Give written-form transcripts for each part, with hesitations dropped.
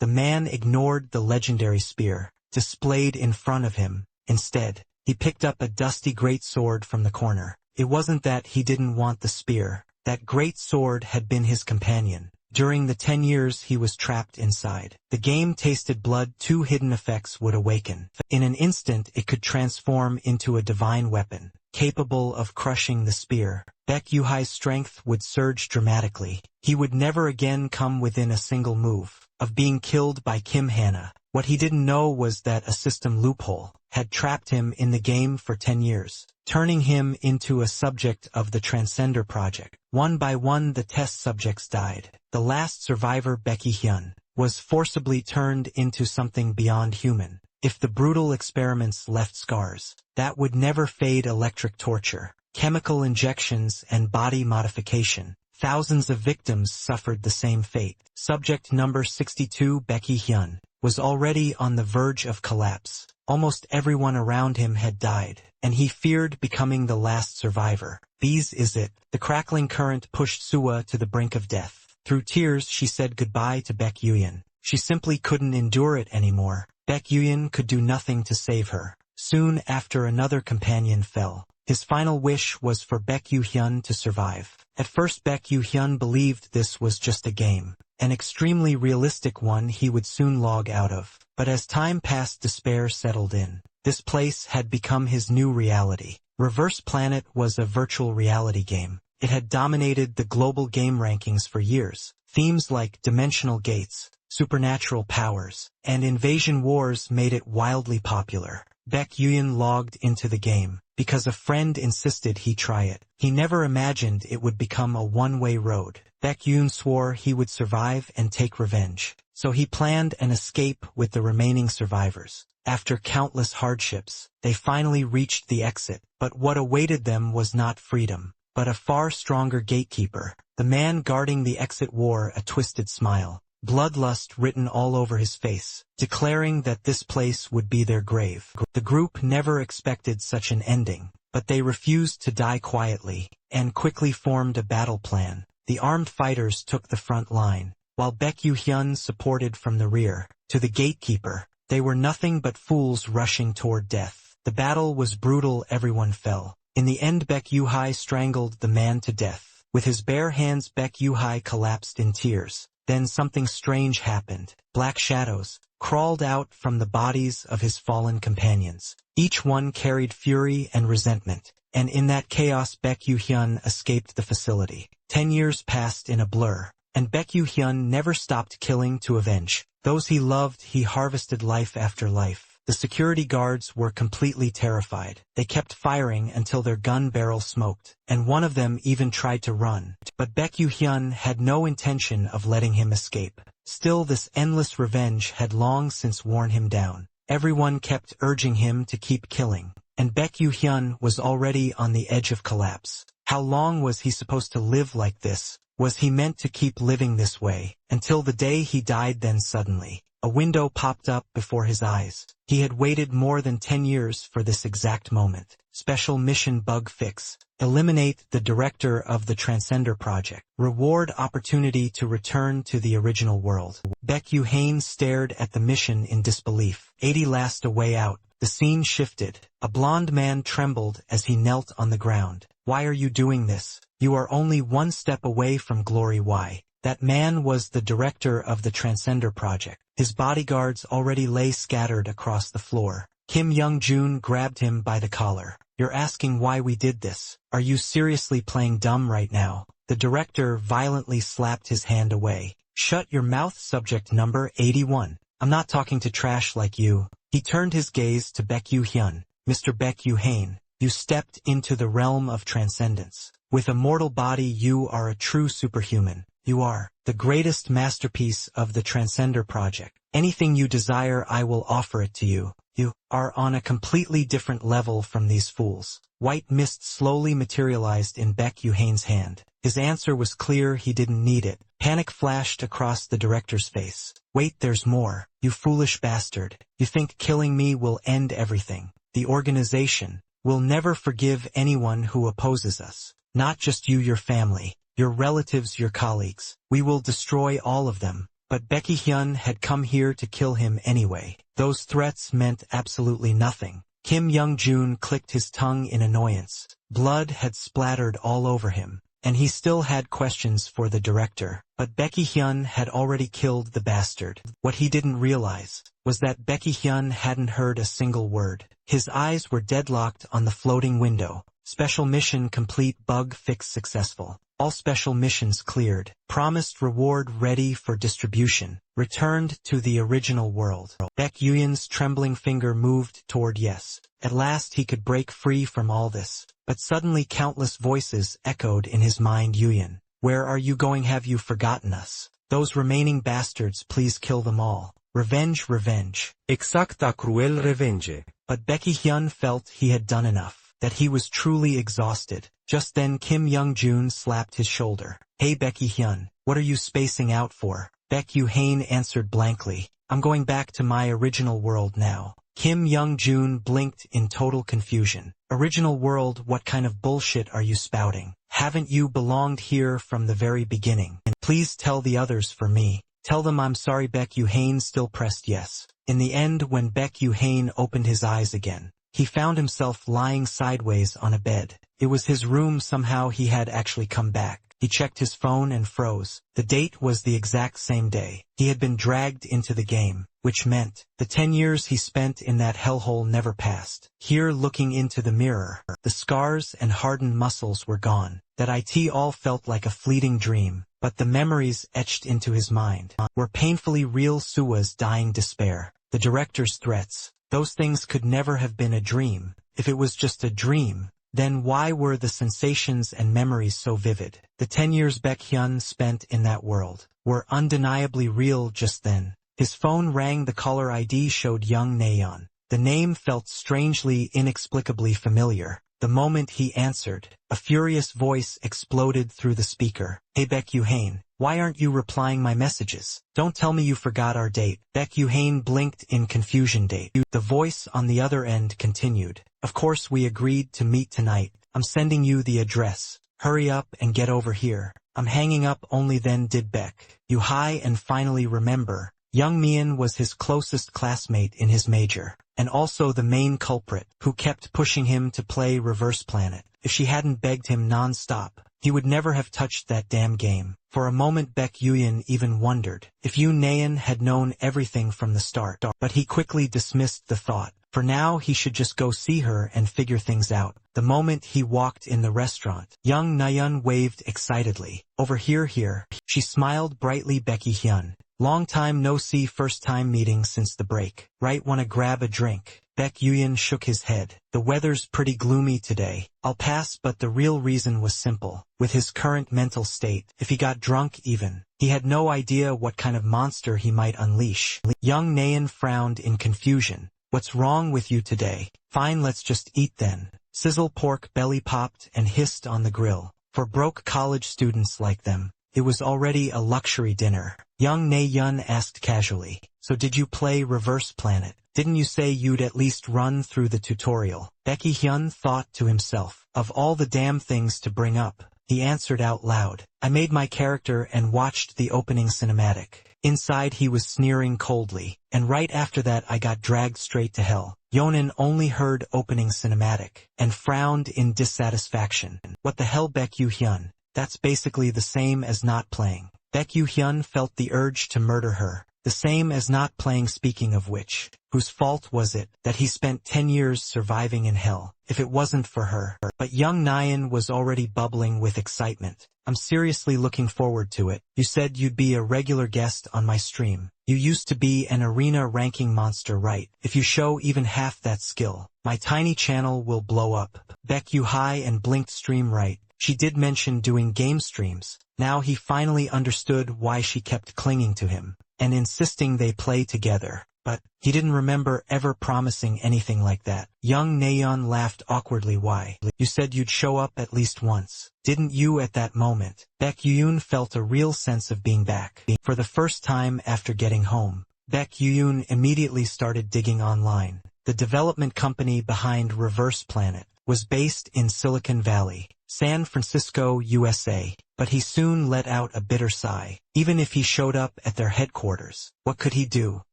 The man ignored the legendary spear, displayed in front of him. Instead, he picked up a dusty great sword from the corner. It wasn't that he didn't want the spear. That great sword had been his companion. During the 10 years he was trapped inside. The game tasted blood. 2 hidden effects would awaken. In an instant it could transform into a divine weapon, capable of crushing the spear. Baek Yuhai's strength would surge dramatically. He would never again come within a single move of being killed by Kim Hana. What he didn't know was that a system loophole had trapped him in the game for 10 years, turning him into a subject of the Transcender Project. One by one the test subjects died. The last survivor, Baek Hyun, was forcibly turned into something beyond human. If the brutal experiments left scars that would never fade, electric torture, chemical injections and body modification, thousands of victims suffered the same fate. Subject number 62, Baek Hyun, was already on the verge of collapse. Almost everyone around him had died, and he feared becoming the last survivor. This is it. The crackling current pushed Suwa to the brink of death. Through tears she said goodbye to Baek Yuyan. She simply couldn't endure it anymore. Baek Yuyan could do nothing to save her. Soon after, another companion fell. His final wish was for Baek Yuhyun to survive. At first Baek Yuhyun believed this was just a game, an extremely realistic one he would soon log out of. But as time passed, despair settled in. This place had become his new reality. Reverse Planet was a virtual reality game. It had dominated the global game rankings for years. Themes like dimensional gates, supernatural powers, and invasion wars made it wildly popular. Baek Yuyan logged into the game because a friend insisted he try it. He never imagined it would become a one-way road. Baek Yuyan swore he would survive and take revenge. So he planned an escape with the remaining survivors. After countless hardships, they finally reached the exit. But what awaited them was not freedom, but a far stronger gatekeeper. The man guarding the exit wore a twisted smile, bloodlust written all over his face, declaring that this place would be their grave. The group never expected such an ending, but they refused to die quietly, and quickly formed a battle plan. The armed fighters took the front line, while Baek Yuhyun supported from the rear. To the gatekeeper, they were nothing but fools rushing toward death. The battle was brutal. Everyone fell. In the end, Baek Yuhai strangled the man to death. With his bare hands, Baek Yuhai collapsed in tears. Then something strange happened. Black shadows crawled out from the bodies of his fallen companions. Each one carried fury and resentment, and in that chaos Baek Yuhyun escaped the facility. 10 years passed in a blur, and Baek Yuhyun never stopped killing to avenge those he loved. He harvested life after life. The security guards were completely terrified. They kept firing until their gun barrel smoked, and one of them even tried to run. But Baek Yuhyun had no intention of letting him escape. Still, this endless revenge had long since worn him down. Everyone kept urging him to keep killing, and Baek Yuhyun was already on the edge of collapse. How long was he supposed to live like this? Was he meant to keep living this way until the day he died? Then suddenly, a window popped up before his eyes. He had waited more than 10 years for this exact moment. Special mission bug fix. Eliminate the director of the Transcender Project. Reward opportunity to return to the original world. Baek Yuhain stared at the mission in disbelief. 80 last a way out. The scene shifted. A blond man trembled as he knelt on the ground. Why are you doing this? You are only one step away from glory. Why? That man was the director of the Transcender Project. His bodyguards already lay scattered across the floor. Kim Young-jun grabbed him by the collar. You're asking why we did this? Are you seriously playing dumb right now? The director violently slapped his hand away. Shut your mouth. Subject number 81. I'm not talking to trash like you. He turned his gaze to Baek Yuhyun. Mr. Baek Yuhain, you stepped into the realm of transcendence. With a mortal body, you are a true superhuman. You are the greatest masterpiece of the Transcender Project. Anything you desire, I will offer it to you. You are on a completely different level from these fools. White mist slowly materialized in Baek Yuhain's hand. His answer was clear. He didn't need it. Panic flashed across the director's face. Wait, there's more. You foolish bastard. You think killing me will end everything. The organization will never forgive anyone who opposes us. Not just you, your family, your relatives, your colleagues. We will destroy all of them. but Baek Hyun had come here to kill him anyway. Those threats meant absolutely nothing. Kim Young-joon clicked his tongue in annoyance. Blood had splattered all over him, and he still had questions for the director. But Baek Hyun had already killed the bastard. What he didn't realize was that Baek Hyun hadn't heard a single word. His eyes were deadlocked on the floating window. Special mission complete, bug fix successful. All special missions cleared. Promised reward ready for distribution. Returned to the original world. Baek Hyun's trembling finger moved toward yes. At last he could break free from all this. But suddenly countless voices echoed in his mind. Hyun, where are you going? Have you forgotten us? Those remaining bastards, please kill them all. Revenge, revenge. Exacta cruel revenge. But Baek Hyun felt he had done enough, that he was truly exhausted. Just then Kim Young-joon slapped his shoulder. Hey Baek Hyun, what are you spacing out for? Baek Hyun answered blankly. I'm going back to my original world now. Kim Young-joon blinked in total confusion. Original world? What kind of bullshit are you spouting? Haven't you belonged here from the very beginning? And please tell the others for me. Tell them I'm sorry. Baek Hyun still pressed yes. In the end, when Baek Hyun opened his eyes again, he found himself lying sideways on a bed. It was his room. Somehow he had actually come back. He checked his phone and froze. The date was the exact same day. He had been dragged into the game, which meant the 10 years he spent in that hellhole never passed. Here, looking into the mirror, the scars and hardened muscles were gone. That it all felt like a fleeting dream, but the memories etched into his mind were painfully real. Sua's dying despair, the director's threats, those things could never have been a dream. If it was just a dream, then why were the sensations and memories so vivid? The 10 years Baek Hyun spent in that world were undeniably real. Just then, his phone rang. The caller ID showed Young Nayeon. The name felt strangely, inexplicably familiar. The moment he answered, a furious voice exploded through the speaker. Hey Baek Hyun, why aren't you replying my messages? Don't tell me you forgot our date. Baek Hyun blinked in confusion. Date. The voice on the other end continued. Of course we agreed to meet tonight. I'm sending you the address. Hurry up and get over here. I'm hanging up. Only then did Baek Hyun finally remember. Young Mian was his closest classmate in his major, and also the main culprit, who kept pushing him to play Reverse Planet. If she hadn't begged him non-stop, he would never have touched that damn game. For a moment Baek Hyun even wondered if Yoon Nayeon had known everything from the start, but he quickly dismissed the thought. For now he should just go see her and figure things out. The moment he walked in the restaurant, Young Nayeon waved excitedly. Over here. She smiled brightly. Baek Hyun, long time no see, first time meeting since the break. Right, wanna grab a drink? Baek Hyun shook his head. The weather's pretty gloomy today. I'll pass. But the real reason was simple. With his current mental state, if he got drunk even, he had no idea what kind of monster he might unleash. Young Nayeon frowned in confusion. What's wrong with you today? Fine, let's just eat then. Sizzle pork belly popped and hissed on the grill. For broke college students like them, it was already a luxury dinner. Young Nayeon asked casually, so did you play Reverse Planet? Didn't you say you'd at least run through the tutorial? Baek Hyun thought to himself, of all the damn things to bring up. He answered out loud, I made my character and watched the opening cinematic. Inside he was sneering coldly, and right after that I got dragged straight to hell. Yonan only heard opening cinematic, and frowned in dissatisfaction. What the hell, Baek Hyun? That's basically the same as not playing. Baek Hyun felt the urge to murder her. The same as not playing. Speaking of which, whose fault was it that he spent 10 years surviving in hell, if it wasn't for her? But Young Nayeon was already bubbling with excitement. I'm seriously looking forward to it. You said you'd be a regular guest on my stream. You used to be an arena ranking monster, right? If you show even half that skill, my tiny channel will blow up. Baek Hyun blinked. Stream, right? She did mention doing game streams. Now he finally understood why she kept clinging to him and insisting they play together. But he didn't remember ever promising anything like that. Young Nayeon laughed awkwardly. Why? You said you'd show up at least once, didn't you? At that moment, Baek Hyun felt a real sense of being back. For the first time after getting home, Baek Hyun immediately started digging online. The development company behind Reverse Planet was based in Silicon Valley, San Francisco, USA, but he soon let out a bitter sigh. Even if he showed up at their headquarters, what could he do?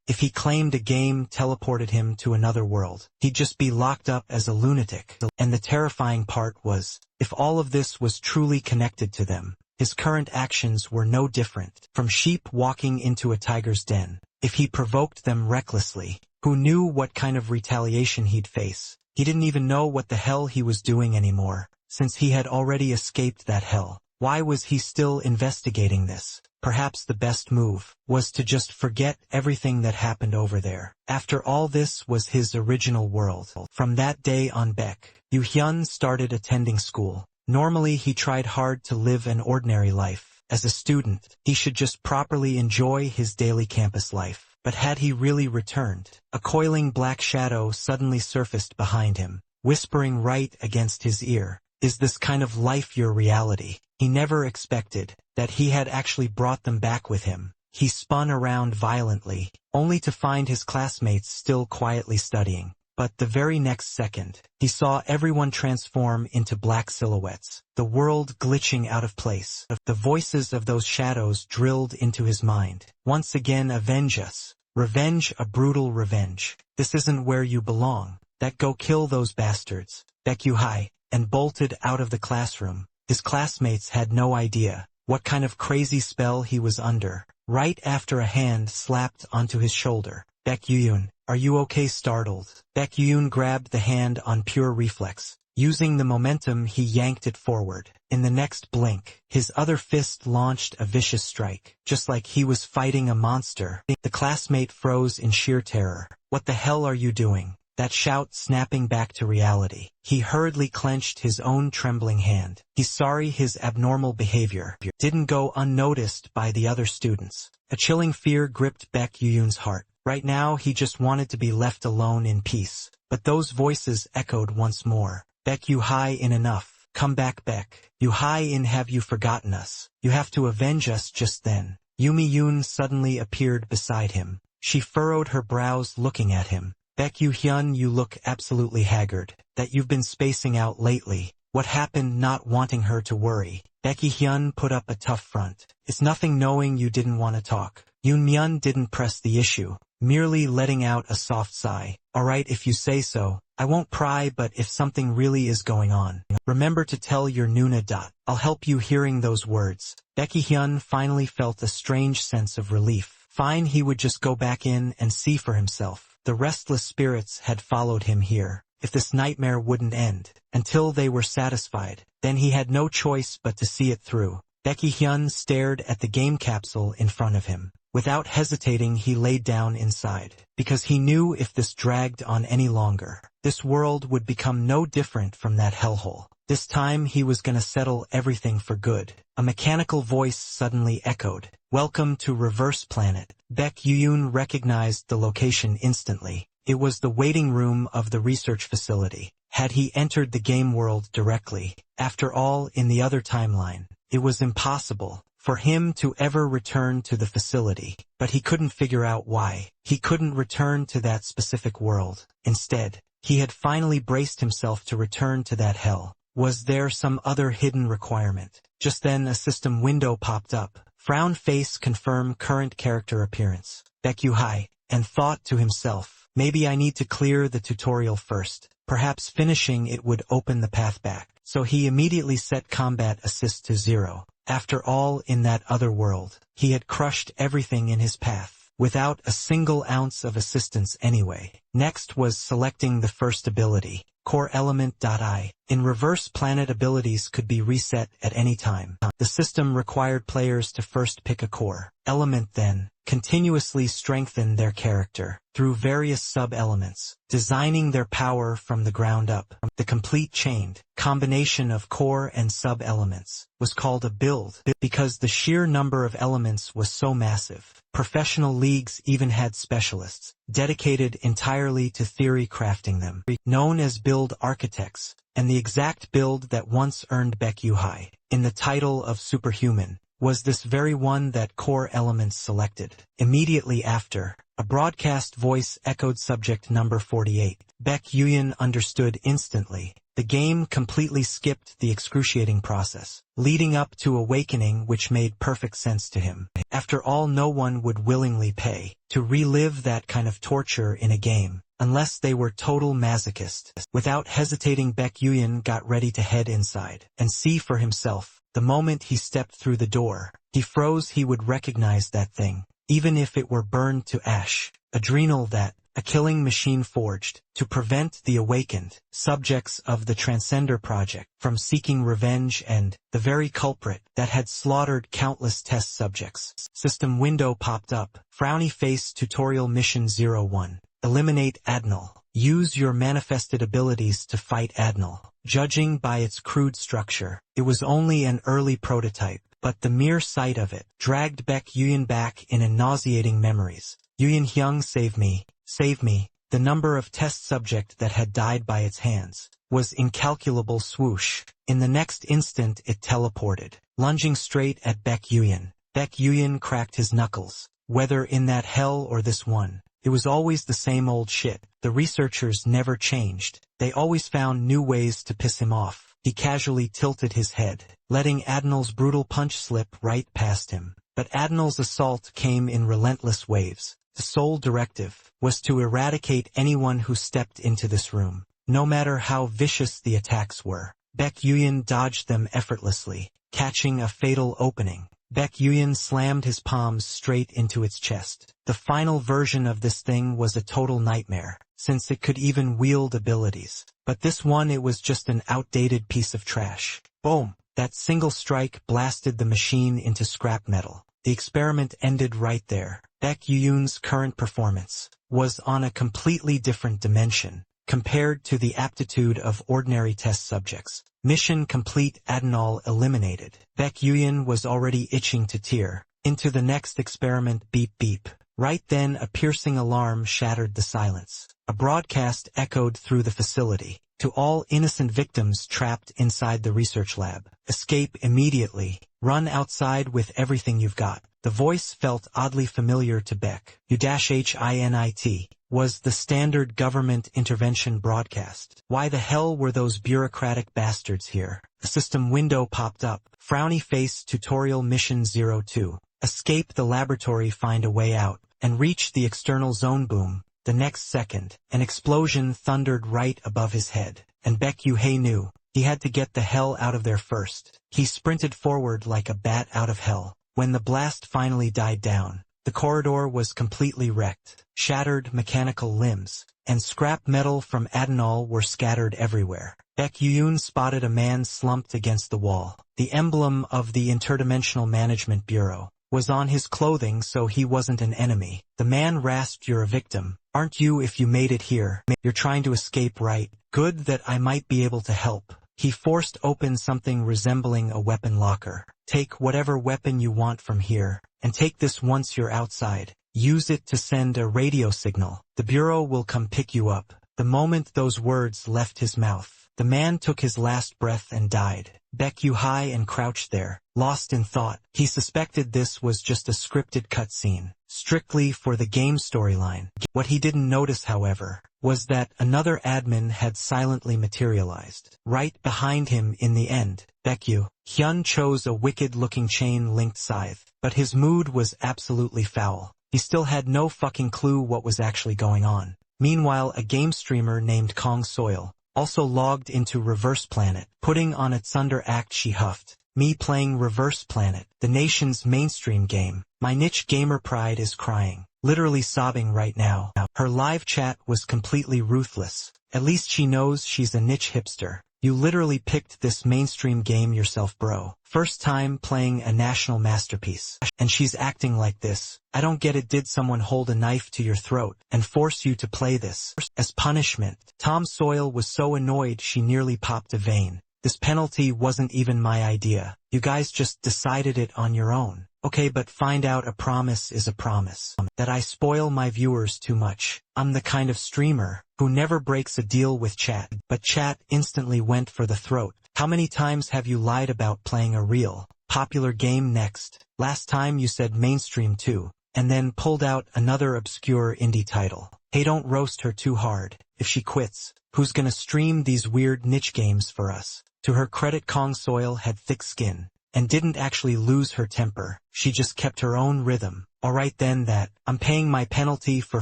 If he claimed a game teleported him to another world, he'd just be locked up as a lunatic. And the terrifying part was, if all of this was truly connected to them, his current actions were no different from sheep walking into a tiger's den. If he provoked them recklessly, who knew what kind of retaliation he'd face? He didn't even know what the hell he was doing anymore, since he had already escaped that hell. Why was he still investigating this? Perhaps the best move was to just forget everything that happened over there. After all, this was his original world. From that day on, Baek Yu-hyun started attending school. Normally he tried hard to live an ordinary life. As a student, he should just properly enjoy his daily campus life. But had he really returned? A coiling black shadow suddenly surfaced behind him, whispering right against his ear. Is this kind of life your reality? He never expected that he had actually brought them back with him. He spun around violently, only to find his classmates still quietly studying. But the very next second, he saw everyone transform into black silhouettes, the world glitching out of place. The voices of those shadows drilled into his mind. Once again, avenge us. Revenge, a brutal revenge. This isn't where you belong. That go kill those bastards. Baek Yu-hi, and bolted out of the classroom. His classmates had no idea what kind of crazy spell he was under. Right after a hand slapped onto his shoulder. Baek Yu-hyun, are you okay? Startled, Baek Yu-hyun grabbed the hand on pure reflex. Using the momentum, he yanked it forward. In the next blink, his other fist launched a vicious strike, just like he was fighting a monster. The classmate froze in sheer terror. What the hell are you doing? That shout snapping back to reality. He hurriedly clenched his own trembling hand. He's sorry his abnormal behavior didn't go unnoticed by the other students. A chilling fear gripped Baek Yu-hyun's heart. Right now he just wanted to be left alone in peace. But those voices echoed once more. Baek Yu-hi, in enough. Come back, Baek Yu-hi, in, have you forgotten us? You have to avenge us. Just then, Yumi-yoon suddenly appeared beside him. She furrowed her brows looking at him. Baek Yu-hyun, you look absolutely haggard. That you've been spacing out lately. What happened? Not wanting her to worry, Baek Yu-hyun put up a tough front. It's nothing, knowing you didn't want to talk. Yoon-myun didn't press the issue, merely letting out a soft sigh. Alright, if you say so. I won't pry, but if something really is going on, remember to tell your Nuna. I'll help you. Hearing those words, Baek Yu-hyun finally felt a strange sense of relief. Fine, he would just go back in and see for himself. The restless spirits had followed him here. If this nightmare wouldn't end until they were satisfied, then he had no choice but to see it through. Baek Yu-hyun stared at the game capsule in front of him. Without hesitating, he laid down inside, because he knew if this dragged on any longer, this world would become no different from that hellhole. This time he was gonna settle everything for good. A mechanical voice suddenly echoed, "Welcome to Reverse Planet." Baek Yu-hyun recognized the location instantly. It was the waiting room of the research facility. Had he entered the game world directly? After all, in the other timeline, it was impossible for him to ever return to the facility, but he couldn't figure out why. He couldn't return to that specific world. Instead, he had finally braced himself to return to that hell. Was there some other hidden requirement? Just then a system window popped up. Frown face, confirm current character appearance. Baek Yu-hi, and thought to himself, maybe I need to clear the tutorial first. Perhaps finishing it would open the path back. So he immediately set combat assist to 0. After all, in that other world, he had crushed everything in his path, without a single ounce of assistance anyway. Next was selecting the first ability, Core Element.I. In Reverse Planet, abilities could be reset at any time. The system required players to first pick a core element, then continuously strengthen their character through various sub-elements, designing their power from the ground up. The complete chained combination of core and sub-elements was called a build, because the sheer number of elements was so massive. Professional leagues even had specialists dedicated entirely to theory crafting them, known as build architects, and the exact build that once earned Baek Yu-hi in the title of superhuman was this very one that Core Elements selected. Immediately after, a broadcast voice echoed subject number 48. Baek Yu-hyun understood instantly. The game completely skipped the excruciating process, leading up to awakening, which made perfect sense to him. After all, no one would willingly pay to relive that kind of torture in a game, unless they were total masochists. Without hesitating, Baek Yuyan got ready to head inside and see for himself. The moment he stepped through the door, he froze. He would recognize that thing, even if it were burned to ash. Adrenal, that a killing machine forged to prevent the awakened subjects of the Transcender Project from seeking revenge, and the very culprit that had slaughtered countless test subjects. System window popped up. Frowny face. Tutorial Mission 01. Eliminate Adnal. Use your manifested abilities to fight Adnal. Judging by its crude structure, it was only an early prototype, but the mere sight of it dragged Baek Yuyan back in nauseating memories. Yuyan Hyung, save me. Save me. The number of test subjects that had died by its hands was incalculable. Swoosh. In the next instant it teleported, lunging straight at Baek Yuyan. Baek Yuyan cracked his knuckles. Whether in that hell or this one, it was always the same old shit. The researchers never changed. They always found new ways to piss him off. He casually tilted his head, letting Adnal's brutal punch slip right past him. But Adnal's assault came in relentless waves. The sole directive was to eradicate anyone who stepped into this room, no matter how vicious the attacks were. Baek Yuyan dodged them effortlessly, catching a fatal opening. Baek Yuyan slammed his palms straight into its chest. The final version of this thing was a total nightmare, since it could even wield abilities. But this one, it was just an outdated piece of trash. Boom! That single strike blasted the machine into scrap metal. The experiment ended right there. Baek Yuyan's current performance was on a completely different dimension compared to the aptitude of ordinary test subjects. Mission complete. Adnal eliminated. Baek Yuyan was already itching to tear into the next experiment. Beep beep. Right then a piercing alarm shattered the silence. A broadcast echoed through the facility to all innocent victims trapped inside the research lab. Escape immediately. Run outside with everything you've got. The voice felt oddly familiar to Baek. U-HINIT was the standard government intervention broadcast. Why the hell were those bureaucratic bastards here? A system window popped up. Frowny face. Tutorial Mission 02. Escape the laboratory, find a way out, and reach the external zone. Boom. The next second, an explosion thundered right above his head, and Baek Yuhay knew he had to get the hell out of there first. He sprinted forward like a bat out of hell. When the blast finally died down, the corridor was completely wrecked. Shattered mechanical limbs and scrap metal from Adnal were scattered everywhere. Baek Yuyan spotted a man slumped against the wall. The emblem of the Interdimensional Management Bureau was on his clothing, so he wasn't an enemy. The man rasped, "You're a victim, aren't you? If you made it here, you're trying to escape, right? Good, that I might be able to help." He forced open something resembling a weapon locker. "Take whatever weapon you want from here, and take this once you're outside. Use it to send a radio signal. The Bureau will come pick you up." The moment those words left his mouth, the man took his last breath and died. Baek Yuhay and crouched there, lost in thought. He suspected this was just a scripted cutscene, strictly for the game storyline. What he didn't notice, however, was that another admin had silently materialized right behind him. In the end, Baek Hyun chose a wicked-looking chain-linked scythe, but his mood was absolutely foul. He still had no fucking clue what was actually going on. Meanwhile, a game streamer named Kong Soil also logged into Reverse Planet. Putting on its Thunder act, she huffed, "Me playing Reverse Planet, the nation's mainstream game. My niche gamer pride is crying, literally sobbing right now." Her live chat was completely ruthless. "At least she knows she's a niche hipster. You literally picked this mainstream game yourself, bro. First time playing a national masterpiece. And she's acting like this. I don't get it. Did someone hold a knife to your throat and force you to play this as punishment?" Tom Sawyer was so annoyed she nearly popped a vein. "This penalty wasn't even my idea. You guys just decided it on your own." "Okay, but find out. A promise is a promise. That I spoil my viewers too much. I'm the kind of streamer who never breaks a deal with chat." But chat instantly went for the throat. "How many times have you lied about playing a real, popular game next? Last time you said mainstream too, and then pulled out another obscure indie title. Hey, don't roast her too hard. If she quits, Who's gonna stream these weird niche games for us? To her credit, Kong Soil had thick skin and didn't actually lose her temper. She just kept her own rhythm. Alright then, I'm paying my penalty for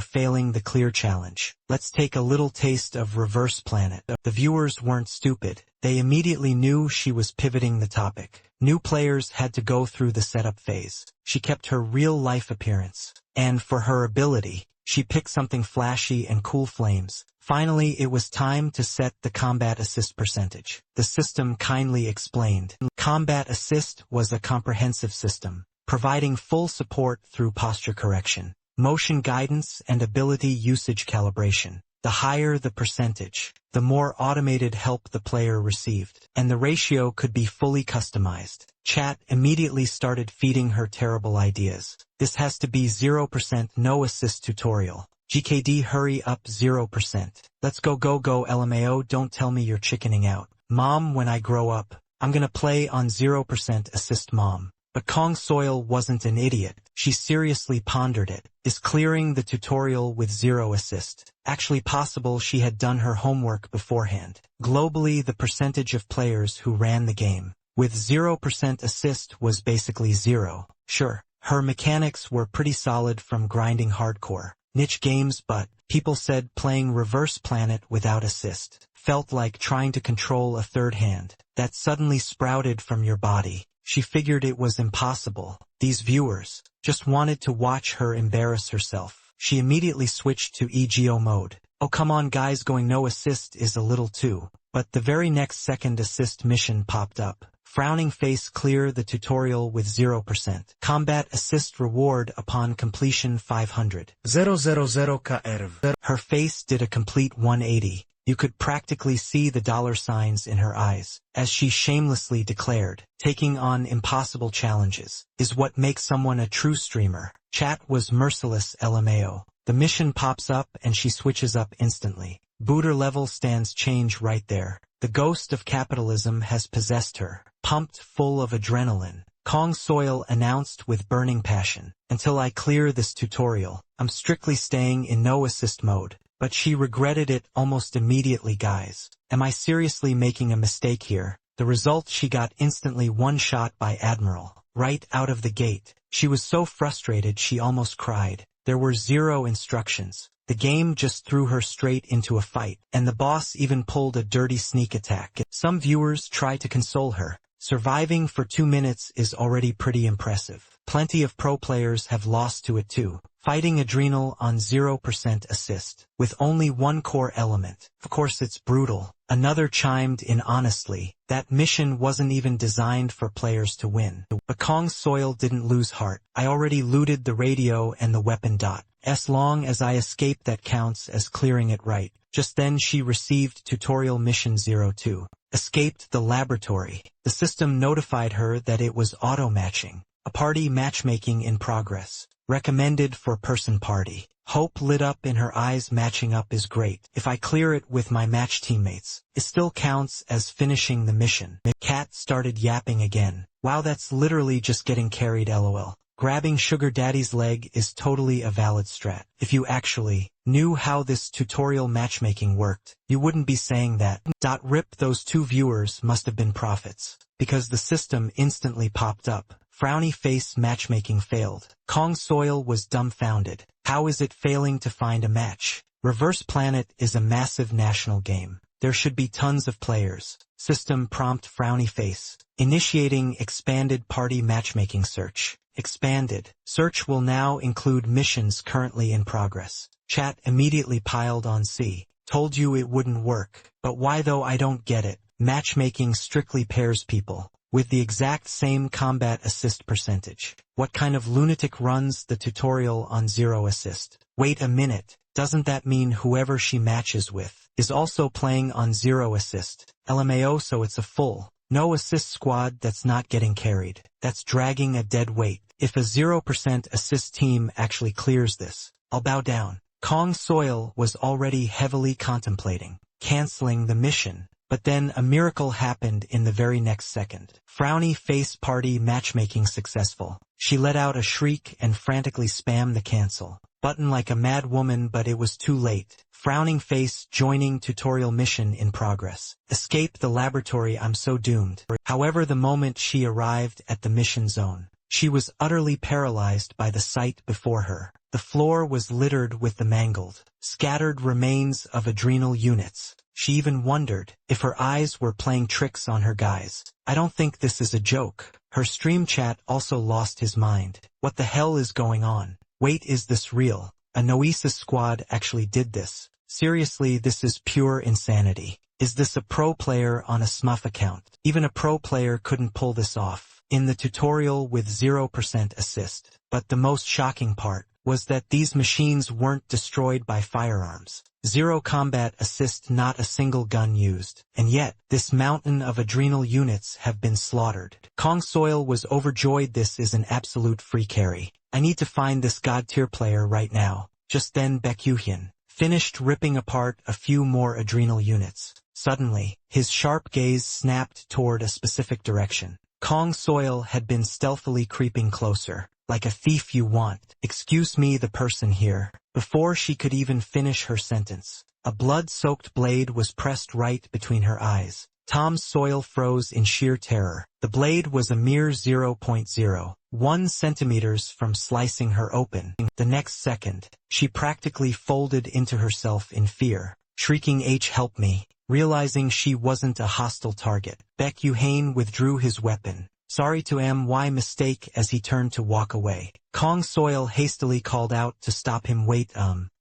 failing the clear challenge. Let's take a little taste of Reverse Planet. The viewers weren't stupid. They immediately knew she was pivoting the topic. New players had to go through the setup phase. She kept her real-life appearance. And for her ability, she picked something flashy and cool flames. Finally, it was time to set the combat assist percentage. The system kindly explained. Combat assist was a comprehensive system, providing full support through posture correction, motion guidance, and ability usage calibration. The higher the percentage, the more automated help the player received, and the ratio could be fully customized. Chat immediately started feeding her terrible ideas. This has to be 0% no assist tutorial. GKD hurry up 0%. Let's go LMAO, don't tell me you're chickening out. Mom, when I grow up, I'm gonna play on 0% assist, Mom. But Kong Soil wasn't an idiot. She seriously pondered it. Is clearing the tutorial with 0 assist actually possible? She had done her homework beforehand. Globally, the percentage of players who ran the game with 0% assist was basically 0. Sure, her mechanics were pretty solid from grinding hardcore niche games, but people said playing Reverse Planet without assist felt like trying to control a third hand that suddenly sprouted from your body. She figured it was impossible. These viewers just wanted to watch her embarrass herself. She immediately switched to EGO mode. Oh come on guys, going no assist is a little too. But the very next second assist mission popped up. Frowning face, clear the tutorial with 0%. Combat assist reward upon completion 500. 000 KRV. Her face did a complete 180. You could practically see the dollar signs in her eyes, as she shamelessly declared, taking on impossible challenges is what makes someone a true streamer. Chat was merciless, LMAO. The mission pops up and she switches up instantly. Booter level stands change right there. The ghost of capitalism has possessed her. Pumped full of adrenaline, Kong Soil announced with burning passion, until I clear this tutorial, I'm strictly staying in no assist mode. But she regretted it almost immediately. Guys, am I seriously making a mistake here? The result, she got instantly one-shot by Admiral, right out of the gate. She was so frustrated she almost cried. There were 0 instructions. The game just threw her straight into a fight, and the boss even pulled a dirty sneak attack. Some viewers try to console her. Surviving for 2 minutes is already pretty impressive. Plenty of pro players have lost to it too. Fighting Adrenal on 0% assist, with only one core element. Of course it's brutal. Another chimed in honestly, that mission wasn't even designed for players to win. But Kong Soil didn't lose heart. I already looted the radio and the weapon. As long as I escape, that counts as clearing it right. Just then she received tutorial mission 02. Escaped the laboratory. The system notified her that it was auto-matching. A party matchmaking in progress. Recommended for person party. Hope lit up in her eyes. Matching up is great. If I clear it with my match teammates, it still counts as finishing the mission. Cat started yapping again. Wow, that's literally just getting carried, LOL. Grabbing sugar daddy's leg is totally a valid strat. If you actually knew how this tutorial matchmaking worked, you wouldn't be saying that. Rip, those 2 viewers must have been prophets, because the system instantly popped up. Frowny face, matchmaking failed. Kong Soil was dumbfounded. How is it failing to find a match? Reverse Planet is a massive national game. There should be tons of players. System prompt, frowny face. Initiating expanded party matchmaking search. Expanded search will now include missions currently in progress. Chat immediately piled on C. Told you it wouldn't work. But why though? I don't get it. Matchmaking strictly pairs people with the exact same combat assist percentage. What kind of lunatic runs the tutorial on 0 assist? Wait a minute, doesn't that mean whoever she matches with is also playing on 0 assist? LMAO, so it's a full no assist squad that's not getting carried. That's dragging a dead weight. If a 0% assist team actually clears this, I'll bow down. Kong Soil was already heavily contemplating canceling the mission. But then a miracle happened in the very next second. Frowny face, party matchmaking successful. She let out a shriek and frantically spammed the cancel button like a mad woman, but it was too late. frowning face joining tutorial mission in progress. Escape the laboratory, I'm so doomed. However, the moment she arrived at the mission zone, she was utterly paralyzed by the sight before her. The floor was littered with the mangled, scattered remains of adrenal units. She even wondered if her eyes were playing tricks on her guys. I don't think this is a joke. Her stream chat also lost his mind. What the hell is going on? Wait, is this real? A Noesis squad actually did this. Seriously, this is pure insanity. Is this a pro player on a SMUF account? Even a pro player couldn't pull this off in the tutorial with 0% assist. But the most shocking part was that these machines weren't destroyed by firearms. 0 combat assist, not a single gun used. And yet, this mountain of adrenal units have been slaughtered. Kong Soil was overjoyed. This is an absolute free carry. I need to find this god tier player right now. Just then Baekhyun finished ripping apart a few more adrenal units. Suddenly, his sharp gaze snapped toward a specific direction. Kong Soil had been stealthily creeping closer. Like a thief you want. Excuse me, the person here. Before she could even finish her sentence, a blood-soaked blade was pressed right between her eyes. Tom Soil froze in sheer terror. The blade was a mere 0.01 centimeters from slicing her open. The next second, she practically folded into herself in fear, shrieking, "H, help me!" Realizing she wasn't a hostile target, Baekhyun withdrew his weapon. Sorry to my mistake, as he turned to walk away. Kong Soil hastily called out to stop him. Wait,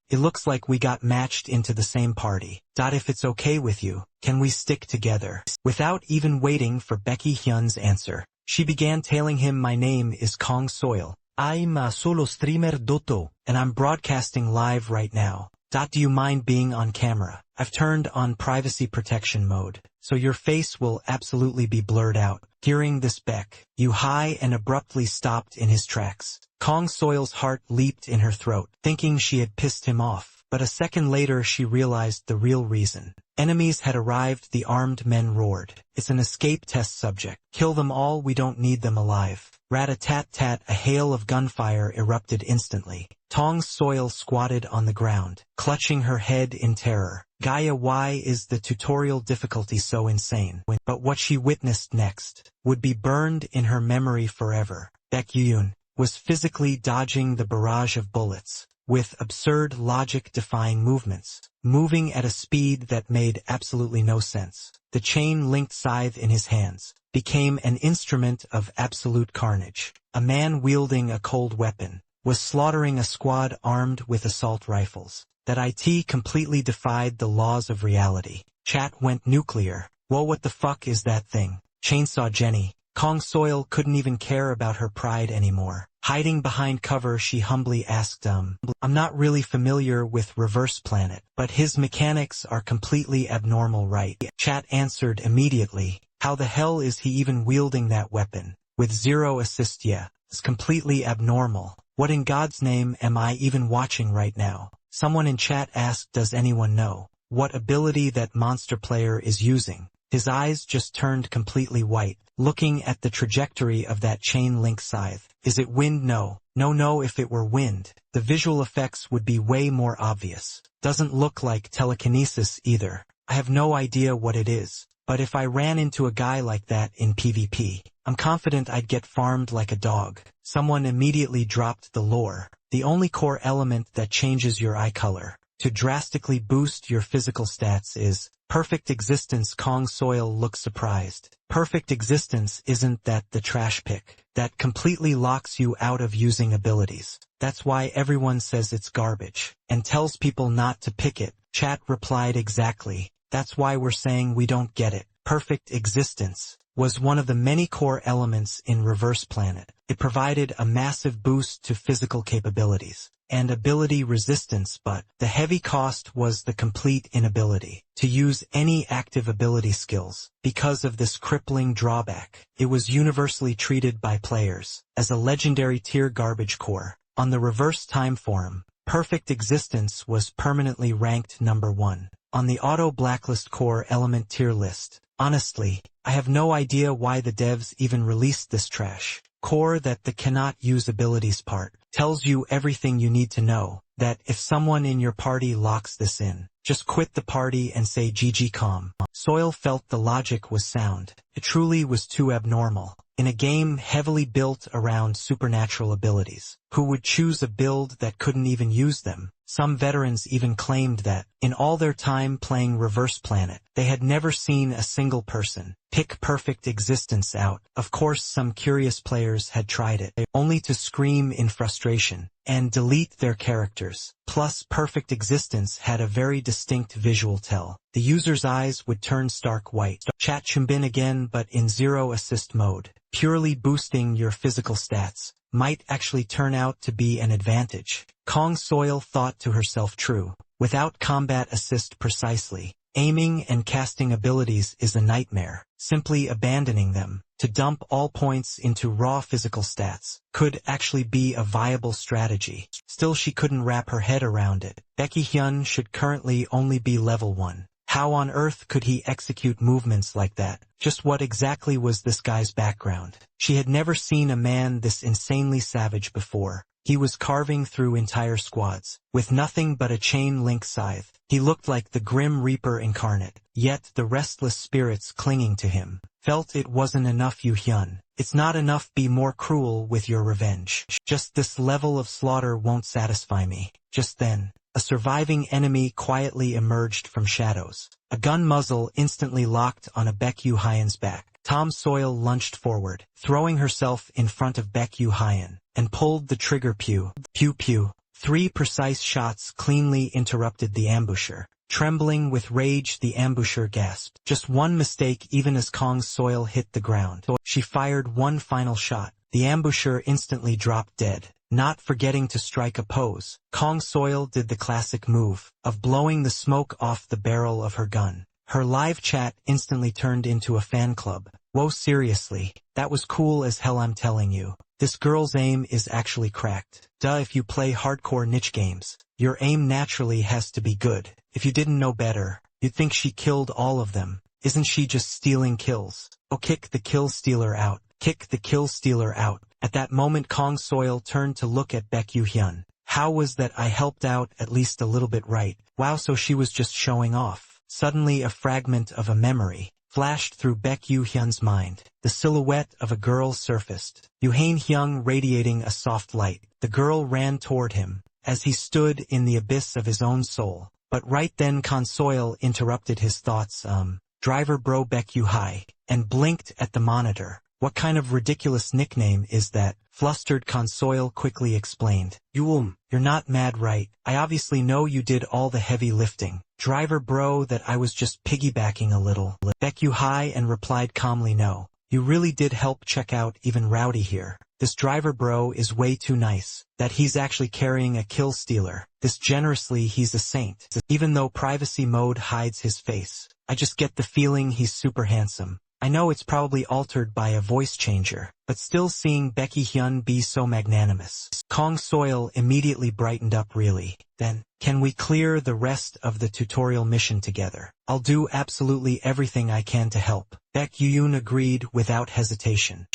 it looks like we got matched into the same party. If it's okay with you, can we stick together? Without even waiting for Baekhyun's answer, she began telling him, my name is Kong Soil. I'm a solo streamer Dotto, and I'm broadcasting live right now. Do you mind being on camera? I've turned on privacy protection mode, so your face will absolutely be blurred out. Hearing this, Baekhyun high and abruptly stopped in his tracks. Kong Soil's heart leaped in her throat, thinking she had pissed him off. But a second later she realized the real reason. Enemies had arrived, the armed men roared. It's an escape test subject. Kill them all, we don't need them alive. Rat-a-tat-tat, a hail of gunfire erupted instantly. Kong Soil squatted on the ground, clutching her head in terror. Gaia, why is the tutorial difficulty so insane? But what she witnessed next would be burned in her memory forever. Baekhyun was physically dodging the barrage of bullets, with absurd logic-defying movements, moving at a speed that made absolutely no sense. The chain-linked scythe in his hands became an instrument of absolute carnage. A man wielding a cold weapon was slaughtering a squad armed with assault rifles. That IT completely defied the laws of reality. Chat went nuclear. Whoa, what the fuck is that thing? Chainsaw Jenny. Kong Soil couldn't even care about her pride anymore. Hiding behind cover, she humbly asked, I'm not really familiar with Reverse Planet, but his mechanics are completely abnormal, right? Chat answered immediately. How the hell is he even wielding that weapon? With 0 assist, yeah. It's completely abnormal. What in God's name am I even watching right now? Someone in chat asked, does anyone know what ability that monster player is using? His eyes just turned completely white, looking at the trajectory of that chain-link scythe. Is it wind? No. No, if it were wind, the visual effects would be way more obvious. Doesn't look like telekinesis either. I have no idea what it is. But if I ran into a guy like that in PvP, I'm confident I'd get farmed like a dog. Someone immediately dropped the lore. The only core element that changes your eye color to drastically boost your physical stats is perfect existence. Kong Soil looked surprised. Perfect existence, isn't that the trash pick that completely locks you out of using abilities? That's why everyone says it's garbage and tells people not to pick it. Chat replied, exactly. That's why we're saying we don't get it. Perfect existence was one of the many core elements in Reverse Planet. It provided a massive boost to physical capabilities and ability resistance, but the heavy cost was the complete inability to use any active ability skills. Because of this crippling drawback, it was universally treated by players as a legendary tier garbage core. On the Reverse Time Forum, Perfect Existence was permanently ranked number 1 on the auto blacklist core element tier list. Honestly, I have no idea why the devs even released this trash core. That the cannot use abilities part tells you everything you need to know. that if someone in your party locks this in, just quit the party and say GG calm. Soil felt the logic was sound. It truly was too abnormal. In a game heavily built around supernatural abilities, who would choose a build that couldn't even use them? Some veterans even claimed that, in all their time playing Reverse Planet, they had never seen a single person pick Perfect Existence out. Of course, some curious players had tried it, only to scream in frustration and delete their characters. Plus, Perfect Existence had a very distinct visual tell. The user's eyes would turn stark white. Chat Chumbin again, but in zero assist mode. Purely boosting your physical stats might actually turn out to be an advantage. Kong Soil thought to herself, true. Without combat assist precisely, aiming and casting abilities is a nightmare. Simply abandoning them, to dump all points into raw physical stats, could actually be a viable strategy. Still, she couldn't wrap her head around it. Baek Hyun should currently only be level 1. How on earth could he execute movements like that? Just what exactly was this guy's background? She had never seen a man this insanely savage before. He was carving through entire squads, with nothing but a chain-link scythe. He looked like the Grim Reaper incarnate, yet the restless spirits clinging to him felt it wasn't enough. Yu Hyun, it's not enough. Be more cruel with your revenge. Just this level of slaughter won't satisfy me. Just then, a surviving enemy quietly emerged from shadows. A gun muzzle instantly locked on a Baek Hyun's back. Tom Soil lunged forward, throwing herself in front of Baek Hyun, and pulled the trigger. Pew, pew, pew. 3 precise shots cleanly interrupted the ambusher. Trembling with rage, the ambusher gasped. Just one mistake. Even as Kong Soil hit the ground, she fired one final shot. The ambusher instantly dropped dead. Not forgetting to strike a pose, Kong Soil did the classic move of blowing the smoke off the barrel of her gun. Her live chat instantly turned into a fan club. Whoa, seriously, that was cool as hell. I'm telling you, this girl's aim is actually cracked. Duh, if you play hardcore niche games, your aim naturally has to be good. If you didn't know better, you'd think she killed all of them. Isn't she just stealing kills? Oh, kick the kill stealer out. Kick the kill stealer out. At that moment, Kong Soil turned to look at Baek Hyun. How was that? I helped out at least a little bit, right? Wow, so she was just showing off. Suddenly a fragment of a memory flashed through Baek Hyun's mind. The silhouette of a girl surfaced. Yoon Hyung radiating a soft light. The girl ran toward him, as he stood in the abyss of his own soul. But right then Kong Soil interrupted his thoughts. Driver bro Baek Hyun, and blinked at the monitor. What kind of ridiculous nickname is that? Flustered Kong Soil quickly explained. You're not mad, right? I obviously know you did all the heavy lifting. Driver bro, that I was just piggybacking a little. Baek Hyun and replied calmly, no. You really did help. Check out even Rowdy here. This driver bro is way too nice. That he's actually carrying a kill stealer. This generously, he's a saint. Even though privacy mode hides his face, I just get the feeling he's super handsome. I know it's probably altered by a voice changer, but still, seeing Baek Hyun be so magnanimous. Kong Soil immediately brightened up. Really? Then, can we clear the rest of the tutorial mission together? I'll do absolutely everything I can to help. Baek Hyun agreed without hesitation.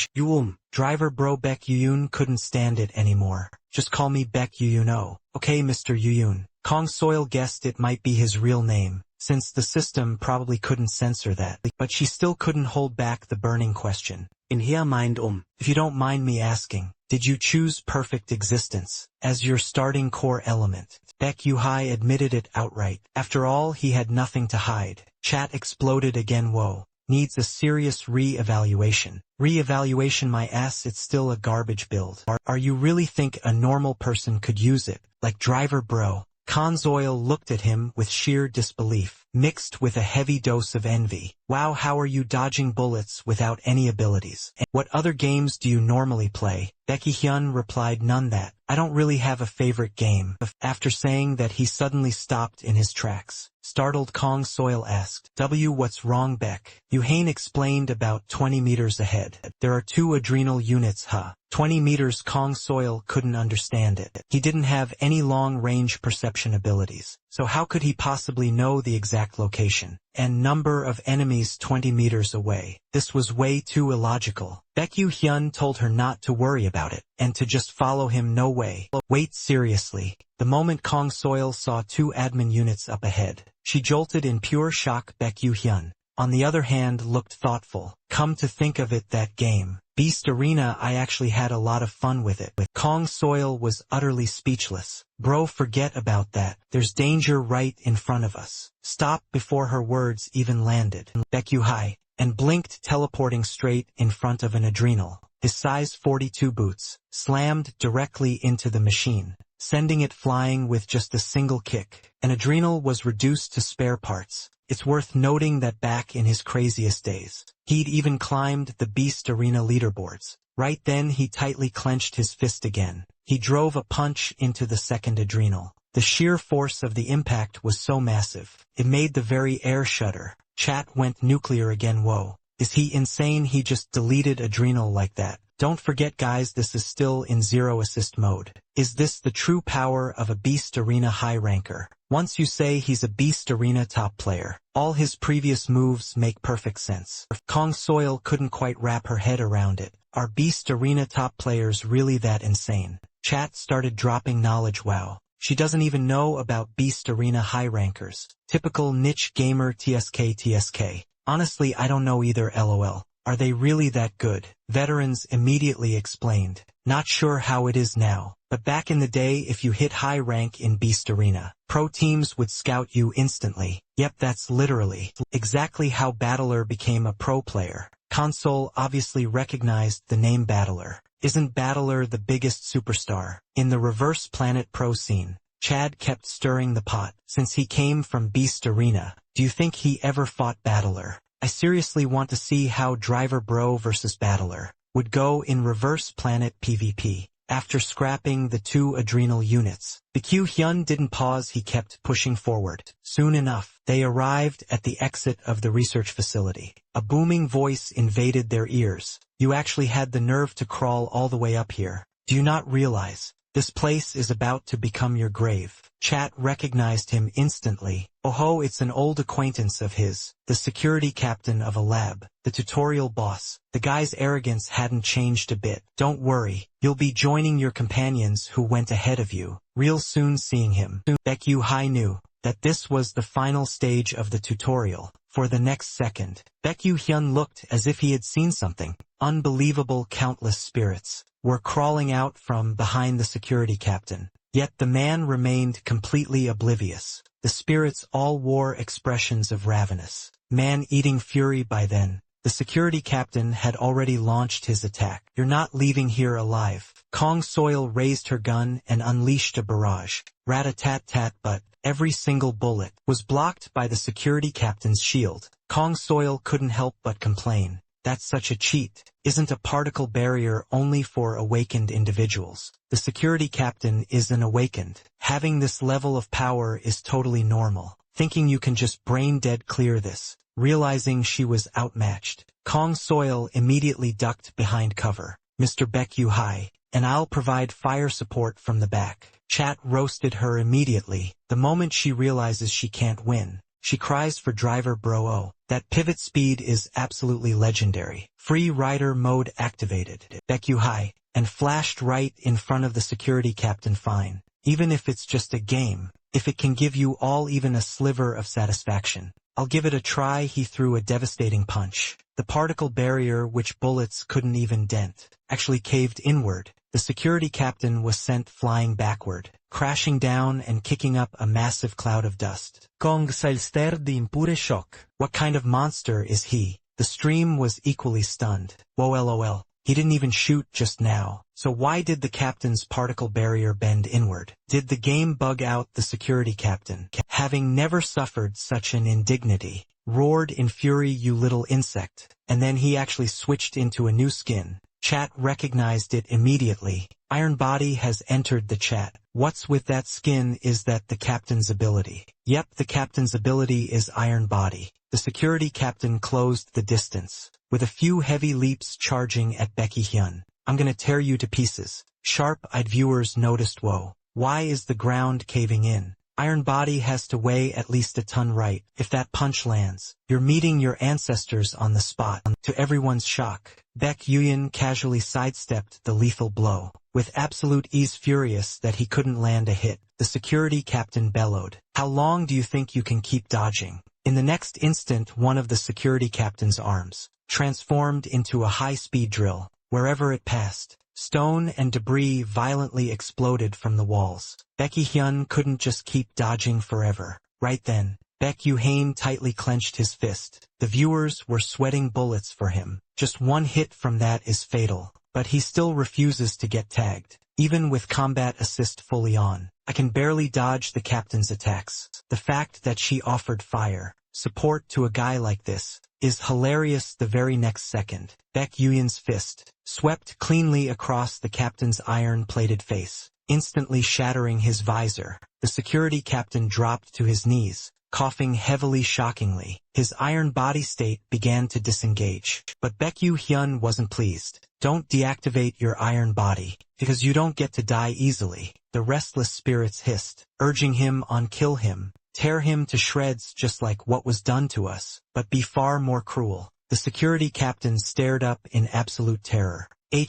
Driver bro. Baek Hyun couldn't stand it anymore. Just call me Baek Hyun. Oh, okay, Mr. Hyun. Kong Soil guessed it might be his real name, since the system probably couldn't censor that. But she still couldn't hold back the burning question. In her mind, if you don't mind me asking, did you choose Perfect Existence as your starting core element? Baek Hyun admitted it outright. After all, he had nothing to hide. Chat exploded again. Whoa. Needs a serious re-evaluation. Re-evaluation my ass, it's still a garbage build. Are you really think a normal person could use it? Like driver bro? Kong Soil looked at him with sheer disbelief, mixed with a heavy dose of envy. Wow, how are you dodging bullets without any abilities? What other games do you normally play? Baek Hyun replied, none. That I don't really have a favorite game. After saying that, he suddenly stopped in his tracks. Startled, Kong Soil asked, what's wrong, Baek? Hyun explained, about 20 meters ahead. There are 2 adrenal units, 20 meters. Kong Soil couldn't understand it. He didn't have any long-range perception abilities, so how could he possibly know the exact exact location and number of enemies 20 meters away. This was way too illogical. Baekhyun told her not to worry about it and to just follow him. No way. Wait, seriously. The moment Kang Soil saw 2 admin units up ahead, she jolted in pure shock. Baekhyun, on the other hand, looked thoughtful. Come to think of it, that game, Beast Arena, I actually had a lot of fun with it. Kang Soil was utterly speechless. Bro, forget about that. There's danger right in front of us. Stop, before her words even landed. Baekhyun and blinked, teleporting straight in front of an adrenal. His size 42 boots slammed directly into the machine, sending it flying with just a single kick. An adrenal was reduced to spare parts. It's worth noting that back in his craziest days, he'd even climbed the Beast Arena leaderboards. Right then he tightly clenched his fist again. He drove a punch into the second adrenal. The sheer force of the impact was so massive, it made the very air shudder. Chat went nuclear again. Whoa. Is he insane? He just deleted adrenal like that. Don't forget guys, this is still in zero assist mode. Is this the true power of a Beast Arena high ranker? Once you say he's a Beast Arena top player, all his previous moves make perfect sense. Kang Soil couldn't quite wrap her head around it. Are Beast Arena top players really that insane? Chat started dropping knowledge. Wow. She doesn't even know about Beast Arena high rankers. Typical niche gamer. TSK. Honestly, I don't know either. LOL. Are they really that good? Veterans immediately explained. Not sure how it is now, but back in the day, if you hit high rank in Beast Arena, pro teams would scout you instantly. Yep, that's literally exactly how Battler became a pro player. Console obviously recognized the name Battler. Isn't Battler the biggest superstar in the Reverse Planet Pro scene? Chad kept stirring the pot. Since he came from Beast Arena, do you think he ever fought Battler? I seriously want to see how Driver Bro versus Battler would go in Reverse Planet PvP. After scrapping the 2 adrenal units, Baekhyun didn't pause, he kept pushing forward. Soon enough, they arrived at the exit of the research facility. A booming voice invaded their ears. You actually had the nerve to crawl all the way up here. Do you not realize this place is about to become your grave? Chat recognized him instantly. Oh, it's an old acquaintance of his, the security captain of a lab, the tutorial boss. The guy's arrogance hadn't changed a bit. Don't worry, you'll be joining your companions who went ahead of you real soon. Seeing him, Baekhyun knew that this was the final stage of the tutorial. For the next second, Baekhyun looked as if he had seen something unbelievable. Countless spirits were crawling out from behind the security captain. Yet the man remained completely oblivious. The spirits all wore expressions of ravenous, man-eating fury. By then, the security captain had already launched his attack. You're not leaving here alive. Kang Soil raised her gun and unleashed a barrage. Rat-a-tat-tat, but every single bullet was blocked by the security captain's shield. Kang Soil couldn't help but complain. That's such a cheat. Isn't a particle barrier only for awakened individuals? The security captain isn't awakened. Having this level of power is totally normal. Thinking you can just brain-dead clear this. Realizing she was outmatched, Kang Soil immediately ducked behind cover. Mr. Baekhyun, and I'll provide fire support from the back. Chat roasted her immediately. The moment she realizes she can't win, she cries for Driver Bro. That pivot speed is absolutely legendary. Free rider mode activated. Baekhyun and flashed right in front of the security captain. Fine. Even if it's just a game, if it can give you all even a sliver of satisfaction, I'll give it a try. He threw a devastating punch. The particle barrier, which bullets couldn't even dent, actually caved inward. The security captain was sent flying backward, crashing down and kicking up a massive cloud of dust. Kang Soil stared in pure shock. What kind of monster is he? The stream was equally stunned. Whoa, lol. He didn't even shoot just now. So why did the captain's particle barrier bend inward? Did the game bug out? The security captain, having never suffered such an indignity, roared in fury, you little insect. And then he actually switched into a new skin. Chat recognized it immediately. Iron Body has entered the chat. What's with that skin? Is that the captain's ability? Yep, the captain's ability is Iron Body. The security captain closed the distance, with a few heavy leaps charging at Baekhyun. I'm gonna tear you to pieces. Sharp-eyed viewers noticed. Whoa, why is the ground caving in? Iron body has to weigh at least a ton, right? If that punch lands, you're meeting your ancestors on the spot. To everyone's shock, Baek Yuyan casually sidestepped the lethal blow. With absolute ease, furious that he couldn't land a hit, the security captain bellowed, "How long do you think you can keep dodging?" In the next instant, one of the security captain's arms transformed into a high-speed drill. Wherever it passed, stone and debris violently exploded from the walls. Baek Hyun couldn't just keep dodging forever. Right then, Baek Yu-hae tightly clenched his fist. The viewers were sweating bullets for him. Just one hit from that is fatal. But he still refuses to get tagged, even with combat assist fully on. I can barely dodge the captain's attacks. The fact that she offered fire support to a guy like this is hilarious. The very next second, Baek Yuyan's fist swept cleanly across the captain's iron-plated face, instantly shattering his visor. The security captain dropped to his knees, coughing heavily. Shockingly, his iron body state began to disengage. But Baek Yu-hyun wasn't pleased. "Don't deactivate your iron body, because you don't get to die easily," the restless spirits hissed, urging him on. "Kill him. Tear him to shreds just like what was done to us, but be far more cruel." The security captain stared up in absolute terror.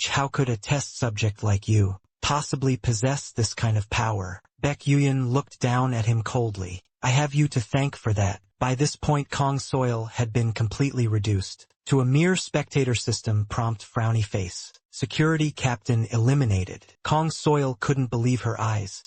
How could a test subject like you possibly possess this kind of power?" Baek Yuyan looked down at him coldly. "I have you to thank for that." By this point, Kong Soil had been completely reduced to a mere spectator system. Prompt frowny face. Security captain eliminated. Kong Soil couldn't believe her eyes.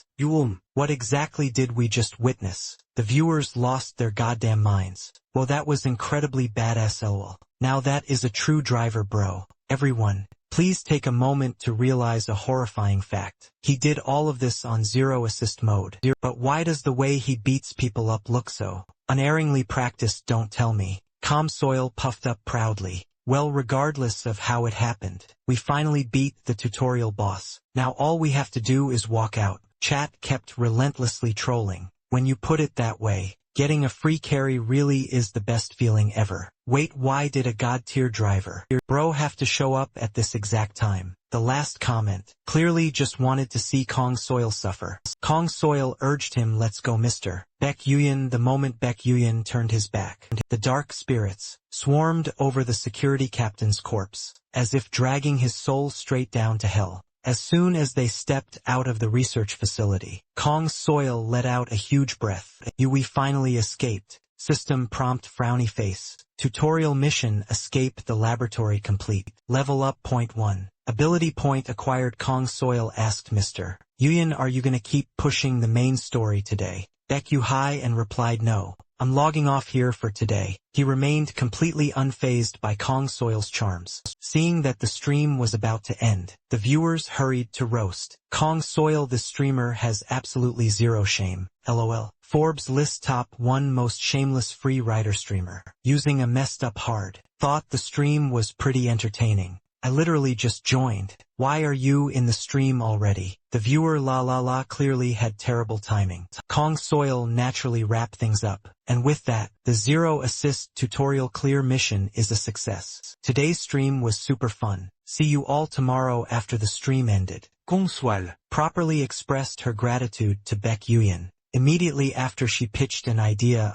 What exactly did we just witness?" The viewers lost their goddamn minds. "Well, that was incredibly badass, lol. Now that is a true driver, bro." Everyone, please take a moment to realize a horrifying fact. He did all of this on zero assist mode. But why does the way he beats people up look so unerringly practiced? Don't tell me. Kong Soil puffed up proudly. "Well, regardless of how it happened, we finally beat the tutorial boss. Now all we have to do is walk out." Chat kept relentlessly trolling. "When you put it that way, getting a free carry really is the best feeling ever. Wait, why did a god-tier driver bro have to show up at this exact time?" The last comment clearly just wanted to see Kong Soil suffer. Kong Soil urged him, "Let's go, Mr. Baek Yuyan." The moment Baek Yuyan turned his back, the dark spirits swarmed over the security captain's corpse, as if dragging his soul straight down to hell. As soon as they stepped out of the research facility, Kong Soil let out a huge breath. We finally escaped." System prompt frowny face. Tutorial mission: escape the laboratory complete. Level up point 1. Ability point acquired. Kong Soil asked Mr. Yuyan, "Are you gonna keep pushing the main story today?" Baek Yu-hae and replied, "No. I'm logging off here for today." He remained completely unfazed by Kong Soil's charms. Seeing that the stream was about to end, the viewers hurried to roast Kong Soil. "The streamer has absolutely zero shame. LOL. Forbes list top 1 most shameless free rider streamer. Using a messed up hard. Thought the stream was pretty entertaining. I literally just joined. Why are you in the stream already?" The viewer la clearly had terrible timing. Kong Soil naturally wrapped things up. And with that, the zero assist tutorial clear mission is a success. Today's stream was super fun. See you all tomorrow after the stream ended. Kong Soil properly expressed her gratitude to Baek Yuyan. Immediately after she pitched an idea,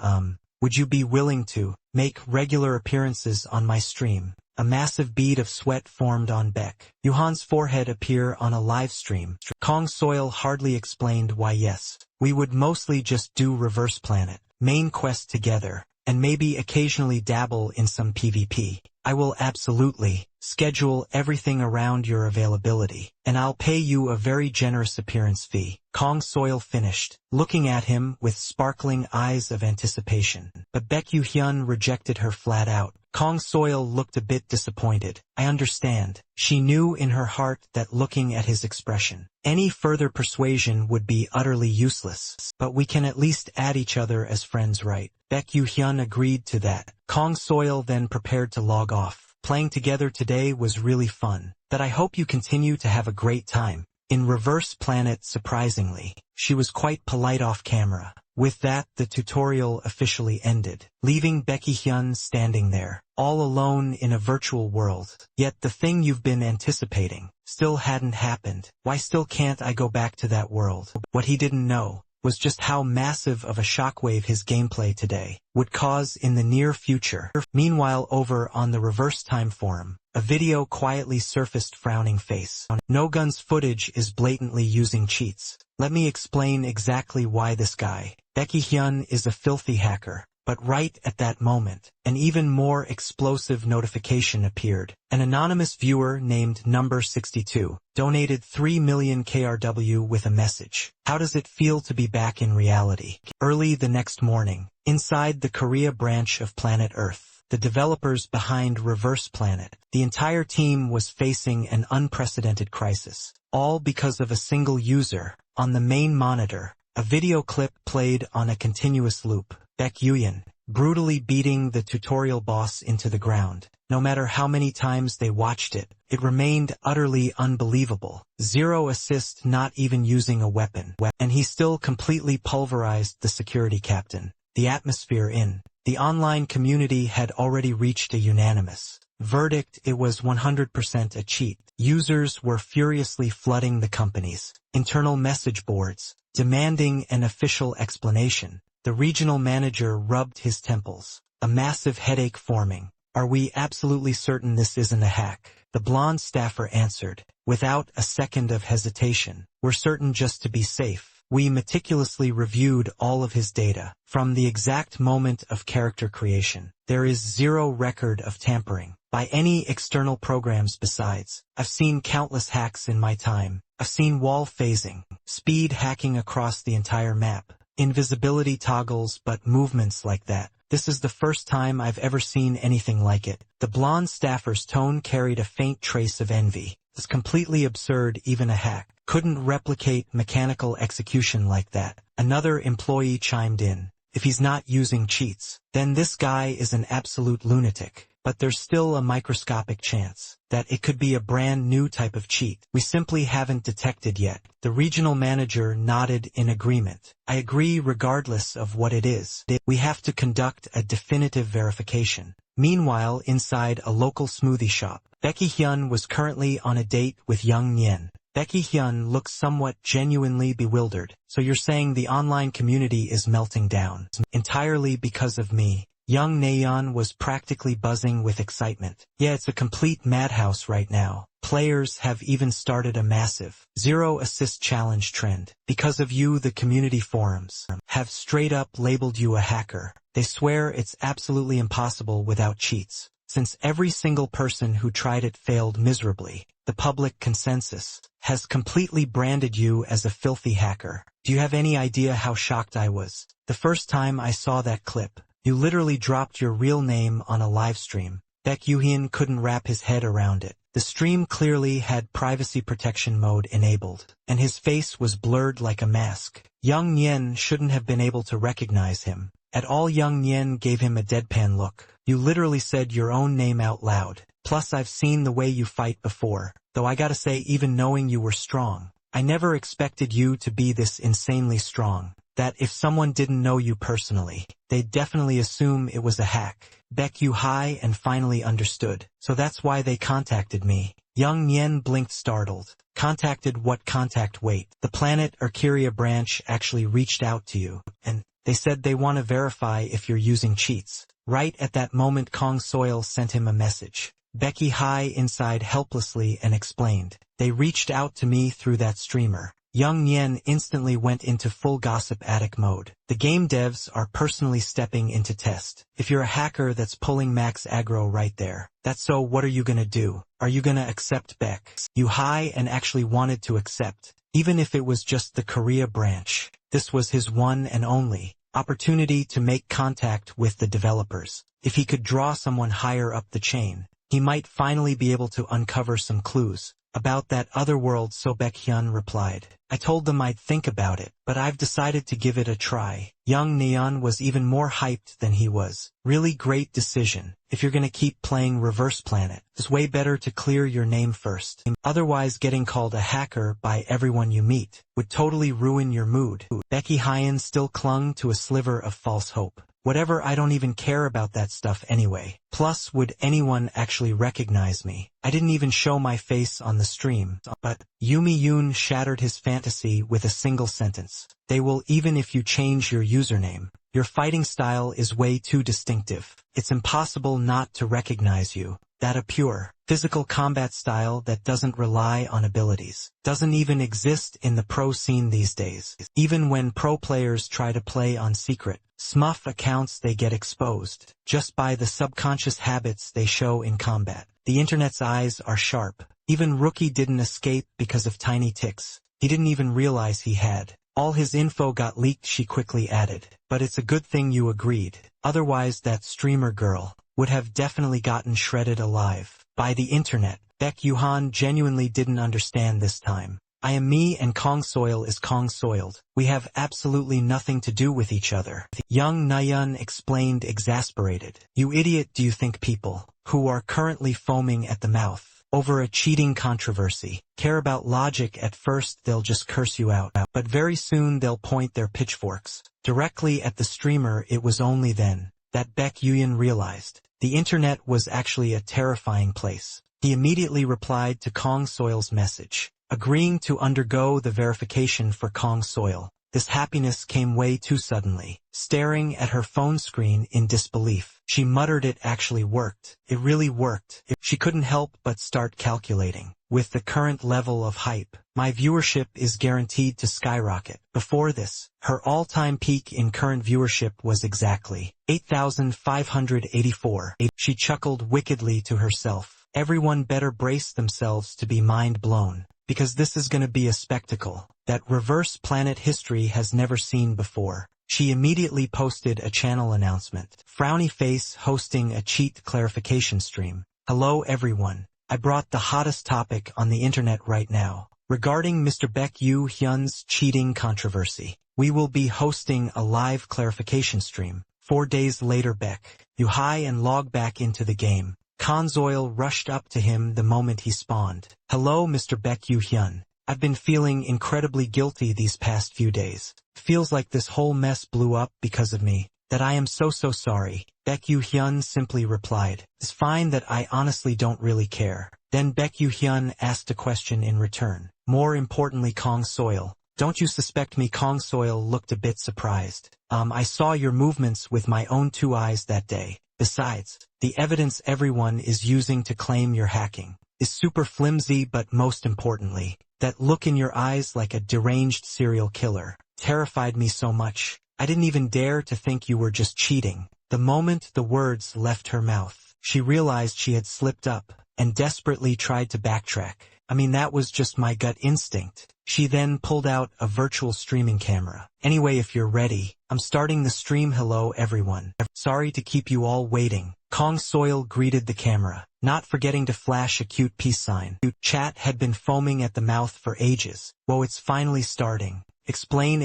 "Would you be willing to make regular appearances on my stream?" A massive bead of sweat formed on Baek Yuhan's forehead. "Appear on a live stream?" Kong Soil hardly explained why. "Yes. We would mostly just do Reverse Planet main quest together, and maybe occasionally dabble in some PvP. I will absolutely schedule everything around your availability, and I'll pay you a very generous appearance fee." Kong Soil finished, looking at him with sparkling eyes of anticipation. But Baek Yu-hyun rejected her flat out. Kong Soil looked a bit disappointed. "I understand." She knew in her heart that looking at his expression, any further persuasion would be utterly useless. "But we can at least add each other as friends, right?" Baek Yu-hyun agreed to that. Kong Soil then prepared to log off. "Playing together today was really fun. That I hope you continue to have a great time." In Reverse Planet, surprisingly, she was quite polite off camera. With that, the tutorial officially ended, leaving Baek Hyun standing there, all alone in a virtual world. Yet the thing you've been anticipating still hadn't happened. Why still can't I go back to that world? What he didn't know was just how massive of a shockwave his gameplay today would cause in the near future. Meanwhile, over on the Reverse Time forum, a video quietly surfaced. Frowning face. No Gun's footage is blatantly using cheats. Let me explain exactly why this guy, Baek Hyun, is a filthy hacker. But right at that moment, an even more explosive notification appeared. An anonymous viewer named Number 62 donated 3 million KRW with a message. How does it feel to be back in reality? Early the next morning, inside the Korea branch of Planet Earth, the developers behind Reverse Planet, the entire team was facing an unprecedented crisis. All because of a single user. On the main monitor, a video clip played on a continuous loop. Baek Hyun, brutally beating the tutorial boss into the ground. No matter how many times they watched it, it remained utterly unbelievable. 0 assist, not even using a weapon. And he still completely pulverized the security captain. The atmosphere in the online community had already reached a unanimous verdict. It was 100% a cheat. Users were furiously flooding the company's internal message boards, demanding an official explanation. The regional manager rubbed his temples, a massive headache forming. Are we absolutely certain this isn't a hack? The blonde staffer answered, without a second of hesitation. We're certain, just to be safe. We meticulously reviewed all of his data. From the exact moment of character creation, there is 0 record of tampering by any external programs besides. I've seen countless hacks in my time. I've seen wall phasing, speed hacking across the entire map, invisibility toggles, but movements like that. This is the first time I've ever seen anything like it. The blonde staffer's tone carried a faint trace of envy. It's completely absurd. Even a hack couldn't replicate mechanical execution like that. Another employee chimed in. If he's not using cheats, then this guy is an absolute lunatic. But there's still a microscopic chance that it could be a brand new type of cheat we simply haven't detected yet. The regional manager nodded in agreement. I agree. Regardless of what it is, we have to conduct a definitive verification. Meanwhile, inside a local smoothie shop, Baek Hyun was currently on a date with Young Nyen. Baek Hyun looks somewhat genuinely bewildered. So you're saying the online community is melting down entirely because of me? Young Nayeon was practically buzzing with excitement. Yeah, it's a complete madhouse right now. Players have even started a massive 0 assist challenge trend. Because of you, the community forums have straight up labeled you a hacker. They swear it's absolutely impossible without cheats. Since every single person who tried it failed miserably, the public consensus has completely branded you as a filthy hacker. Do you have any idea how shocked I was the first time I saw that clip? You literally dropped your real name on a live stream. Baek Hyun couldn't wrap his head around it. The stream clearly had privacy protection mode enabled, and his face was blurred like a mask. Young Nyen shouldn't have been able to recognize him at all. Young Nyen gave him a deadpan look. You literally said your own name out loud. Plus, I've seen the way you fight before, though I gotta say, even knowing you were strong, I never expected you to be this insanely strong. That if someone didn't know you personally, they'd definitely assume it was a hack. Baek Hyun and finally understood. So that's why they contacted me. Young Nyen blinked, startled. Contacted what? Contact? Wait. The Planet Korea branch actually reached out to you, and they said they want to verify if you're using cheats. Right at that moment, Kong Soil sent him a message. Baek Hyun inside helplessly and explained. They reached out to me through that streamer. Young Nyen instantly went into full gossip attic mode. The game devs are personally stepping into test. If you're a hacker, that's pulling max aggro right there. That's so. What are you gonna do? Are you gonna accept Baek Hyun? And actually wanted to accept, even if it was just the Korea branch. This was his one and only opportunity to make contact with the developers. If he could draw someone higher up the chain, he might finally be able to uncover some clues about that other world. So Baek Hyun replied, I told them I'd think about it, but I've decided to give it a try. Young Neon was even more hyped than he was. Really great decision. If you're gonna keep playing Reverse Planet, it's way better to clear your name first. Otherwise, getting called a hacker by everyone you meet would totally ruin your mood. Baek Hyun still clung to a sliver of false hope. Whatever, I don't even care about that stuff anyway. Plus, would anyone actually recognize me? I didn't even show my face on the stream. But Yumi Yoon shattered his fantasy with a single sentence. They will, even if you change your username. Your fighting style is way too distinctive. It's impossible not to recognize you. That a pure, physical combat style that doesn't rely on abilities. Doesn't even exist in the pro scene these days. Even when pro players try to play on secret, smurf accounts, they get exposed just by the subconscious habits they show in combat. The internet's eyes are sharp. Even Rookie didn't escape because of tiny ticks. He didn't even realize he had. All his info got leaked, she quickly added. But it's a good thing you agreed. Otherwise that streamer girl would have definitely gotten shredded alive by the internet. Baek Yuhan genuinely didn't understand this time. I am me and Kong Soil is Kong Soiled. We have absolutely nothing to do with each other. Young Nayeon explained, exasperated. You idiot, do you think people who are currently foaming at the mouth over a cheating controversy care about logic? At first they'll just curse you out, but very soon they'll point their pitchforks directly at the streamer. It was only then that Baek Yuyan realized the internet was actually a terrifying place. He immediately replied to Kong Soil's message, agreeing to undergo the verification for Kong Soil. This happiness came way too suddenly. Staring at her phone screen in disbelief, she muttered, it actually worked. It really worked. She couldn't help but start calculating. With the current level of hype, my viewership is guaranteed to skyrocket. Before this, her all-time peak in current viewership was exactly 8,584. She chuckled wickedly to herself. Everyone better brace themselves to be mind-blown, because this is gonna be a spectacle that reverse planet history has never seen before. She immediately posted a channel announcement. Frowny face hosting a cheat clarification stream. Hello everyone. I brought the hottest topic on the internet right now. Regarding Mr. Baek Yu-hyun's cheating controversy, we will be hosting a live clarification stream. 4 days later, Baek Yu-hi and log back into the game. Konzoil rushed up to him the moment he spawned. Hello Mr. Baek Yu-hyun. I've been feeling incredibly guilty these past few days. Feels like this whole mess blew up because of me. That I am so sorry. Baek Yu-hyun simply replied, it's fine, that I honestly don't really care. Then Baek Yu-hyun asked a question in return. More importantly, Kong Soil, don't you suspect me? Kong Soil looked a bit surprised. I saw your movements with my own 2 eyes that day. Besides, the evidence everyone is using to claim you're hacking is super flimsy, but most importantly, that look in your eyes like a deranged serial killer terrified me so much. I didn't even dare to think you were just cheating. The moment the words left her mouth, she realized she had slipped up and desperately tried to backtrack. I mean, that was just my gut instinct. She then pulled out a virtual streaming camera. Anyway, if you're ready, I'm starting the stream. Hello everyone. Sorry to keep you all waiting. Kong Soil greeted the camera, not forgetting to flash a cute peace sign. Chat had been foaming at the mouth for ages. Whoa, it's finally starting. Explain.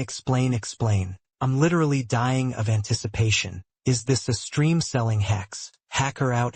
I'm literally dying of anticipation. Is this a stream selling hacks? Hacker out.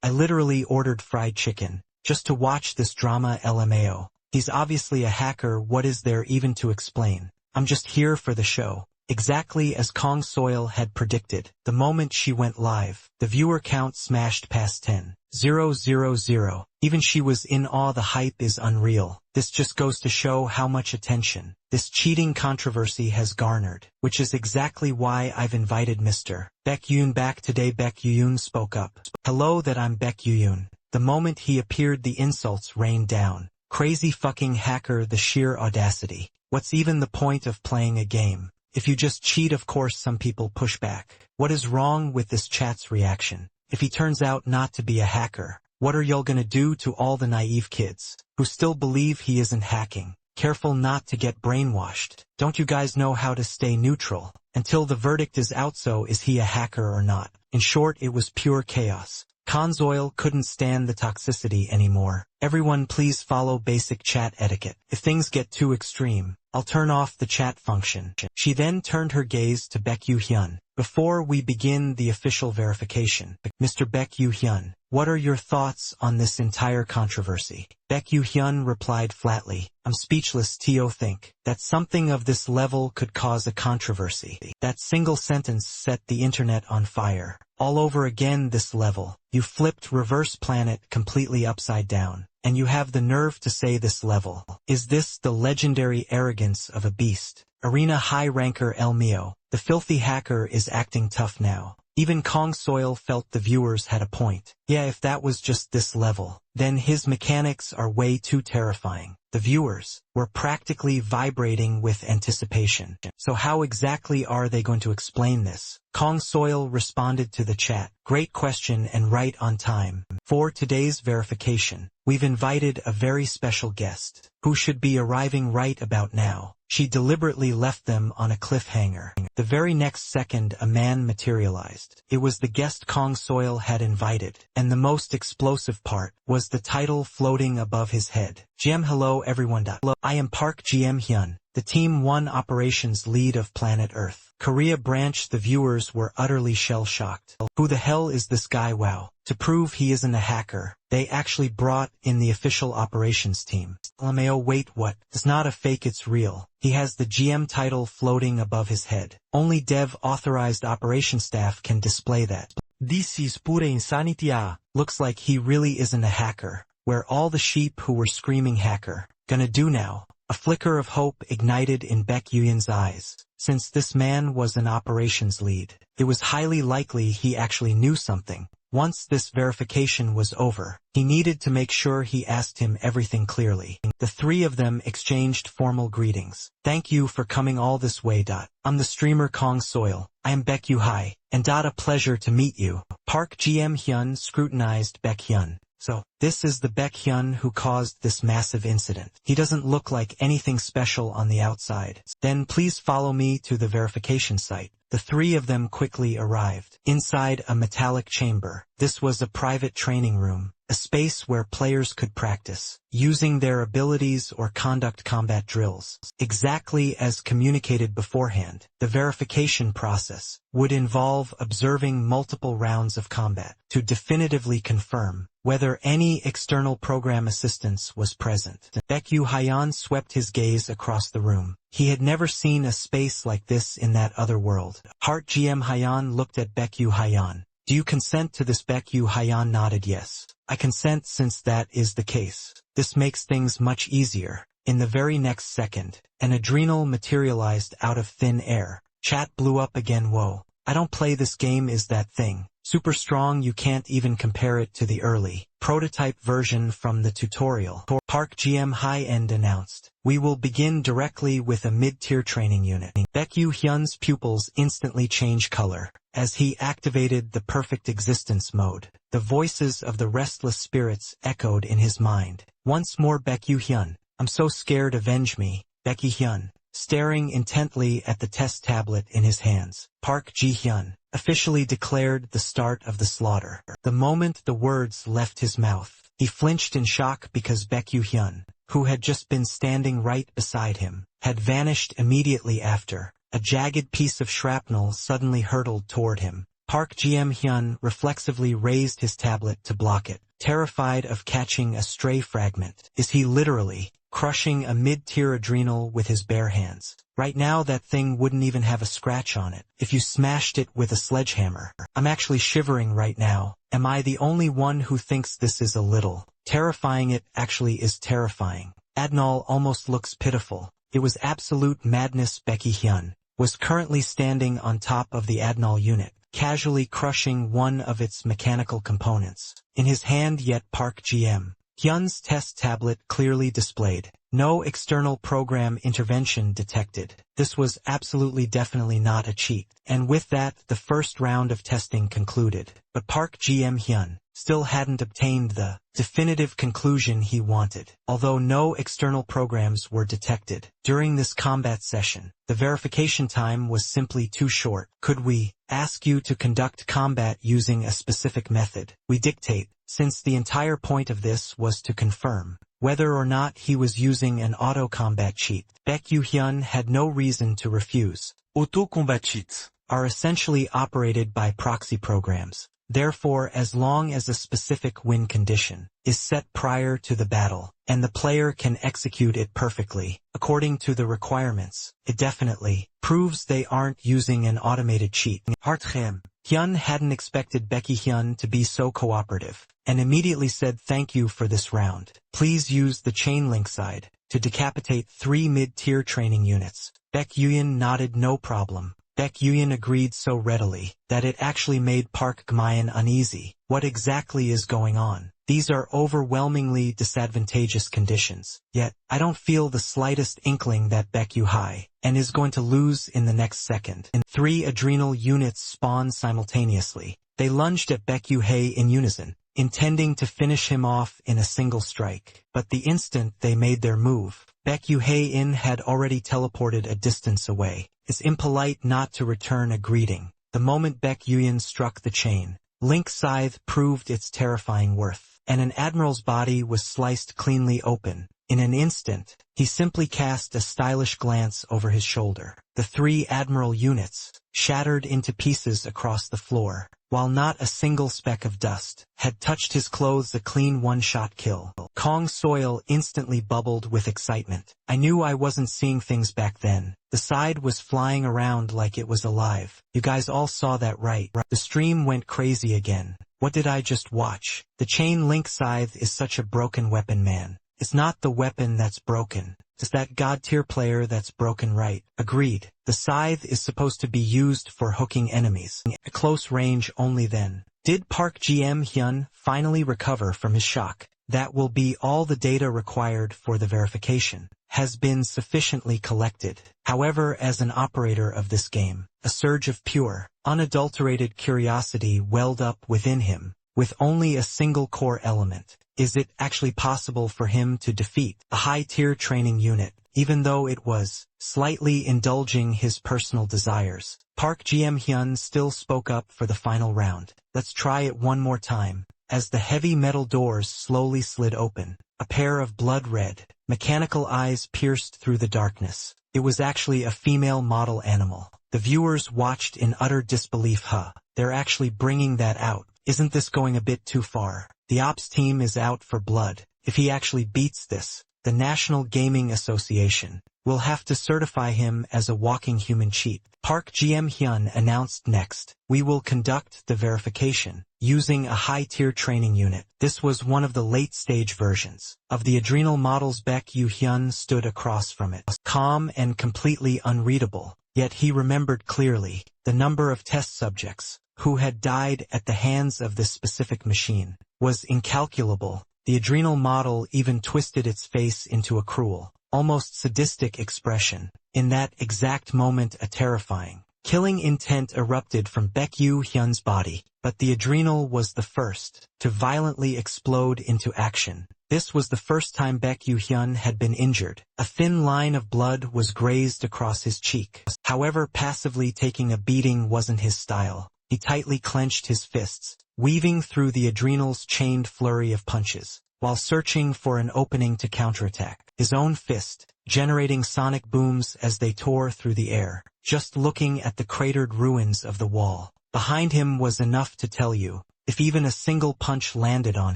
I literally ordered fried chicken just to watch this drama. LMAO. He's obviously a hacker. What is there even to explain? I'm just here for the show. Exactly as Kong Soil had predicted, the moment she went live, the viewer count smashed past 10,000. Even she was in awe. The hype is unreal. This just goes to show how much attention this cheating controversy has garnered, which is exactly why I've invited Mr. Baek Yoon back today. Baek Yoon spoke up. Hello, that I'm Baek Yoon. The moment he appeared, the insults rained down. Crazy fucking hacker, the sheer audacity. What's even the point of playing a game if you just cheat? Of course some people push back. What is wrong with this chat's reaction? If he turns out not to be a hacker, what are y'all gonna do to all the naive kids who still believe he isn't hacking? Careful not to get brainwashed. Don't you guys know how to stay neutral until the verdict is out? So is he a hacker or not? In short, it was pure chaos. Konzoil couldn't stand the toxicity anymore. Everyone please follow basic chat etiquette. If things get too extreme, I'll turn off the chat function. She then turned her gaze to Baek Yu-hyun. Before we begin the official verification, Mr. Baek Yu-hyun, what are your thoughts on this entire controversy? Baek Yu-hyun replied flatly, I'm speechless. To think that something of this level could cause a controversy. That single sentence set the internet on fire. All over again. This level. You flipped reverse planet completely upside down. And you have the nerve to say this level. Is this the legendary arrogance of a beast? Arena high ranker El Mio, the filthy hacker is acting tough now. Even Kong Soil felt the viewers had a point. Yeah, if that was just this level, then his mechanics are way too terrifying. The viewers were practically vibrating with anticipation. So how exactly are they going to explain this? Kong Soil responded to the chat. Great question and right on time. For today's verification, we've invited a very special guest, who should be arriving right about now. She deliberately left them on a cliffhanger. The very next second a man materialized. It was the guest Kong Soil had invited, and the most explosive part was the title floating above his head. GM hello everyone. I am Park GM-hyun, the Team 1 operations lead of Planet Earth. Korea branch. The viewers were utterly shell-shocked. Who the hell is this guy? Wow. To prove he isn't a hacker, they actually brought in the official operations team. LMAO wait what? It's not a fake, it's real. He has the GM title floating above his head. Only dev-authorized operation staff can display that. This is pure insanity. Looks like he really isn't a hacker. Where all the sheep who were screaming hacker gonna do now? A flicker of hope ignited in Baek Yu-hyun's eyes. Since this man was an operations lead, it was highly likely he actually knew something. Once this verification was over, he needed to make sure he asked him everything clearly. The three of them exchanged formal greetings. Thank you for coming all this way. I'm the streamer Kong Soil. I am Baek Yu-hi, and a pleasure to meet you. Park GM-hyun scrutinized Baek Hyun. So, this is the Baek Hyun who caused this massive incident. He doesn't look like anything special on the outside. Then please follow me to the verification site. The three of them quickly arrived. Inside a metallic chamber, this was a private training room, a space where players could practice, using their abilities or conduct combat drills. Exactly as communicated beforehand, the verification process would involve observing multiple rounds of combat to definitively confirm whether any external program assistance was present. Baek Yu-hyun swept his gaze across the room. He had never seen a space like this in that other world. Heart GM-hyun looked at Baek Yu-hyun. Do you consent to this? Baek Yu-hyun nodded yes. I consent. Since that is the case, this makes things much easier. In the very next second, an adrenal materialized out of thin air. Chat blew up again. Whoa. I don't play this game. Is that thing super strong? You can't even compare it to the early prototype version from the tutorial. Park GM High-End announced, we will begin directly with a mid-tier training unit. Baek Yu-hyun's pupils instantly changed color as he activated the perfect existence mode. The voices of the restless spirits echoed in his mind. Once more Baek Yu-hyun, I'm so scared, avenge me. Baek Yu-hyun, staring intently at the test tablet in his hands. Park Ji-hyun officially declared the start of the slaughter. The moment the words left his mouth, he flinched in shock because Baek Yu-hyun, who had just been standing right beside him, had vanished immediately after. A jagged piece of shrapnel suddenly hurtled toward him. Park GM-hyun reflexively raised his tablet to block it, terrified of catching a stray fragment. Is he literally crushing a mid-tier adrenal with his bare hands? Right now that thing wouldn't even have a scratch on it if you smashed it with a sledgehammer. I'm actually shivering right now. Am I the only one who thinks this is a little terrifying? It actually is terrifying. Adnal almost looks pitiful. It was absolute madness. Baek Yu-hyun was currently standing on top of the Adnal unit, casually crushing one of its mechanical components in his hand, yet Park GM-hyun's test tablet clearly displayed no external program intervention detected. This was absolutely definitely not a cheat. And with that, the first round of testing concluded. But Park GM-hyun still hadn't obtained the definitive conclusion he wanted. Although no external programs were detected during this combat session, the verification time was simply too short. Could we ask you to conduct combat using a specific method? We dictate, since the entire point of this was to confirm whether or not he was using an auto-combat cheat. Baek Yu-hyun had no reason to refuse. Auto-combat cheat. are essentially operated by proxy programs. Therefore, as long as a specific win condition is set prior to the battle, and the player can execute it perfectly, according to the requirements, it definitely proves they aren't using an automated cheat. Hartgem. Hyun hadn't expected Baek Hyun to be so cooperative, and immediately said thank you for this round. Please use the chain link side to decapitate 3 mid-tier training units. Baek Hyun nodded no problem. Baek Hyun agreed so readily that it actually made Park Gmayan uneasy. What exactly is going on? These are overwhelmingly disadvantageous conditions. Yet, I don't feel the slightest inkling that Baek Hyun and is going to lose in the next second. 3 adrenal units spawned simultaneously. They lunged at Baek Hyun in unison, intending to finish him off in a single strike. But the instant they made their move, Baek Hyun had already teleported a distance away. It's impolite not to return a greeting. The moment Baek Hyun struck the chain, Link Scythe proved its terrifying worth, and an admiral's body was sliced cleanly open. In an instant, he simply cast a stylish glance over his shoulder. The 3 admiral units shattered into pieces across the floor, while not a single speck of dust had touched his clothes. A clean one-shot kill. Kong Soil instantly bubbled with excitement. I knew I wasn't seeing things back then. The side was flying around like it was alive. You guys all saw that, right? The stream went crazy again. What did I just watch? The chain link scythe is such a broken weapon, man. It's not the weapon that's broken. It's that god-tier player that's broken, right? Agreed. The scythe is supposed to be used for hooking enemies at close range only then. Did Park Hyun finally recover from his shock? That will be all. The data required for the verification has been sufficiently collected. However, as an operator of this game, a surge of pure, unadulterated curiosity welled up within him. With only a single core element, is it actually possible for him to defeat a high-tier training unit, even though it was slightly indulging his personal desires? Park Hyun still spoke up for the final round. Let's try it one more time. As the heavy metal doors slowly slid open, a pair of blood-red, mechanical eyes pierced through the darkness. It was actually a female model animal. The viewers watched in utter disbelief. They're actually bringing that out. Isn't this going a bit too far? The ops team is out for blood. If he actually beats this, the National Gaming Association will have to certify him as a walking human cheat. Park Hyun announced next, we will conduct the verification using a high-tier training unit. This was one of the late-stage versions of the adrenal models. Baek Hyun stood across from it, calm and completely unreadable, yet he remembered clearly the number of test subjects who had died at the hands of this specific machine was incalculable. The adrenal model even twisted its face into a cruel, almost sadistic expression. In that exact moment, a terrifying, killing intent erupted from Baek Hyun's body, but the adrenal was the first to violently explode into action. This was the first time Baek Hyun had been injured. A thin line of blood was grazed across his cheek. However, passively taking a beating wasn't his style. He tightly clenched his fists, weaving through the adrenal's chained flurry of punches, while searching for an opening to counterattack. His own fist, generating sonic booms as they tore through the air. Just looking at the cratered ruins of the wall behind him was enough to tell you, if even a single punch landed on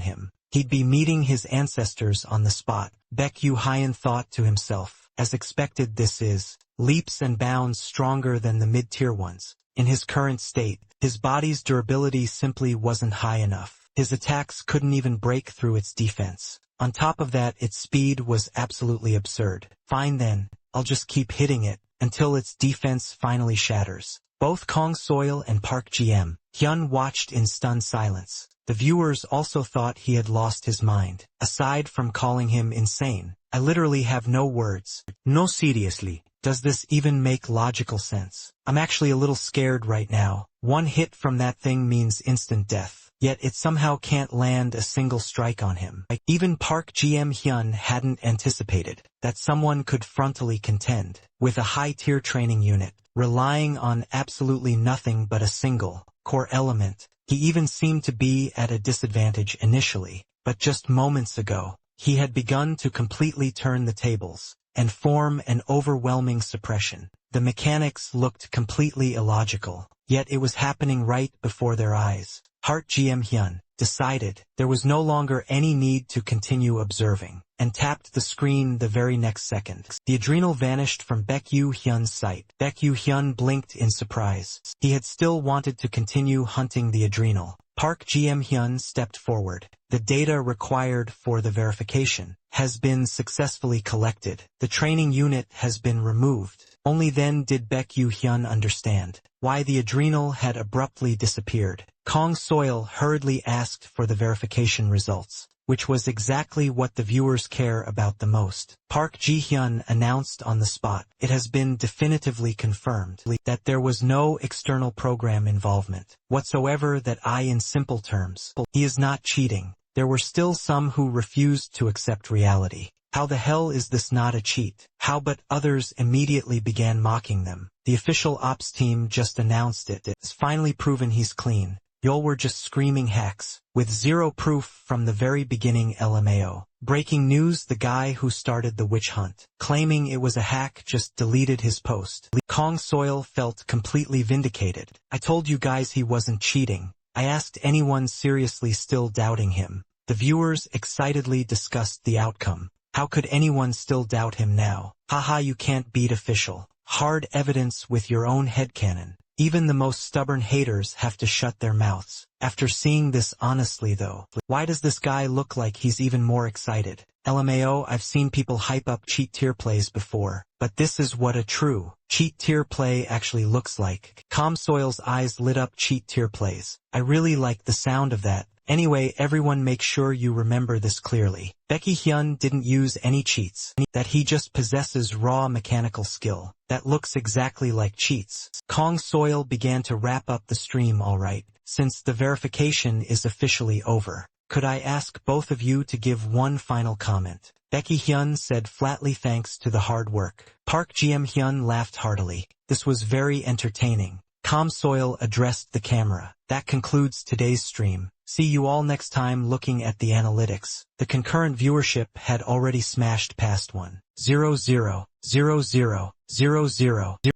him, he'd be meeting his ancestors on the spot. Baek Hyun thought to himself, as expected, this is leaps and bounds stronger than the mid-tier ones. In his current state, his body's durability simply wasn't high enough. His attacks couldn't even break through its defense. On top of that, its speed was absolutely absurd. Fine then, I'll just keep hitting it until its defense finally shatters. Both Kong Soil and Park Hyun watched in stunned silence. The viewers also thought he had lost his mind. Aside from calling him insane, I literally have no words. No, seriously. Does this even make logical sense? I'm actually a little scared right now. One hit from that thing means instant death. Yet it somehow can't land a single strike on him. Even Park Hyun hadn't anticipated that someone could frontally contend with a high-tier training unit, relying on absolutely nothing but a single core element. He even seemed to be at a disadvantage initially, but just moments ago, he had begun to completely turn the tables and form an overwhelming suppression. The mechanics looked completely illogical, yet it was happening right before their eyes. Heart GM Hyun decided there was no longer any need to continue observing, and tapped the screen the very next second. The adrenal vanished from Baekyu Hyun's sight. Baekyu Hyun blinked in surprise. He had still wanted to continue hunting the adrenal. Park GM Hyun stepped forward. The data required for the verification has been successfully collected. The training unit has been removed. Only then did Baekyu Hyun understand why the adrenal had abruptly disappeared. Kong Soil hurriedly asked for the verification results, which was exactly what the viewers care about the most. Park Ji-hyun announced on the spot, it has been definitively confirmed that there was no external program involvement whatsoever. That in simple terms, he is not cheating. There were still some who refused to accept reality. How the hell is this not a cheat? How? But others immediately began mocking them. The official ops team just announced it. It's finally proven he's clean. Y'all were just screaming hacks, with zero proof from the very beginning. LMAO. Breaking news: the guy who started the witch hunt, claiming it was a hack, just deleted his post. Kong Soil felt completely vindicated. I told you guys he wasn't cheating. I asked anyone seriously still doubting him. The viewers excitedly discussed the outcome. How could anyone still doubt him now? Haha, you can't beat official hard evidence with your own headcanon. Even the most stubborn haters have to shut their mouths. After seeing this, honestly though, why does this guy look like he's even more excited? LMAO, I've seen people hype up cheat tier plays before, but this is what a true cheat tier play actually looks like. Comsoil's eyes lit up. Cheat tier plays. I really like the sound of that. Anyway, everyone make sure you remember this clearly. Baekyu Hyun didn't use any cheats. That he just possesses raw mechanical skill that looks exactly like cheats. Kong Soil began to wrap up the stream. Alright, since the verification is officially over, could I ask both of you to give one final comment? Baekyu Hyun said flatly, thanks to the hard work. Park GM Hyun laughed heartily. This was very entertaining. Comsoil addressed the camera. That concludes today's stream. See you all next time. Looking at the analytics, the concurrent viewership had already smashed past 1,000,000.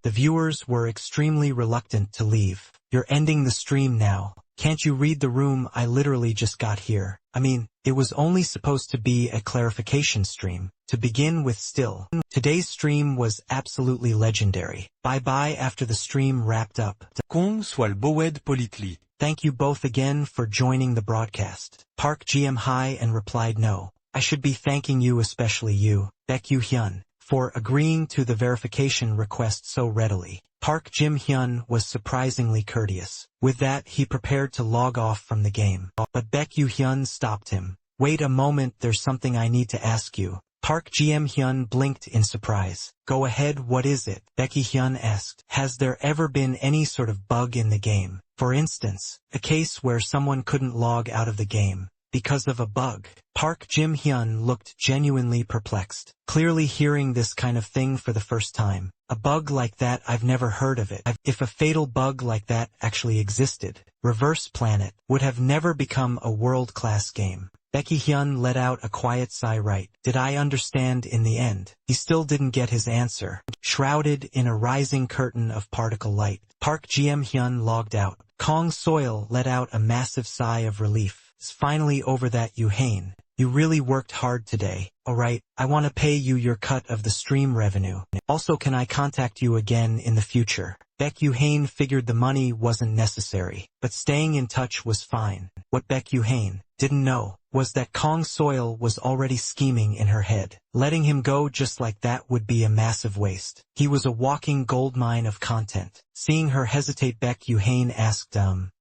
The viewers were extremely reluctant to leave. You're ending the stream now. Can't you read the room? I literally just got here. I mean, it was only supposed to be a clarification stream to begin with. Still, today's stream was absolutely legendary. Bye-bye after the stream wrapped up. Kong Soil bowed politely. Thank you both again for joining the broadcast. Park GM Hi and replied, no, I should be thanking you, especially you, Baekyu Hyun, for agreeing to the verification request so readily. Park Jim Hyun was surprisingly courteous. With that, he prepared to log off from the game. But Baekyu Hyun stopped him. Wait a moment, there's something I need to ask you. Park GM Hyun blinked in surprise. Go ahead, what is it? Baekyu Hyun asked. Has there ever been any sort of bug in the game? For instance, a case where someone couldn't log out of the game because of a bug. Park Jim Hyun looked genuinely perplexed, clearly hearing this kind of thing for the first time. A bug like that? I've never heard of it. If a fatal bug like that actually existed, Reverse Planet would have never become a world-class game. Baekyu Hyun let out a quiet sigh. Right. Did I understand in the end? He still didn't get his answer. Shrouded in a rising curtain of particle light, Park GM Hyun logged out. Kong Soil let out a massive sigh of relief. It's finally over. That Yuhain, you really worked hard today. Alright, I want to pay you your cut of the stream revenue. Also, can I contact you again in the future? Baekyu Hyun figured the money wasn't necessary, but staying in touch was fine. What Baekyu Hyun didn't know was that Kong Soil was already scheming in her head. Letting him go just like that would be a massive waste. He was a walking goldmine of content. Seeing her hesitate, Baekyu Hyun asked,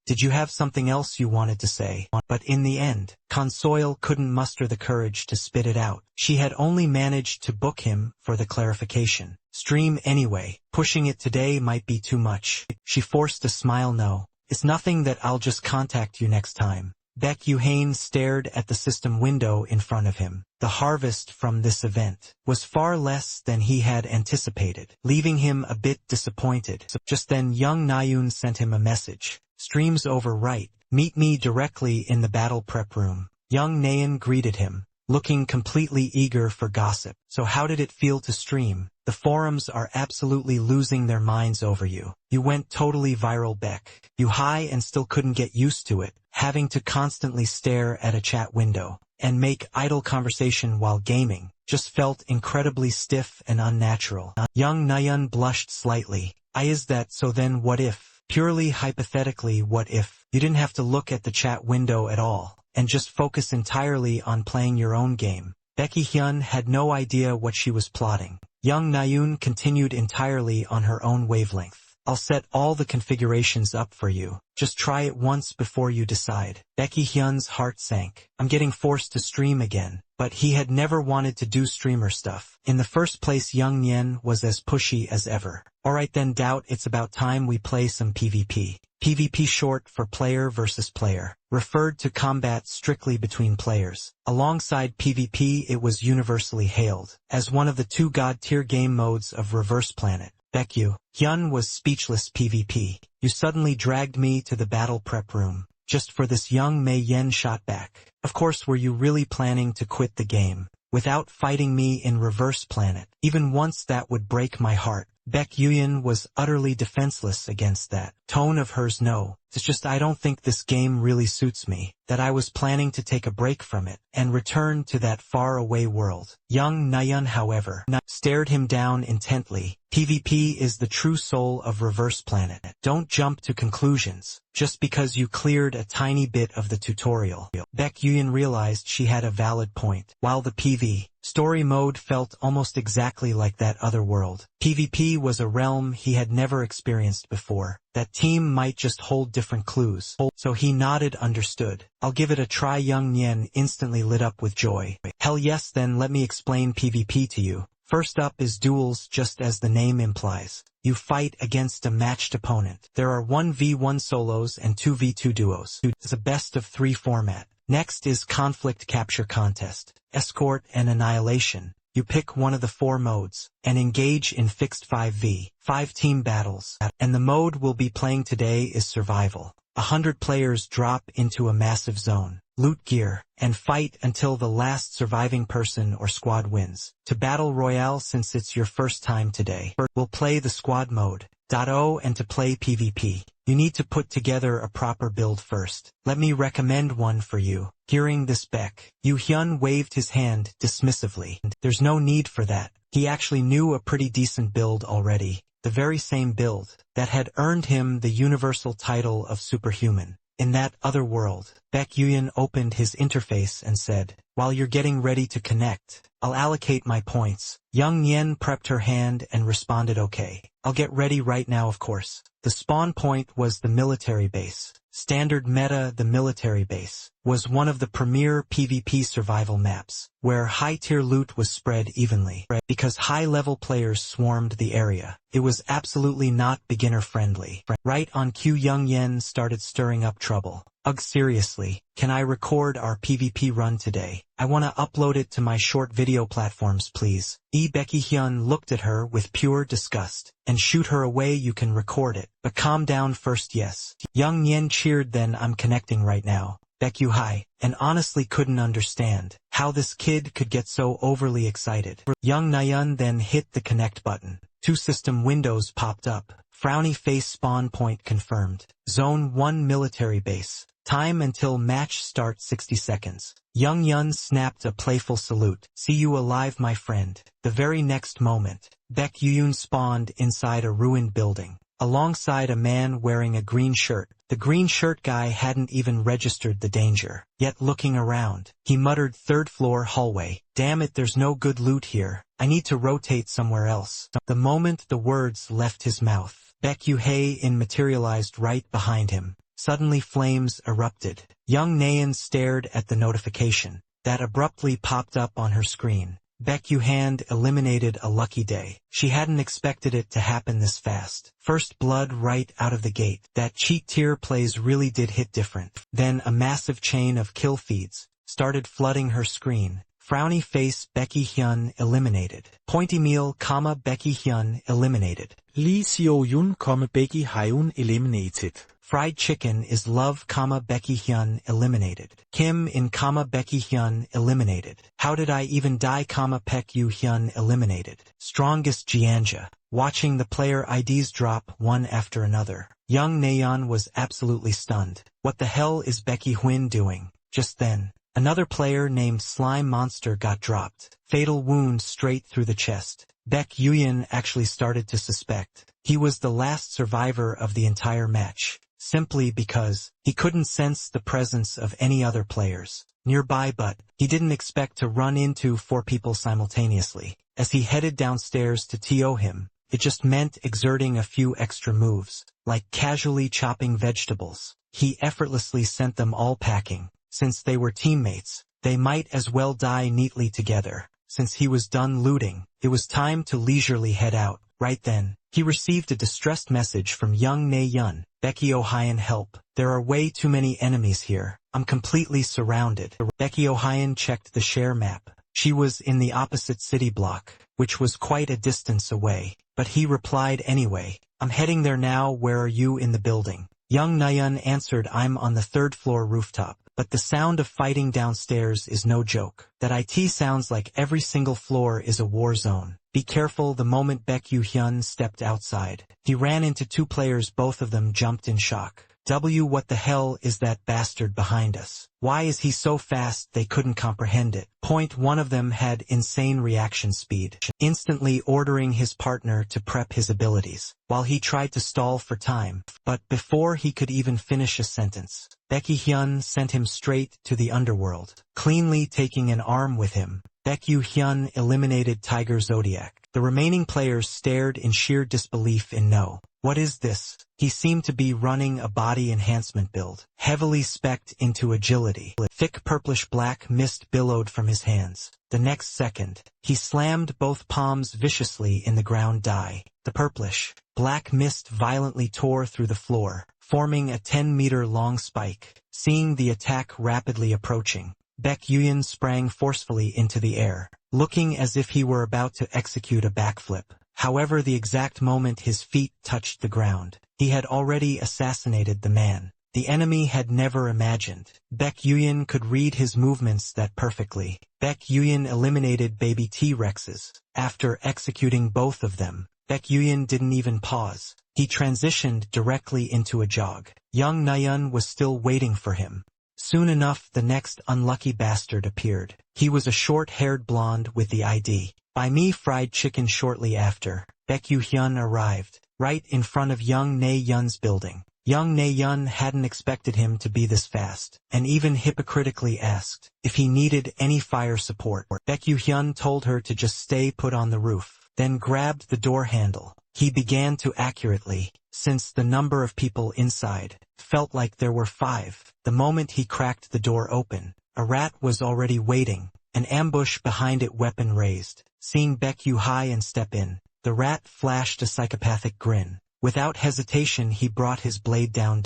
did you have something else you wanted to say? But in the end, Kong Soil couldn't muster the courage to spit it out. She had only managed to book him for the clarification stream anyway. Pushing it today might be too much. She forced a smile. No, it's nothing. That I'll just contact you next time. Baekyu Hyun stared at the system window in front of him. The harvest from this event was far less than he had anticipated, leaving him a bit disappointed. Just then, young Nayun sent him a message. Stream's over, right? Meet me directly in the battle prep room. Young Naeun greeted him, looking completely eager for gossip. So how did it feel to stream? The forums are absolutely losing their minds over you. You went totally viral, Beck. You high and still couldn't get used to it, having to constantly stare at a chat window and make idle conversation while gaming. Just felt incredibly stiff and unnatural. Young Nayeon blushed slightly. Is that so? Then what if, purely hypothetically, what if you didn't have to look at the chat window at all and just focus entirely on playing your own game? Becky Hyun had no idea what she was plotting. Young Nayeon continued entirely on her own wavelength. I'll set all the configurations up for you. Just try it once before you decide. Becky Hyun's heart sank. I'm getting forced to stream again. But he had never wanted to do streamer stuff. In the first place, Young Nyen was as pushy as ever. Alright then, doubt it's about time we play some PvP. PvP, short for player versus player, referred to combat strictly between players. Alongside PvP, it was universally hailed as one of the two god-tier game modes of Reverse Planet. Baekyu Hyun was speechless. PvP. You suddenly dragged me to the battle prep room just for this. Young Mei Yen shot back. Of course, were you really planning to quit the game without fighting me in Reverse Planet? Even once, that would break my heart. Baekhyun was utterly defenseless against that tone of hers. No, it's just I don't think this game really suits me, that I was planning to take a break from it and return to that far-away world. Young Nayeon, however, stared him down intently. PvP is the true soul of Reverse Planet. Don't jump to conclusions just because you cleared a tiny bit of the tutorial. Baekhyun realized she had a valid point. While the PV story mode felt almost exactly like that other world, PvP was a realm he had never experienced before. That team might just hold different clues. So he nodded, understood. I'll give it a try. Young Nyen instantly lit up with joy. Hell yes, then let me explain PvP to you. First up is duels, just as the name implies. You fight against a matched opponent. There are 1v1 solos and 2v2 duos. It's a best-of-3 format. Next is Conflict Capture Contest, Escort and Annihilation. You pick one of the 4 modes and engage in fixed 5v5 team battles. And the mode we'll be playing today is Survival. 100 players drop into a massive zone, loot gear, and fight until the last surviving person or squad wins. To Battle Royale, since it's your first time today, we'll play the squad mode. And to play PvP, you need to put together a proper build first. Let me recommend one for you. Hearing this, Baekhyun Hyun waved his hand dismissively. There's no need for that. He actually knew a pretty decent build already. The very same build that had earned him the universal title of superhuman. In that other world, Baekhyun opened his interface and said, while you're getting ready to connect, I'll allocate my points. Young Nyen prepped her hand and responded, okay. I'll get ready right now, of course. The spawn point was the military base. Standard meta. The military base was one of the premier PvP survival maps, where high-tier loot was spread evenly. Because high-level players swarmed the area, it was absolutely not beginner-friendly. Right on cue, Young Yen started stirring up trouble. Ugh, seriously, can I record our PvP run today? I want to upload it to my short video platforms, please. Becky Hyun looked at her with pure disgust. And shoot her away. You can record it, but calm down first. Yes. Young Yen cheered. Then I'm connecting right now. Baekhyun hi, and honestly couldn't understand how this kid could get so overly excited. Young Nayeon then hit the connect button. 2 system windows popped up. Frowny face. Spawn point confirmed. Zone 1 military base. Time until match start 60 seconds. Young Yun snapped a playful salute. See you alive, my friend. The very next moment, Baekhyun spawned inside a ruined building, alongside a man wearing a green shirt. The green shirt guy hadn't even registered the danger. Yet looking around, he muttered, 3rd floor hallway. Damn it, there's no good loot here. I need to rotate somewhere else. The moment the words left his mouth, Baekhyun materialized right behind him. Suddenly flames erupted. Young Nayeon stared at the notification that abruptly popped up on her screen. Baekhyun eliminated a lucky day. She hadn't expected it to happen this fast. First blood right out of the gate. That cheat tier plays really did hit different. Then a massive chain of kill feeds started flooding her screen. Frowny face Becky Hyun eliminated. Pointy meal, Becky Hyun eliminated. Lee Seo-yun, Becky Hyun eliminated. Fried chicken is love, Becky Hyun eliminated. Kim in, Becky Hyun eliminated. How did I even die, Baek Yu Hyun eliminated. Strongest Jianja. Watching the player IDs drop one after another. Young Nayeon was absolutely stunned. What the hell is Becky Hyun doing? Just then, another player named Slime Monster got dropped. Fatal wound straight through the chest. Baek Yuyeon actually started to suspect he was the last survivor of the entire match, simply because he couldn't sense the presence of any other players nearby, but he didn't expect to run into 4 people simultaneously. As he headed downstairs to TO him, it just meant exerting a few extra moves, like casually chopping vegetables. He effortlessly sent them all packing. Since they were teammates, they might as well die neatly together. Since he was done looting, it was time to leisurely head out. Right then, he received a distressed message from young Nayeon. Becky Hyun, help. There are way too many enemies here. I'm completely surrounded. Becky Hyun checked the share map. She was in the opposite city block, which was quite a distance away. But he replied anyway. I'm heading there now. Where are you in the building? Young Nayeon answered, I'm on the 3rd floor rooftop. But the sound of fighting downstairs is no joke. That IT sounds like every single floor is a war zone. Be careful. The moment Baek Yu Hyun stepped outside, he ran into 2 players. Both of them jumped in shock. What the hell is that bastard behind us? Why is he so fast? They couldn't comprehend it. One of them had insane reaction speed, instantly ordering his partner to prep his abilities, while he tried to stall for time. But before he could even finish a sentence, Becky Hyun sent him straight to the underworld, cleanly taking an arm with him. Baek Yu Hyun eliminated Tiger Zodiac. The remaining players stared in sheer disbelief in no. What is this? He seemed to be running a body enhancement build, heavily specced into agility. Thick purplish-black mist billowed from his hands. The next second, he slammed both palms viciously in the ground. The purplish-black mist violently tore through the floor, forming a 10-meter-long spike. Seeing the attack rapidly approaching, Baek Yuyeon sprang forcefully into the air, looking as if he were about to execute a backflip. However, the exact moment his feet touched the ground, he had already assassinated the man the enemy had never imagined. Baek Yuyeon could read his movements that perfectly. Baek Yuyeon eliminated baby T-Rexes. After executing both of them, Baek Yuyeon didn't even pause. He transitioned directly into a jog. Young Nayeon was still waiting for him. Soon enough, the next unlucky bastard appeared. He was a short-haired blonde with the ID. Buy me fried chicken. Shortly after, Baek Yu-hyun arrived, right in front of young Nayeon's building. Young Nayeon hadn't expected him to be this fast, and even hypocritically asked if he needed any fire support. Baek Yu-hyun told her to just stay put on the roof, then grabbed the door handle. He began to accurately, since the number of people inside felt like there were 5. The moment he cracked the door open, a rat was already waiting, an ambush behind it, weapon raised. Seeing Baek Yu-hyun step in, the rat flashed a psychopathic grin. Without hesitation he brought his blade down.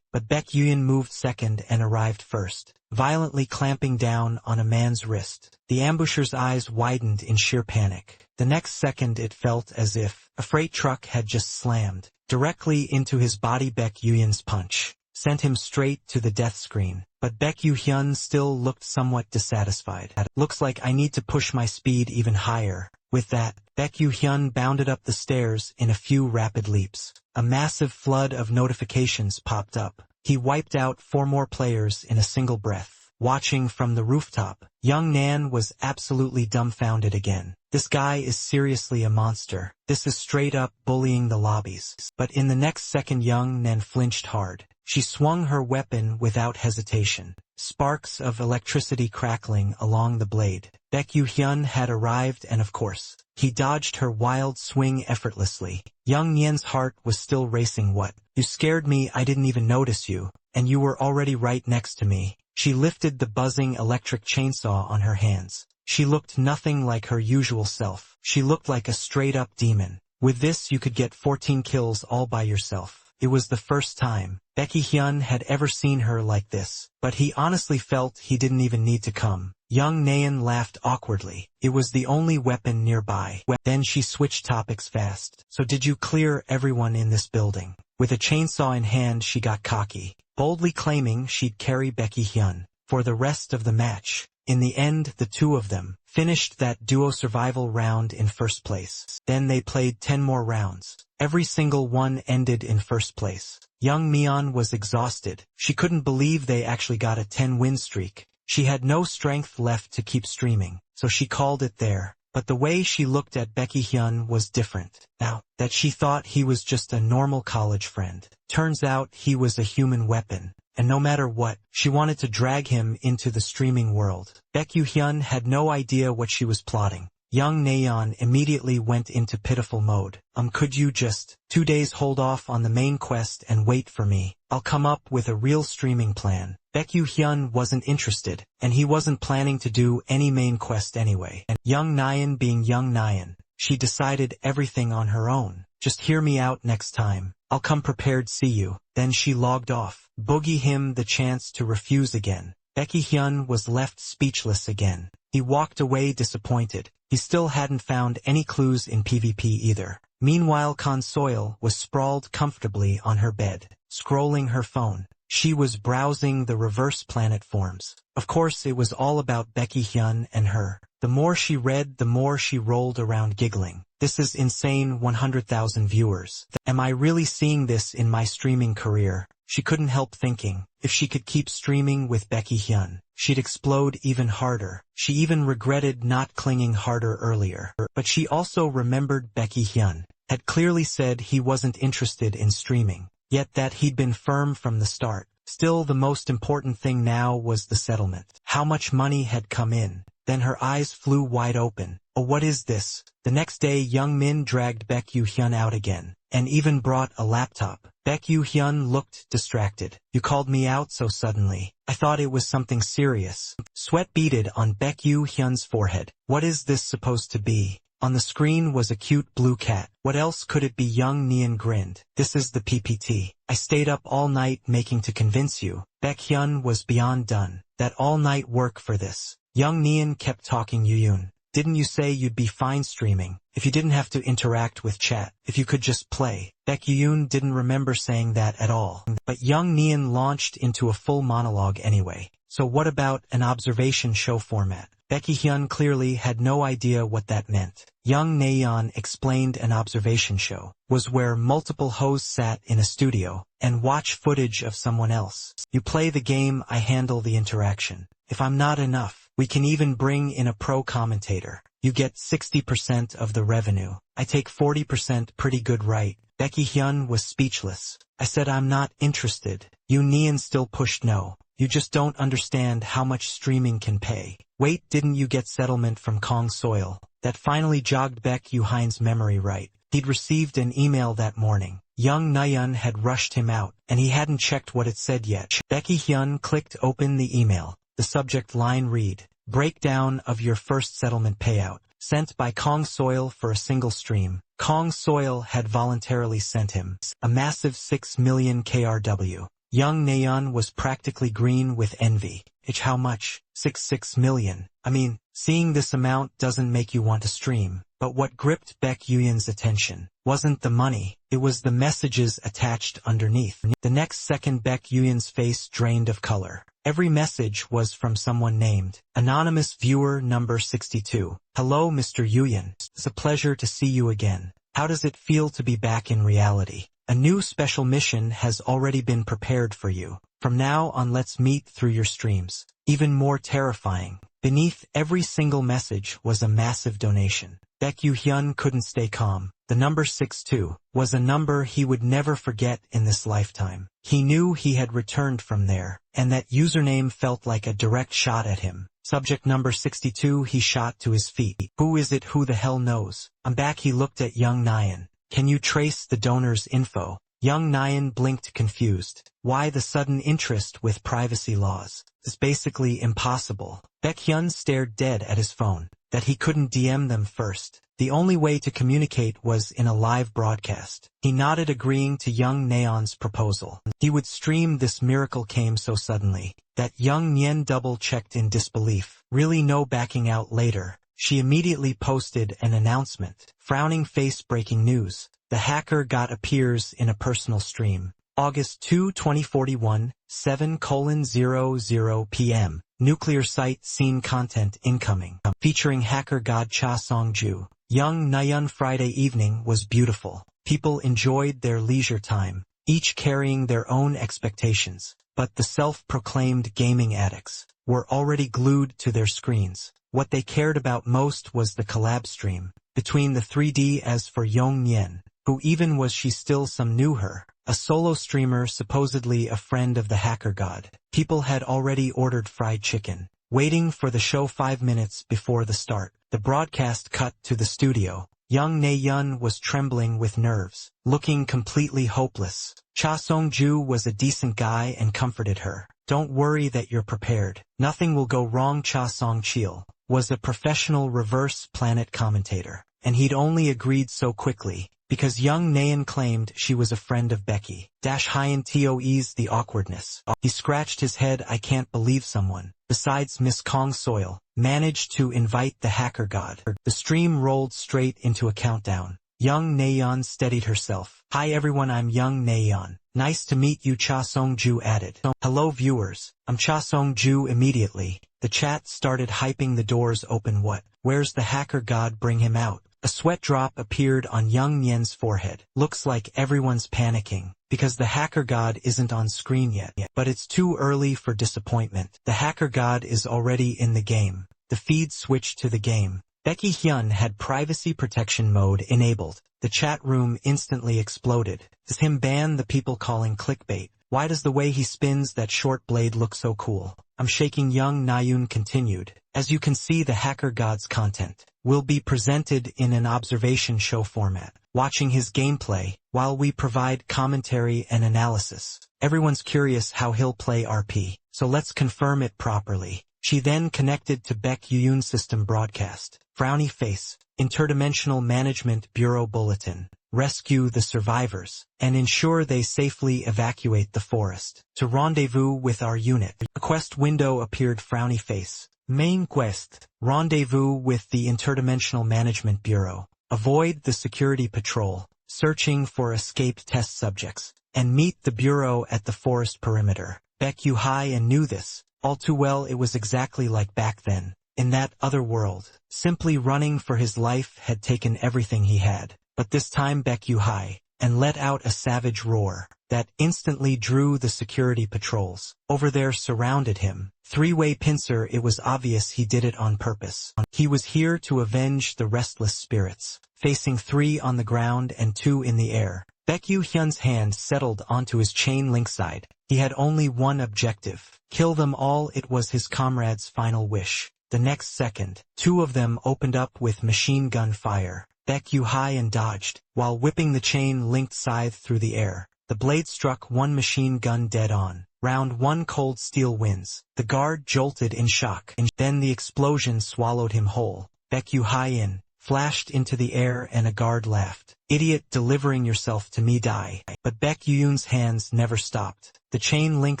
But Baek Yuyeon moved second and arrived first, violently clamping down on a man's wrist. The ambusher's eyes widened in sheer panic. The next second it felt as if a freight truck had just slammed directly into his body. Baek Yuyeon's punch sent him straight to the death screen, but Baek Yu-hyun still looked somewhat dissatisfied. Looks like I need to push my speed even higher. With that, Baek Yu-hyun bounded up the stairs in a few rapid leaps. A massive flood of notifications popped up. He wiped out 4 more players in a single breath. Watching from the rooftop, young Nan was absolutely dumbfounded again. This guy is seriously a monster. This is straight up bullying the lobbies. But in the next second young Nan flinched hard. She swung her weapon without hesitation, sparks of electricity crackling along the blade. Baek Yu-hyun had arrived and of course, he dodged her wild swing effortlessly. Young Nyen's heart was still racing. What? You scared me, I didn't even notice you, and you were already right next to me. She lifted the buzzing electric chainsaw on her hands. She looked nothing like her usual self. She looked like a straight-up demon. With this you could get 14 kills all by yourself. It was the first time Baek Yu-hyun had ever seen her like this, but he honestly felt he didn't even need to come. Young Naeun laughed awkwardly. It was the only weapon nearby. Then she switched topics fast. So did you clear everyone in this building? With a chainsaw in hand she got cocky, boldly claiming she'd carry Baek Hyun for the rest of the match. In the end, the two of them finished that duo survival round in first place. Then they played 10 more rounds. Every single one ended in first place. Young Mion was exhausted. She couldn't believe they actually got a 10-win streak. She had no strength left to keep streaming, so she called it there. But the way she looked at Baek Hyun was different. Now that she thought he was just a normal college friend, turns out he was a human weapon. And no matter what, she wanted to drag him into the streaming world. Baek Hyun had no idea what she was plotting. Young Naeun immediately went into pitiful mode. Could you just 2 days hold off on the main quest and wait for me? I'll come up with a real streaming plan. Baek Hyun wasn't interested, and he wasn't planning to do any main quest anyway. And Young Naeun being Young Naeun, she decided everything on her own. Just hear me out next time. I'll come prepared, see you. Then she logged off. Boogie him the chance to refuse again. Baek Hyun was left speechless again. He walked away disappointed. He still hadn't found any clues in PvP either. Meanwhile, Kang Soil was sprawled comfortably on her bed, scrolling her phone. She was browsing the reverse planet forums. Of course, it was all about Baek Hyun and her. The more she read, the more she rolled around giggling. This is insane, 100,000 viewers. Am I really seeing this in my streaming career? She couldn't help thinking, if she could keep streaming with Baek Hyun, she'd explode even harder. She even regretted not clinging harder earlier. But she also remembered Baek Hyun had clearly said he wasn't interested in streaming, yet that he'd been firm from the start. Still, the most important thing now was the settlement. How much money had come in? Then her eyes flew wide open. Oh, what is this? The next day, Young Min dragged Baek Hyun out again, and even brought a laptop. Baek Hyun looked distracted. You called me out so suddenly. I thought it was something serious. Sweat beaded on Baek Hyun's forehead. What is this supposed to be? On the screen was a cute blue cat. What else could it be? Young Naeun grinned. This is the PPT. I stayed up all night making to convince you. Baek Hyun was beyond done. That all-night work for this. Young Naeun kept talking. Yuyun, didn't you say you'd be fine streaming if you didn't have to interact with chat, if you could just play? Baek Hyun didn't remember saying that at all. But Young Naeun launched into a full monologue anyway. So what about an observation show format? Baek Hyun clearly had no idea what that meant. Young Naeun explained an observation show was where multiple hosts sat in a studio and watch footage of someone else. You play the game, I handle the interaction. If I'm not enough, we can even bring in a pro commentator. You get 60% of the revenue. I take 40%. Pretty good, right? Baek Hyun was speechless. I said I'm not interested. Young Naeun still pushed no. You just don't understand how much streaming can pay. Wait, didn't you get settlement from Kang Soil? That finally jogged Baek Hyun's memory right. He'd received an email that morning. Young Naeun had rushed him out, and he hadn't checked what it said yet. Baek Hyun clicked open the email. The subject line read, breakdown of your first settlement payout, sent by Kang Soil for a single stream. Kang Soil had voluntarily sent him a massive 6 million KRW. Young Naeun was practically green with envy. How much? 6 million. I mean, seeing this amount doesn't make you want to stream. But what gripped Baek Hyun's attention wasn't the money, it was the messages attached underneath. The next second, Baek Hyun's face drained of color. Every message was from someone named Anonymous Viewer Number 62. Hello, Mr. Hyun. It's a pleasure to see you again. How does it feel to be back in reality? A new special mission has already been prepared for you. From now on, let's meet through your streams. Even more terrifying, beneath every single message was a massive donation. Baek Hyun couldn't stay calm. The number 62 was a number he would never forget in this lifetime. He knew he had returned from there, and that username felt like a direct shot at him. Subject number 62, he shot to his feet. Who is it? Who the hell knows? I'm back. He looked at Young Naeun. Can you trace the donor's info? Young Naeun blinked confused. Why the sudden interest with privacy laws? It's basically impossible. Baek Hyun stared dead at his phone. That he couldn't DM them first. The only way to communicate was in a live broadcast. He nodded, agreeing to young Neon's proposal. He would stream. This miracle came so suddenly that young Nyen double-checked in disbelief. Really, no backing out. Later, she immediately posted an announcement. Frowning face, breaking news. The hacker god appears in a personal stream. August 2, 2041, 7:00 p.m. Nuclear site scene content incoming. Featuring hacker god Cha Song-ju. Young Nayun. Friday evening was beautiful. People enjoyed their leisure time, each carrying their own expectations. But the self-proclaimed gaming addicts were already glued to their screens. What they cared about most was the collab stream between the 3D. As for Yong Nyen, who even was she still some knew her, a solo streamer supposedly a friend of the hacker god. People had already ordered fried chicken, waiting for the show 5 minutes before the start. The broadcast cut to the studio. Young Na-yeon was trembling with nerves, looking completely hopeless. Cha Song-ju was a decent guy and comforted her. Don't worry that you're prepared. Nothing will go wrong. Cha Song-chil was a professional reverse planet commentator, and he'd only agreed so quickly because young Naeun claimed she was a friend of Becky. Hyen to ease the awkwardness. He scratched his head. I can't believe someone, besides Miss Kong Soil, managed to invite the hacker god. The stream rolled straight into a countdown. Young Naeun steadied herself. Hi everyone, I'm young Naeun. Nice to meet you, Cha Song-ju added. Hello viewers, I'm Cha Song-ju. Immediately, the chat started hyping. The doors open. What? Where's the hacker god? Bring him out. A sweat drop appeared on young Nyen's forehead. Looks like everyone's panicking, because the hacker god isn't on screen yet. But it's too early for disappointment. The hacker god is already in the game. The feed switched to the game. Becky Hyun had privacy protection mode enabled. The chat room instantly exploded. Does him ban the people calling clickbait? Why does the way he spins that short blade look so cool? I'm shaking. Young Nayun continued. As you can see, the hacker god's content will be presented in an observation show format, watching his gameplay while we provide commentary and analysis. Everyone's curious how he'll play RP, so let's confirm it properly. She then connected to Baek Yoon's system broadcast. Frowny face. Interdimensional Management Bureau Bulletin. Rescue the survivors and ensure they safely evacuate the forest. To rendezvous with our unit. A quest window appeared. Frowny face. Main quest. Rendezvous with the Interdimensional Management Bureau. Avoid the security patrol, searching for escaped test subjects, and meet the Bureau at the forest perimeter. Baek Yoo-hye knew this all too well. It was exactly like back then. In that other world, simply running for his life had taken everything he had. But this time Baek Yoo-hye and let out a savage roar that instantly drew the security patrols. Over there surrounded him. Three-way pincer. It was obvious he did it on purpose. He was here to avenge the restless spirits. Facing 3 on the ground and 2 in the air. Baek Yoo-hyun's hand settled onto his chain link side. He had only one objective. Kill them all. It was his comrade's final wish. The next second, 2 of them opened up with machine gun fire. Baek Yoo-hye dodged, while whipping the chain-linked scythe through the air. The blade struck one machine gun dead on. Round 1. Cold steel wins. The guard jolted in shock, and then the explosion swallowed him whole. Baek Yoo-hye flashed into the air and a guard laughed. Idiot, delivering yourself to me, die. But Baek Yoon's hands never stopped. The chain-link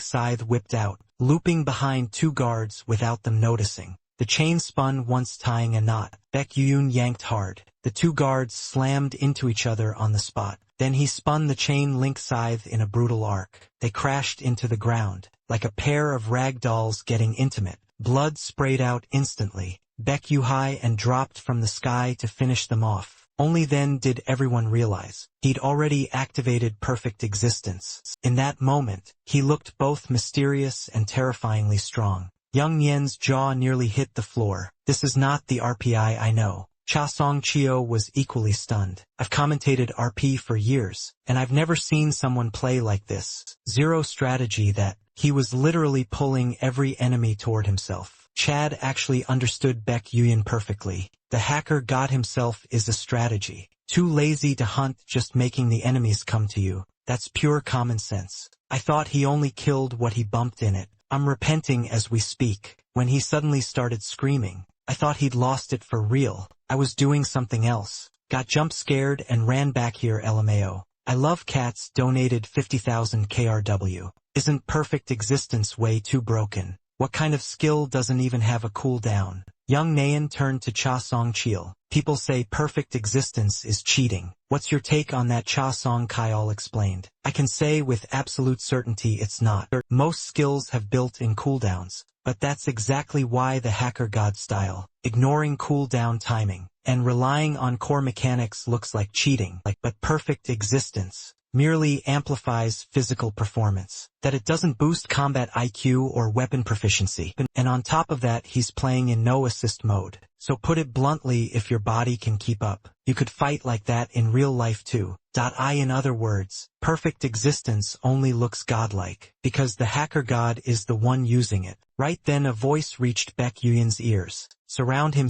scythe whipped out, looping behind 2 guards without them noticing. The chain spun once, tying a knot. Baek Yoon yanked hard. The 2 guards slammed into each other on the spot. Then he spun the chain-link scythe in a brutal arc. They crashed into the ground, like a pair of rag dolls getting intimate. Blood sprayed out instantly. Baek Yoo-hye dropped from the sky to finish them off. Only then did everyone realize he'd already activated perfect existence. In that moment, he looked both mysterious and terrifyingly strong. Young Nyen's jaw nearly hit the floor. This is not the RPI I know. Cha Song-chio was equally stunned. I've commentated RP for years, and I've never seen someone play like this. Zero strategy. That he was literally pulling every enemy toward himself. Chad actually understood Baek Yoon perfectly. The hacker god himself is a strategy. Too lazy to hunt, just making the enemies come to you. That's pure common sense. I thought he only killed what he bumped in it. I'm repenting as we speak. When he suddenly started screaming, I thought he'd lost it for real. I was doing something else. Got jump scared and ran back here LMAO. I love cats, donated 50,000 KRW. Isn't perfect existence way too broken? What kind of skill doesn't even have a cooldown? Young Nayan turned to Cha Song Chil. People say perfect existence is cheating. What's your take on that? Cha Song Kyle explained. I can say with absolute certainty it's not. Most skills have built-in cooldowns. But that's exactly why the hacker god style, ignoring cooldown timing, and relying on core mechanics looks like cheating. But perfect existence merely amplifies physical performance. That it doesn't boost combat IQ or weapon proficiency. And on top of that, he's playing in no assist mode. So put it bluntly, if your body can keep up, you could fight like that in real life too. In other words, perfect existence only looks godlike, because the hacker god is the one using it. Right then a voice reached Baek Yuyin's ears. Surround him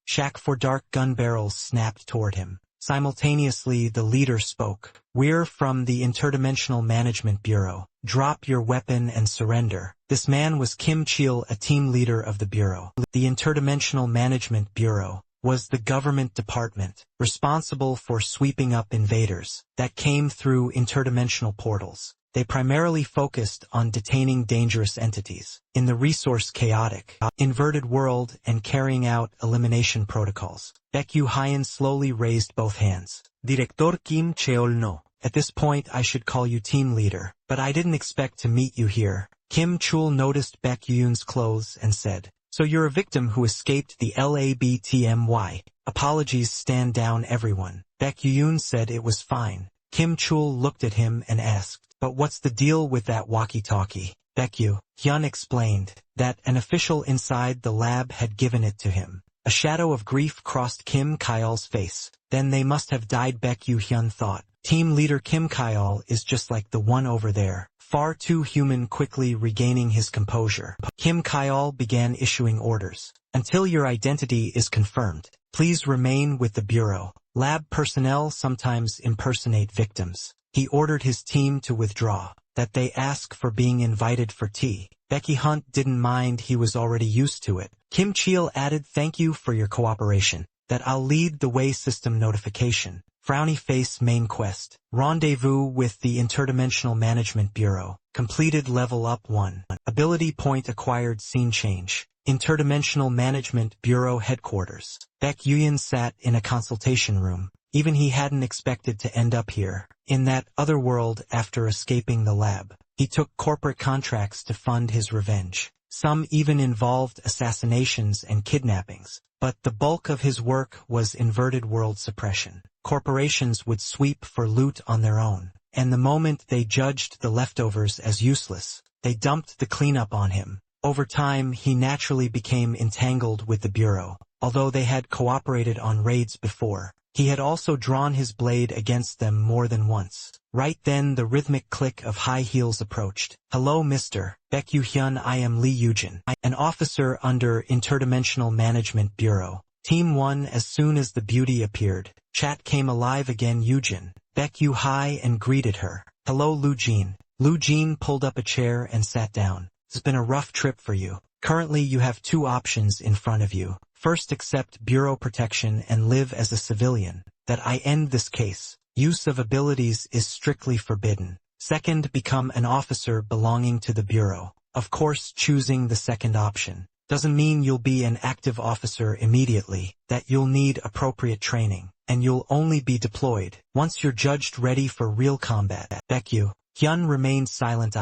Shack for dark gun barrels snapped toward him. Simultaneously the leader spoke. We're from the Interdimensional Management Bureau. Drop your weapon and surrender. This man was Kim Chil, a team leader of the Bureau. The Interdimensional Management Bureau was the government department responsible for sweeping up invaders that came through interdimensional portals. They primarily focused on detaining dangerous entities in the resource chaotic, inverted world and carrying out elimination protocols. Baek Yu-hyen slowly raised both hands. Director Kim Cheol-no. At this point I should call you team leader, but I didn't expect to meet you here. Kim Chul noticed Baek Yuyin's clothes and said, so you're a victim who escaped the LABTMY. Apologies, stand down everyone. Baek Yuyin said it was fine. Kim Chul looked at him and asked, but what's the deal with that walkie-talkie? Baek Yu-hyun explained that an official inside the lab had given it to him. A shadow of grief crossed Kim Kyle's face. Then they must have died, Baek Yu-hyun thought. Team leader Kim Kyle is just like the one over there. Far too human. Quickly regaining his composure, Kim Kyle began issuing orders. Until your identity is confirmed, please remain with the Bureau. Lab personnel sometimes impersonate victims. He ordered his team to withdraw, that they ask for being invited for tea. Becky Hunt didn't mind, he was already used to it. Kim Chil added, thank you for your cooperation, that I'll lead the way. System notification. Frowny face. Main quest. Rendezvous with the Interdimensional Management Bureau. Completed. Level up 1. Ability point acquired. Scene change. Interdimensional Management Bureau Headquarters. Baek Yuyin sat in a consultation room. Even he hadn't expected to end up here, in that other world after escaping the lab. He took corporate contracts to fund his revenge. Some even involved assassinations and kidnappings. But the bulk of his work was inverted world suppression. Corporations would sweep for loot on their own, and the moment they judged the leftovers as useless, they dumped the cleanup on him. Over time, he naturally became entangled with the Bureau. Although they had cooperated on raids before, he had also drawn his blade against them more than once. Right then the rhythmic click of high heels approached. Hello Mr. Baek Yu-hyun, I am Lee Yujin, an officer under Interdimensional Management Bureau. Team 1. As soon as the beauty appeared, chat came alive again. Yujin. Baek Yu-hi and greeted her. Hello Lu Jin. Lu Jin pulled up a chair and sat down. It's been a rough trip for you. Currently you have two options in front of you. First, accept Bureau protection and live as a civilian. That I end this case. Use of abilities is strictly forbidden. Second, become an officer belonging to the Bureau. Of course, choosing the second option doesn't mean you'll be an active officer immediately, that you'll need appropriate training, and you'll only be deployed once you're judged ready for real combat. Baek Yu-hyun remained silent.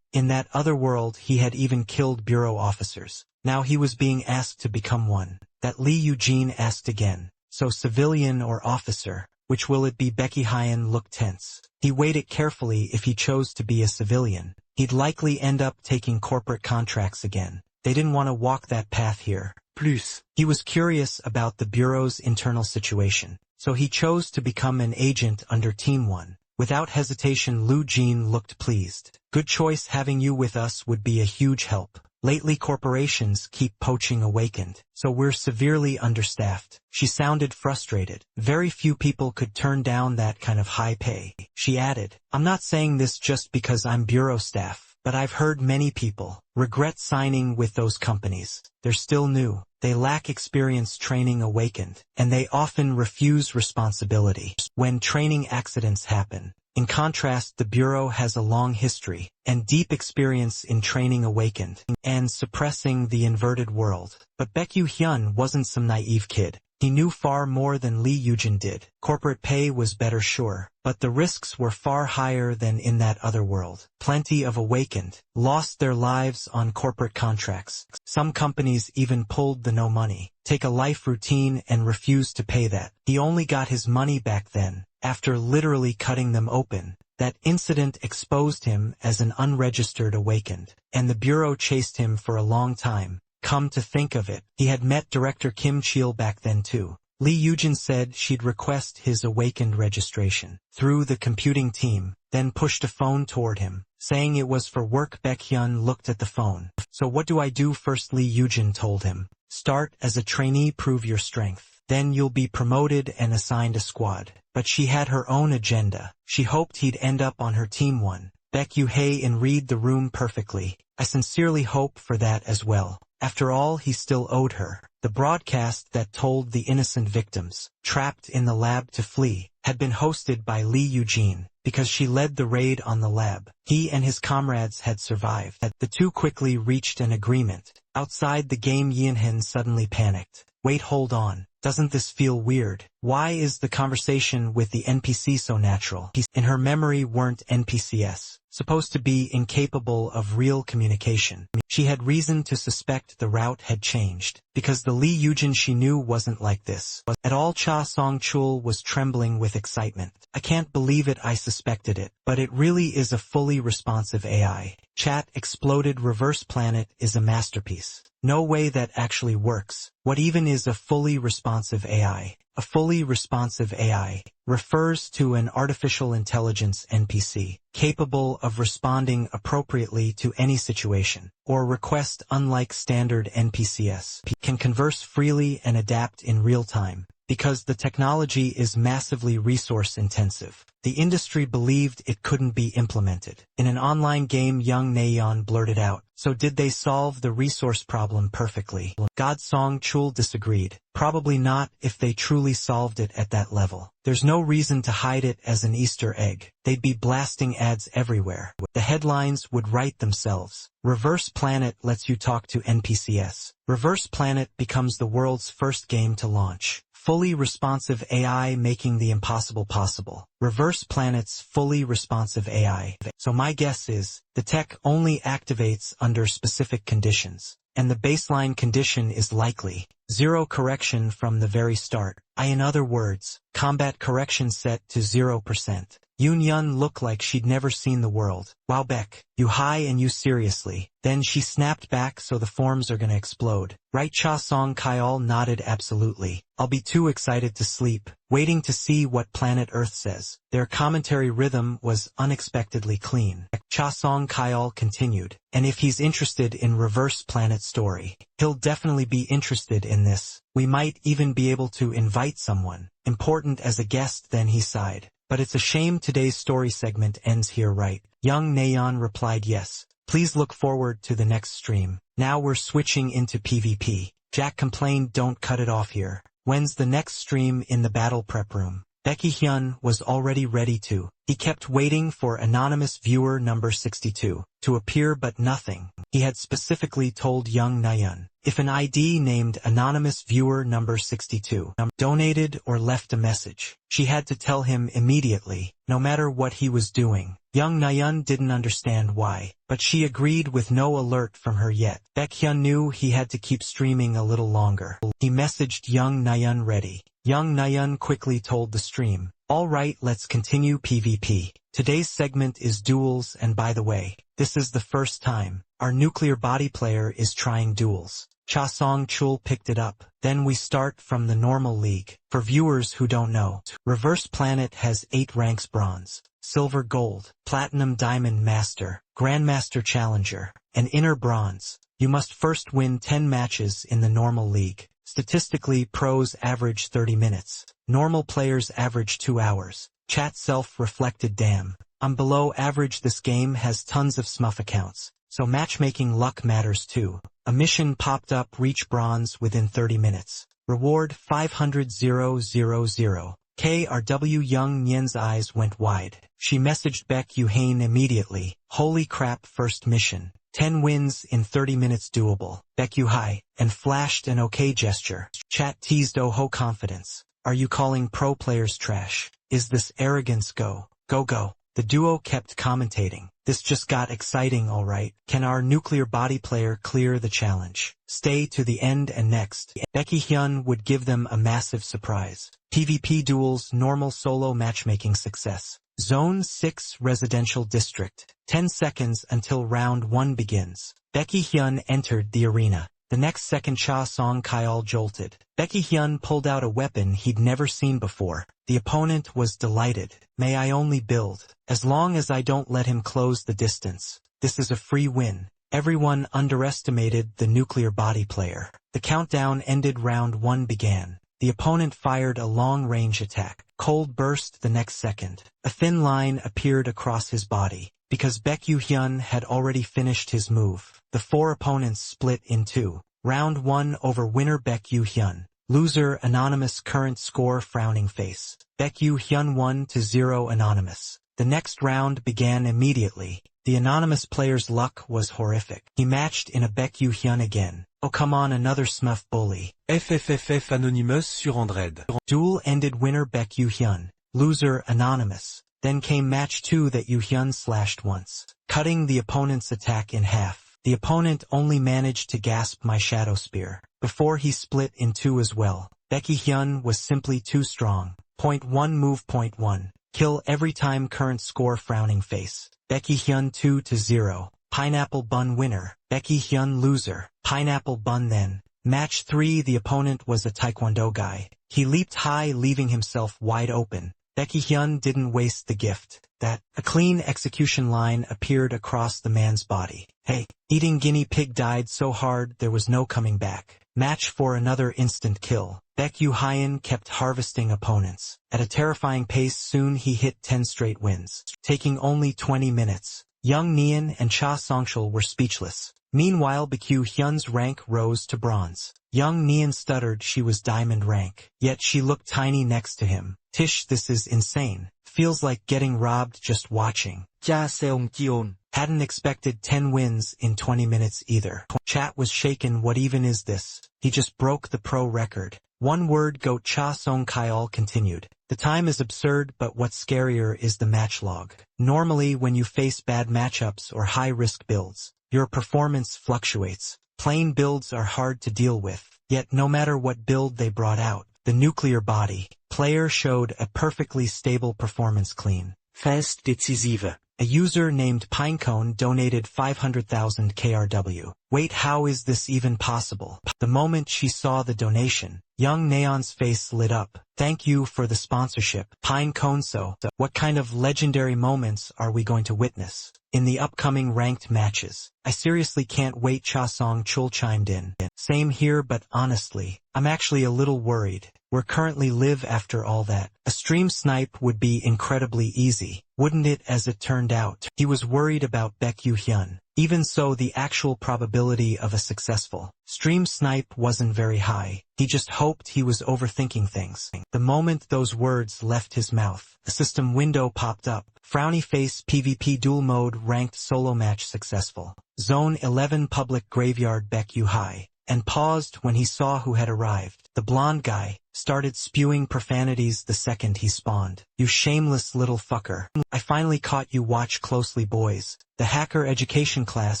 In that other world he had even killed Bureau officers. Now he was being asked to become one. That Lee Eugene asked again. So civilian or officer, which will it be? Baek Yu-hyun looked tense. He weighed it carefully. If he chose to be a civilian, he'd likely end up taking corporate contracts again. They didn't want to walk that path here. Plus, he was curious about the Bureau's internal situation, so he chose to become an agent under Team 1. Without hesitation, Lu Jin looked pleased. Good choice, having you with us would be a huge help. Lately corporations keep poaching awakened, so we're severely understaffed. She sounded frustrated. Very few people could turn down that kind of high pay. She added, I'm not saying this just because I'm Bureau staff. but I've heard many people regret signing with those companies. They're still new. They lack experience training awakened, and they often refuse responsibility when training accidents happen. In contrast, the Bureau has a long history and deep experience in training awakened and suppressing the inverted world. But Baekyu Hyun wasn't some naive kid. He knew far more than Lee Yujin did. Corporate pay was better, sure, but the risks were far higher than in that other world. Plenty of awakened lost their lives on corporate contracts. Some companies even pulled the no money, take a life routine and refused to pay that. He only got his money back then, after literally cutting them open. That incident exposed him as an unregistered awakened, and the Bureau chased him for a long time. Come to think of it, he had met director Kim Cheel back then too. Lee Yujin said she'd request his awakened registration through the computing team, then pushed a phone toward him, saying it was for work. Baekhyun looked at the phone. So what do I do first? Lee Yujin told him. Start as a trainee, prove your strength. Then you'll be promoted and assigned a squad. But she had her own agenda. She hoped he'd end up on her team one. Baekyu Hae and read the room perfectly. I sincerely hope for that as well. After all, he still owed her. The broadcast that told the innocent victims, trapped in the lab to flee, had been hosted by Lee Yujin, because she led the raid on the lab. He and his comrades had survived. The two quickly reached an agreement. Outside the game, Yinhin suddenly panicked. Wait, hold on. Doesn't this feel weird? Why is the conversation with the NPC so natural? In her memory weren't NPCs supposed to be incapable of real communication. She had reason to suspect the route had changed, because the Lee Yujin she knew wasn't like this. At all, Cha Song-chul was trembling with excitement. I can't believe it, I suspected it, but it really is a fully responsive AI. Chat exploded. Reverse Planet is a masterpiece. No way that actually works. What even is a fully responsive AI? A fully responsive AI refers to an artificial intelligence NPC capable of responding appropriately to any situation or request. Unlike standard NPCs, can converse freely and adapt in real time. Because the technology is massively resource-intensive, the industry believed it couldn't be implemented. In an online game, Young Nayeon blurted out, so did they solve the resource problem perfectly? God Song-chul disagreed. Probably not if they truly solved it at that level. There's no reason to hide it as an Easter egg. They'd be blasting ads everywhere. The headlines would write themselves. Reverse Planet lets you talk to NPCs. Reverse Planet becomes the world's first game to launch. Fully responsive AI making the impossible possible. Reverse Planet's fully responsive AI. So my guess is, the tech only activates under specific conditions. And the baseline condition is likely zero correction from the very start. In other words, combat correction set to 0%. Yoon Yun looked like she'd never seen the world. Wow, Beck, you high and you seriously. Then she snapped back, so the forms are gonna explode. Right? Cha Song Kyol nodded. Absolutely. I'll be too excited to sleep, waiting to see what Planet Earth says. Their commentary rhythm was unexpectedly clean. Cha Song Kyol continued, and if he's interested in Reverse Planet story, he'll definitely be interested in this. We might even be able to invite someone important as a guest. Then he sighed. But it's a shame today's story segment ends here, right? Young Nayeon replied yes. Please look forward to the next stream. Now we're switching into PvP. Jack complained, don't cut it off here. When's the next stream in the battle prep room? Baekhy Hyun was already ready to. He kept waiting for anonymous viewer number 62 to appear, but nothing. He had specifically told Young Nayeon, if an ID named anonymous viewer number 62 donated or left a message, she had to tell him immediately, no matter what he was doing. Young Nayeon didn't understand why, but she agreed with no alert from her yet. Baekhyun knew he had to keep streaming a little longer. He messaged Young Nayeon ready. Young Nayeon quickly told the stream, all right, let's continue PvP. Today's segment is duels, and by the way, this is the first time our nuclear body player is trying duels. Cha Song-chul picked it up. Then we start from the normal league. For viewers who don't know, Reverse Planet has 8 ranks: bronze, silver, gold, platinum, diamond, master, grandmaster, challenger, and inner bronze. You must first win 10 matches in the normal league. Statistically, pros average 30 minutes. Normal players average 2 hours. Chat self-reflected, damn. I'm below average. This game has tons of smurf accounts, so matchmaking luck matters too. A mission popped up, reach bronze within 30 minutes. Reward 500,000. KRW. Young Nyen's eyes went wide. She messaged Baek Yu-hain immediately. Holy crap, first mission. 10 wins in 30 minutes doable. Baek Yu-hai, and flashed an okay gesture. Chat teased oh confidence. Are you calling pro players trash? Is this arrogance? Go. Go go. The duo kept commentating. This just got exciting, alright. Can our nuclear body player clear the challenge? Stay to the end and next. Baek Hyun would give them a massive surprise. PvP duels, normal solo matchmaking success. Zone 6 Residential District. 10 seconds until round 1 begins. Baek Hyun entered the arena. The next second Cha Song-kyeol jolted. Baek Hyun pulled out a weapon he'd never seen before. The opponent was delighted. May I only build. As long as I don't let him close the distance. This is a free win. Everyone underestimated the nuclear body player. The countdown ended. Round 1 began. The opponent fired a long-range attack. Cold burst the next second. A thin line appeared across his body. Because Baek Hyun had already finished his move, the 4 opponents split in 2. Round 1 over. Winner Baek Hyun. Loser Anonymous. Current score frowning face. Baek Hyun 1-0 Anonymous. The next round began immediately. The anonymous player's luck was horrific. He matched in a Baek Hyun again. Oh come on, another smurf bully. FFFF Anonymous sur Andred. Duel ended. Winner Baek Hyun. Loser Anonymous. Then came match 2 that Hyun slashed once, cutting the opponent's attack in half. The opponent only managed to gasp my shadow spear before he split in 2 as well. Baek Hyun was simply too strong. Point 1 move. Point 1. Kill every time. Current score frowning face. Baek Hyun 2-0. Pineapple Bun winner. Baek Hyun loser. Pineapple Bun. Then match 3. The opponent was a taekwondo guy. He leaped high, leaving himself wide open. Baek Hyun didn't waste the gift. A clean execution line appeared across the man's body. Hey, eating guinea pig died so hard there was no coming back. Match for another instant kill. Baek Yu-hain kept harvesting opponents. At a terrifying pace, soon he hit 10 straight wins, taking only 20 minutes. Young Nyeon and Cha Songchul were speechless. Meanwhile, Baek Hyun's rank rose to bronze. Young Nyeon stuttered she was diamond rank, yet she looked tiny next to him. Tish, this is insane. Feels like getting robbed just watching. Cha Seong-kyeon. Hadn't expected 10 wins in 20 minutes either. Chat was shaken. What even is this? He just broke the pro record. One word. Goat. Cha Song-kyeol continued. The time is absurd, but what's scarier is the match log. Normally when you face bad matchups or high-risk builds, your performance fluctuates. Plain builds are hard to deal with. Yet no matter what build they brought out, the nuclear body player showed a perfectly stable performance. Clean, Fast decisive. A user named Pinecone donated 500,000 KRW. Wait, how is this even possible? The moment she saw the donation, young Neon's face lit up. Thank you for the sponsorship, Pinecone. So, what kind of legendary moments are we going to witness in the upcoming ranked matches? I seriously can't wait. Cha Song-chul chimed in. Same here, but honestly, I'm actually a little worried. We're currently live after all that. A stream snipe would be incredibly easy, wouldn't it? As it turned out, he was worried about Baek Hyun. Even so, the actual probability of a successful stream snipe wasn't very high. He just hoped he was overthinking things. The moment those words left his mouth, a system window popped up. Frowny face. PvP duel mode. Ranked solo match successful. Zone 11 public graveyard. Baek Yu-hai. And paused when he saw who had arrived. The blonde guy started spewing profanities the second he spawned. You shameless little fucker. I finally caught you. Watch closely, boys. The hacker education class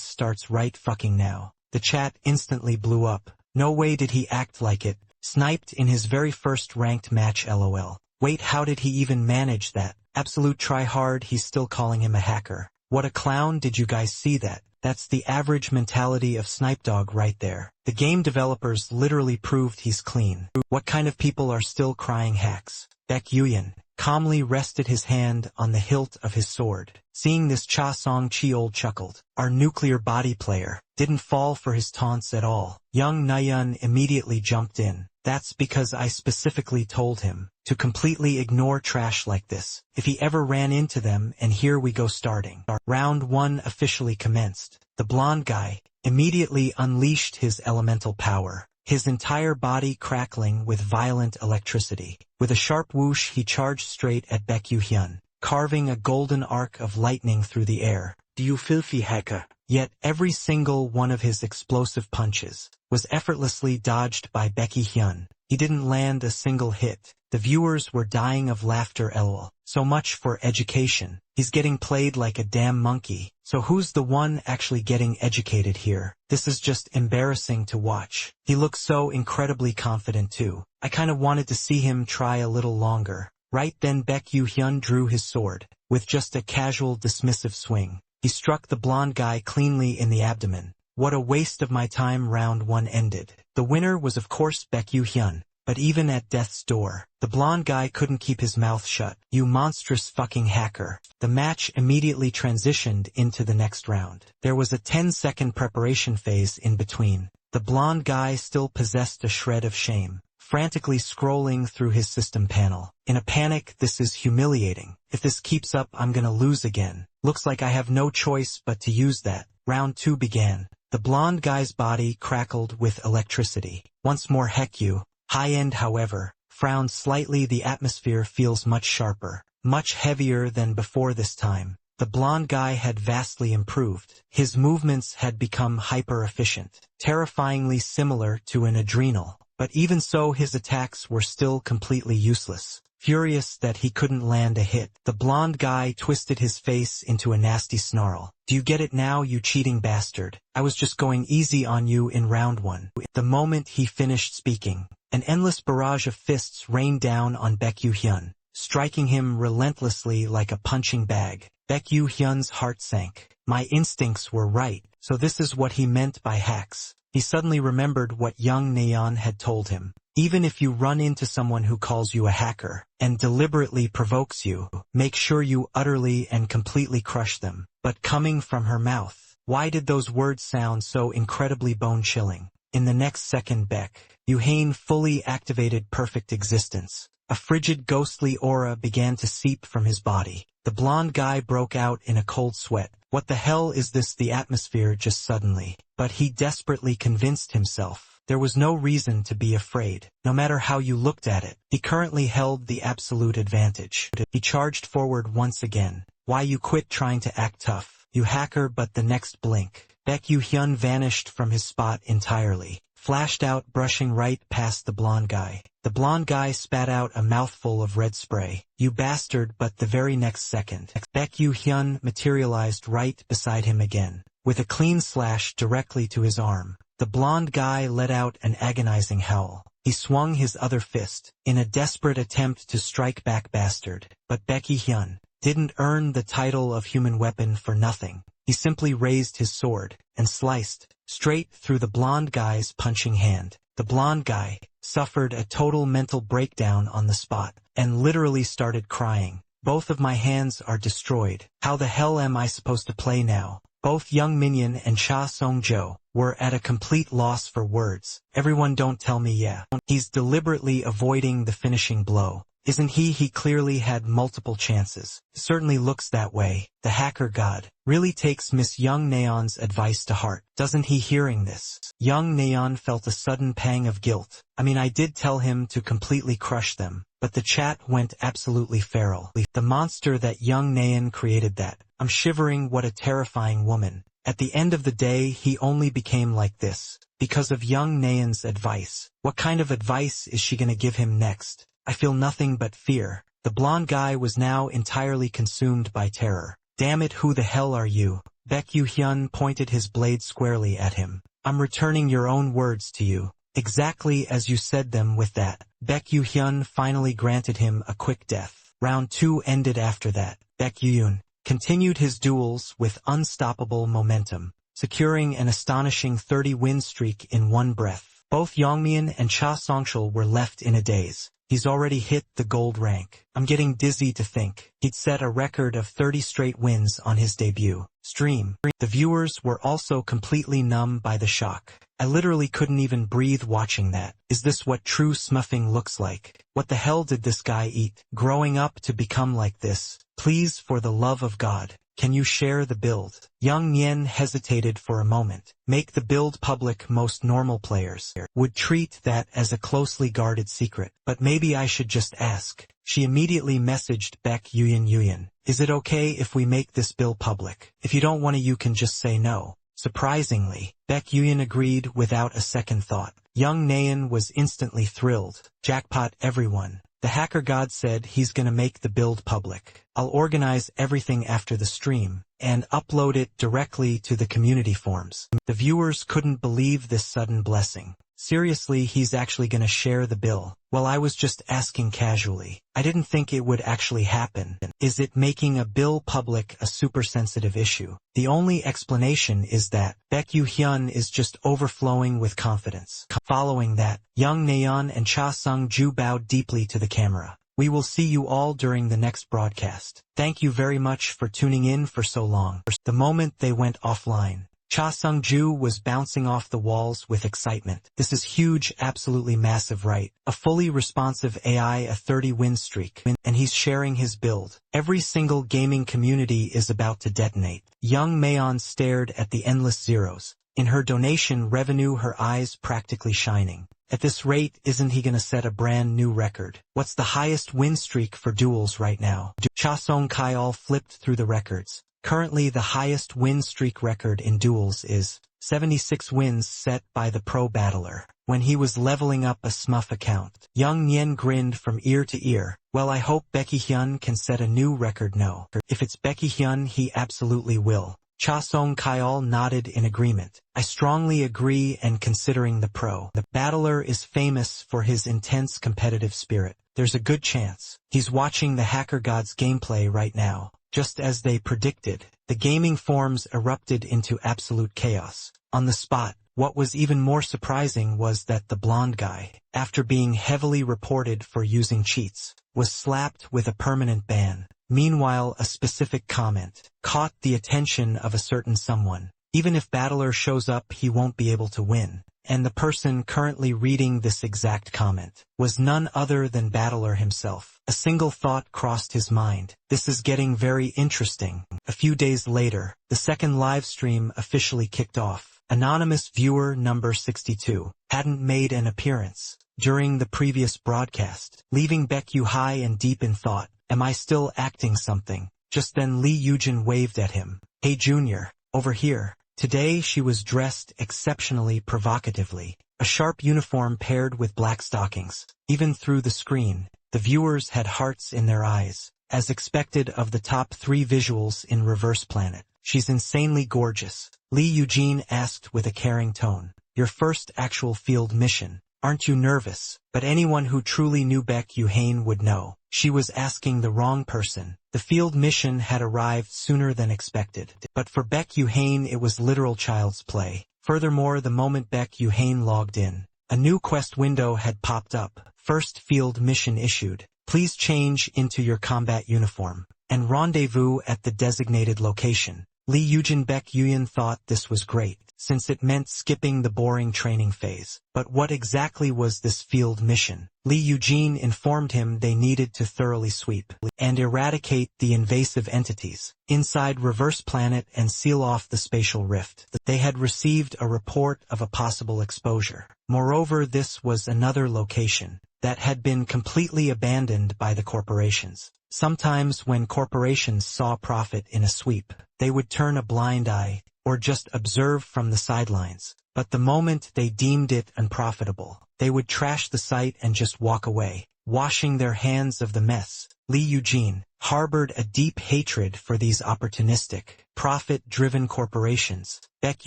starts right fucking now. The chat instantly blew up. No way did he act like it. Sniped in his very first ranked match, lol. Wait, how did he even manage that? Absolute tryhard. He's still calling him a hacker. What a clown. Did you guys see that? That's the average mentality of Snipedog right there. The game developers literally proved he's clean. What kind of people are still crying hacks? Baek Yuyan calmly rested his hand on the hilt of his sword. Seeing this, Cha Song-kyeol chuckled. Our nuclear body player didn't fall for his taunts at all. Young Nayeon immediately jumped in. That's because I specifically told him to completely ignore trash like this if he ever ran into them, and here we go starting. Round 1 officially commenced. The blonde guy immediately unleashed his elemental power, his entire body crackling with violent electricity. With a sharp whoosh he charged straight at Baekhyun, carving a golden arc of lightning through the air. You filthy hacker. Yet every single one of his explosive punches was effortlessly dodged by Baekhyun. He didn't land a single hit. The viewers were dying of laughter. LOL. So much for education. He's getting played like a damn monkey. So who's the one actually getting educated here? This is just embarrassing to watch. He looks so incredibly confident too. I kinda wanted to see him try a little longer. Right then Baekhyun drew his sword. With just a casual dismissive swing, he struck the blonde guy cleanly in the abdomen. What a waste of my time. Round 1 ended. The winner was of course Baekhyun, but even at death's door, the blonde guy couldn't keep his mouth shut. You monstrous fucking hacker. The match immediately transitioned into the next round. There was a 10-second preparation phase in between. The blonde guy still possessed a shred of shame, frantically scrolling through his system panel. In a panic, this is humiliating. If this keeps up, I'm gonna lose again. Looks like I have no choice but to use that. Round 2 began. The blonde guy's body crackled with electricity. Once more Baekhyun, high-end however, frowned slightly. The atmosphere feels much sharper, much heavier than before this time. The blonde guy had vastly improved. His movements had become hyper-efficient, terrifyingly similar to an adrenal. But even so, his attacks were still completely useless. Furious that he couldn't land a hit, the blonde guy twisted his face into a nasty snarl. Do you get it now, you cheating bastard? I was just going easy on you in round 1. The moment he finished speaking, an endless barrage of fists rained down on Baekhyun, striking him relentlessly like a punching bag. Baekhyun's heart sank. My instincts were right, so this is what he meant by hacks. He suddenly remembered what young Neon had told him. Even if you run into someone who calls you a hacker and deliberately provokes you, make sure you utterly and completely crush them. But coming from her mouth, why did those words sound so incredibly bone-chilling? In the next second, Baekhyun fully activated perfect existence. A frigid ghostly aura began to seep from his body. The blonde guy broke out in a cold sweat. What the hell is this? The atmosphere just suddenly. But he desperately convinced himself there was no reason to be afraid. No matter how you looked at it, he currently held the absolute advantage. He charged forward once again. Why you quit trying to act tough, you hacker? But the next blink, Baekhyun vanished from his spot entirely, flashed out, brushing right past the blonde guy. The blonde guy spat out a mouthful of red spray. You bastard! But the very next second, Baekhyun materialized right beside him again, with a clean slash directly to his arm. The blonde guy let out an agonizing howl. He swung his other fist, in a desperate attempt to strike back. Bastard. But Baekhyun didn't earn the title of human weapon for nothing. He simply raised his sword, and sliced straight through the blonde guy's punching hand. The blonde guy suffered a total mental breakdown on the spot, and literally started crying. Both of my hands are destroyed. How the hell am I supposed to play now? Both Young Minyan and Cha Song-jo were at a complete loss for words. Everyone don't tell me yeah. He's deliberately avoiding the finishing blow. Isn't he? He clearly had multiple chances. Certainly looks that way. The hacker god really takes Miss Young Neon's advice to heart. Doesn't he? Hearing this, Young Neon felt a sudden pang of guilt. I mean, I did tell him to completely crush them, but the chat went absolutely feral. The monster that Young Neon created, that. I'm shivering. What a terrifying woman. At the end of the day, he only became like this because of Young Neon's advice. What kind of advice is she gonna give him next? I feel nothing but fear. The blonde guy was now entirely consumed by terror. Damn it, who the hell are you? Baekhyun pointed his blade squarely at him. I'm returning your own words to you, exactly as you said them. With that, Baekhyun finally granted him a quick death. Round 2 ended after that. Baekhyun continued his duels with unstoppable momentum, securing an astonishing 30-win streak in one breath. Both Yongmian and Cha Songchul were left in a daze. He's already hit the gold rank. I'm getting dizzy to think he'd set a record of 30 straight wins on his debut stream. The viewers were also completely numb by the shock. I literally couldn't even breathe watching that. Is this what true smuffing looks like? What the hell did this guy eat? Growing up to become like this? Please, for the love of God, can you share the build? Young Nien hesitated for a moment. Make the build public. Most normal players would treat that as a closely guarded secret. But maybe I should just ask. She immediately messaged Baek Yuyan. Is it okay if we make this build public? If you don't want to, you can just say no. Surprisingly, Baek Yuyan agreed without a second thought. Young Naeun was instantly thrilled. Jackpot, everyone. The hacker god said he's gonna make the build public. I'll organize everything after the stream and upload it directly to the community forums. The viewers couldn't believe this sudden blessing. Seriously, he's actually gonna share the bill? Well, I was just asking casually. I didn't think it would actually happen. Is it making a bill public a super sensitive issue? The only explanation is that Baek Yu-hyun is just overflowing with confidence. Following that, Young Naeun and Cha Sung-ju bowed deeply to the camera. We will see you all during the next broadcast. Thank you very much for tuning in for so long. The moment they went offline, Cha Sung-ju was bouncing off the walls with excitement. This is huge, absolutely massive, right? A fully responsive AI, a 30-win streak, and he's sharing his build. Every single gaming community is about to detonate. Young Mayeon stared at the endless zeros. In her donation revenue, her eyes practically shining. At this rate, isn't he gonna set a brand new record? What's the highest win streak for duels right now? Cha Sung-kyeol flipped through the records. Currently, the highest win streak record in duels is 76 wins set by the pro battler when he was leveling up a Smuff account. Young Nien grinned from ear to ear. Well, I hope Baek Hyun can set a new record. No. If it's Baek Hyun, he absolutely will. Cha Sung-kyeol nodded in agreement. I strongly agree, and considering the pro battler is famous for his intense competitive spirit, there's a good chance he's watching the hacker god's gameplay right now. Just as they predicted, the gaming forums erupted into absolute chaos. On the spot, what was even more surprising was that the blonde guy, after being heavily reported for using cheats, was slapped with a permanent ban. Meanwhile, a specific comment caught the attention of a certain someone. Even if battler shows up, he won't be able to win. And the person currently reading this exact comment was none other than battler himself. A single thought crossed his mind. This is getting very interesting. A few days later, the second live stream officially kicked off. Anonymous viewer number 62 hadn't made an appearance during the previous broadcast, leaving Baek Yu high and deep in thought. Am I still acting something? Just then Lee Yujin waved at him. Hey Junior, over here. Today she was dressed exceptionally provocatively. A sharp uniform paired with black stockings. Even through the screen, the viewers had hearts in their eyes. As expected of the top 3 visuals in Reverse Planet, she's insanely gorgeous. Lee Eugene asked with a caring tone. Your first actual field mission. Aren't you nervous? But anyone who truly knew Baek Yu-hain would know. She was asking the wrong person. The field mission had arrived sooner than expected. But for Baek Yu-hain, it was literal child's play. Furthermore, the moment Baek Yu-hain logged in, a new quest window had popped up. First field mission issued. Please change into your combat uniform and rendezvous at the designated location. Lee Yujin Baek Yuyan thought this was great, since it meant skipping the boring training phase. But what exactly was this field mission? Lee Eugene informed him they needed to thoroughly sweep and eradicate the invasive entities inside Reverse Planet and seal off the spatial rift. They had received a report of a possible exposure. Moreover, this was another location that had been completely abandoned by the corporations. Sometimes when corporations saw profit in a sweep, they would turn a blind eye or just observe from the sidelines. But the moment they deemed it unprofitable, they would trash the site and just walk away, washing their hands of the mess. Lee Eugene harbored a deep hatred for these opportunistic, profit-driven corporations. Baek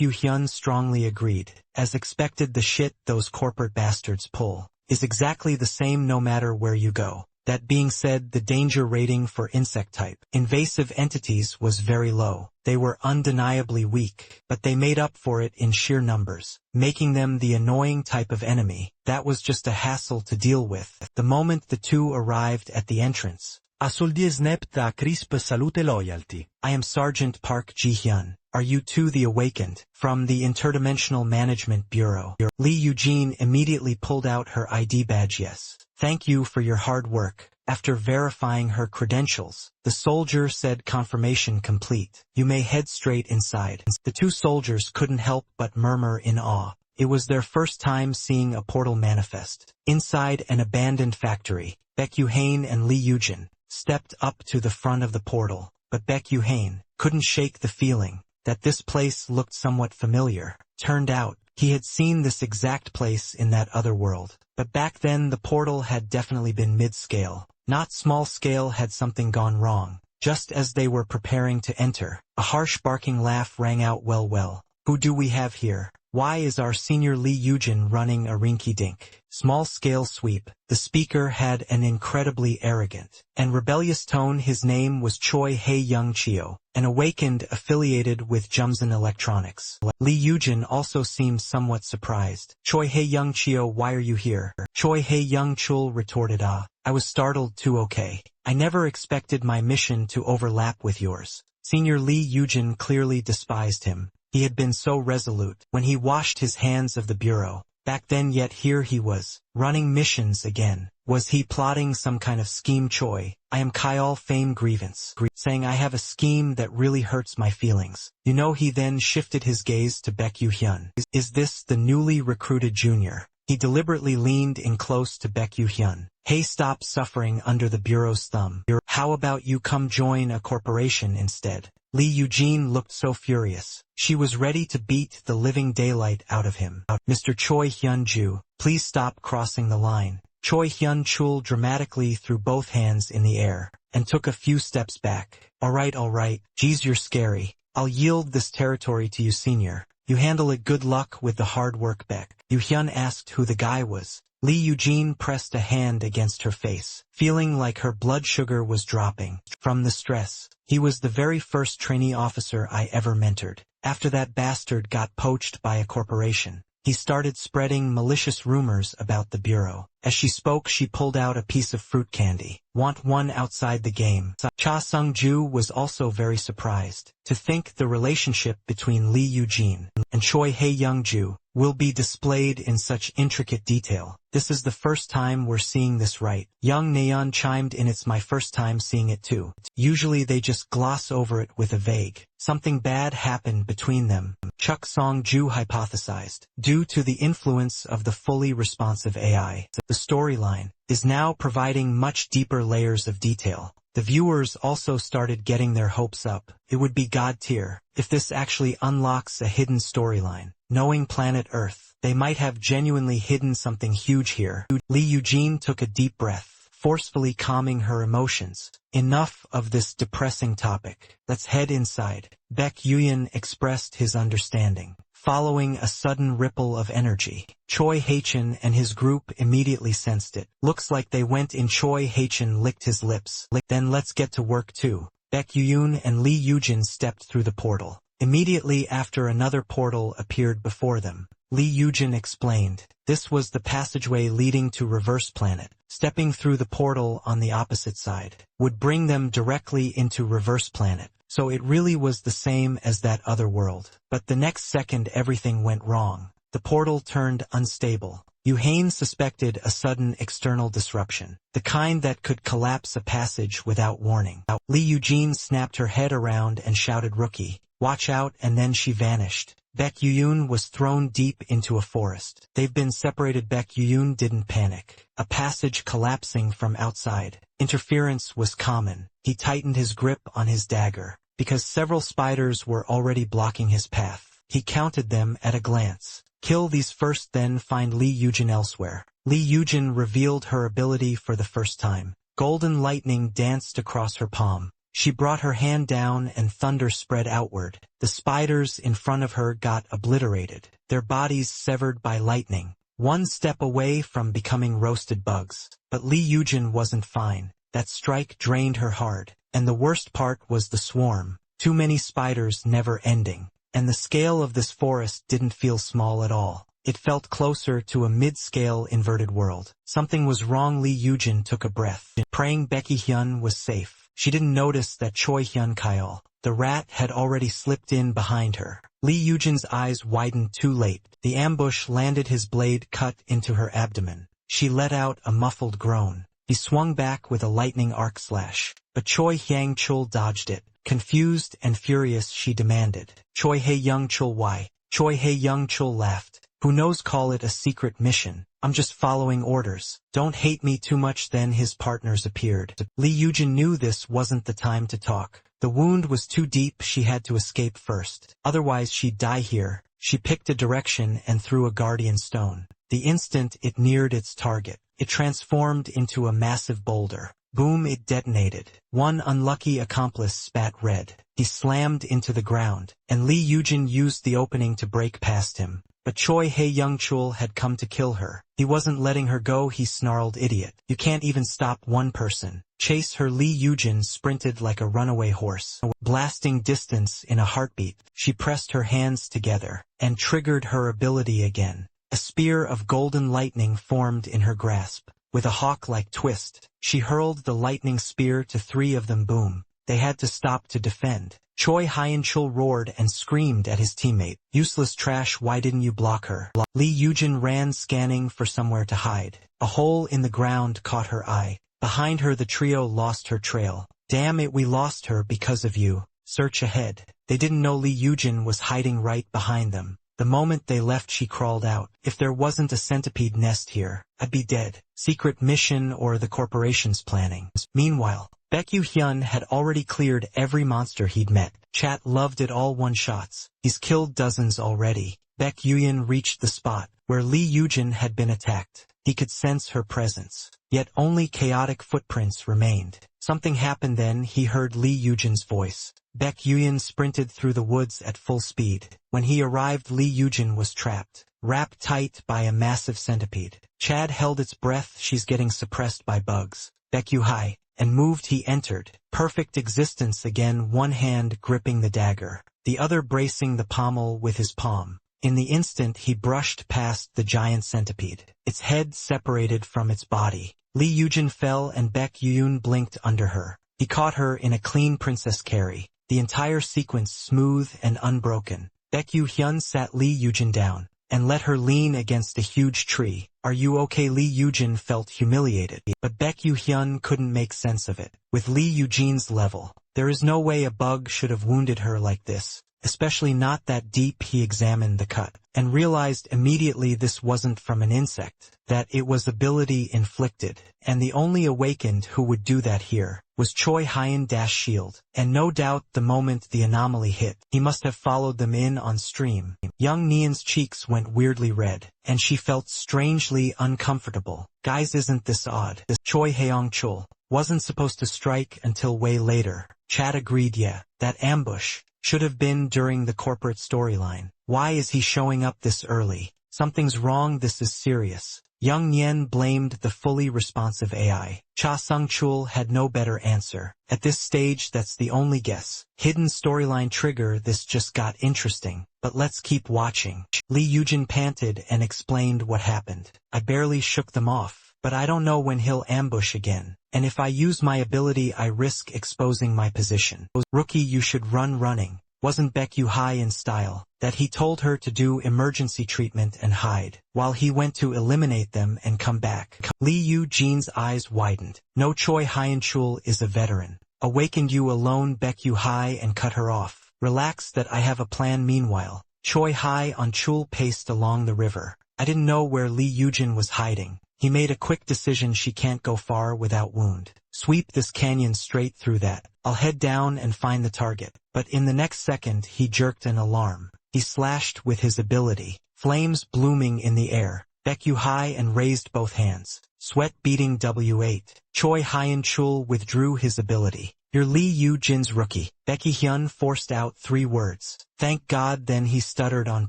Yu-hyun strongly agreed. As expected, the shit those corporate bastards pull is exactly the same no matter where you go. That being said, the danger rating for insect-type invasive entities was very low. They were undeniably weak, but they made up for it in sheer numbers, making them the annoying type of enemy that was just a hassle to deal with. The moment the two arrived at the entrance, A soldier snap da crisp salute loyalty. I am Sergeant Park Ji-hyun. Are you too the awakened? From the Interdimensional Management Bureau. Lee Eugene immediately pulled out her ID badge. Yes. Thank you for your hard work. After verifying her credentials, the soldier said confirmation complete. You may head straight inside. The two soldiers couldn't help but murmur in awe. It was their first time seeing a portal manifest. Inside an abandoned factory, Baek-yu-hae and Lee Eugene stepped up to the front of the portal, but Baek-yu-hae couldn't shake the feeling that this place looked somewhat familiar. Turned out, he had seen this exact place in that other world. But back then the portal had definitely been mid-scale. Not small-scale. Had something gone wrong? Just as they were preparing to enter, a harsh barking laugh rang out. Well, who do we have here? Why is our senior Lee Eugene running a rinky-dink, small-scale sweep? The speaker had an incredibly arrogant and rebellious tone. His name was Choi Hae-young Chio, an awakened affiliated with Jumsun Electronics. Lee Eugene also seemed somewhat surprised. Choi Hae-young Chio, why are you here? Choi Hae-young Chul retorted, I was startled too. Okay. I never expected my mission to overlap with yours. Senior Lee Eugene clearly despised him. He had been so resolute when he washed his hands of the bureau back then, yet here he was, running missions again. Was he plotting some kind of scheme? Choi, I am Kyle Fame Grievance, saying I have a scheme that really hurts my feelings. You know. He then shifted his gaze to Baek-yu-hyun. Is this the newly recruited junior? He deliberately leaned in close to Baek-yu-hyun. Hey, stop suffering under the bureau's thumb. How about you come join a corporation instead? Lee Eugene looked so furious. She was ready to beat the living daylight out of him. Mr. Choi Hyun-ju, please stop crossing the line. Choi Hyun-chul dramatically threw both hands in the air and took a few steps back. All right. Geez, you're scary. I'll yield this territory to you, senior. You handle it. Good luck with the hard work. Baek-yu-hyun asked who the guy was. Lee Eugene pressed a hand against her face, feeling like her blood sugar was dropping from the stress. He was the very first trainee officer I ever mentored. After that bastard got poached by a corporation, he started spreading malicious rumors about the bureau. As she spoke, she pulled out a piece of fruit candy. Want one outside the game? Cha Sung-ju was also very surprised to think the relationship between Lee Eugene and Choi Hae-young-ju will be displayed in such intricate detail. This is the first time we're seeing this, right? Young Nayeon chimed in. It's my first time seeing it too. Usually they just gloss over it with a vague, something bad happened between them, Chuk Song-ju hypothesized. Due to the influence of the fully responsive AI, the storyline is now providing much deeper layers of detail. The viewers also started getting their hopes up. It would be god tier if this actually unlocks a hidden storyline. Knowing planet Earth, they might have genuinely hidden something huge here. Lee Eugene took a deep breath, forcefully calming her emotions. Enough of this depressing topic. Let's head inside. Baek-yu-hyun expressed his understanding, following a sudden ripple of energy. Choi Hae-chan and his group immediately sensed it. Looks like they went in. Choi Hae-chan licked his lips. Then let's get to work too. Baek-yu-hyun and Lee Eugene stepped through the portal. Immediately after, another portal appeared before them. Lee Eugene explained, this was the passageway leading to Reverse Planet. Stepping through the portal on the opposite side would bring them directly into Reverse Planet. So it really was the same as that other world. But the next second everything went wrong. The portal turned unstable. Yu-hae suspected a sudden external disruption, the kind that could collapse a passage without warning. Lee Eugene snapped her head around and shouted, Rookie, watch out, and then she vanished. Baek-yu-hyun was thrown deep into a forest. They've been separated. Baek-yu-hyun didn't panic. A passage collapsing from outside. Interference was common. He tightened his grip on his dagger, because several spiders were already blocking his path. He counted them at a glance. Kill these first, then find Lee Eugene elsewhere. Lee Eugene revealed her ability for the first time. Golden lightning danced across her palm. She brought her hand down and thunder spread outward. The spiders in front of her got obliterated, their bodies severed by lightning, one step away from becoming roasted bugs. But Lee Eugene wasn't fine. That strike drained her hard. And the worst part was the swarm. Too many spiders, never ending. And the scale of this forest didn't feel small at all. It felt closer to a mid-scale inverted world. Something was wrong. Lee Yujin took a breath. Praying Becky Hyun was safe. She didn't notice that Choi Hyun Kyle, the rat, had already slipped in behind her. Lee Yujin's eyes widened too late. The ambush landed, his blade cut into her abdomen. She let out a muffled groan. He swung back with a lightning arc slash, but Choi Hyang Chul dodged it. Confused and furious, she demanded, "Choi Hae Young Chul, why?" Choi Hae Young Chul laughed. "Who knows, call it a secret mission. I'm just following orders. Don't hate me too much." Then his partners appeared. Lee Yujin knew this wasn't the time to talk. The wound was too deep, she had to escape first. Otherwise she'd die here. She picked a direction and threw a guardian stone. The instant it neared its target, it transformed into a massive boulder. Boom, it detonated. One unlucky accomplice spat red. He slammed into the ground, and Lee Yujin used the opening to break past him. But Choi Hae Young Chul had come to kill her. He wasn't letting her go. He snarled, "Idiot. You can't even stop one person. Chase her." Lee Yujin sprinted like a runaway horse, blasting distance in a heartbeat. She pressed her hands together and triggered her ability again. A spear of golden lightning formed in her grasp. With a hawk-like twist, she hurled the lightning spear to three of them. Boom. They had to stop to defend. Choi Hyun Chul roared and screamed at his teammate, "Useless trash, why didn't you block her?" Lee Yujin ran, scanning for somewhere to hide. A hole in the ground caught her eye. Behind her the trio lost her trail. "Damn it, we lost her because of you. Search ahead." They didn't know Lee Yujin was hiding right behind them. The moment they left, she crawled out. "If there wasn't a centipede nest here, I'd be dead." Secret mission or the corporation's planning. Meanwhile, Baekgyu Hyun had already cleared every monster he'd met. Chat loved it all. One-shots. He's killed dozens already. Baekgyu reached the spot where Lee Yujin had been attacked. He could sense her presence. Yet only chaotic footprints remained. Something happened then. He heard Lee Yujin's voice. Baekgyu sprinted through the woods at full speed. When he arrived, Lee Yujin was trapped, wrapped tight by a massive centipede. Chad held its breath. "She's getting suppressed by bugs." Baekgyu and moved. He entered. Perfect existence again, one hand gripping the dagger, the other bracing the pommel with his palm. In the instant he brushed past the giant centipede. Its head separated from its body. Lee Yujin fell and Baekgyu blinked under her. He caught her in a clean princess carry. The entire sequence smooth and unbroken. Baekgyu Hyun sat Lee Yujin down and let her lean against a huge tree. "Are you okay?" Lee Yujin felt humiliated, but Baekgyu Hyun couldn't make sense of it. With Lee Yujin's level, there is no way a bug should have wounded her like this, especially not that deep. He examined the cut and realized immediately this wasn't from an insect, that it was ability inflicted, and the only awakened who would do that here was Choi Hyun-Shield, and no doubt the moment the anomaly hit, he must have followed them in on stream. Young Neon's cheeks went weirdly red, and she felt strangely uncomfortable. "Guys, isn't this odd?" Choi Hae-Young Chul wasn't supposed to strike until way later. Chad agreed. Yeah, that ambush should have been during the corporate storyline. Why is he showing up this early? Something's wrong. This is serious. Young Nyen blamed the fully responsive AI. Cha Sung-chul had no better answer. At this stage, that's the only guess. Hidden storyline trigger. This just got interesting, but let's keep watching. Lee Yujin panted and explained what happened. "I barely shook them off, but I don't know when he'll ambush again. And if I use my ability, I risk exposing my position." "Rookie, you should run running." Wasn't Baekgyu in style that he told her to do emergency treatment and hide, while he went to eliminate them and come back? Lee Yujin's eyes widened. "No, Choi Hyun-chul is a veteran. Awakened you alone." Baekgyu and cut her off. "Relax, that I have a plan." Meanwhile, Choi Hyun-chul paced along the river. I didn't know where Lee Yujin was hiding. He made a quick decision. She can't go far without wound. Sweep this canyon straight through that. I'll head down and find the target. But in the next second he jerked an alarm. He slashed with his ability, flames blooming in the air. Baekgyu and raised both hands, sweat beating. W8. Choi Hyun-chul withdrew his ability. "You're Lee Yujin's rookie." Baekgyu Hyun forced out 3 words. "Thank God." Then he stuttered on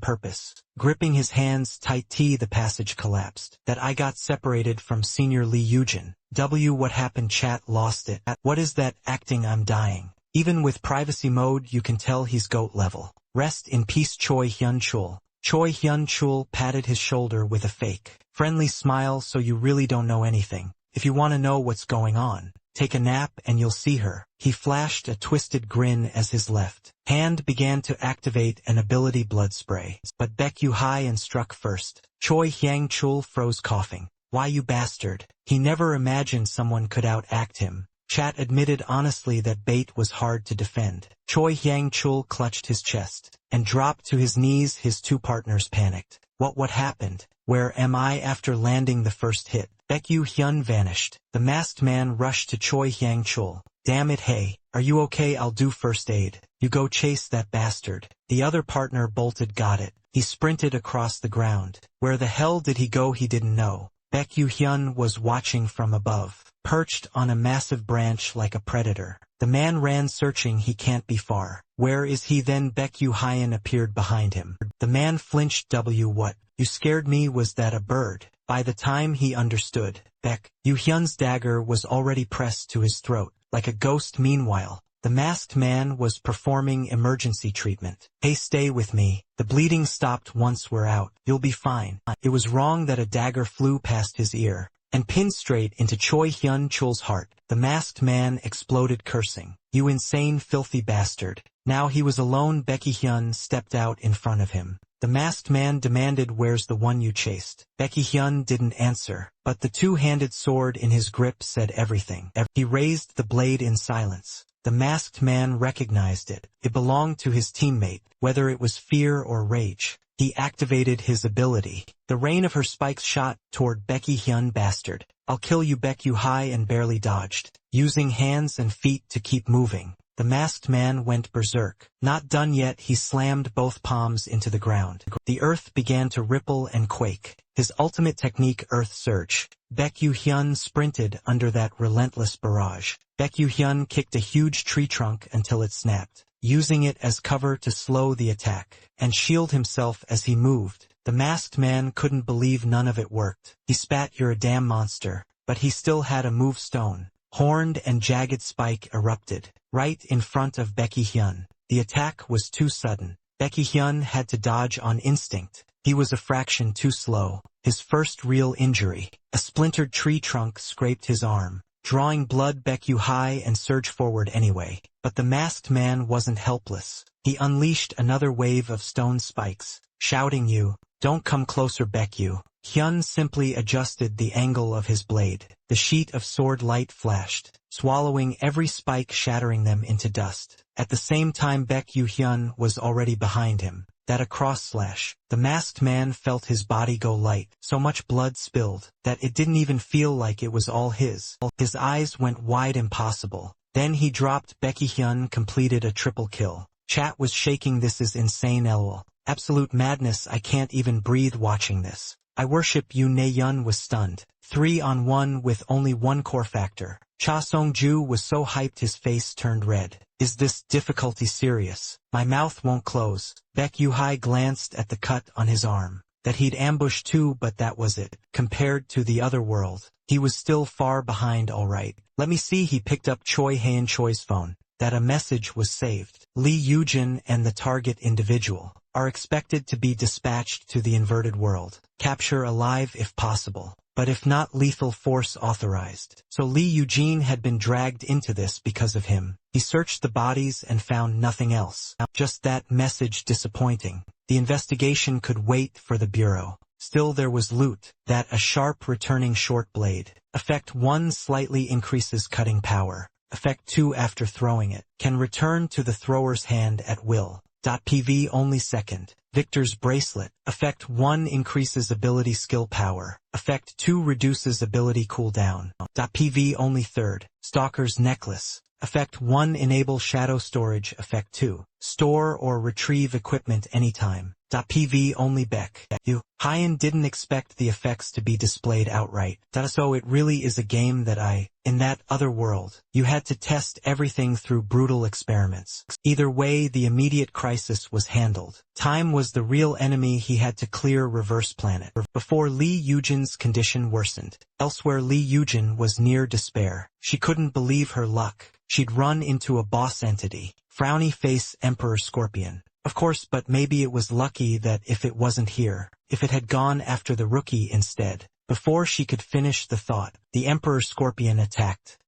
purpose, gripping his hands tight. The passage collapsed. "That I got separated from senior Lee Yujin." What happened? Chat lost it. "What is that acting? I'm dying." Even with privacy mode, you can tell he's GOAT level. Rest in peace, Choi Hyun-chul. Choi Hyun-chul patted his shoulder with a fake, friendly smile. So you really don't know anything. If you want to know what's going on, take a nap and you'll see her. He flashed a twisted grin as his left hand began to activate an ability blood spray. But Baekyu Hye struck first. Choi Hyang-chul froze, coughing. Why, you bastard. He never imagined someone could outact him. Chat admitted honestly that bait was hard to defend. Choi Hyang-chul clutched his chest and dropped to his knees. His two partners panicked. What happened? Where am I? After landing the first hit, Baekyu Hyun vanished. The masked man rushed to Choi Hyang-chul. Damn it, hey, are you okay? I'll do first aid. You go chase that bastard. The other partner bolted. Got it. He sprinted across the ground. Where the hell did he go? He didn't know. Baekyu Hyun was watching from above, perched on a massive branch like a predator. The man ran, searching. He can't be far. Where is he? Then Baekyu Hye appeared behind him. The man flinched. What? You scared me. Was that a bird? By the time he understood, Baekyu Hyun's dagger was already pressed to his throat, like a ghost. Meanwhile, the masked man was performing emergency treatment. Hey, stay with me. The bleeding stopped once we're out. You'll be fine. It was wrong that a dagger flew past his ear and pinned straight into Choi Hyun-chul's heart. The masked man exploded, cursing. You insane, filthy bastard. Now he was alone. Baekyu Hyun stepped out in front of him. The masked man demanded, where's the one you chased? Baekyu Hyun didn't answer, but the two-handed sword in his grip said everything. He raised the blade in silence. The masked man recognized it. It belonged to his teammate. Whether it was fear or rage, he activated his ability. The rain of her spikes shot toward Baekyu Hyun. Bastard. I'll kill you. Baekyu Hye barely dodged, using hands and feet to keep moving. The masked man went berserk. Not done yet. He slammed both palms into the ground. The earth began to ripple and quake. His ultimate technique, Earth Surge. Baekyu Hyun sprinted under that relentless barrage. Baekyu Hyun kicked a huge tree trunk until it snapped, using it as cover to slow the attack and shield himself as he moved. The masked man couldn't believe none of it worked. He spat, you're a damn monster. But he still had a move. Stone, horned and jagged spike erupted right in front of Baekyu Hyun. The attack was too sudden. Baekyu Hyun had to dodge on instinct. He was a fraction too slow. His first real injury. A splintered tree trunk scraped his arm, drawing blood. Baekyu Hye surged forward anyway. But the masked man wasn't helpless. He unleashed another wave of stone spikes, shouting, you don't come closer. Baekyu Hyun simply adjusted the angle of his blade. The sheet of sword light flashed, swallowing every spike, shattering them into dust. At the same time, Baekyu Hyun was already behind him. That a cross slash. The masked man felt his body go light. So much blood spilled that it didn't even feel like it was all his. His eyes went wide. Impossible. Then he dropped. Baekyu Hyun completed a triple kill. Chat was shaking. This is insane. LOL. Absolute madness. I can't even breathe watching this. I worship you. Naeun was stunned. 3-on-1 with only one core factor. Cha Song-ju was so hyped his face turned red. Is this difficulty serious? My mouth won't close. Baekyu Hye glanced at the cut on his arm. That he'd ambushed too, but that was it. Compared to the other world, he was still far behind. All right. Let me see. He picked up Choi Hyun-choi's phone. That a message was saved. Lee Yujin and the target individual are expected to be dispatched to the inverted world. Capture alive if possible. But if not, lethal force authorized. So Lee Eugene had been dragged into this because of him. He searched the bodies and found nothing else. Just that message. Disappointing. The investigation could wait for the Bureau. Still there was loot. That a sharp returning short blade. Effect 1 slightly increases cutting power. Effect 2 after throwing it. Can return to the thrower's hand at will. PV only second. Victor's bracelet. Effect 1 increases ability skill power. Effect 2 reduces ability cooldown. PV only third. Stalker's necklace. Effect 1 enable shadow storage. Effect 2 store or retrieve equipment anytime. PV only Baekyu Hye didn't expect the effects to be displayed outright. So it really is a game that in that other world, you had to test everything through brutal experiments. Either way, the immediate crisis was handled. Time was the real enemy. He had to clear Reverse Planet before Lee Yujin's condition worsened. Elsewhere, Lee Yujin was near despair. She couldn't believe her luck. She'd run into a boss entity. Frowny face Emperor Scorpion. Of course, but maybe it was lucky that if it wasn't here, if it had gone after the rookie instead. Before she could finish the thought, the Emperor Scorpion attacked.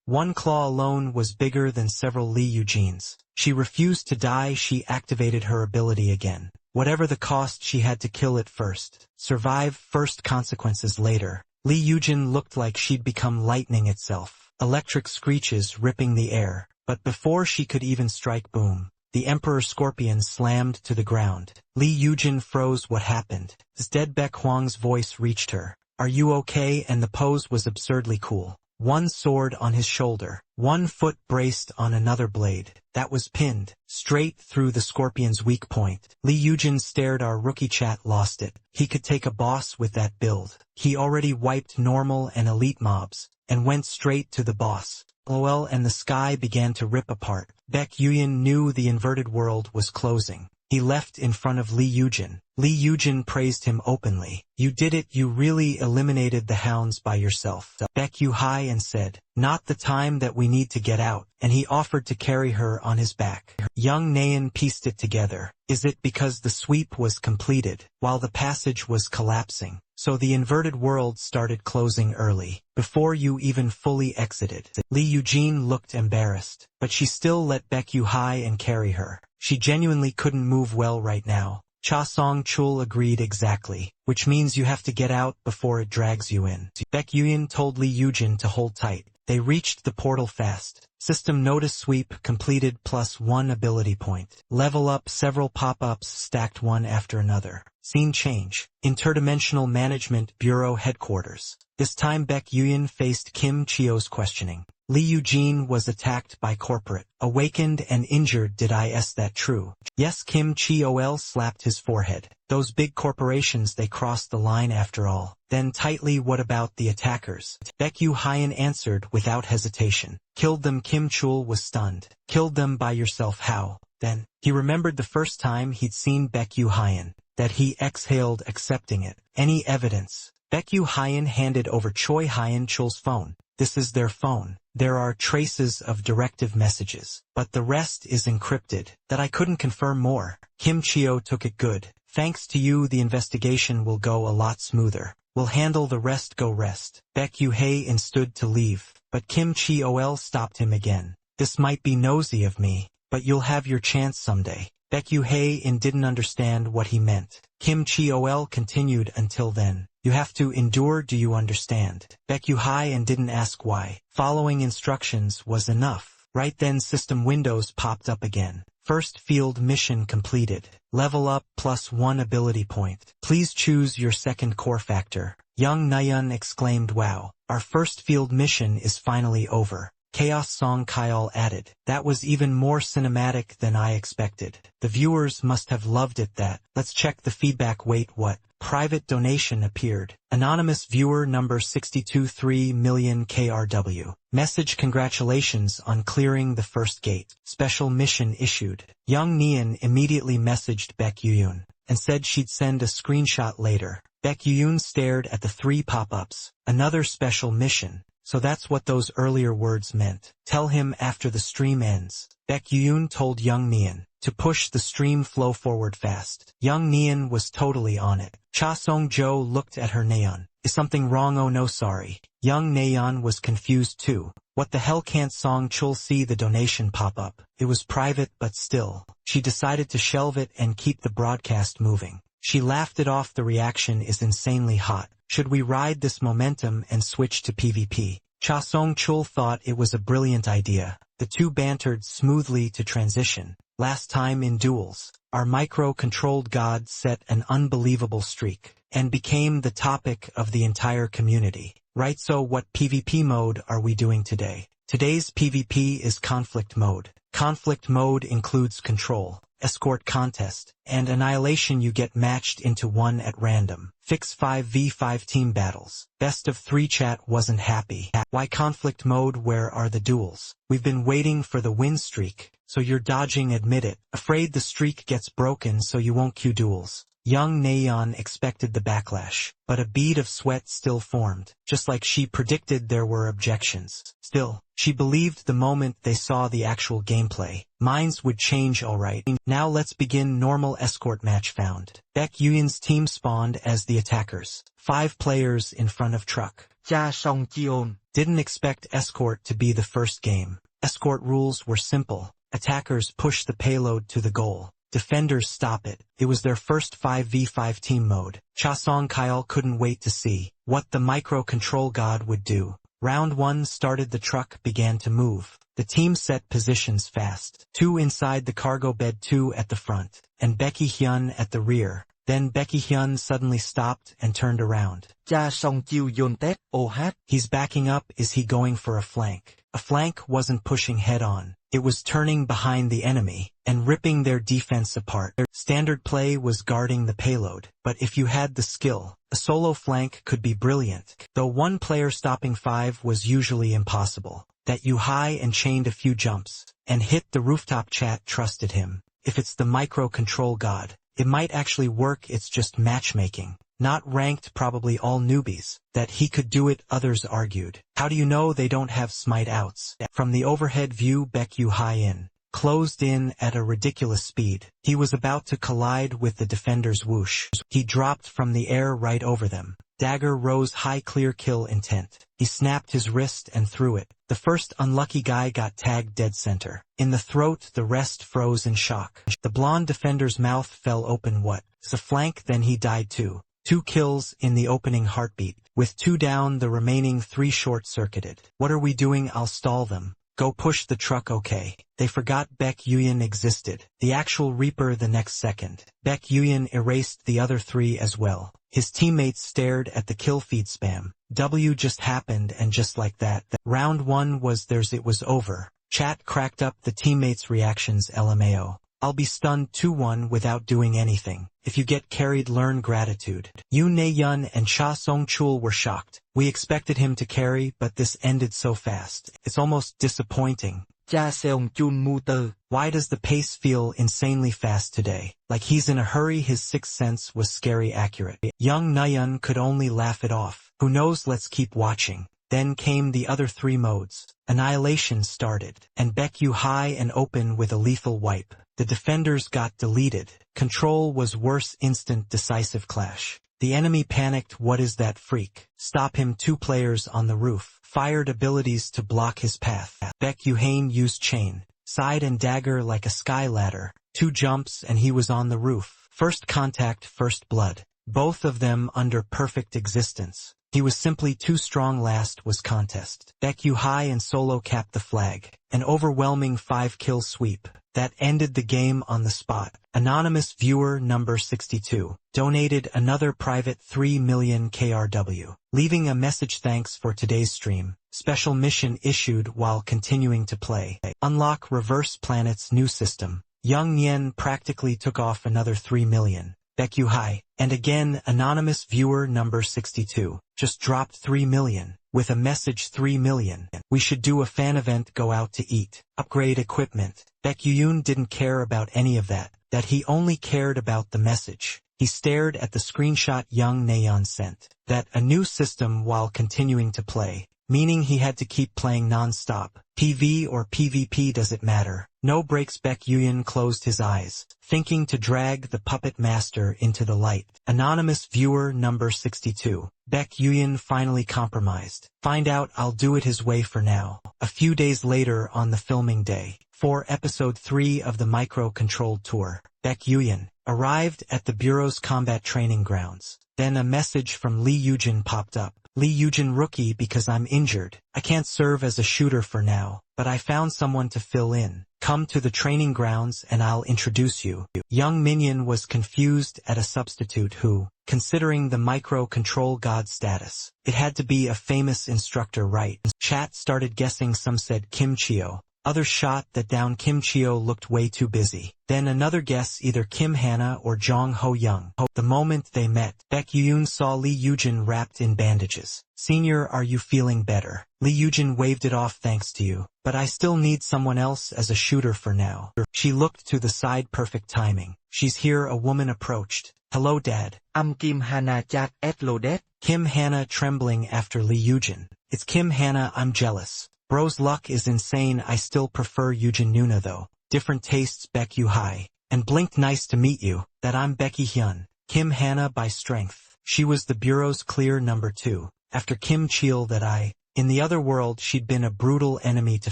One claw alone was bigger than several Li Eugenes. She refused to die. She activated her ability again. Whatever the cost, she had to kill it first. Survive first, consequences later. Li Eugen looked like she'd become lightning itself. Electric screeches ripping the air. But before she could even strike, boom. The Emperor Scorpion slammed to the ground. Li Eugen froze. What happened? As dead Baek Huang's voice reached her. Are you okay? And the pose was absurdly cool. One sword on his shoulder, one foot braced on another blade, that was pinned, straight through the Scorpion's weak point. Li Eugen stared. Our rookie chat lost it. He could take a boss with that build. He already wiped normal and elite mobs, and went straight to the boss. LOL, and the sky began to rip apart. Baek Yuyan knew the inverted world was closing. He left in front of Li Eugen. Li Eugen praised him openly. You did it, you really eliminated the hounds by yourself. Baek Yu high and said, not the time that we need to get out, and he offered to carry her on his back. Young Naeun pieced it together. Is it because the sweep was completed, while the passage was collapsing? So the inverted world started closing early, before you even fully exited. Li Eugene looked embarrassed, but she still let Baek Yu high and carry her. She genuinely couldn't move well right now. Cha Song Chul agreed exactly, which means you have to get out before it drags you in. Baek Yuyan told Li Eugen to hold tight. They reached the portal fast. System notice sweep completed, +1 ability point. Level up, several pop-ups stacked one after another. Scene change. Interdimensional Management Bureau headquarters. This time Baek Yuyan faced Kim Chio's questioning. Li Eugene was attacked by corporate. Awakened and injured. Did is that true? Yes. Kim Chiol slapped his forehead. Those big corporations, they crossed the line after all. Then tightly, what about the attackers? Baek Yu Hyen answered without hesitation. Killed them. Kim Chul was stunned. Killed them by yourself? How? Then, he remembered the first time he'd seen Baek Yu Hyen. That he exhaled, accepting it. Any evidence? Baek Yu Hyen handed over Choi Hyen Chul's phone. This is their phone. There are traces of directive messages, but the rest is encrypted. That I couldn't confirm more. Kim Chio took it. Good. Thanks to you, the investigation will go a lot smoother. We'll handle the rest. Go rest. Baek Yu Hae stood to leave, but Kim Chol stopped him again. This might be nosy of me, but you'll have your chance someday. Baek Yu Hae didn't understand what he meant. Kim Chol continued, until then. You have to endure. Do you understand? Baek Yu Hyen didn't ask why. Following instructions was enough. Right then system windows popped up again. First field mission completed. Level up, +1 ability point. Please choose your second core factor. Young Naeun exclaimed, wow, our first field mission is finally over. Chaos Song Kyle added. That was even more cinematic than I expected. The viewers must have loved it. That. Let's check the feedback. Wait, what? Private donation appeared. Anonymous viewer number 62 3 million KRW. Message: congratulations on clearing the first gate. Special mission issued. Young Naeun immediately messaged Baek Yuyan and said she'd send a screenshot later. Baek Yuyan stared at the 3 pop-ups. Another special mission. So that's what those earlier words meant. Tell him after the stream ends. Baek Yuyan told Young Naeun to push the stream flow forward fast. Young Naeun was totally on it. Cha Song Jo looked at her. Naeun, is something wrong? Oh no, sorry. Young Naeun was confused too. What the hell? Can't Song Chul see the donation pop up? It was private, but still. She decided to shelve it and keep the broadcast moving. She laughed it off. The reaction is insanely hot. Should we ride this momentum and switch to PvP? Cha Song Chul thought it was a brilliant idea. The two bantered smoothly to transition. Last time in duels, our micro-controlled god set an unbelievable streak, and became the topic of the entire community. Right, so what PvP mode are we doing today? Today's PvP is conflict mode. Conflict mode includes control, escort contest, and annihilation. You get matched into one at random. Fix 5v5 team battles. Best of 3 chat wasn't happy. Why conflict mode? Where are the duels? We've been waiting for the win streak, so you're dodging. Admit it. Afraid the streak gets broken so you won't queue duels. Young Nayeon expected the backlash, but a bead of sweat still formed. Just like she predicted, there were objections. Still, she believed the moment they saw the actual gameplay, minds would change alright. Now let's begin. Normal escort match found. Baek Yuyin's team spawned as the attackers. 5 players in front of truck. Cha Song Cheon Didn't expect escort to be the first game. Escort rules were simple. Attackers push the payload to the goal. Defenders stop it. It was their first 5v5 team mode. Cha Song Kyle couldn't wait to see what the micro-control god would do. Round 1 started. The truck began to move. The team set positions fast. 2 inside the cargo bed, 2 at the front, and Baek Hyun at the rear. Then Baek Hyun suddenly stopped and turned around. Cha Song Cheon Tet OH. He's backing up. Is he going for a flank? A flank wasn't pushing head-on. It was turning behind the enemy and ripping their defense apart. Standard play was guarding the payload, but if you had the skill, a solo flank could be brilliant. Though one player stopping 5 was usually impossible. That you high and chained a few jumps and hit the rooftop. Chat trusted him. If it's the micro-control god, it might actually work. It's just matchmaking. Not ranked, probably all newbies. That he could do it, others argued. How do you know they don't have smite outs? From the overhead view, Baek Hyun closed in at a ridiculous speed. He was about to collide with the defender's whoosh. He dropped from the air right over them. Dagger rose high, clear kill intent. He snapped his wrist and threw it. The first unlucky guy got tagged dead center. In the throat, the rest froze in shock. The blonde defender's mouth fell open. What? It's a flank. Then he died too. 2 kills in the opening heartbeat. With 2 down, the remaining 3 short-circuited. What are we doing? I'll stall them. Go push the truck. Okay. They forgot Baek Hyun existed. The actual Reaper the next second. Baek Hyun erased the other 3 as well. His teammates stared at the kill feed spam. W just happened, and just like that, round 1 was theirs. It was over. Chat cracked up the teammates' reactions. LMAO. I'll be stunned 2-1 without doing anything. If you get carried, learn gratitude. Yoon Nayeon and Cha Song Chul were shocked. We expected him to carry, but this ended so fast. It's almost disappointing. Cha Seong Chun Muter. Why does the pace feel insanely fast today? Like he's in a hurry. His sixth sense was scary accurate. Young Nayeon could only laugh it off. Who knows? Let's keep watching. Then came the other 3 modes. Annihilation started, and Baek high and open with a lethal wipe. The defenders got deleted. Control was worse. Instant decisive clash. The enemy panicked. What is that freak? Stop him. 2 players on the roof fired abilities to block his path. Baek Hyun used chain, side and dagger like a sky ladder. 2 jumps and he was on the roof. First contact, first blood. Both of them under perfect existence. He was simply too strong. Last was contest. Baek high and solo capped the flag. An overwhelming 5-kill sweep. That ended the game on the spot. Anonymous viewer number 62 donated another private 3 million KRW, leaving a message. Thanks for today's stream. Special mission issued while continuing to play. Unlock Reverse Planet's new system. Young Nyen practically took off another 3 million. Baek high. And again, anonymous viewer number 62 just dropped 3 million. With a message. 3 million. We should do a fan event. Go out to eat. Upgrade equipment. Baek Hyun didn't care about any of that. That he only cared about the message. He stared at the screenshot Young Nayeon sent. That a new system while continuing to play. Meaning he had to keep playing non-stop. PV or PvP, does it matter? No breaks. Baek Hyun closed his eyes, thinking to drag the puppet master into the light. Anonymous viewer number 62. Baek Hyun finally compromised. Find out. I'll do it his way for now. A few days later, on the filming day for episode 3 of the micro-controlled tour, Baek Hyun arrived at the Bureau's combat training grounds. Then a message from Lee Yujin popped up. Lee Yujin rookie, because I'm injured, I can't serve as a shooter for now, but I found someone to fill in. Come to the training grounds and I'll introduce you. Young Minion was confused at a substitute who, considering the micro-control god status, it had to be a famous instructor, right? Chat started guessing. Some said Kim Chio. Others shot that down. Kim Chio looked way too busy. Then another guess, either Kim Hana or Jong Ho Young. The moment they met, Baek Hyun saw Lee Yujin wrapped in bandages. Senior, are you feeling better? Lee Yujin waved it off. Thanks to you, but I still need someone else as a shooter for now. She looked to the side. Perfect timing. She's here. A woman approached. Hello Dad. I'm Kim Hana Jack at Lodet. Kim Hana trembling after Lee Yujin. It's Kim Hana, I'm jealous. Bro's luck is insane, I still prefer Yujin Nuna though. Different tastes Baek Yu Hai. And Blink nice to meet you, that I'm Becky Hyun. Kim Hana by strength. She was the bureau's clear number 2. After Kim Cheel that in the other world she'd been a brutal enemy to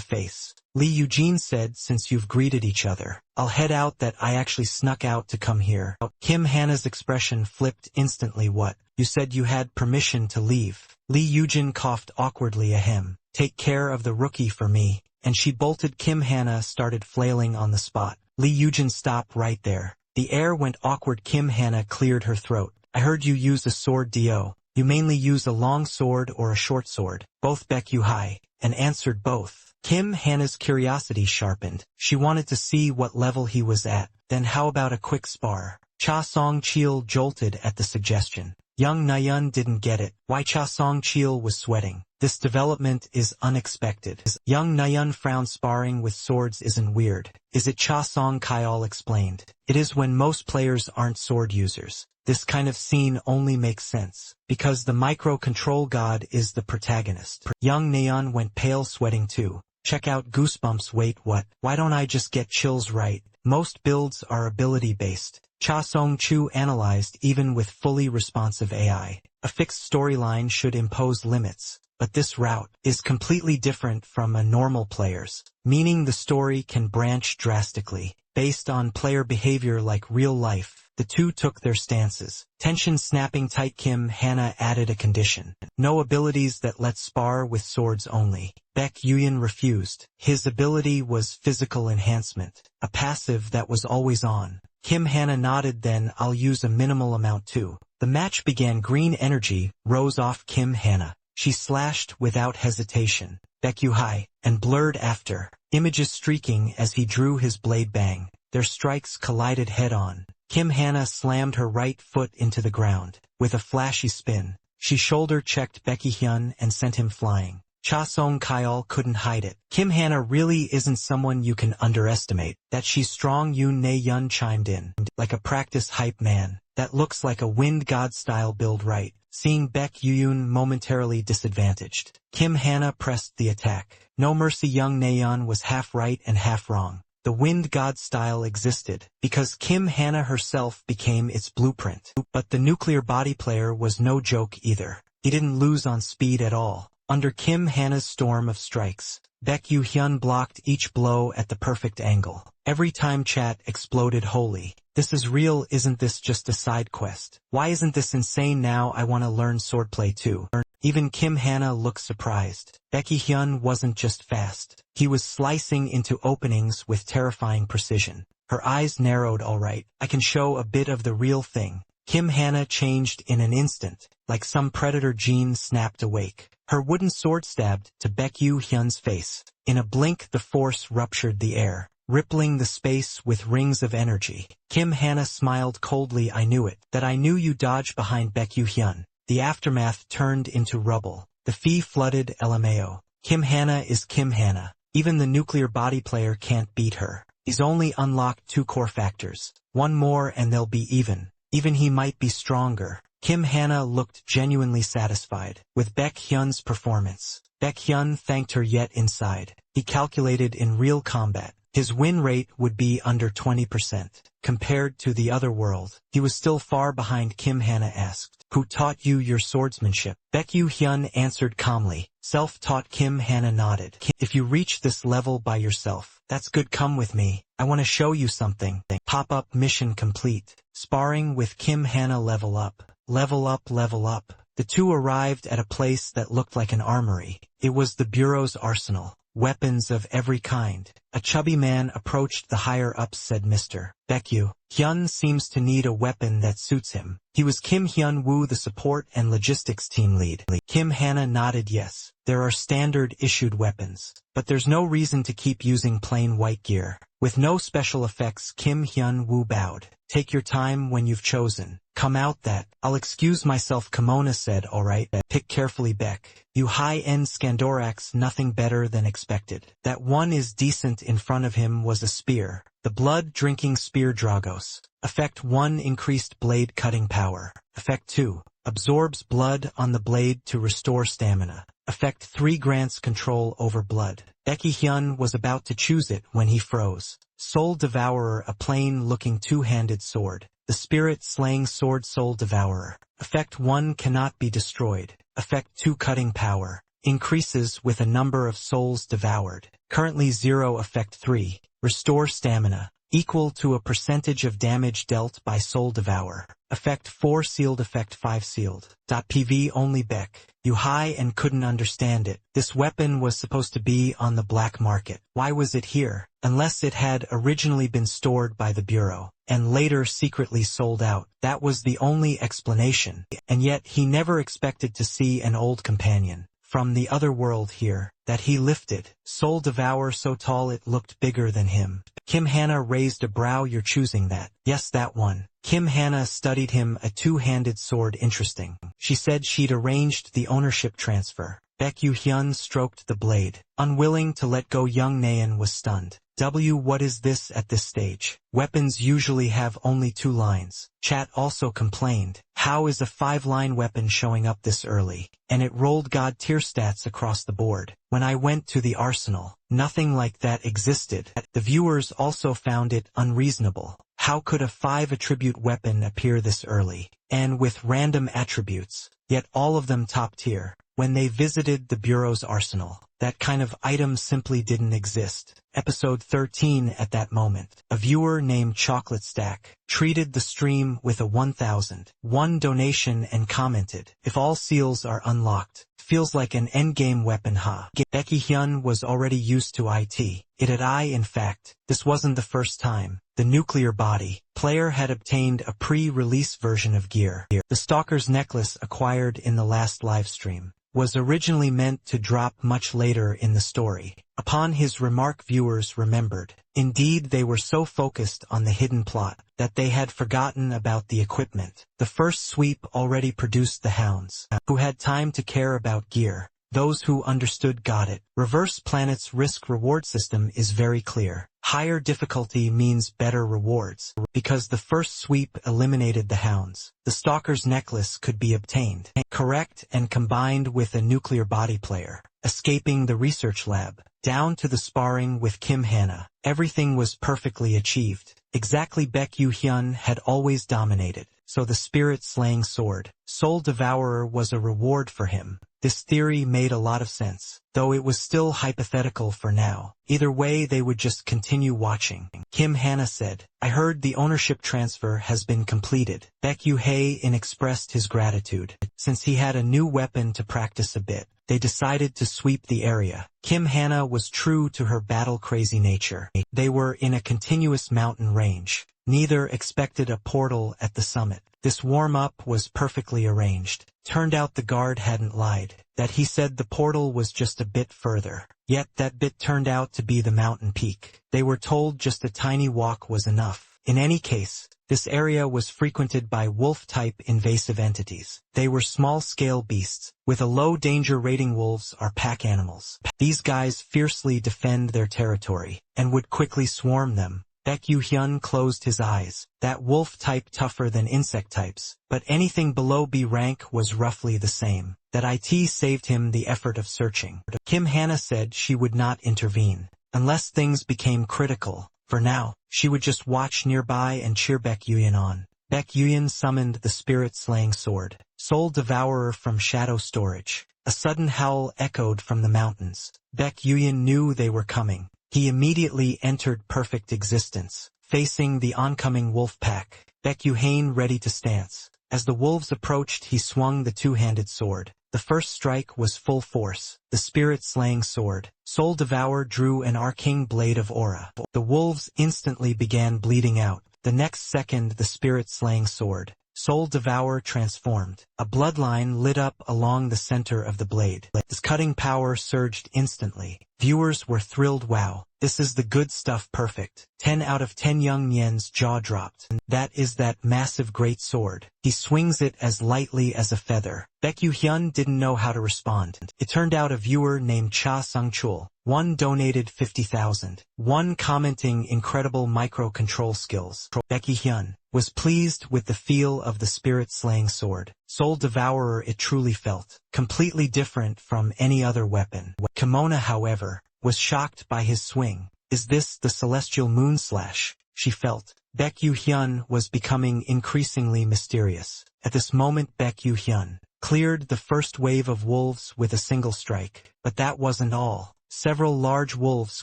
face. Lee Eugene said since you've greeted each other, I'll head out that I actually snuck out to come here. Kim Hana's expression flipped instantly. What? You said you had permission to leave. Lee Eugene coughed awkwardly ahem. Take care of the rookie for me. And she bolted. Kim Hana started flailing on the spot. Lee Eugene stopped right there. The air went awkward. Kim Hana cleared her throat. I heard you use a sword Do. You mainly use a long sword or a short sword. Both Baek Yu Hai. And answered both. Kim Hana's curiosity sharpened. She wanted to see what level he was at. Then how about a quick spar? Cha Song Cheel jolted at the suggestion. Young Nayeon didn't get it. Why Cha Song Cheel was sweating. This development is unexpected. Young Nayeon frowned. Sparring with swords isn't weird. Is it? Cha Song Kyle explained. It is when most players aren't sword users. This kind of scene only makes sense, because the micro-control god is the protagonist. Young Nayeon went pale, sweating too. Check out Goosebumps. Wait, what? Why don't I just get chills right? Most builds are ability-based. Cha Song-chu analyzed. Even with fully responsive AI, a fixed storyline should impose limits. But this route is completely different from a normal player's, meaning the story can branch drastically, based on player behavior like real life. The two took their stances. Tension snapping tight. Kim Hana added a condition. No abilities that let spar with swords only. Baek Yuyan refused. His ability was physical enhancement, a passive that was always on. Kim Hana nodded. Then I'll use a minimal amount too. The match began. Green energy rose off Kim Hana. She slashed without hesitation. Baek Yu Hai, and blurred after. Images streaking as he drew his blade. Bang. Their strikes collided head-on. Kim Hana slammed her right foot into the ground. With a flashy spin, she shoulder-checked Becky Hyun and sent him flying. Cha Song Kyle couldn't hide it. Kim Hana really isn't someone you can underestimate. That she's strong. Yoon Na-yeon chimed in. Like a practice hype man. That looks like a wind god style build, right? Seeing Baek Yoon momentarily disadvantaged, Kim Hana pressed the attack. No mercy. Young Na-yeon was half right and half wrong. The wind god style existed because Kim Hana herself became its blueprint. But the nuclear body player was no joke either. He didn't lose on speed at all. Under Kim Hana's storm of strikes, Baek Yu Hyun blocked each blow at the perfect angle. Every time chat exploded. Holy, this is real. Isn't this just a side quest? Why isn't this insane? Now I want to learn swordplay too. Even Kim Hana looked surprised. Becky Hyun wasn't just fast. He was slicing into openings with terrifying precision. Her eyes narrowed. All right, I can show a bit of the real thing. Kim Hana changed in an instant, like some predator gene snapped awake. Her wooden sword stabbed to Baek Yu Hyun's face. In a blink the force ruptured the air, rippling the space with rings of energy. Kim Hana smiled coldly. I knew it. That I knew. You dodged behind Baek Yu Hyun. The aftermath turned into rubble. The fee flooded. LMAO. Kim Hana is Kim Hana. Even the nuclear body player can't beat her. He's only unlocked 2 core factors. One more and they'll be even. Even he might be stronger. Kim Hana looked genuinely satisfied with Baek Hyun's performance. Baek Hyun thanked her. Yet inside, he calculated in real combat, his win rate would be under 20%. Compared to the other world, he was still far behind. Kim Hana asked, who taught you your swordsmanship? Baek Yu Hyun answered calmly, self-taught. Kim Hana nodded. If you reach this level by yourself, that's good. Come with me. I want to show you something. Pop-up mission complete. Sparring with Kim Hana. Level up. Level up. Level up. The two arrived at a place that looked like an armory. It was the Bureau's arsenal. Weapons of every kind. A chubby man approached. The higher-ups said, Mr. Baek Yu Hyun seems to need a weapon that suits him. He was Kim Hyun Woo, the support and logistics team lead. Kim Hana nodded. Yes, there are standard issued weapons, but there's no reason to keep using plain white gear. With no special effects, Kim Hyun-woo bowed. Take your time when you've chosen. Come out that. I'll excuse myself, Kimona said. Alright, pick carefully, Beck. You high-end Scandorax, nothing better than expected. That one is decent. In front of him was a spear. The blood-drinking spear Dragos. Effect 1, increased blade cutting power. Effect 2, absorbs blood on the blade to restore stamina. Effect 3, grants control over blood. Baek Hyun was about to choose it when he froze. Soul Devourer, a plain-looking two-handed sword. The spirit-slaying sword Soul Devourer. Effect 1, cannot be destroyed. Effect 2, cutting power. Increases with a number of souls devoured. Currently 0. Effect 3, restore stamina. Equal to a percentage of damage dealt by Soul Devourer. Effect 4, sealed. Effect 5, sealed. PV only. Beck, you high and couldn't understand it. This weapon was supposed to be on the black market. Why was it here? Unless it had originally been stored by the Bureau, and later secretly sold out. That was the only explanation. And yet he never expected to see an old companion from the other world here, that he lifted. Soul Devourer so tall it looked bigger than him. Kim Hannah raised a brow. You're choosing that? Yes, that one. Kim Hannah studied him. A two-handed sword, interesting. She said she'd arranged the ownership transfer. Baek Hyun stroked the blade. Unwilling to let go, Young Naeun was stunned. What is this at this stage? Weapons usually have only 2 lines. Chat also complained. How is a 5-line weapon showing up this early? And it rolled God tier stats across the board. When I went to the arsenal, nothing like that existed. The viewers also found it unreasonable. How could a 5-attribute weapon appear this early? And with random attributes, yet all of them top tier. When they visited the Bureau's arsenal, that kind of item simply didn't exist. Episode 13. At that moment, a viewer named Chocolate Stack treated the stream with a 1001 donation and commented, if all seals are unlocked, feels like an endgame weapon, huh? Baek Hyun was already used to it. In fact, this wasn't the first time. The nuclear body player had obtained a pre-release version of gear. The Stalker's necklace, acquired in the last livestream, was originally meant to drop much later in the story. Upon his remark, viewers remembered. Indeed, they were so focused on the hidden plot that they had forgotten about the equipment. The first sweep already produced the hounds, who had time to care about gear. Those who understood got it. Reverse Planet's risk-reward system is very clear. Higher difficulty means better rewards. Because the first sweep eliminated the hounds, the Stalker's necklace could be obtained. Correct, and combined with a nuclear body player, escaping the research lab, down to the sparring with Kim Hannah, everything was perfectly achieved. Exactly. Baek Hyun had always dominated, so the spirit-slaying sword, Soul Devourer, was a reward for him. This theory made a lot of sense, though it was still hypothetical for now. Either way, they would just continue watching. Kim Hannah said, I heard the ownership transfer has been completed. Baek Hyun expressed his gratitude. Since he had a new weapon to practice a bit, they decided to sweep the area. Kim Hannah was true to her battle-crazy nature. They were in a continuous mountain range. Neither expected a portal at the summit. This warm-up was perfectly arranged. Turned out the guard hadn't lied, that he said the portal was just a bit further. Yet that bit turned out to be the mountain peak. They were told just a tiny walk was enough. In any case, this area was frequented by wolf-type invasive entities. They were small-scale beasts, with a low danger rating. Wolves are pack animals. These guys fiercely defend their territory, and would quickly swarm them. Baek Hyun closed his eyes. That wolf type tougher than insect types, but anything below B rank was roughly the same. That it saved him the effort of searching. Kim Hannah said she would not intervene, unless things became critical. For now, she would just watch nearby and cheer Baek Hyun on. Baek Hyun summoned the spirit-slaying sword, Soul Devourer, from shadow storage. A sudden howl echoed from the mountains. Baek Hyun knew they were coming. He immediately entered perfect existence, facing the oncoming wolf pack. Baek Hyun ready to stance. As the wolves approached, he swung the two-handed sword. The first strike was full force. The spirit-slaying sword, Soul Devourer, drew an arcane blade of aura. The wolves instantly began bleeding out. The next second, the spirit-slaying sword, Soul Devourer, transformed. A bloodline lit up along the center of the blade. His cutting power surged instantly. Viewers were thrilled. Wow, this is the good stuff. Perfect. 10 out of 10. Young Nyen's jaw dropped. That is that massive great sword. He swings it as lightly as a feather. Baekhyun didn't know how to respond. It turned out a viewer named Cha Sung-chul. One donated 50,000. One commenting incredible micro-control skills. Baekhyun was pleased with the feel of the spirit-slaying sword. Soul Devourer, it truly felt completely different from any other weapon. Kimona, however, was shocked by his swing. Is this the celestial moon slash? She felt. Baekhyun was becoming increasingly mysterious. At this moment Baekhyun cleared the first wave of wolves with a single strike. But that wasn't all. Several large wolves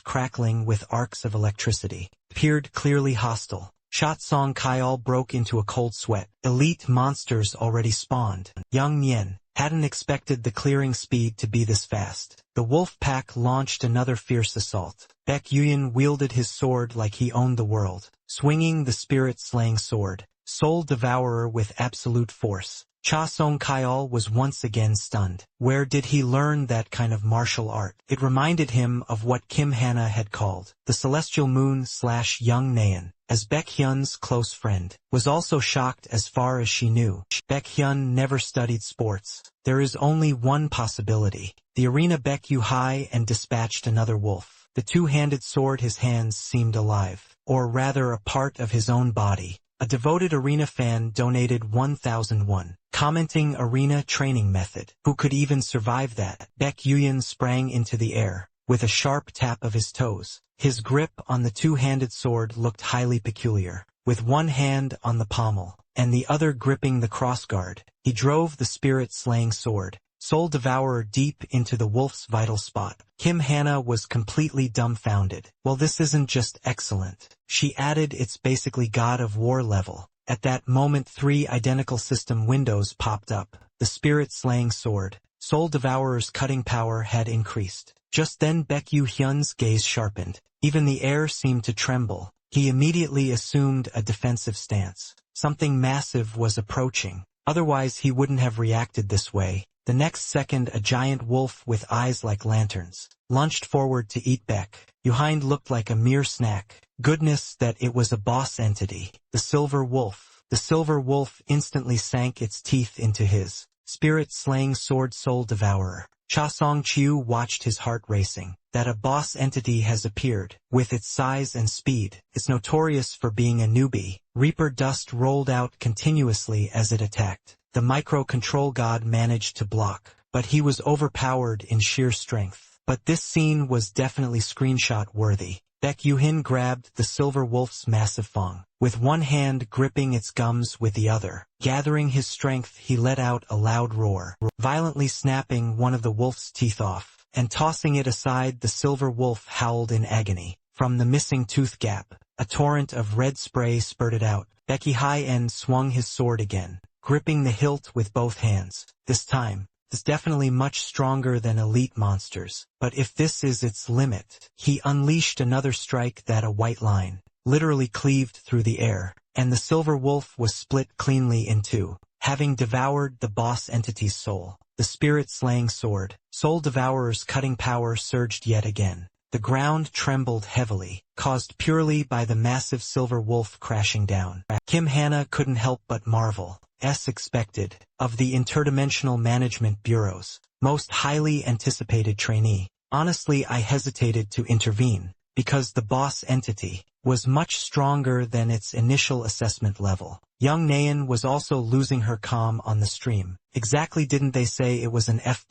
crackling with arcs of electricity appeared, clearly hostile. Shatsong Kyle broke into a cold sweat. Elite monsters already spawned. Young Nyen hadn't expected the clearing speed to be this fast. The wolf pack launched another fierce assault. Baekhyun wielded his sword like he owned the world, swinging the spirit-slaying sword, Soul Devourer, with absolute force. Cha Song Kyle was once again stunned. Where did he learn that kind of martial art? It reminded him of what Kim Hana had called the Celestial Moon / Young Naeun. As Baekhyun's close friend, was also shocked as far as she knew. Baekhyun never studied sports. There is only one possibility. The arena. Baekhyun high and dispatched another wolf. The two-handed sword, his hands seemed alive, or rather a part of his own body. A devoted arena fan donated 1,001, commenting arena training method. Who could even survive that? Baekhyun sprang into the air with a sharp tap of his toes. His grip on the two-handed sword looked highly peculiar. With one hand on the pommel and the other gripping the crossguard, he drove the spirit-slaying sword, Soul Devourer, deep into the wolf's vital spot. Kim Hana was completely dumbfounded. Well, this isn't just excellent, she added, it's basically God of War level. At that moment 3 identical system windows popped up. The spirit-slaying sword, Soul Devourer's cutting power had increased. Just then Baekhyun's gaze sharpened. Even the air seemed to tremble. He immediately assumed a defensive stance. Something massive was approaching. Otherwise he wouldn't have reacted this way. The next second a giant wolf with eyes like lanterns lunged forward to eat Baekhyun. Looked like a mere snack. Goodness, that it was a boss entity. The silver wolf. The silver wolf instantly sank its teeth into his spirit-slaying sword. Soul Devourer. Cha Song-chiu watched, his heart racing. That a boss entity has appeared. With its size and speed, it's notorious for being a newbie. Reaper dust rolled out continuously as it attacked. The micro-control god managed to block, but he was overpowered in sheer strength. But this scene was definitely screenshot-worthy. Baekhyun grabbed the silver wolf's massive fang, with one hand gripping its gums with the other. Gathering his strength, he let out a loud roar, violently snapping one of the wolf's teeth off, and tossing it aside. The silver wolf howled in agony. From the missing tooth gap, a torrent of red spray spurted out. Baekhyun swung his sword again, gripping the hilt with both hands. This time, it's definitely much stronger than elite monsters. But if this is its limit, he unleashed another strike that a white line literally cleaved through the air, and the silver wolf was split cleanly in two, having devoured the boss entity's soul. The spirit-slaying sword, Soul Devourer's cutting power surged yet again. The ground trembled heavily, caused purely by the massive silver wolf crashing down. Kim Hana couldn't help but marvel. As expected, of the Interdimensional Management Bureau's most highly anticipated trainee. Honestly, I hesitated to intervene, because the boss entity was much stronger than its initial assessment level. Young Naeun was also losing her calm on the stream. Exactly, didn't they say it was an F+,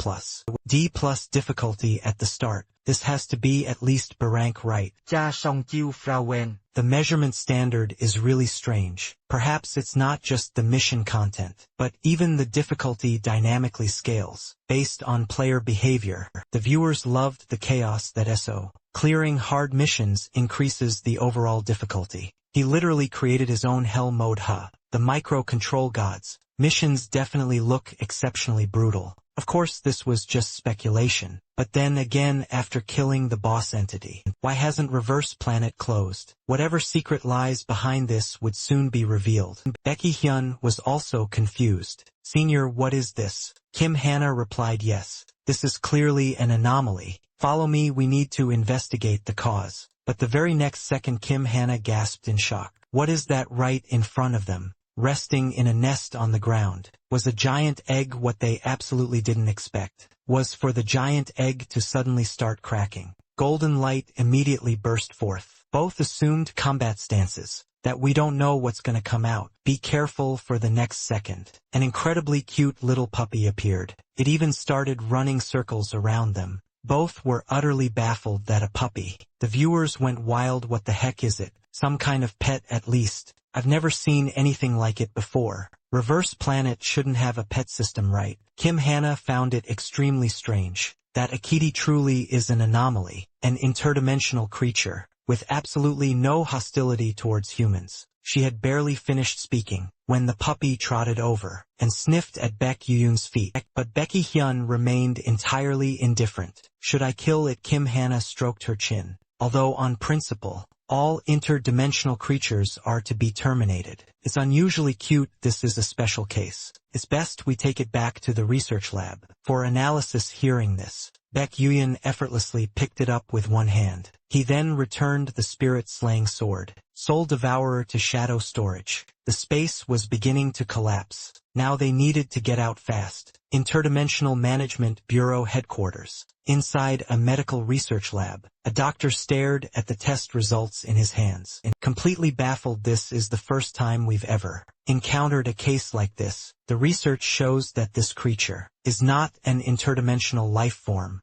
D+ difficulty at the start? This has to be at least B rank, right? Cha Song-chiu Frauen. The measurement standard is really strange. Perhaps it's not just the mission content, but even the difficulty dynamically scales, based on player behavior. The viewers loved the chaos that SO. Clearing hard missions increases the overall difficulty. He literally created his own hell mode. The micro-control gods. Missions definitely look exceptionally brutal. Of course this was just speculation, but then again, after killing the boss entity, why hasn't Reverse Planet closed? Whatever secret lies behind this would soon be revealed. Baekhyun was also confused. Senior, what is this? Kim Hana replied, yes, this is clearly an anomaly. Follow me, we need to investigate the cause. But the very next second Kim Hana gasped in shock. What is that right in front of them? Resting in a nest on the ground. Was a giant egg what they absolutely didn't expect? Was for the giant egg to suddenly start cracking. Golden light immediately burst forth. Both assumed combat stances. That we don't know what's gonna come out. Be careful for the next second. An incredibly cute little puppy appeared. It even started running circles around them. Both were utterly baffled that a puppy. The viewers went wild. What the heck is it? Some kind of pet at least. I've never seen anything like it before. Reverse Planet shouldn't have a pet system, right? Kim Hana found it extremely strange. That Akiti truly is an anomaly, an interdimensional creature, with absolutely no hostility towards humans. She had barely finished speaking when the puppy trotted over and sniffed at Baek Yuyun's feet. But Baek Hyun remained entirely indifferent. Should I kill it? Kim Hana stroked her chin. Although on principle, all interdimensional creatures are to be terminated. It's unusually cute. This is a special case. It's best we take it back to the research lab for analysis. Hearing this, Baek Yuyun effortlessly picked it up with one hand. He then returned the spirit-slaying sword, Soul Devourer, to shadow storage. The space was beginning to collapse. Now they needed to get out fast. Interdimensional Management Bureau headquarters. Inside a medical research lab, a doctor stared at the test results in his hands. Completely baffled, this is the first time we've ever encountered a case like this. The research shows that this creature is not an interdimensional life form.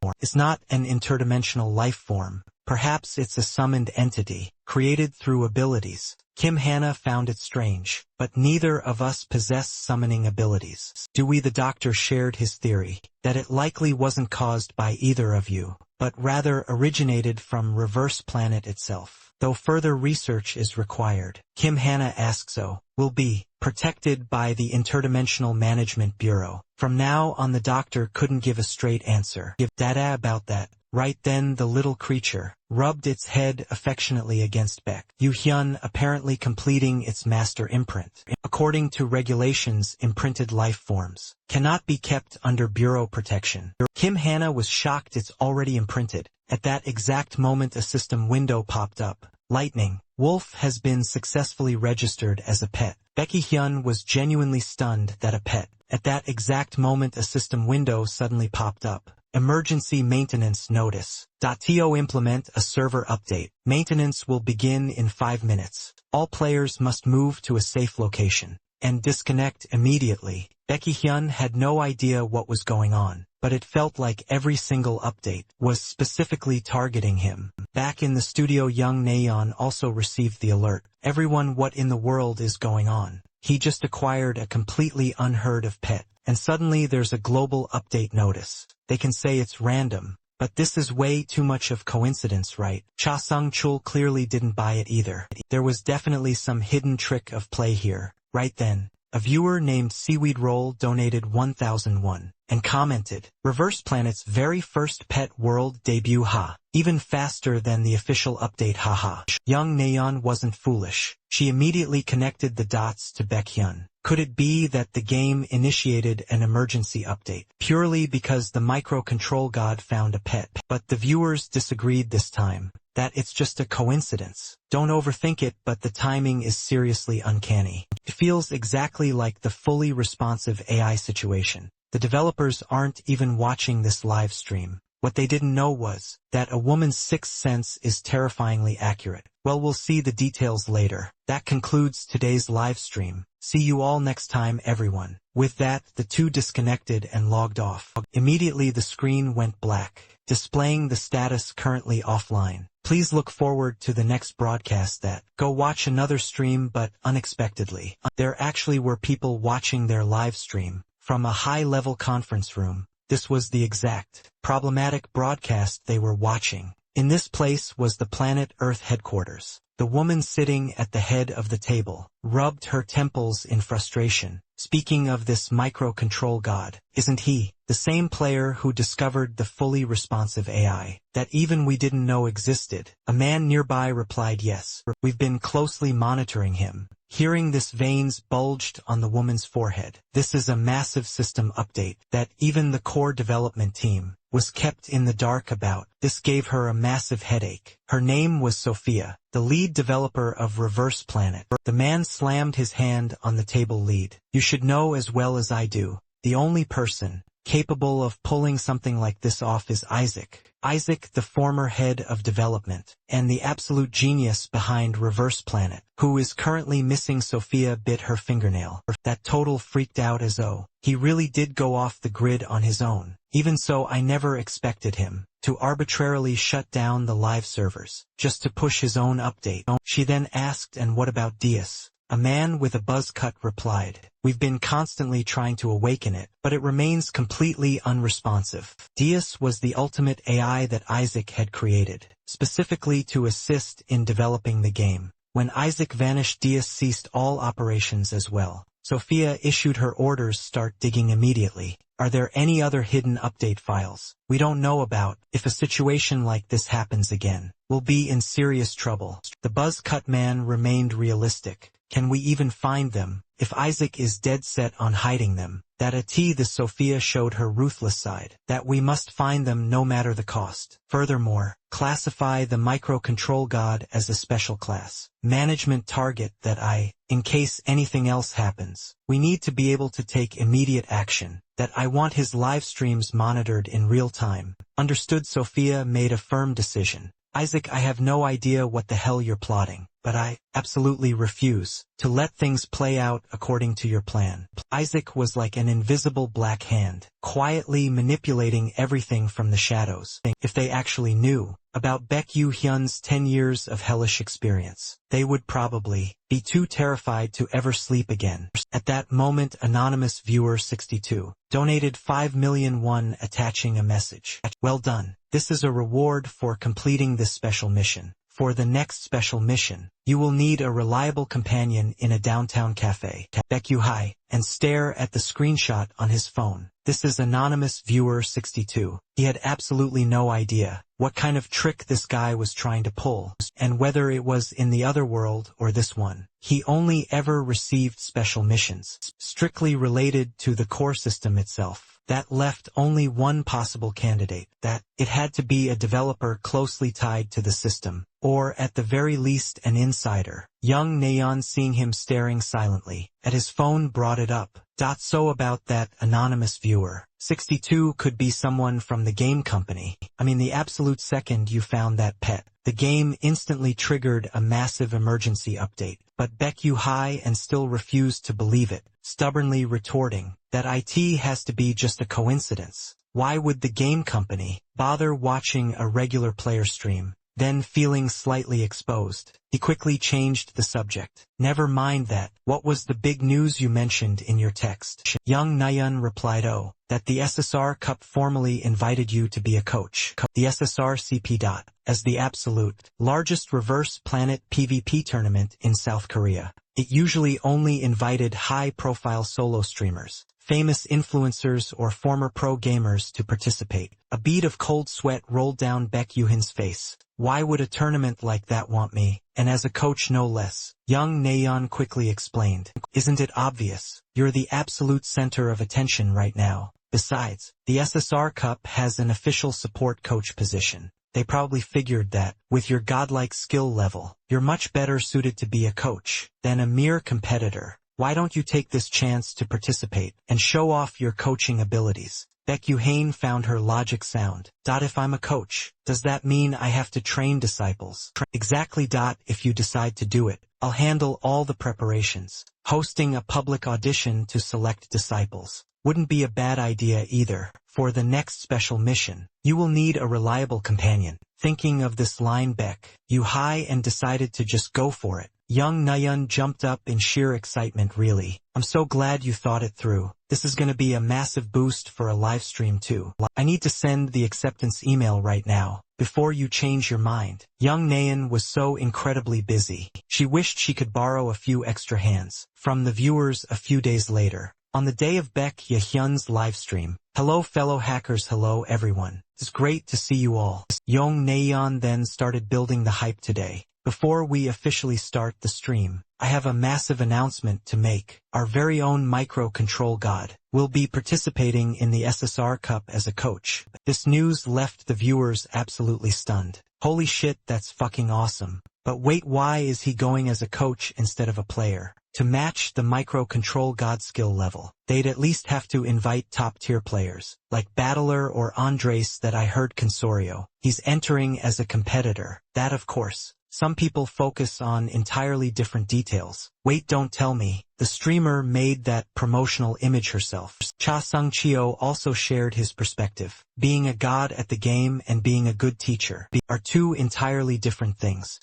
Perhaps it's a summoned entity, created through abilities. Kim Hana found it strange, but neither of us possess summoning abilities. Do we? The doctor shared his theory, that it likely wasn't caused by either of you, but rather originated from Reverse Planet itself. Though further research is required, Kim Hana asks, so, will be protected by the Interdimensional Management Bureau. From now on, the doctor couldn't give a straight answer. Give data about that. Right then the little creature rubbed its head affectionately against Baek Hyun, apparently completing its master imprint. According to regulations, imprinted life forms cannot be kept under bureau protection. Kim Hana was shocked. It's already imprinted. At that exact moment a system window popped up. Lightning. Wolf has been successfully registered as a pet. Baek Hyun was genuinely stunned that a pet. At that exact moment a system window suddenly popped up. Emergency maintenance notice. To implement a server update. Maintenance will begin in 5 minutes. All players must move to a safe location and disconnect immediately. Baek Hyun had no idea what was going on, but it felt like every single update was specifically targeting him. Back in the studio, Young Nayeon also received the alert. Everyone, what in the world is going on? He just acquired a completely unheard of pet, and suddenly there's a global update notice. They can say it's random, but this is way too much of coincidence, right? Cha Sung-chul clearly didn't buy it either. There was definitely some hidden trick of play here. Right then, a viewer named Seaweed Roll donated 1,001 and commented, Reverse Planet's very first pet world debut, ha. Even faster than the official update, haha. Young Nayeon wasn't foolish. She immediately connected the dots to Baek Hyun. Could it be that the game initiated an emergency update purely because the microcontrol god found a pet? But the viewers disagreed this time, that it's just a coincidence. Don't overthink it, but the timing is seriously uncanny. It feels exactly like the fully responsive AI situation. The developers aren't even watching this live stream. What they didn't know was that a woman's sixth sense is terrifyingly accurate. Well, we'll see the details later. That concludes today's live stream. See you all next time, everyone. With that, the two disconnected and logged off. Immediately the screen went black, displaying the status currently offline. Please look forward to the next broadcast. That go watch another stream, but unexpectedly, there actually were people watching their live stream from a high-level conference room. This was the exact problematic broadcast they were watching. In this place was the planet Earth headquarters. The woman sitting at the head of the table rubbed her temples in frustration. Speaking of this microcontrol god, isn't he the same player who discovered the fully responsive AI that even we didn't know existed? A man nearby replied, yes, we've been closely monitoring him. Hearing this, veins bulged on the woman's forehead. This is a massive system update that even the core development team was kept in the dark about. This gave her a massive headache. Her name was Sophia, the lead developer of Reverse Planet. The man slammed his hand on the table. Lead. You should know as well as I do. The only person capable of pulling something like this off is Isaac. Isaac, the former head of development, and the absolute genius behind Reverse Planet, who is currently missing. Sophia bit her fingernail. That total freaked out as he really did go off the grid on his own. Even so, I never expected him to arbitrarily shut down the live servers, just to push his own update. She then asked, and what about Diaz? A man with a buzz cut replied, we've been constantly trying to awaken it, but it remains completely unresponsive. Diaz was the ultimate AI that Isaac had created, specifically to assist in developing the game. When Isaac vanished, Diaz ceased all operations as well. Sophia issued her orders, start digging immediately. Are there any other hidden update files we don't know about? If a situation like this happens again, we'll be in serious trouble. The buzz cut man remained realistic. Can we even find them? If Isaac is dead set on hiding them, the Sophia showed her ruthless side, that we must find them no matter the cost. Furthermore, classify the microcontrol god as a special class. Management target that in case anything else happens, we need to be able to take immediate action. That I want his live streams monitored in real time. Understood. Sophia made a firm decision. Isaac, I have no idea what the hell you're plotting, but I absolutely refuse to let things play out according to your plan. Isaac was like an invisible black hand, quietly manipulating everything from the shadows. If they actually knew about Baek Yu-hyun's 10 years of hellish experience, they would probably be too terrified to ever sleep again. At that moment, anonymous viewer 62 donated 5 million won, attaching a message. Well done. This is a reward for completing this special mission. For the next special mission, you will need a reliable companion in a downtown cafe. Baek Yu-hi, and stare at the screenshot on his phone. This is anonymous viewer 62. He had absolutely no idea what kind of trick this guy was trying to pull, and whether it was in the other world or this one. He only ever received special missions strictly related to the core system itself. That left only one possible candidate, that it had to be a developer closely tied to the system, or at the very least an insider. Young Nayeon, seeing him staring silently at his phone, brought it up. So about that anonymous viewer 62 could be someone from the game company. I mean, the absolute second you found that pet, the game instantly triggered a massive emergency update. But Baek Yu-hi and still refused to believe it, stubbornly retorting that it has to be just a coincidence. Why would the game company bother watching a regular player stream? Then, feeling slightly exposed, he quickly changed the subject. Never mind that. What was the big news you mentioned in your text? Young Nayeon replied, that the SSR Cup formally invited you to be a coach. The SSR CP. As the absolute largest Reverse Planet PvP tournament in South Korea, it usually only invited high-profile solo streamers, famous influencers or former pro gamers to participate. A bead of cold sweat rolled down Baek Yu-hyun's face. Why would a tournament like that want me, and as a coach no less? Young Nayeon quickly explained. Isn't it obvious? You're the absolute center of attention right now. Besides, the SSR Cup has an official support coach position. They probably figured that, with your godlike skill level, you're much better suited to be a coach than a mere competitor. Why don't you take this chance to participate and show off your coaching abilities? Baek Yu-hyun found her logic sound. If I'm a coach, does that mean I have to train disciples? Exactly. If you decide to do it, I'll handle all the preparations. Hosting a public audition to select disciples wouldn't be a bad idea either. For the next special mission, you will need a reliable companion. Thinking of this line, Baek Yu-hi and decided to just go for it. Young Nayeon jumped up in sheer excitement. Really? I'm so glad you thought it through. This is going to be a massive boost for a live stream too. I need to send the acceptance email right now, before you change your mind. Young Nayeon was so incredibly busy. She wished she could borrow a few extra hands from the viewers. A few days later, on the day of Baek Yu-hyun's live stream. Hello fellow hackers, hello everyone. It's great to see you all. Young Nayeon then started building the hype today. Before we officially start the stream, I have a massive announcement to make. Our very own micro-control god will be participating in the SSR Cup as a coach. This news left the viewers absolutely stunned. Holy shit, that's fucking awesome. But wait, why is he going as a coach instead of a player? To match the micro-control god skill level, they'd at least have to invite top-tier players, like Battler or Andres that I heard Consorio. He's entering as a competitor. That, of course. Some people focus on entirely different details. Wait, don't tell me. The streamer made that promotional image herself. Cha Sung-cheo also shared his perspective. Being a god at the game and being a good teacher are two entirely different things.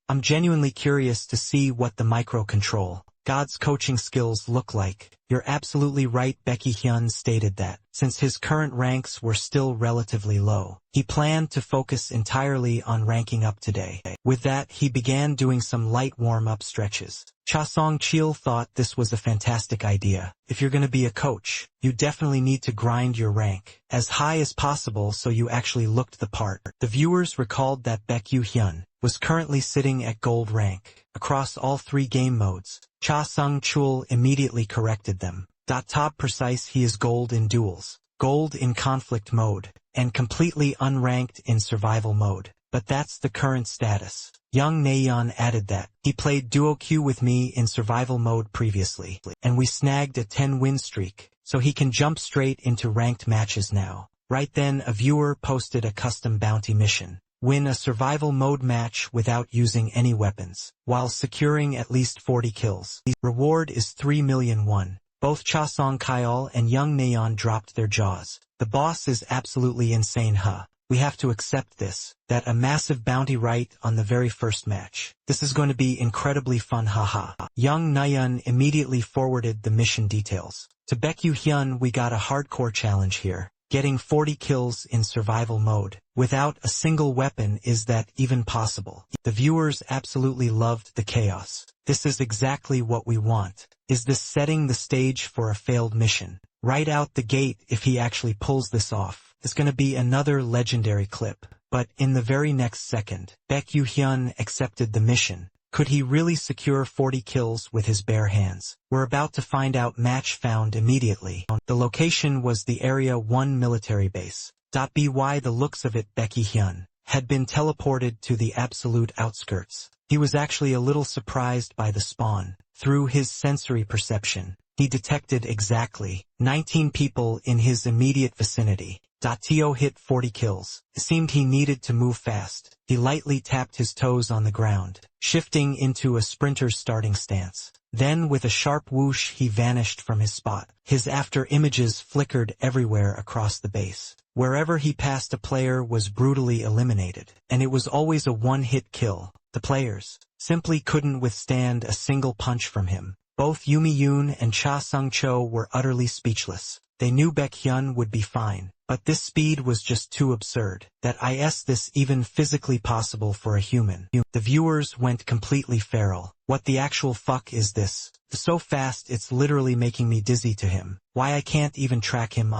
I'm genuinely curious to see what the micro-control god's coaching skills look like. You're absolutely right, Baeki Hyun stated that, since his current ranks were still relatively low, he planned to focus entirely on ranking up today. With that, he began doing some light warm-up stretches. Cha Song-chil thought this was a fantastic idea. If you're gonna be a coach, you definitely need to grind your rank as high as possible so you actually looked the part. The viewers recalled that Baeki Hyun was currently sitting at gold rank across all 3 game modes. Cha Sung-chul immediately corrected them. Top precise, he is gold in duels, gold in conflict mode, and completely unranked in survival mode. But that's the current status. Young Nayeon added that he played duo queue with me in survival mode previously, and we snagged a 10-win streak, so he can jump straight into ranked matches now. Right then, a viewer posted a custom bounty mission. Win a survival mode match without using any weapons, while securing at least 40 kills. The reward is 3 million won. Both Cha Song-kyol and Young Nayeon dropped their jaws. The boss is absolutely insane, huh? We have to accept this, that a massive bounty right on the very first match. This is going to be incredibly fun, haha. Young Nayeon immediately forwarded the mission details. To Baeki Hyun, we got a hardcore challenge here. Getting 40 kills in survival mode, without a single weapon, is that even possible? The viewers absolutely loved the chaos. This is exactly what we want. Is this setting the stage for a failed mission? Right out the gate, if he actually pulls this off, it's gonna be another legendary clip. But in the very next second, Baeki Hyun accepted the mission. Could he really secure 40 kills with his bare hands? We're about to find out. Match found immediately. The location was the Area 1 military base. By the looks of it, Baeki Hyun had been teleported to the absolute outskirts. He was actually a little surprised by the spawn. Through his sensory perception, he detected exactly 19 people in his immediate vicinity. Tio hit 40 kills. It seemed he needed to move fast. He lightly tapped his toes on the ground, shifting into a sprinter's starting stance. Then with a sharp whoosh he vanished from his spot. His after images flickered everywhere across the base. Wherever he passed, a player was brutally eliminated, and it was always a one-hit kill. The players simply couldn't withstand a single punch from him. Both Yumi Yoon and Cha Sung-cho were utterly speechless. They knew Baek Hyun would be fine, but this speed was just too absurd. Is this even physically possible for a human? The viewers went completely feral. What the actual fuck is this? So fast it's literally making me dizzy to him. Why I can't even track him.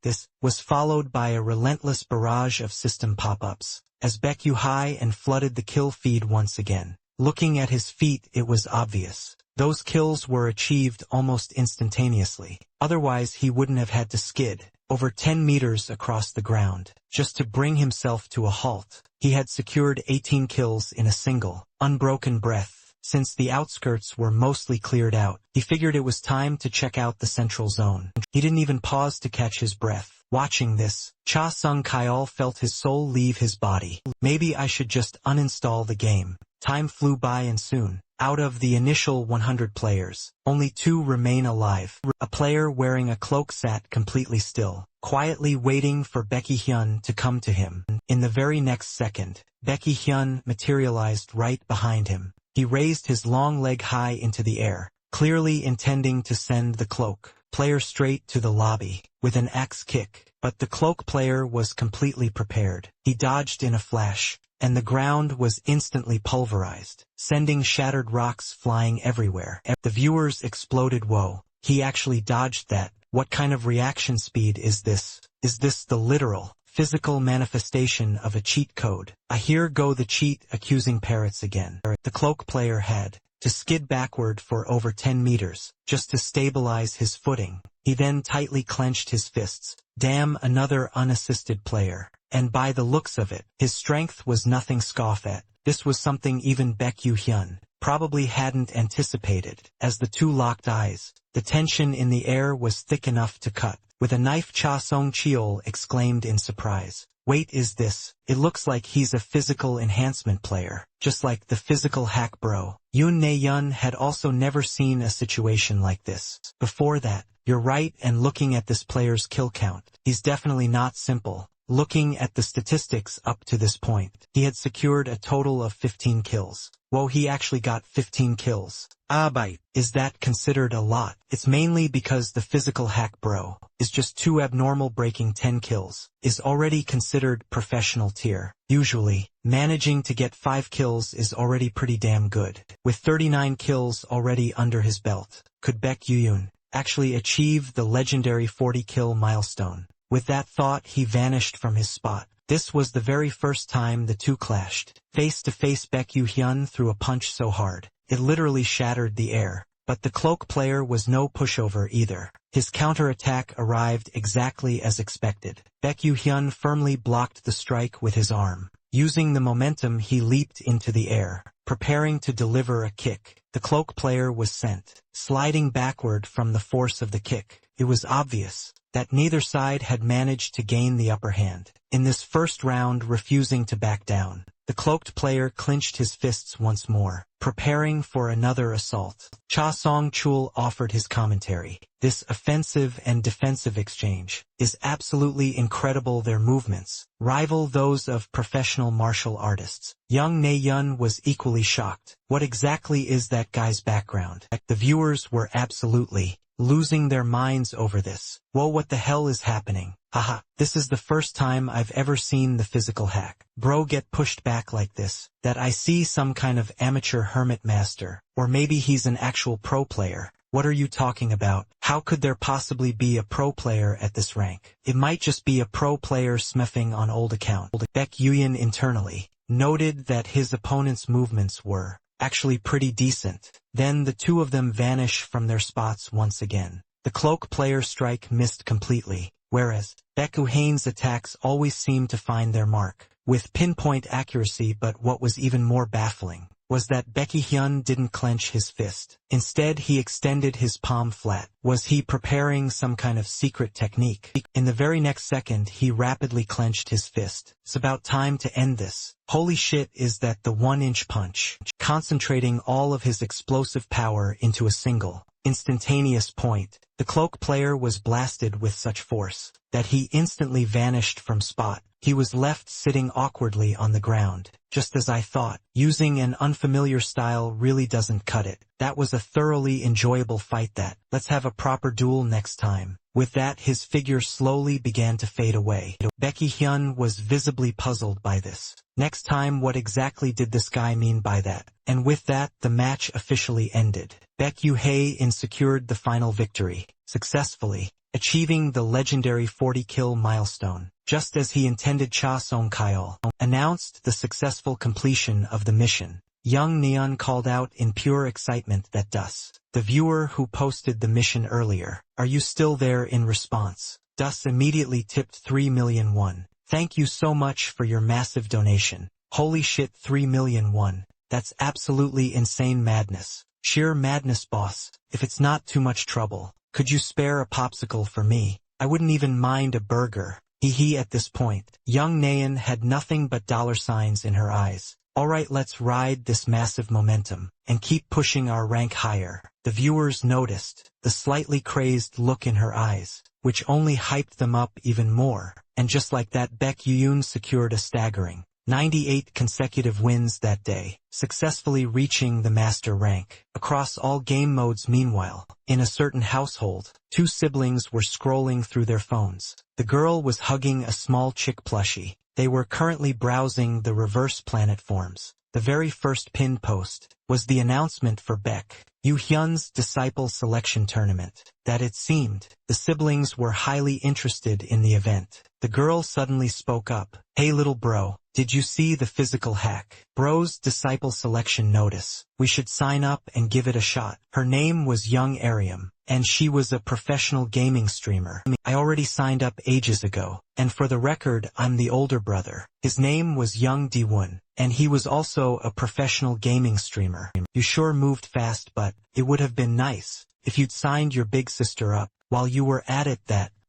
This was followed by a relentless barrage of system pop-ups, as Baek high and flooded the kill feed once again. Looking at his feet, it was obvious. Those kills were achieved almost instantaneously. Otherwise he wouldn't have had to skid over 10 meters across the ground just to bring himself to a halt. He had secured 18 kills in a single, unbroken breath. Since the outskirts were mostly cleared out, he figured it was time to check out the central zone. He didn't even pause to catch his breath. Watching this, Cha Sung-kyol felt his soul leave his body. Maybe I should just uninstall the game. Time flew by and soon, out of the initial 100 players, only 2 remain alive. A player wearing a cloak sat completely still, quietly waiting for Baek Hyun to come to him. In the very next second, Baek Hyun materialized right behind him. He raised his long leg high into the air, clearly intending to send the cloak player straight to the lobby with an axe kick. But the cloak player was completely prepared. He dodged in a flash, and the ground was instantly pulverized, sending shattered rocks flying everywhere. The viewers exploded. Whoa, he actually dodged that. What kind of reaction speed is this? Is this the literal physical manifestation of a cheat code. Here go the cheat accusing parrots again. The cloak player had to skid backward for over 10 meters, just to stabilize his footing. He then tightly clenched his fists. Damn, another unassisted player. And by the looks of it, his strength was nothing scoff at. This was something even Baek-yu-hyun probably hadn't anticipated. As the two locked eyes, the tension in the air was thick enough to cut. With a knife, Cha Song-cheol exclaimed in surprise. Wait, is this? It looks like he's a physical enhancement player, just like the physical hack bro. Yoon Ne-yeon had also never seen a situation like this before that. You're right, and looking at this player's kill count, he's definitely not simple. Looking at the statistics up to this point, he had secured a total of 15 kills. Whoa, he actually got 15 kills. Bite. Is that considered a lot? It's mainly because the physical hack bro is just too abnormal. Breaking 10 kills is already considered professional tier. Usually, managing to get 5 kills is already pretty damn good. With 39 kills already under his belt, could Baek-yu-hyun actually achieve the legendary 40-kill milestone? With that thought, he vanished from his spot. This was the very first time the two clashed. Face to face, Baek-yu-hyun threw a punch so hard, it literally shattered the air. But the cloak player was no pushover either. His counterattack arrived exactly as expected. Baek-yu-hyun firmly blocked the strike with his arm. Using the momentum, he leaped into the air, preparing to deliver a kick. The cloak player was sent sliding backward from the force of the kick. It was obvious that neither side had managed to gain the upper hand in this first round. Refusing to back down, the cloaked player clenched his fists once more, preparing for another assault. Cha Song-cheol offered his commentary. This offensive and defensive exchange is absolutely incredible. Their movements rival those of professional martial artists. Young Ne-yeon was equally shocked. What exactly is that guy's background? The viewers were absolutely losing their minds over this. Whoa, what the hell is happening? Haha, this is the first time I've ever seen the physical hack bro get pushed back like this. That I see some kind of amateur hermit master, or maybe he's an actual pro player. What are you talking about? How could there possibly be a pro player at this rank? It might just be a pro player smeffing on old account. Baek-yu-hyun internally noted that his opponent's movements were actually pretty decent. Then the two of them vanish from their spots once again. The cloak player strike missed completely, whereas Baek-yu-hyun's attacks always seemed to find their mark with pinpoint accuracy. But what was even more baffling was that Baek-yu-hyun didn't clench his fist. Instead, he extended his palm flat. Was he preparing some kind of secret technique? In the very next second, he rapidly clenched his fist. It's about time to end this. Holy shit, is that the 1-inch punch? Concentrating all of his explosive power into a single, instantaneous point, the cloak player was blasted with such force that he instantly vanished from spot. He was left sitting awkwardly on the ground. Just as I thought, using an unfamiliar style really doesn't cut it. That was a thoroughly enjoyable fight. Let's have a proper duel next time. With that, his figure slowly began to fade away. Baek-yu-hyun was visibly puzzled by this. Next time, what exactly did this guy mean by that? And with that, the match officially ended. Baek-yu-hyun secured the final victory, successfully achieving the legendary 40-kill milestone. Just as he intended, Cha Song-cheol announced the successful completion of the mission. Young Neon called out in pure excitement that Dus, the viewer who posted the mission earlier, "Are you still there?" In response, Dus immediately tipped 3 million won. "Thank you so much for your massive donation. Holy shit, 3 million won. That's absolutely insane madness. Sheer madness, boss. If it's not too much trouble, could you spare a popsicle for me? I wouldn't even mind a burger." At this point, young Naeun had nothing but dollar signs in her eyes. Alright, let's ride this massive momentum and keep pushing our rank higher. The viewers noticed the slightly crazed look in her eyes, which only hyped them up even more. And just like that, Baek-yu-hyun secured a staggering 98 consecutive wins that day, successfully reaching the master rank across all game modes. Meanwhile, in a certain household, two siblings were scrolling through their phones. The girl was hugging a small chick plushie. They were currently browsing the reverse planet forms. The very first pin post was the announcement for Baek Yu-hyun's disciple selection tournament. That it seemed, the siblings were highly interested in the event. The girl suddenly spoke up. "Hey little bro, did you see the physical hack? Bro's disciple selection notice. We should sign up and give it a shot." Her name was Young Ariam, and she was a professional gaming streamer. "I already signed up ages ago, and for the record I'm the older brother." His name was Young Di-won, and he was also a professional gaming streamer. "You sure moved fast, but it would have been nice if you'd signed your big sister up. While you were at it,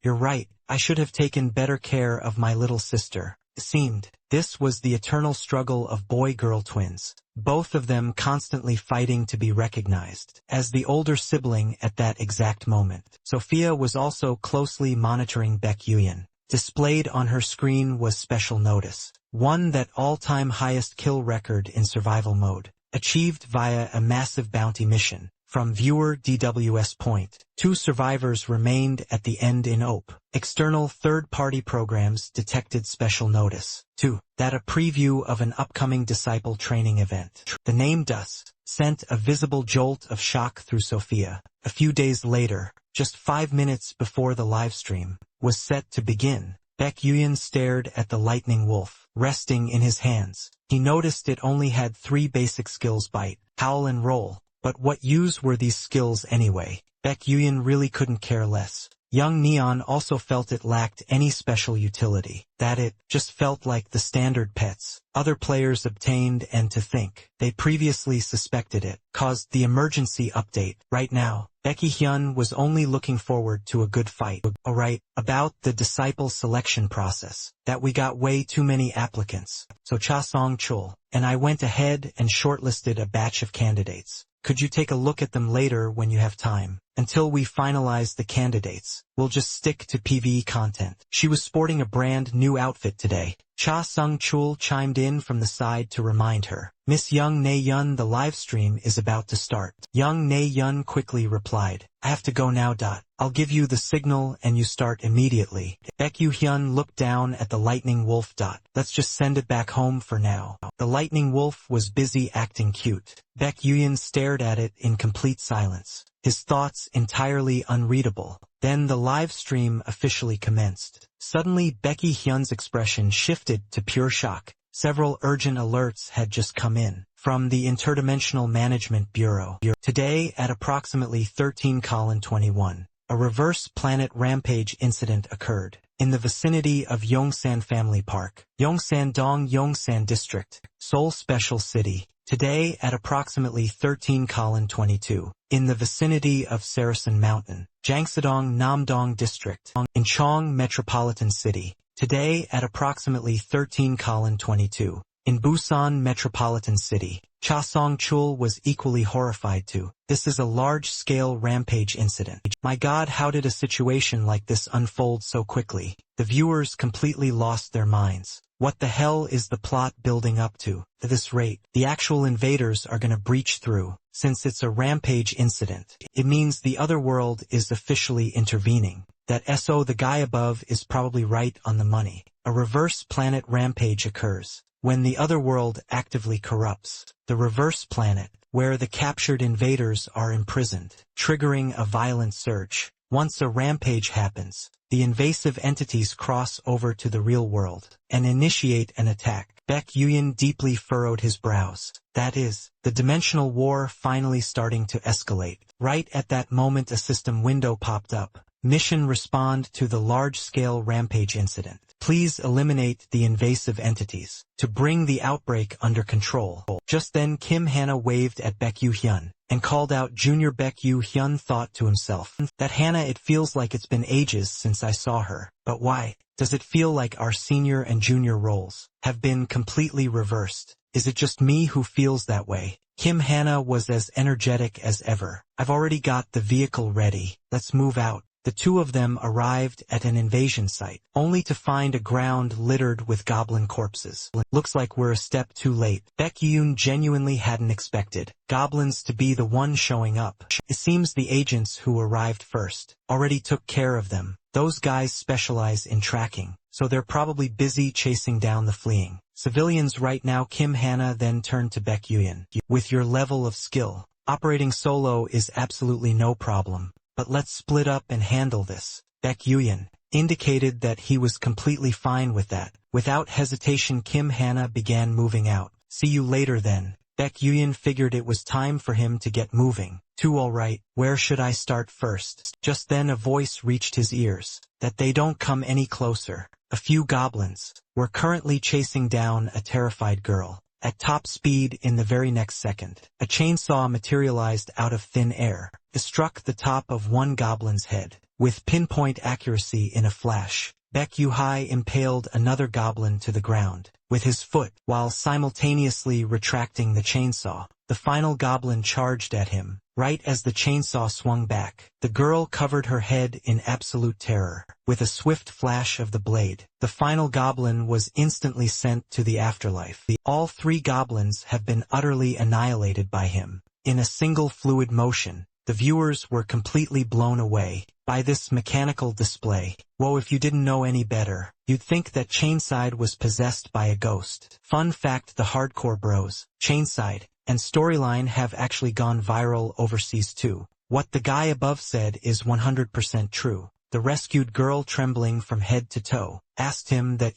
you're right, I should have taken better care of my little sister." It seemed this was the eternal struggle of boy-girl twins, both of them constantly fighting to be recognized as the older sibling at that exact moment. Sophia was also closely monitoring Baek Yu-hyun. Displayed on her screen was special notice. Won that all-time highest kill record in survival mode, achieved via a massive bounty mission. From viewer DWS point, 2 survivors remained at the end in OP. External third-party programs detected special notice. 2. That a preview of an upcoming disciple training event. The name Dust sent a visible jolt of shock through Sophia. A few days later, just 5 minutes before the livestream was set to begin, Baek Yu-hyun stared at the lightning wolf resting in his hands. He noticed it only had 3 basic skills: bite, howl and roll. But what use were these skills anyway? Baek Yu-hyun really couldn't care less. Young Neon also felt it lacked any special utility, that it just felt like the standard pets other players obtained, and to think they previously suspected it caused the emergency update. Right now, Baek Yu-hyun was only looking forward to a good fight. Alright, about the disciple selection process, that we got way too many applicants. So Cha Song-chul and I went ahead and shortlisted a batch of candidates. Could you take a look at them later when you have time? Until we finalize the candidates, we'll just stick to PvE content. She was sporting a brand new outfit today. Cha Sung-chul chimed in from the side to remind her. "Miss Young Na-yeon, the live stream is about to start." Young Na-yeon quickly replied, "I have to go now. I'll give you the signal and you start immediately." Baek Yu-hyun looked down at the lightning wolf. "Let's just send it back home for now." The lightning wolf was busy acting cute. Baek Yu-hyun stared at it in complete silence, his thoughts entirely unreadable. Then the live stream officially commenced. Suddenly Baek Yu-hyun's expression shifted to pure shock. Several urgent alerts had just come in from the Interdimensional Management Bureau. Today at approximately 13:21, a reverse planet rampage incident occurred in the vicinity of Yongsan Family Park, Yongsan-dong, Yongsan District, Seoul Special City. Today at approximately 13:22, in the vicinity of Sarasan Mountain, Jangsadong, Namdong District, in Chong Metropolitan City. Today at approximately 13:22, in Busan Metropolitan City. Cha Song-chul was equally horrified too. "This is a large-scale rampage incident. My God, how did a situation like this unfold so quickly?" The viewers completely lost their minds. What the hell is the plot building up to? At this rate, the actual invaders are gonna breach through. Since it's a rampage incident, it means the other world is officially intervening. That SO the guy above is probably right on the money. A reverse planet rampage occurs when the other world actively corrupts the reverse planet, where the captured invaders are imprisoned, triggering a violent surge. Once a rampage happens, the invasive entities cross over to the real world and initiate an attack. Baek Yu-hyun deeply furrowed his brows. That is, the dimensional war finally starting to escalate. Right at that moment a system window popped up. Mission: respond to the large-scale rampage incident. Please eliminate the invasive entities to bring the outbreak under control. Just then Kim Hannah waved at Baek Yu-hyun and called out Junior. Baek Yu-hyun thought to himself, "That Hannah, it feels like it's been ages since I saw her. But why does it feel like our senior and junior roles have been completely reversed? Is it just me who feels that way?" Kim Hannah was as energetic as ever. "I've already got the vehicle ready. Let's move out." The two of them arrived at an invasion site, only to find a ground littered with goblin corpses. "Looks like we're a step too late." Baek Yu-hyun genuinely hadn't expected goblins to be the one showing up. It seems the agents who arrived first already took care of them. Those guys specialize in tracking, so they're probably busy chasing down the fleeing Civilians right now. Kim Hana then turned to Baek Yuyan. With your level of skill, operating solo is absolutely no problem, but let's split up and handle this. Baek Yuyan indicated that he was completely fine with that. Without hesitation, Kim Hana began moving out. See you later then. Baek Yuyan figured it was time for him to get moving. Alright, where should I start first? Just then a voice reached his ears. That they don't come any closer. A few goblins were currently chasing down a terrified girl. At top speed. In the very next second, a chainsaw materialized out of thin air. It struck the top of one goblin's head. With pinpoint accuracy. In a flash, Baek Yuhai impaled another goblin to the ground with his foot, while simultaneously retracting the chainsaw. The final goblin charged at him. Right as the chainsaw swung back, the girl covered her head in absolute terror. With a swift flash of the blade, the final goblin was instantly sent to the afterlife. All three goblins have been utterly annihilated by him. In a single fluid motion, the viewers were completely blown away by this mechanical display. Whoa, if you didn't know any better, you'd think that Chainside was possessed by a ghost. Fun fact, the Hardcore Bros, Chainside, and storyline have actually gone viral overseas too. What the guy above said is 100% true. The rescued girl, trembling from head to toe, asked him that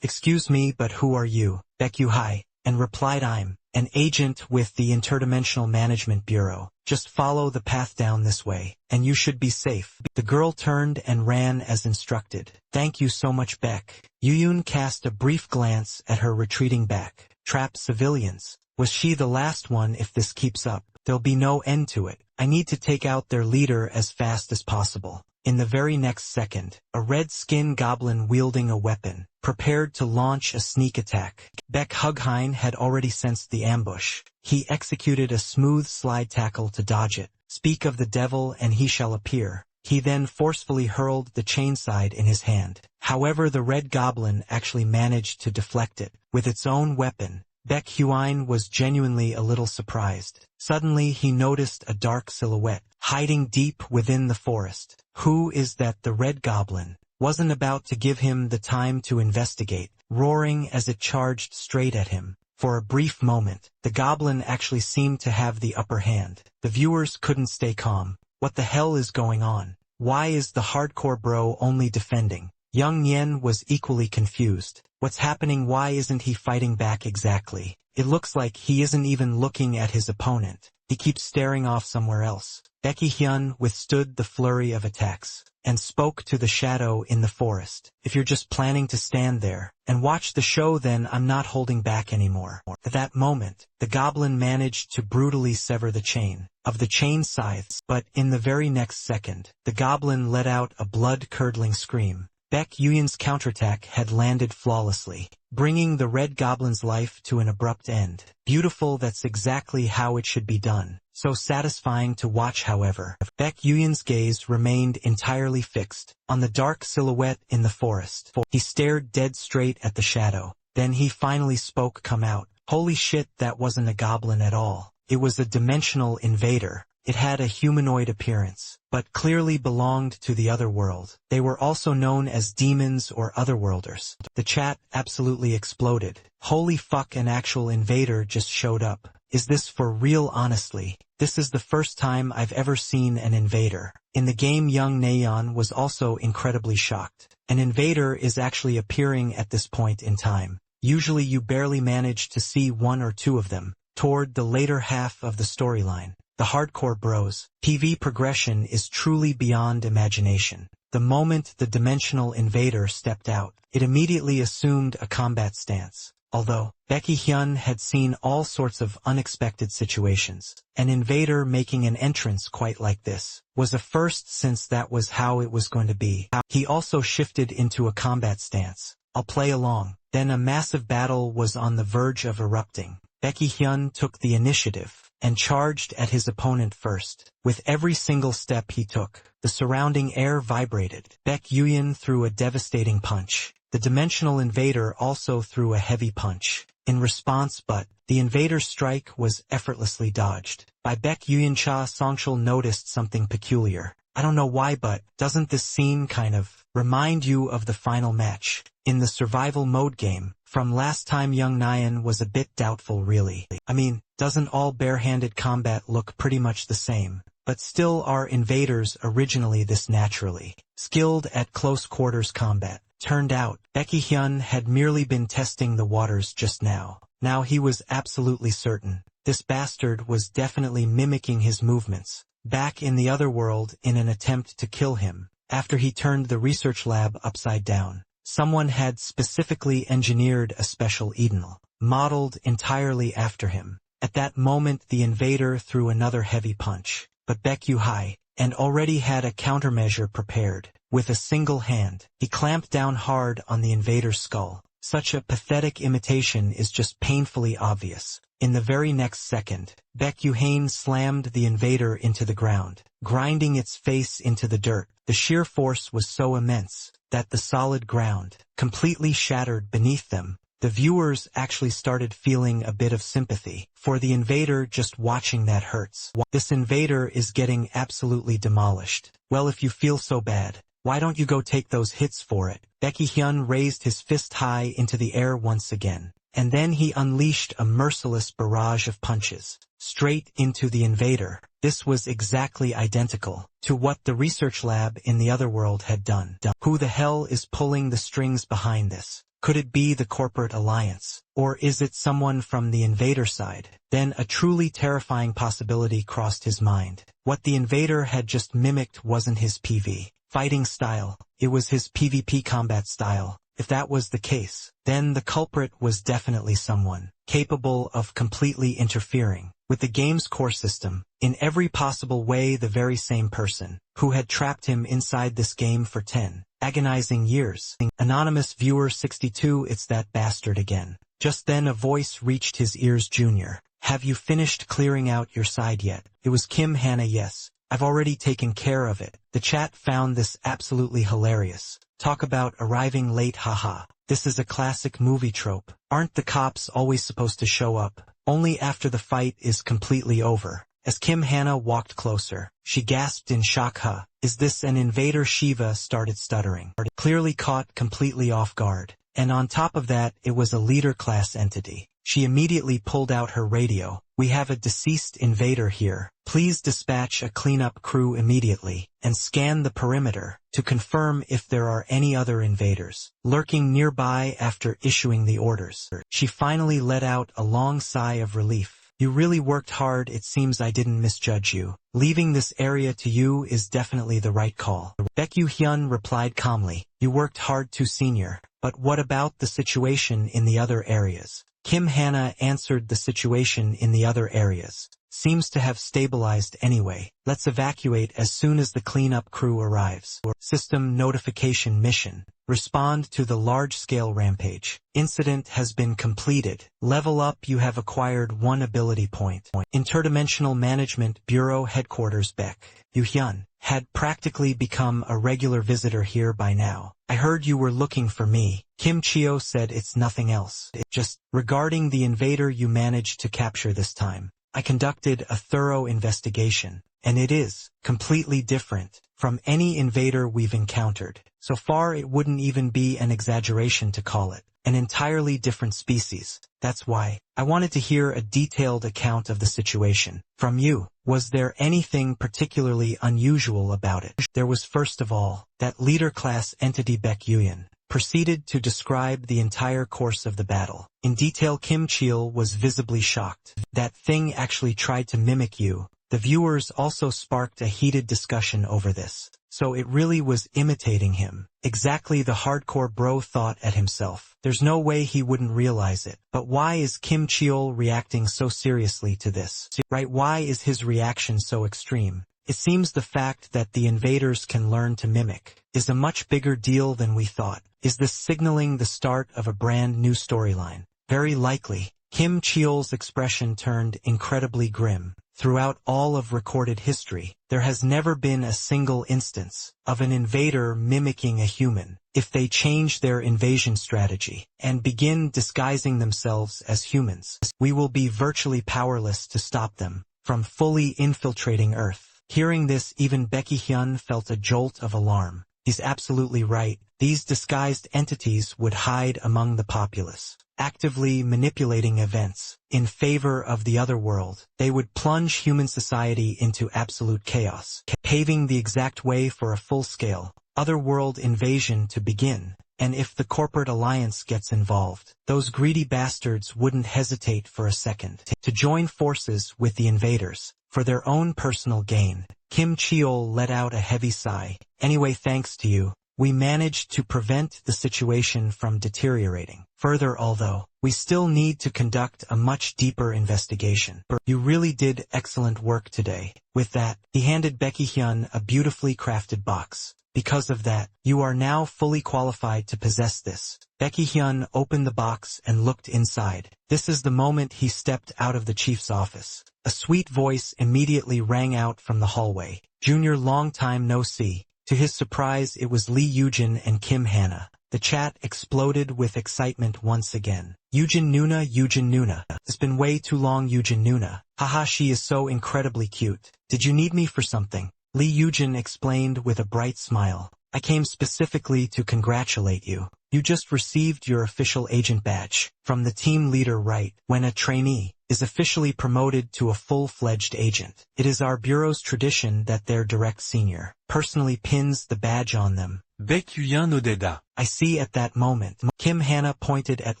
excuse me, but who are you? Baek Yuhai, and replied, I'm an agent with the Interdimensional Management Bureau. Just follow the path down this way, and you should be safe. The girl turned and ran as instructed. Thank you so much, Baek. Yuyun cast a brief glance at her retreating back. Trapped civilians. Was she the last one? If this keeps up, there'll be no end to it. I need to take out their leader as fast as possible. In the very next second, a red-skinned goblin wielding a weapon prepared to launch a sneak attack. Baek Hughain had already sensed the ambush. He executed a smooth slide tackle to dodge it. Speak of the devil and he shall appear. He then forcefully hurled the chainside in his hand. However, the red goblin actually managed to deflect it with its own weapon. Baek Yuan was genuinely a little surprised. Suddenly he noticed a dark silhouette hiding deep within the forest. Who is that? The red goblin wasn't about to give him the time to investigate, roaring as it charged straight at him. For a brief moment, the goblin actually seemed to have the upper hand. The viewers couldn't stay calm. What the hell is going on? Why is the hardcore bro only defending? Young Nien was equally confused. What's happening? Why isn't he fighting back exactly? It looks like he isn't even looking at his opponent. He keeps staring off somewhere else. Baek Hyun withstood the flurry of attacks and spoke to the shadow in the forest. If you're just planning to stand there and watch the show, then I'm not holding back anymore. At that moment, the goblin managed to brutally sever the chain of the chain scythes, but in the very next second, the goblin let out a blood-curdling scream. Baek Yuyan's counterattack had landed flawlessly, bringing the red goblin's life to an abrupt end. Beautiful, that's exactly how it should be done. So satisfying to watch. However, Baek Yuyan's gaze remained entirely fixed on the dark silhouette in the forest. He stared dead straight at the shadow. Then he finally spoke. Come out. Holy shit, that wasn't a goblin at all. It was a dimensional invader. It had a humanoid appearance, but clearly belonged to the other world. They were also known as demons or otherworlders. The chat absolutely exploded. Holy fuck, an actual invader just showed up. Is this for real? Honestly, this is the first time I've ever seen an invader. In the game, young Nayeon was also incredibly shocked. An invader is actually appearing at this point in time. Usually you barely manage to see one or two of them. Toward the later half of the storyline, the hardcore bros PV progression is truly beyond imagination. The moment the dimensional invader stepped out, it immediately assumed a combat stance. Although Baek Hyun had seen all sorts of unexpected situations, an invader making an entrance quite like this was a first, since that was how it was going to be. He also shifted into a combat stance. I'll play along. Then a massive battle was on the verge of erupting. Baek Hyun took the initiative and charged at his opponent first. With every single step he took, the surrounding air vibrated. Baek Yuyan threw a devastating punch. The dimensional invader also threw a heavy punch in response, but the invader's strike was effortlessly dodged. By Baek Yuyan. Cha Songchul noticed something peculiar. I don't know why, but doesn't this scene kind of remind you of the final match in the survival mode game From last time young Nyan was a bit doubtful really. I mean, doesn't all barehanded combat look pretty much the same? But still are invaders originally this naturally skilled at close quarters combat? Turned out, Baekhyun had merely been testing the waters just now. Now he was absolutely certain. This bastard was definitely mimicking his movements back in the other world in an attempt to kill him. After he turned the research lab upside down, someone had specifically engineered a special Edenal, modeled entirely after him. At that moment the invader threw another heavy punch, but Baekhyun and already had a countermeasure prepared. With a single hand, he clamped down hard on the invader's skull. Such a pathetic imitation is just painfully obvious. In the very next second, Baekhyun slammed the invader into the ground, grinding its face into the dirt. The sheer force was so immense that the solid ground completely shattered beneath them. The viewers actually started feeling a bit of sympathy for the invader. Just watching that hurts. This invader is getting absolutely demolished. Well, if you feel so bad, why don't you go take those hits for it? Baekhyun raised his fist high into the air once again, and then he unleashed a merciless barrage of punches straight into the invader. This was exactly identical to what the research lab in the other world had done. Who the hell is pulling the strings behind this? Could it be the corporate alliance? Or is it someone from the invader side? Then a truly terrifying possibility crossed his mind. What the invader had just mimicked wasn't his PV fighting style, it was his PvP combat style. If that was the case, then the culprit was definitely someone capable of completely interfering with the game's core system in every possible way. The very same person who had trapped him inside this game for 10 agonizing years. Anonymous viewer 62, it's that bastard again. Just then a voice reached his ears. Junior, have you finished clearing out your side yet? It was Kim Hannah. Yes, I've already taken care of it. The chat found this absolutely hilarious. Talk about arriving late, haha. This is a classic movie trope. Aren't the cops always supposed to show up only after the fight is completely over? As Kim Hannah walked closer, she gasped in shock. Huh? Is this an invader? Shiva started stuttering, clearly caught completely off guard. And on top of that, it was a leader-class entity. She immediately pulled out her radio. We have a deceased invader here. Please dispatch a cleanup crew immediately and scan the perimeter to confirm if there are any other invaders lurking nearby. After issuing the orders, she finally let out a long sigh of relief. You really worked hard. It seems I didn't misjudge you. Leaving this area to you is definitely the right call. Baekhyun replied calmly. You worked hard too, senior. But what about the situation in the other areas? Kim Hannah answered. The situation in the other areas seems to have stabilized anyway. Let's evacuate as soon as the cleanup crew arrives. System notification mission. Respond to the large-scale rampage. Incident has been completed. Level up. You have acquired 1 ability point. Interdimensional Management Bureau Headquarters. Baekhyun had practically become a regular visitor here by now. I heard you were looking for me. Kim Chio said. It's nothing else. Just regarding the invader you managed to capture this time. I conducted a thorough investigation, and it is completely different from any invader we've encountered. So far it wouldn't even be an exaggeration to call it an entirely different species. That's why I wanted to hear a detailed account of the situation from you. Was there anything particularly unusual about it? There was. First of all, that leader-class entity. Baekhyun proceeded to describe the entire course of the battle in detail. Kim Chil was visibly shocked. That thing actually tried to mimic you. The viewers also sparked a heated discussion over this. So it really was imitating him. Exactly, the hardcore bro thought at himself. There's no way he wouldn't realize it. But why is Kim Cheol reacting so seriously to this? Right, why is his reaction so extreme? It seems the fact that the invaders can learn to mimic is a much bigger deal than we thought. Is this signaling the start of a brand new storyline? Very likely. Kim Cheol's expression turned incredibly grim. Throughout all of recorded history, there has never been a single instance of an invader mimicking a human. If they change their invasion strategy and begin disguising themselves as humans, we will be virtually powerless to stop them from fully infiltrating Earth. Hearing this, even Baekhyun felt a jolt of alarm. He's absolutely right. These disguised entities would hide among the populace, actively manipulating events in favor of the other world. They would plunge human society into absolute chaos, paving the exact way for a full-scale, otherworld invasion to begin. And if the corporate alliance gets involved, those greedy bastards wouldn't hesitate for a second to join forces with the invaders for their own personal gain. Kim Cheol let out a heavy sigh. Anyway, thanks to you, we managed to prevent the situation from deteriorating further, although we still need to conduct a much deeper investigation. You really did excellent work today. With that, he handed Baek Hyun a beautifully crafted box. Because of that, you are now fully qualified to possess this. Baek Hyun opened the box and looked inside. This is the moment he stepped out of the chief's office. A sweet voice immediately rang out from the hallway. Junior, long time no see. To his surprise, it was Lee Yujin and Kim Hana. The chat exploded with excitement once again. Yujin Nuna. It's been way too long, Yujin Nuna. Haha, she is so incredibly cute. Did you need me for something? Lee Yujin explained with a bright smile. I came specifically to congratulate you. You just received your official agent badge from the team leader, right? When a trainee is officially promoted to a full-fledged agent, it is our bureau's tradition that their direct senior personally pins the badge on them. Baek Hyun nodded. I see. At that moment, Kim Hana pointed at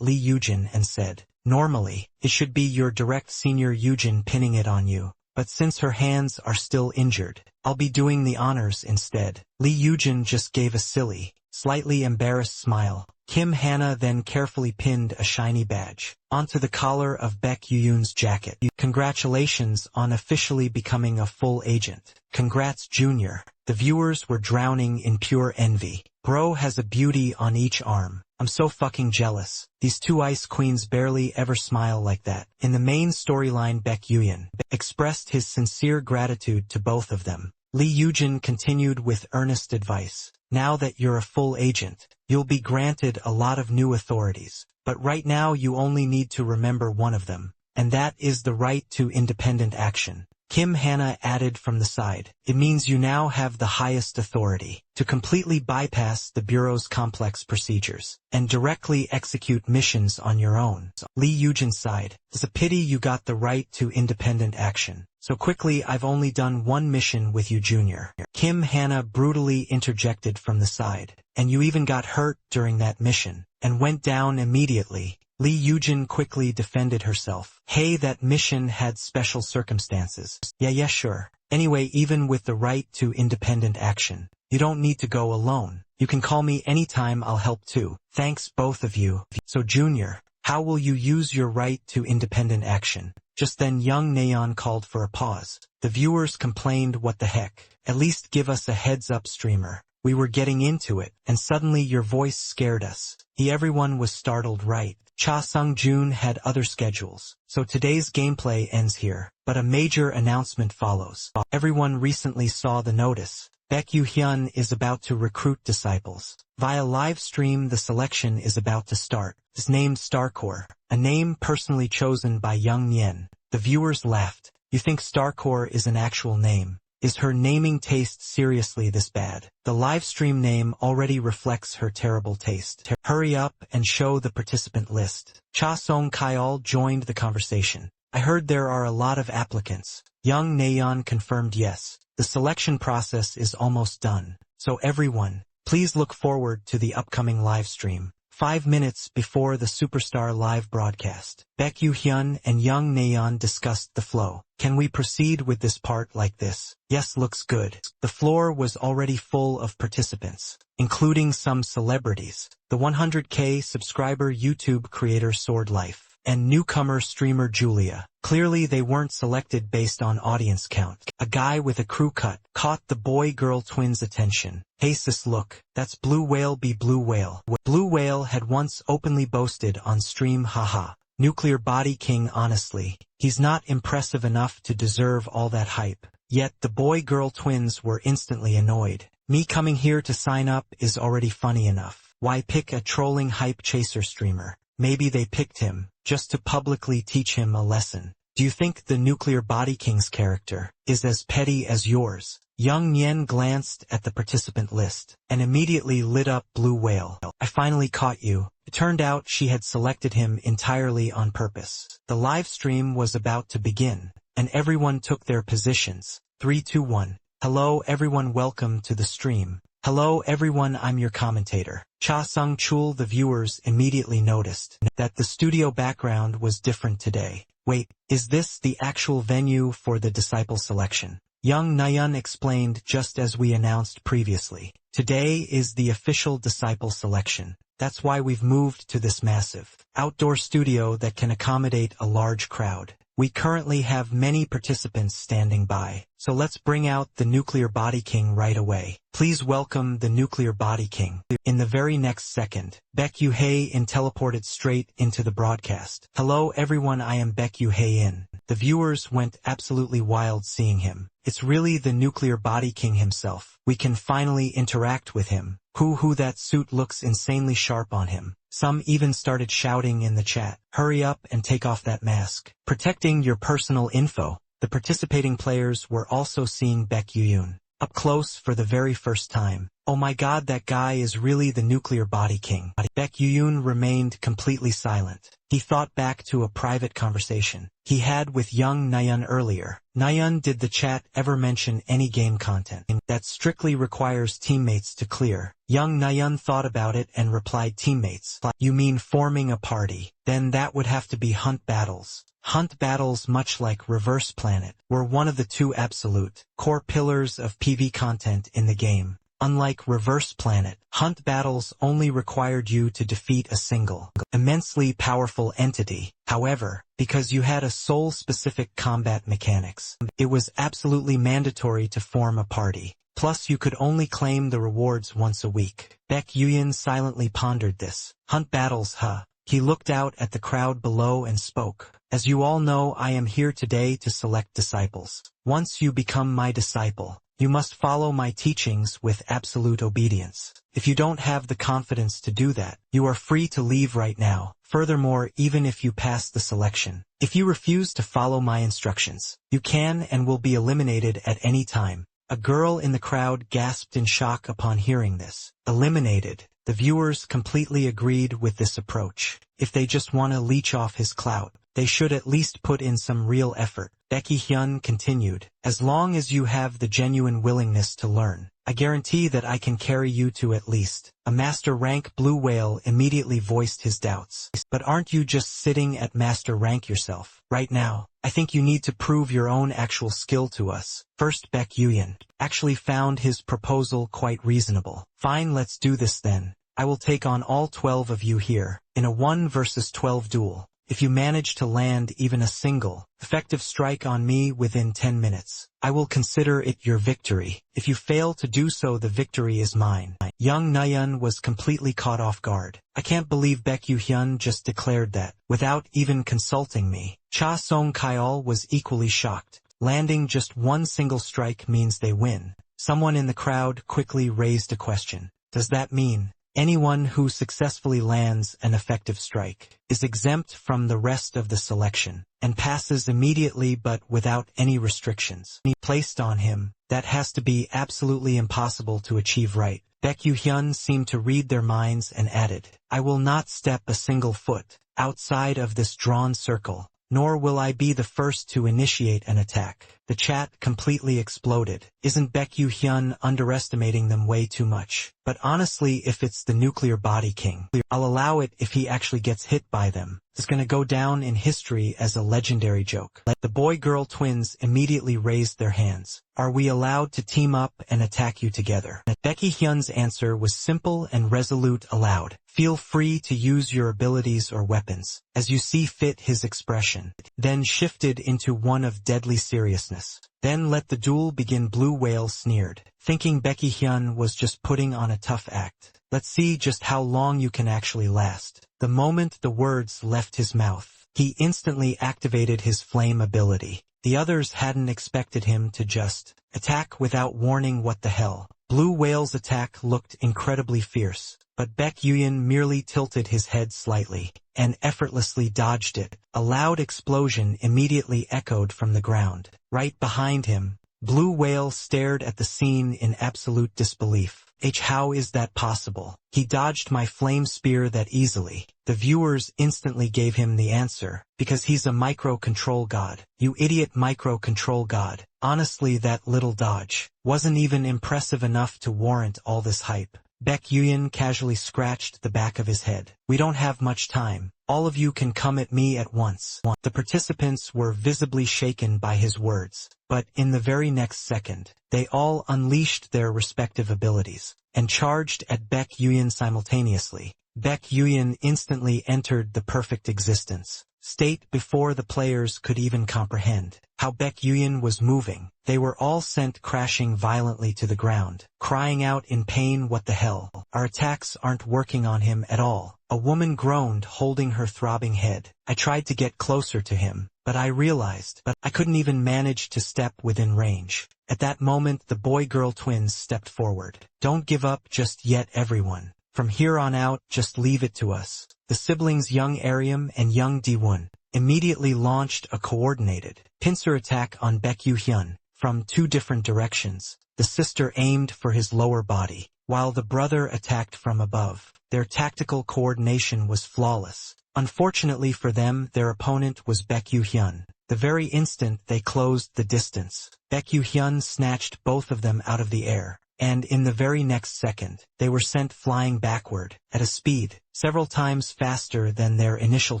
Lee Yujin and said, normally, it should be your direct senior Yujin pinning it on you. But since her hands are still injured, I'll be doing the honors instead. Lee Yujin just gave a silly, slightly embarrassed smile. Kim Hana then carefully pinned a shiny badge onto the collar of Baek Hyun's jacket. Congratulations on officially becoming a full agent. Congrats, Junior. The viewers were drowning in pure envy. Bro has a beauty on each arm. I'm so fucking jealous. These two ice queens barely ever smile like that. In the main storyline, Baek Hyun expressed his sincere gratitude to both of them. Lee Yujin continued with earnest advice. Now that you're a full agent, you'll be granted a lot of new authorities. But right now you only need to remember one of them, and that is the right to independent action. Kim Hana added from the side. It means you now have the highest authority to completely bypass the Bureau's complex procedures and directly execute missions on your own. Lee Yujin sighed. It's a pity you got the right to independent action so quickly. I've only done one mission with you, Junior. Kim Hana brutally interjected from the side. And you even got hurt during that mission and went down immediately. Lee Yujin quickly defended herself. Hey, that mission had special circumstances. Yeah, sure. Anyway, even with the right to independent action, you don't need to go alone. You can call me anytime, I'll help too. Thanks, both of you. So Junior, how will you use your right to independent action? Just then young Nayeon called for a pause. The viewers complained, what the heck? At least give us a heads up, streamer. We were getting into it, and suddenly your voice scared us. Everyone was startled, right? Cha Sung-joon had other schedules, so today's gameplay ends here. But a major announcement follows. Everyone recently saw the notice. Baek Hyun is about to recruit disciples. Via live stream, the selection is about to start. It's named Starcore, a name personally chosen by Young Nyen. The viewers laughed. You think Starcore is an actual name? Is her naming taste seriously this bad? The livestream name already reflects her terrible taste. Hurry up and show the participant list. Cha Song-kyol joined the conversation. I heard there are a lot of applicants. Young Nayeon confirmed yes. The selection process is almost done. So everyone, please look forward to the upcoming livestream. 5 minutes before the Superstar live broadcast, Baek Hyun and Young Nayeon discussed the flow. Can we proceed with this part like this? Yes, looks good. The floor was already full of participants, including some celebrities. The 100K subscriber YouTube creator Sword Life and newcomer streamer Julia. Clearly they weren't selected based on audience count. A guy with a crew cut caught the boy-girl twins' attention. Hey sis, look, that's Blue Whale be Blue Whale. Blue Whale had once openly boasted on stream, haha. Nuclear Body King, honestly, he's not impressive enough to deserve all that hype. Yet the boy-girl twins were instantly annoyed. Me coming here to sign up is already funny enough. Why pick a trolling hype chaser streamer? Maybe they picked him just to publicly teach him a lesson. Do you think the Nuclear Body King's character is as petty as yours? Young Nien glanced at the participant list and immediately lit up Blue Whale. I finally caught you. It turned out she had selected him entirely on purpose. The live stream was about to begin, and everyone took their positions. 3, 2, 1. Hello everyone, welcome to the stream. Hello everyone, I'm your commentator. Cha Sung Chul. The viewers immediately noticed that the studio background was different today. Wait, is this the actual venue for the disciple selection? Young Nayeon explained just as we announced previously. Today is the official disciple selection. That's why we've moved to this massive outdoor studio that can accommodate a large crowd. We currently have many participants standing by, so let's bring out the Nuclear Body King right away. Please welcome the Nuclear Body King. In the very next second, Baek Yoo-hae-in teleported straight into the broadcast. Hello everyone, I am Baek Yoo-hae-in. The viewers went absolutely wild seeing him. It's really the Nuclear Body King himself. We can finally interact with him. Hoo, that suit looks insanely sharp on him. Some even started shouting in the chat, hurry up and take off that mask. Protecting your personal info. The participating players were also seeing Baek Yoo-yoon up close for the very first time. Oh my god, that guy is really the Nuclear Body King. Baek Yoo-yoon remained completely silent. He thought back to a private conversation he had with young Nayeon earlier. Nayeon, did the chat ever mention any game content that strictly requires teammates to clear? Young Nayeon thought about it and replied, teammates? You mean forming a party? Then that would have to be hunt battles. Hunt battles, much like Reverse Planet, were one of the two absolute core pillars of PvP content in the game. Unlike Reverse Planet, hunt battles only required you to defeat a single, immensely powerful entity. However, because you had a soul-specific combat mechanics, it was absolutely mandatory to form a party. Plus you could only claim the rewards once a week. Baek Yoo-yoon silently pondered this. Hunt battles, huh? He looked out at the crowd below and spoke. As you all know, I am here today to select disciples. Once you become my disciple, you must follow my teachings with absolute obedience. If you don't have the confidence to do that, you are free to leave right now. Furthermore, even if you pass the selection, if you refuse to follow my instructions, you can and will be eliminated at any time. A girl in the crowd gasped in shock upon hearing this. Eliminated. The viewers completely agreed with this approach. If they just want to leech off his clout, they should at least put in some real effort. Baek Yoo-hyun continued, as long as you have the genuine willingness to learn, I guarantee that I can carry you to at least a master rank. Blue Whale immediately voiced his doubts. But aren't you just sitting at master rank yourself right now? I think you need to prove your own actual skill to us. First, Baek Yoo-hyun actually found his proposal quite reasonable. Fine, let's do this then. I will take on all 12 of you here in a 1 versus 12 duel. If you manage to land even a single effective strike on me within 10 minutes, I will consider it your victory. If you fail to do so, the victory is mine. Young Nayeon was completely caught off guard. I can't believe Baek Yoo-hyun just declared that, without even consulting me. Cha Song Kyol was equally shocked. Landing just one single strike means they win. Someone in the crowd quickly raised a question. Does that mean anyone who successfully lands an effective strike is exempt from the rest of the selection and passes immediately but without any restrictions placed on him? That has to be absolutely impossible to achieve, right? Baek Yoo-hyun seemed to read their minds and added, I will not step a single foot outside of this drawn circle, nor will I be the first to initiate an attack. The chat completely exploded. Isn't Baek Yoo-hyun underestimating them way too much? But honestly, if it's the Nuclear Body King, I'll allow it if he actually gets hit by them. It's gonna go down in history as a legendary joke. The boy-girl twins immediately raised their hands. Are we allowed to team up and attack you together? Baek Yoo-hyun's answer was simple and resolute. Allowed. Feel free to use your abilities or weapons as you see fit. His expression then shifted into one of deadly seriousness. Then let the duel begin. Blue Whale sneered, thinking Baek Yoo-hyun was just putting on a tough act. Let's see just how long you can actually last. The moment the words left his mouth, he instantly activated his flame ability. The others hadn't expected him to just attack without warning. What the hell? Blue Whale's attack looked incredibly fierce, but Baek Yoo-hyun merely tilted his head slightly and effortlessly dodged it. A loud explosion immediately echoed from the ground. Right behind him, Blue Whale stared at the scene in absolute disbelief. How is that possible? He dodged my flame spear that easily. The viewers instantly gave him the answer, because he's a micro-control god. You idiot micro-control god. Honestly, that little dodge wasn't even impressive enough to warrant all this hype. Baek Yuyan casually scratched the back of his head. We don't have much time. All of you can come at me at once. The participants were visibly shaken by his words, but in the very next second, they all unleashed their respective abilities and charged at Baek Yuyan simultaneously. Baek Yuyan instantly entered the perfect existence state before the players could even comprehend how Baek Yuyan was moving. They were all sent crashing violently to the ground, crying out in pain, "What the hell? Our attacks aren't working on him at all." A woman groaned, holding her throbbing head. I tried to get closer to him, but I realized I couldn't even manage to step within range. At that moment, the boy-girl twins stepped forward. "Don't give up just yet, everyone. From here on out, just leave it to us." The siblings young Aryam and young Di-won immediately launched a coordinated pincer attack on Baek Yu-hyun from two different directions. The sister aimed for his lower body, while the brother attacked from above. Their tactical coordination was flawless. Unfortunately for them, their opponent was Baek Yu-hyun. The very instant they closed the distance, Baek Yu-hyun snatched both of them out of the air, and in the very next second, they were sent flying backward, at a speed several times faster than their initial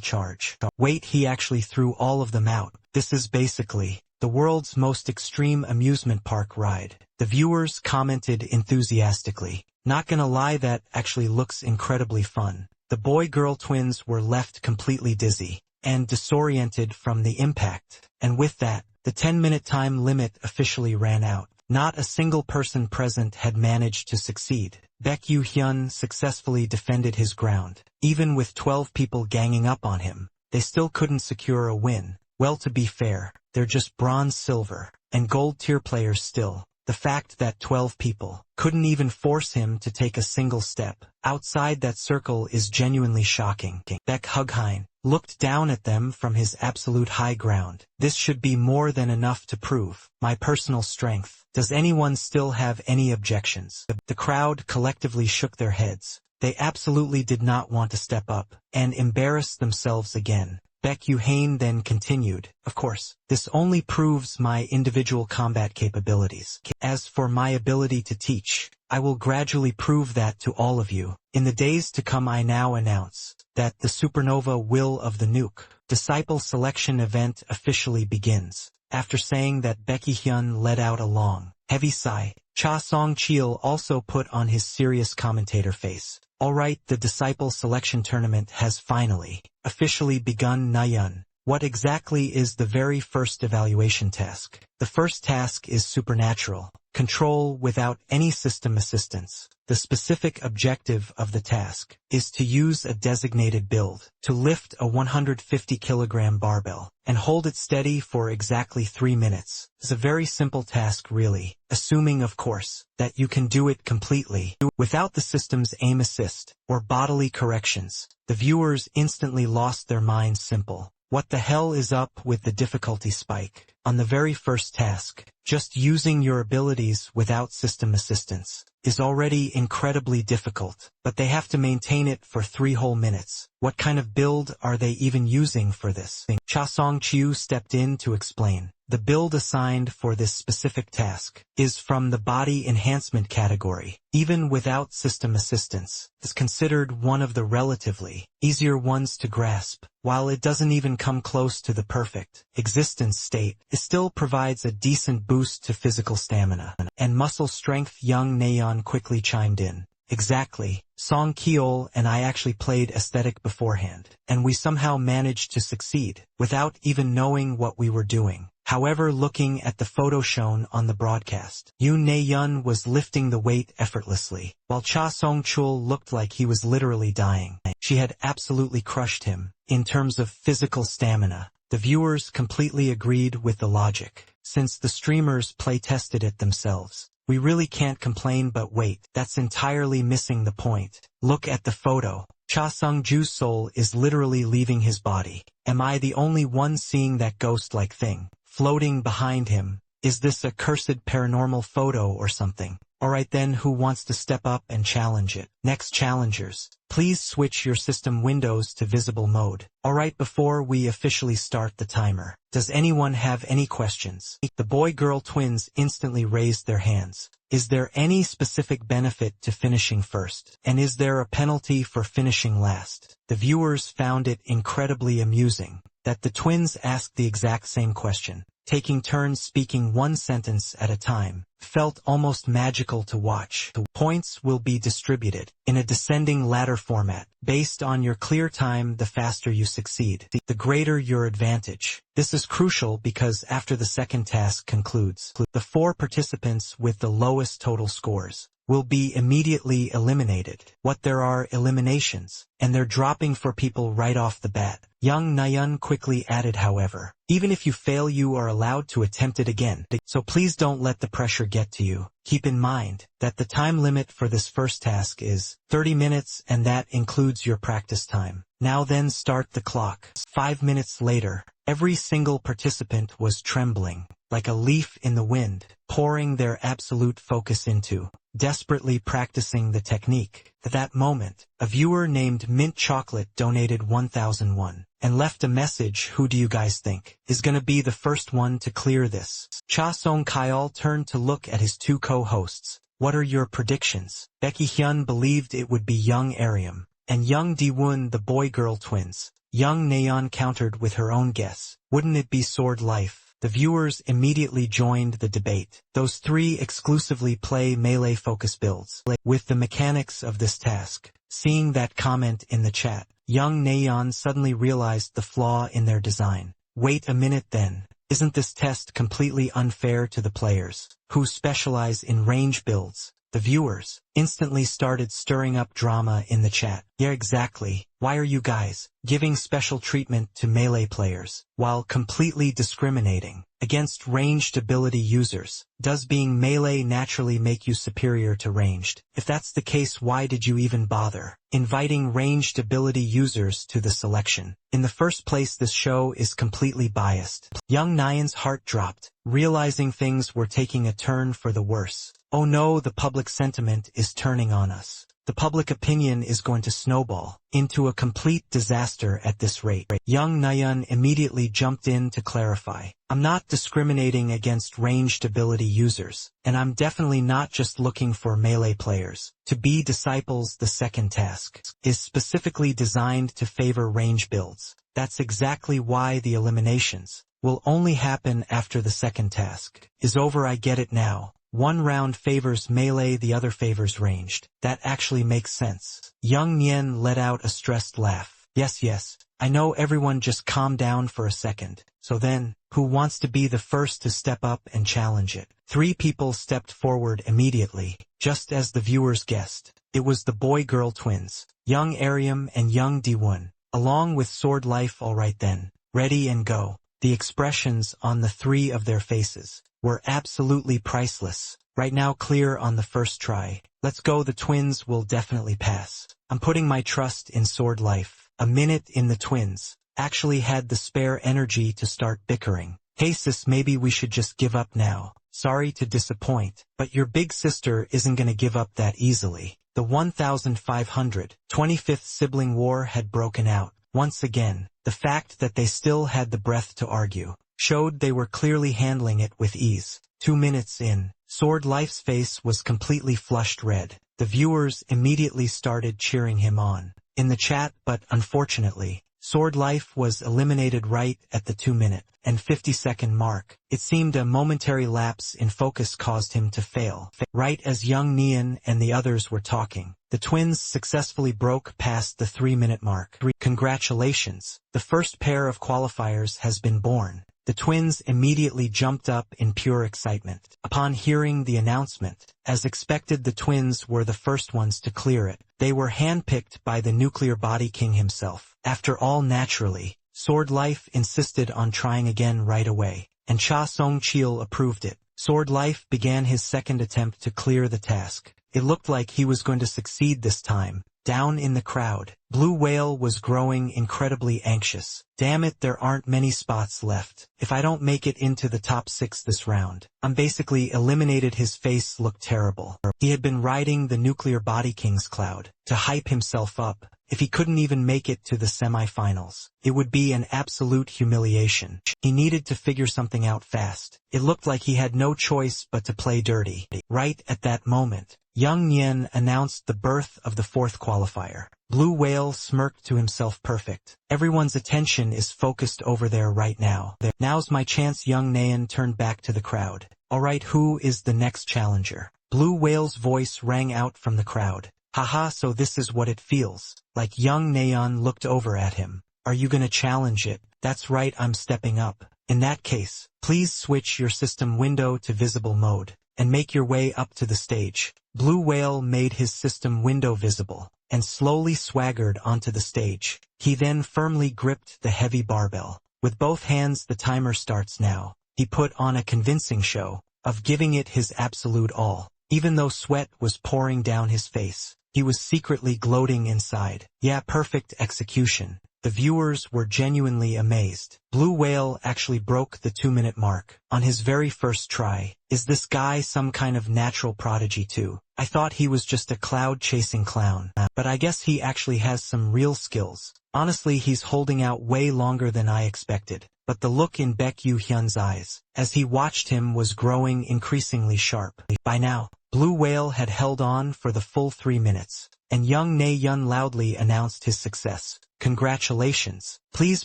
charge. Wait, he actually threw all of them out. This is basically the world's most extreme amusement park ride. The viewers commented enthusiastically. Not gonna lie, that actually looks incredibly fun. The boy-girl twins were left completely dizzy and disoriented from the impact, and with that, the 10-minute time limit officially ran out. Not a single person present had managed to succeed. Baek Yu-hyun successfully defended his ground. Even with 12 people ganging up on him, they still couldn't secure a win. Well, to be fair, they're just bronze, silver, and gold tier players still. The fact that 12 people couldn't even force him to take a single step outside that circle is genuinely shocking. Baek Hughain looked down at them from his absolute high ground. This should be more than enough to prove my personal strength. Does anyone still have any objections? The crowd collectively shook their heads. They absolutely did not want to step up and embarrass themselves again. Baek Yu-hain then continued, "Of course, this only proves my individual combat capabilities. As for my ability to teach, I will gradually prove that to all of you. In the days to come, I now announce that the Supernova Will of the Nuke Disciple Selection event officially begins." After saying that, Baek Yu-hyun let out a long, heavy sigh. Cha Song-cheol also put on his serious commentator face. "Alright, the Disciple Selection Tournament has finally officially begun. Nayeon, what exactly is the very first evaluation task?" The first task is supernatural control without any system assistance. The specific objective of the task is to use a designated build to lift a 150-kilogram barbell and hold it steady for exactly 3 minutes. It's a very simple task, really, assuming, of course, that you can do it completely without the system's aim assist or bodily corrections. The viewers instantly lost their minds. Simple. What the hell is up with the difficulty spike? On the very first task, just using your abilities without system assistance is already incredibly difficult, but they have to maintain it for 3 whole minutes. What kind of build are they even using for this? Cha Song-cheol stepped in to explain. The build assigned for this specific task is from the body enhancement category. Even without system assistance, is considered one of the relatively easier ones to grasp. While it doesn't even come close to the perfect existence state, it still provides a decent boost to physical stamina and muscle strength. Young Nayeon quickly chimed in. Exactly. Song-cheol and I actually played aesthetic beforehand, and we somehow managed to succeed without even knowing what we were doing. However, looking at the photo shown on the broadcast, Yoon Nayeon was lifting the weight effortlessly, while Cha Song-cheol looked like he was literally dying. She had absolutely crushed him in terms of physical stamina. The viewers completely agreed with the logic, since the streamers play-tested it themselves. We really can't complain, but wait, that's entirely missing the point. Look at the photo. Cha Sung-ju's soul is literally leaving his body. Am I the only one seeing that ghost-like thing floating behind him? Is this a cursed paranormal photo or something? Alright then, who wants to step up and challenge it? Next challengers, please switch your system windows to visible mode. Alright, before we officially start the timer, does anyone have any questions? The boy-girl twins instantly raised their hands. Is there any specific benefit to finishing first? And is there a penalty for finishing last? The viewers found it incredibly amusing that the twins asked the exact same question, taking turns speaking one sentence at a time. Felt almost magical to watch. The points will be distributed in a descending ladder format. Based on your clear time, the faster you succeed, the greater your advantage. This is crucial because after the second task concludes, the 4 participants with the lowest total scores will be immediately eliminated. What there are eliminations, and they're dropping for people right off the bat. Young Nayeon quickly added, however, even if you fail, you are allowed to attempt it again. So please don't let the pressure get to you. Keep in mind that the time limit for this first task is 30 minutes, and that includes your practice time. Now then, start the clock. 5 minutes later, every single participant was trembling like a leaf in the wind, pouring their absolute focus into desperately practicing the technique. At that moment, a viewer named Mint Chocolate donated 1,001 and left a message. Who do you guys think is gonna be the first one to clear this? Cha Song-kyeol turned to look at his 2 co-hosts. What are your predictions? Becky Hyun believed it would be young Ariam and young Di-woon, the boy-girl twins. Young Nayeon countered with her own guess. Wouldn't it be Sword Life? The viewers immediately joined the debate. Those 3 exclusively play melee focus builds. With the mechanics of this task, seeing that comment in the chat, young Nayeon suddenly realized the flaw in their design. Wait a minute then. Isn't this test completely unfair to the players who specialize in range builds? The viewers instantly started stirring up drama in the chat. Yeah, exactly. Why are you guys giving special treatment to melee players while completely discriminating against ranged ability users? Does being melee naturally make you superior to ranged? If that's the case, why did you even bother inviting ranged ability users to the selection? In the first place, this show is completely biased. Young Nayeon's heart dropped, realizing things were taking a turn for the worse. Oh no, the public sentiment is turning on us. The public opinion is going to snowball into a complete disaster at this rate. Young Nayeon immediately jumped in to clarify. I'm not discriminating against ranged ability users, and I'm definitely not just looking for melee players to be disciples. The second task is specifically designed to favor range builds. That's exactly why the eliminations will only happen after the second task is over. I get it now. One round favors melee, the other favors ranged. That actually makes sense. Young Nien let out a stressed laugh. Yes, I know, everyone, just calm down for a second. So then, who wants to be the first to step up and challenge it? 3 people stepped forward immediately, just as the viewers guessed. It was the boy-girl twins, young Ariam and young Di-woon, along with Sword Life. Alright then, ready and go. The expressions on the 3 of their faces were absolutely priceless. Right now, clear on the first try. Let's go, the twins will definitely pass. I'm putting my trust in Sword Life. A minute in, the twins actually had the spare energy to start bickering. Hey sis, maybe we should just give up now. Sorry to disappoint, but your big sister isn't gonna give up that easily. The 1525th sibling war had broken out. Once again, the fact that they still had the breath to argue showed they were clearly handling it with ease. 2 minutes in, Sword Life's face was completely flushed red. The viewers immediately started cheering him on in the chat, but unfortunately, Sword Life was eliminated right at the 2-minute and 50-second mark. It seemed a momentary lapse in focus caused him to fail. Right as young Neon and the others were talking, the twins successfully broke past the 3-minute mark. Congratulations! The first pair of qualifiers has been born. The twins immediately jumped up in pure excitement upon hearing the announcement. As expected, the twins were the first ones to clear it. They were handpicked by the Nuclear Body King himself. After all, naturally, Sword Life insisted on trying again right away, and Cha Song-cheol approved it. Sword Life began his second attempt to clear the task. It looked like he was going to succeed this time. Down in the crowd, Blue Whale was growing incredibly anxious. Damn it, there aren't many spots left. If I don't make it into the top 6 this round, I'm basically eliminated. His face looked terrible. He had been riding the Nuclear Body King's cloud to hype himself up. If he couldn't even make it to the semi-finals, it would be an absolute humiliation. He needed to figure something out fast. It looked like he had no choice but to play dirty. Right at that moment, Young Nien announced the birth of the 4th qualifier. Blue Whale smirked to himself. Perfect. Everyone's attention is focused over there right now. Now's my chance. Young Nien turned back to the crowd. Alright, who is the next challenger? Blue Whale's voice rang out from the crowd. Haha, so this is what it feels like. Young Neon looked over at him. Are you gonna challenge it? That's right, I'm stepping up. In that case, please switch your system window to visible mode and make your way up to the stage. Blue Whale made his system window visible and slowly swaggered onto the stage. He then firmly gripped the heavy barbell. With both hands, the timer starts now. He put on a convincing show of giving it his absolute all. Even though sweat was pouring down his face, he was secretly gloating inside. Yeah, perfect execution. The viewers were genuinely amazed. Blue Whale actually broke the 2-minute mark on his very first try. Is this guy some kind of natural prodigy too? I thought he was just a cloud-chasing clown, but I guess he actually has some real skills. Honestly, he's holding out way longer than I expected. But the look in Baek Yu-hyun's eyes, as he watched him, was growing increasingly sharp. By now, Blue Whale had held on for the full 3 minutes, and Young Na-yeon loudly announced his success. Congratulations. Please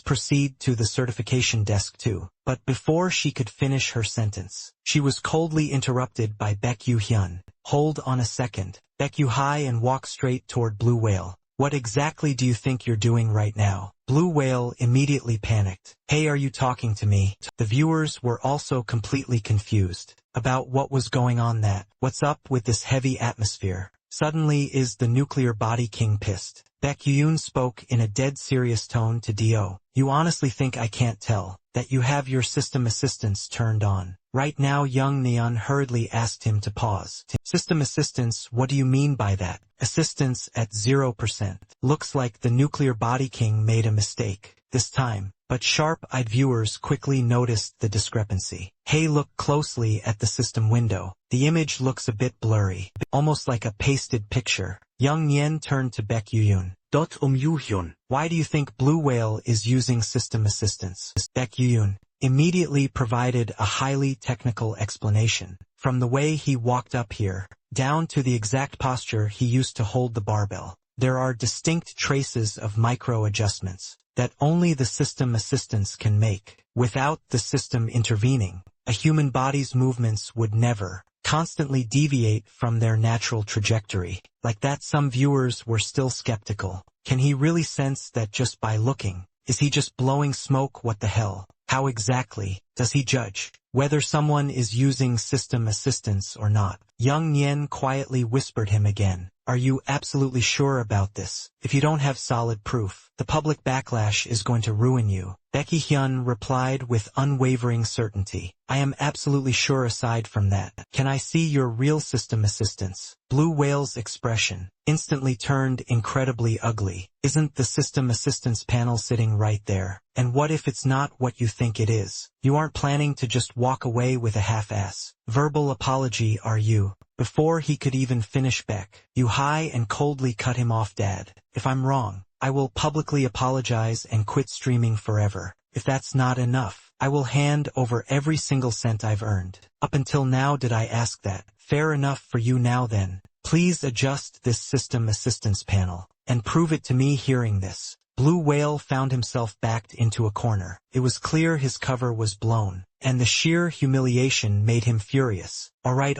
proceed to the certification desk too. But before she could finish her sentence, she was coldly interrupted by Baek Yu-hyun. Hold on a second. Baek Yu-hi and walk straight toward Blue Whale. What exactly do you think you're doing right now? Blue Whale immediately panicked. Hey, are you talking to me? The viewers were also completely confused about what was going on. What's up with this heavy atmosphere? Suddenly, is the Nuclear Body King pissed? Baek Yoon spoke in a dead serious tone to Do. You honestly think I can't tell that you have your system assistance turned on? Right now? Young Neon hurriedly asked him to pause. System assistance, what do you mean by that? Assistance at 0%. Looks like the Nuclear Body King made a mistake this time. But sharp-eyed viewers quickly noticed the discrepancy. Hey, look closely at the system window. The image looks a bit blurry, almost like a pasted picture. Young Nien turned to Baek Yu-hyun. Yu-hyun, why do you think Blue Whale is using system assistance? Baek Yu-hyun immediately provided a highly technical explanation. From the way he walked up here, down to the exact posture he used to hold the barbell, there are distinct traces of micro-adjustments that only the system assistance can make. Without the system intervening, a human body's movements would never constantly deviate from their natural trajectory. Like that, some viewers were still skeptical. Can he really sense that just by looking? Is he just blowing smoke? What the hell? How exactly does he judge whether someone is using system assistance or not? Young Nien quietly whispered him again. Are you absolutely sure about this? If you don't have solid proof, the public backlash is going to ruin you. Baek Hyun replied with unwavering certainty. I am absolutely sure. Aside from that, can I see your real system assistance? Blue Whale's expression instantly turned incredibly ugly. Isn't the system assistance panel sitting right there? And what if it's not what you think it is? You aren't planning to just walk away with a half-ass verbal apology, are you? Before he could even finish, Baek Yu-hi and coldly cut him off. Dad, if I'm wrong, I will publicly apologize and quit streaming forever. If that's not enough, I will hand over every single cent I've earned up until now. Did I ask that? Fair enough for you. Now then, please adjust this system assistance panel and prove it to me. Hearing this, Blue Whale found himself backed into a corner. It was clear his cover was blown, and the sheer humiliation made him furious. Alright,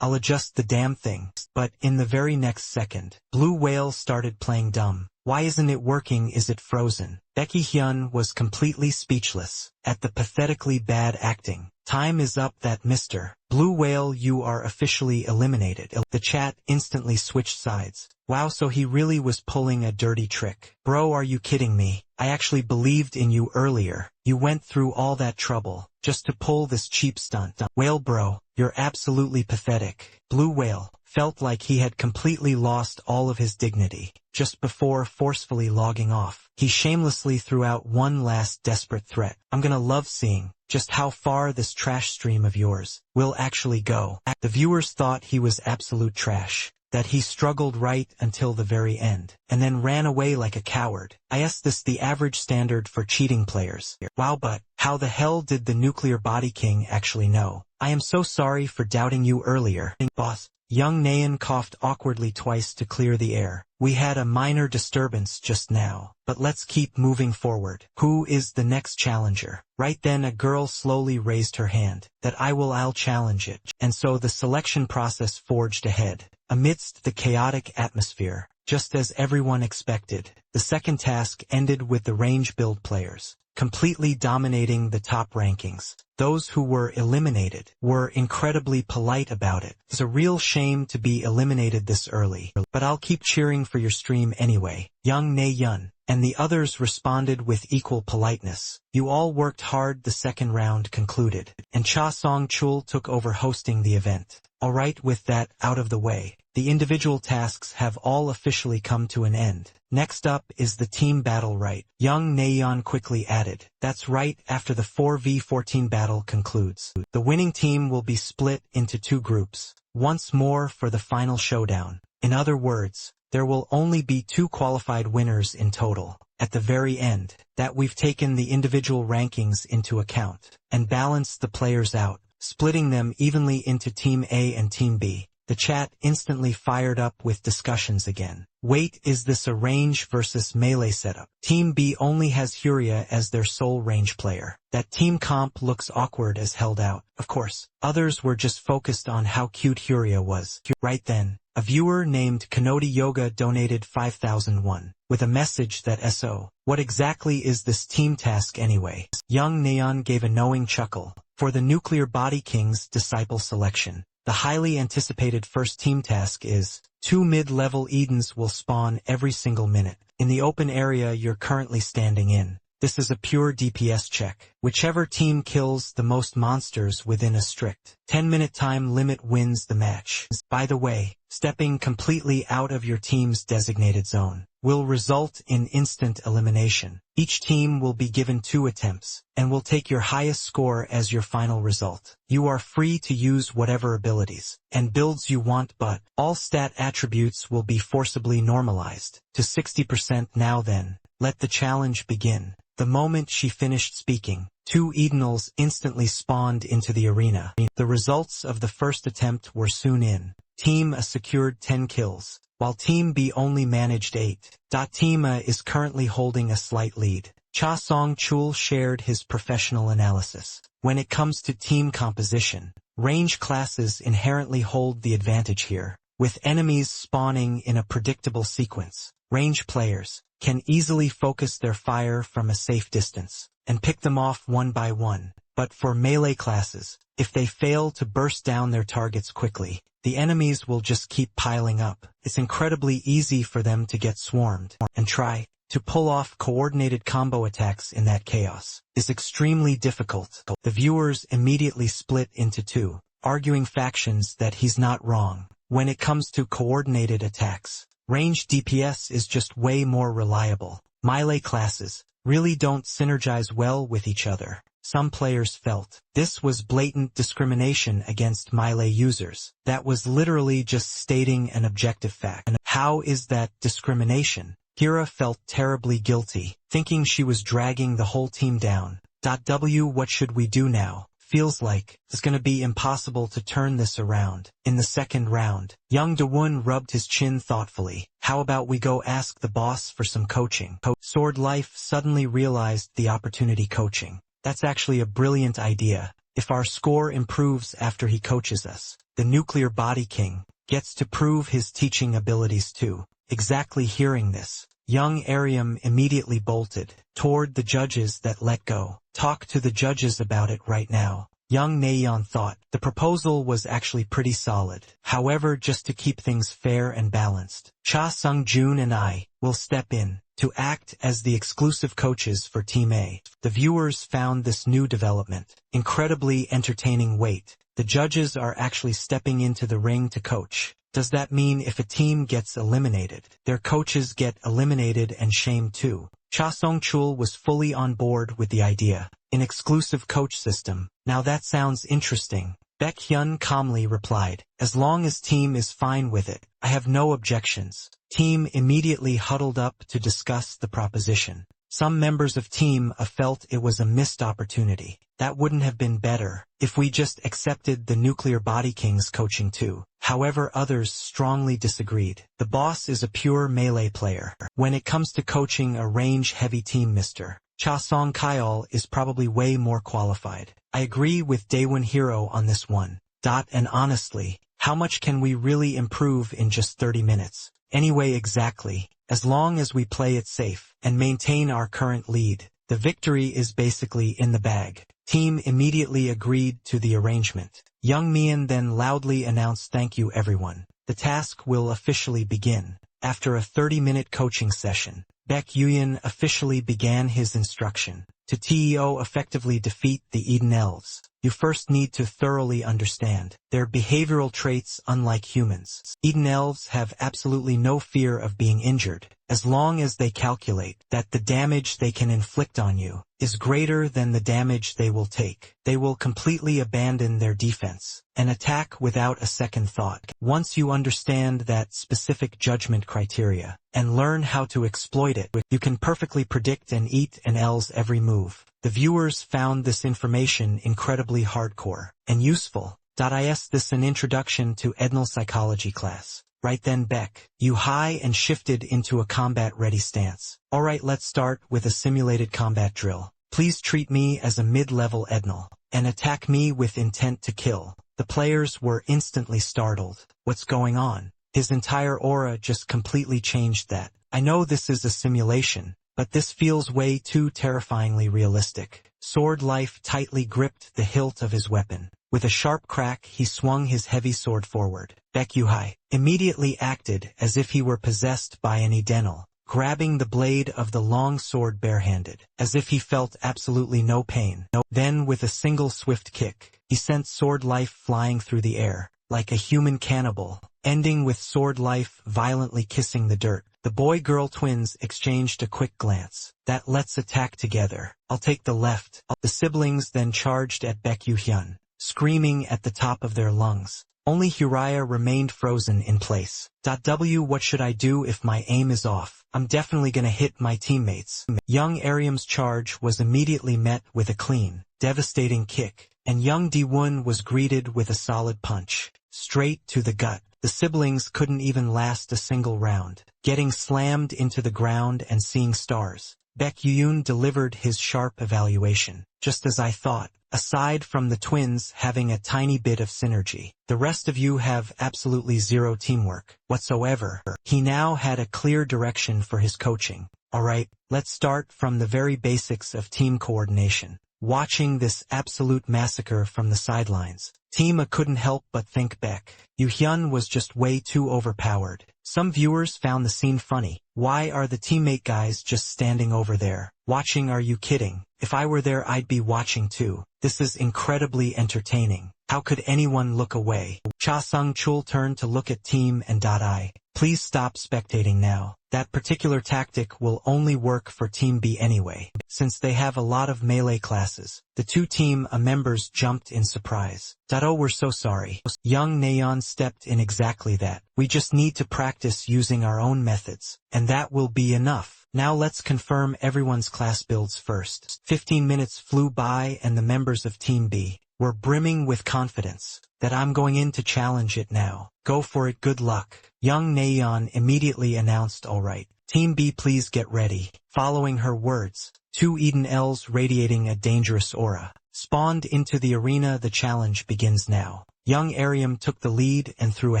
I'll adjust the damn thing. But in the very next second, Blue Whale started playing dumb. Why isn't it working? Is it frozen? Baek Hyun was completely speechless at the pathetically bad acting. Time is up. That Mr. Blue Whale, you are officially eliminated. The chat instantly switched sides. Wow, so he really was pulling a dirty trick. Bro, are you kidding me? I actually believed in you earlier. You went through all that trouble just to pull this cheap stunt. Whale bro, you're absolutely pathetic. Blue Whale felt like he had completely lost all of his dignity. Just before forcefully logging off, he shamelessly threw out one last desperate threat. I'm gonna love seeing just how far this trash stream of yours will actually go. The viewers thought he was absolute trash, that he struggled right until the very end, and then ran away like a coward. I guess this the average standard for cheating players. Wow, but how the hell did the Nuclear Body King actually know? I am so sorry for doubting you earlier, boss. Young Nayan coughed awkwardly twice to clear the air. We had a minor disturbance just now, but let's keep moving forward. Who is the next challenger? Right then a girl slowly raised her hand. I'll challenge it. And so the selection process forged ahead. Amidst the chaotic atmosphere, just as everyone expected, the second task ended with the range build players completely dominating the top rankings. Those who were eliminated were incredibly polite about it. It's a real shame to be eliminated this early, but I'll keep cheering for your stream anyway. Young Ne Yun and the others responded with equal politeness. You all worked hard. The second round concluded, and Cha Song Chul took over hosting the event. Alright, with that out of the way, the individual tasks have all officially come to an end. Next up is the team battle, right? Young Nayeon quickly added. That's right, after the 4v14 battle concludes, the winning team will be split into two groups, once more for the final showdown. In other words, there will only be two qualified winners in total. At the very end, that we've taken the individual rankings into account and balanced the players out, splitting them evenly into Team A and Team B. The chat instantly fired up with discussions again. Wait, is this a range versus melee setup? Team B only has Huria as their sole range player. That team comp looks awkward as held out. Of course, others were just focused on how cute Huria was. Right then, a viewer named Kanodi Yoga donated 5,001 with a message that SO. What exactly is this team task anyway? Young Neon gave a knowing chuckle. For the Nuclear Body King's disciple selection, the highly anticipated first team task is, 2 mid-level Edens will spawn every single minute. In the open area you're currently standing in, this is a pure DPS check. Whichever team kills the most monsters within a strict 10-minute time limit wins the match. By the way, stepping completely out of your team's designated zone will result in instant elimination. Each team will be given 2 attempts, and will take your highest score as your final result. You are free to use whatever abilities and builds you want, but all stat attributes will be forcibly normalized to 60% now. Then, let the challenge begin. The moment she finished speaking, 2 Edenals instantly spawned into the arena. The results of the first attempt were soon in. Team A secured 10 kills, while Team B only managed 8. Team A is currently holding a slight lead. Cha Song Chul shared his professional analysis. When it comes to team composition, range classes inherently hold the advantage here. With enemies spawning in a predictable sequence, range players can easily focus their fire from a safe distance and pick them off one by one. But for melee classes, if they fail to burst down their targets quickly, the enemies will just keep piling up. It's incredibly easy for them to get swarmed, and try to pull off coordinated combo attacks in that chaos is extremely difficult. The viewers immediately split into 2, arguing factions that he's not wrong. When it comes to coordinated attacks, ranged DPS is just way more reliable. Melee classes really don't synergize well with each other. Some players felt this was blatant discrimination against melee users. That was literally just stating an objective fact. And how is that discrimination? Kira felt terribly guilty, thinking she was dragging the whole team down. What should we do now? Feels like it's gonna be impossible to turn this around. In the second round, Young Dawon rubbed his chin thoughtfully. How about we go ask the boss for some coaching? Sword Life suddenly realized the opportunity. Coaching. That's actually a brilliant idea. If our score improves after he coaches us, the Nuclear Body King gets to prove his teaching abilities too. Exactly. Hearing this, young Arium immediately bolted toward the judges that let go. Talk to the judges about it right now. Young Nayeon thought the proposal was actually pretty solid. However, just to keep things fair and balanced, Cha Sung Jun and I will step in. to act as the exclusive coaches for Team A. The viewers found this new development incredibly entertaining. Wait, the judges are actually stepping into the ring to coach. Does that mean if a team gets eliminated, their coaches get eliminated and shamed too? Cha Song-chul was fully on board with the idea. An exclusive coach system. Now that sounds interesting. Baek Hyun calmly replied, as long as team is fine with it, I have no objections. Team immediately huddled up to discuss the proposition. Some members of Team A felt it was a missed opportunity. That wouldn't have been better if we just accepted the Nuclear Body King's coaching too. However, others strongly disagreed. The boss is a pure melee player. When it comes to coaching a range-heavy team, Mr. Cha Song-kyol is probably way more qualified. I agree with Daewon Hero on this one. And honestly, how much can we really improve in just 30 minutes? Anyway, exactly. As long as we play it safe and maintain our current lead, the victory is basically in the bag. Team immediately agreed to the arrangement. Young Mian then loudly announced, thank you everyone. The task will officially begin. After a 30-minute coaching session, Baek Yuyan officially began his instruction. To TEO effectively defeat the Eden Elves, you first need to thoroughly understand their behavioral traits. Unlike humans, Eden Elves have absolutely no fear of being injured, as long as they calculate that the damage they can inflict on you is greater than the damage they will take. They will completely abandon their defense and attack without a second thought. Once you understand that specific judgment criteria and learn how to exploit it, you can perfectly predict and eat an L's every move. The viewers found this information incredibly hardcore and useful. Is this an introduction to Ednal psychology class? Right then, Beck, you high and shifted into a combat-ready stance. Alright, let's start with a simulated combat drill. Please treat me as a mid-level Ednal and attack me with intent to kill. The players were instantly startled. What's going on? His entire aura just completely changed. That. I know this is a simulation, but this feels way too terrifyingly realistic. Sword Life tightly gripped the hilt of his weapon. With a sharp crack, he swung his heavy sword forward. Baek Yuhai immediately acted as if he were possessed by an Edenal, grabbing the blade of the long sword barehanded, as if he felt absolutely no pain. Then with a single swift kick, he sent Sword Life flying through the air, like a human cannibal, ending with Sword Life violently kissing the dirt. The boy-girl twins exchanged a quick glance. That, let's attack together. I'll take the left. The siblings then charged at Baek Yu-hyun, screaming at the top of their lungs. Only Huriya remained frozen in place. What should I do if my aim is off? I'm definitely gonna hit my teammates. Young Ariam's charge was immediately met with a clean, devastating kick, and young Di-won was greeted with a solid punch, straight to the gut. The siblings couldn't even last a single round, getting slammed into the ground and seeing stars. Baek Yoon delivered his sharp evaluation. Just as I thought. Aside from the twins having a tiny bit of synergy, the rest of you have absolutely zero teamwork whatsoever. He now had a clear direction for his coaching. Alright, let's start from the very basics of team coordination. Watching this absolute massacre from the sidelines, Team A couldn't help but think Baek Yu-hyun was just way too overpowered. Some viewers found the scene funny. Why are the teammate guys just standing over there, watching? Are you kidding? If I were there, I'd be watching too. This is incredibly entertaining. How could anyone look away? Cha Sung-chul turned to look at Team and I. Please stop spectating now. That particular tactic will only work for Team B anyway, since they have a lot of melee classes. The two Team A members jumped in surprise. Oh, we're so sorry. Young Nayeon stepped in. Exactly that. We just need to practice using our own methods, and that will be enough. Now let's confirm everyone's class builds first. 15 minutes flew by and the members of Team B were brimming with confidence. That I'm going in to challenge it now. Go for it, good luck. Young Nayeon immediately announced, alright. Team B, please get ready. Following her words, two Eden Elves radiating a dangerous aura spawned into the arena. The challenge begins now. Young Ariam took the lead and threw a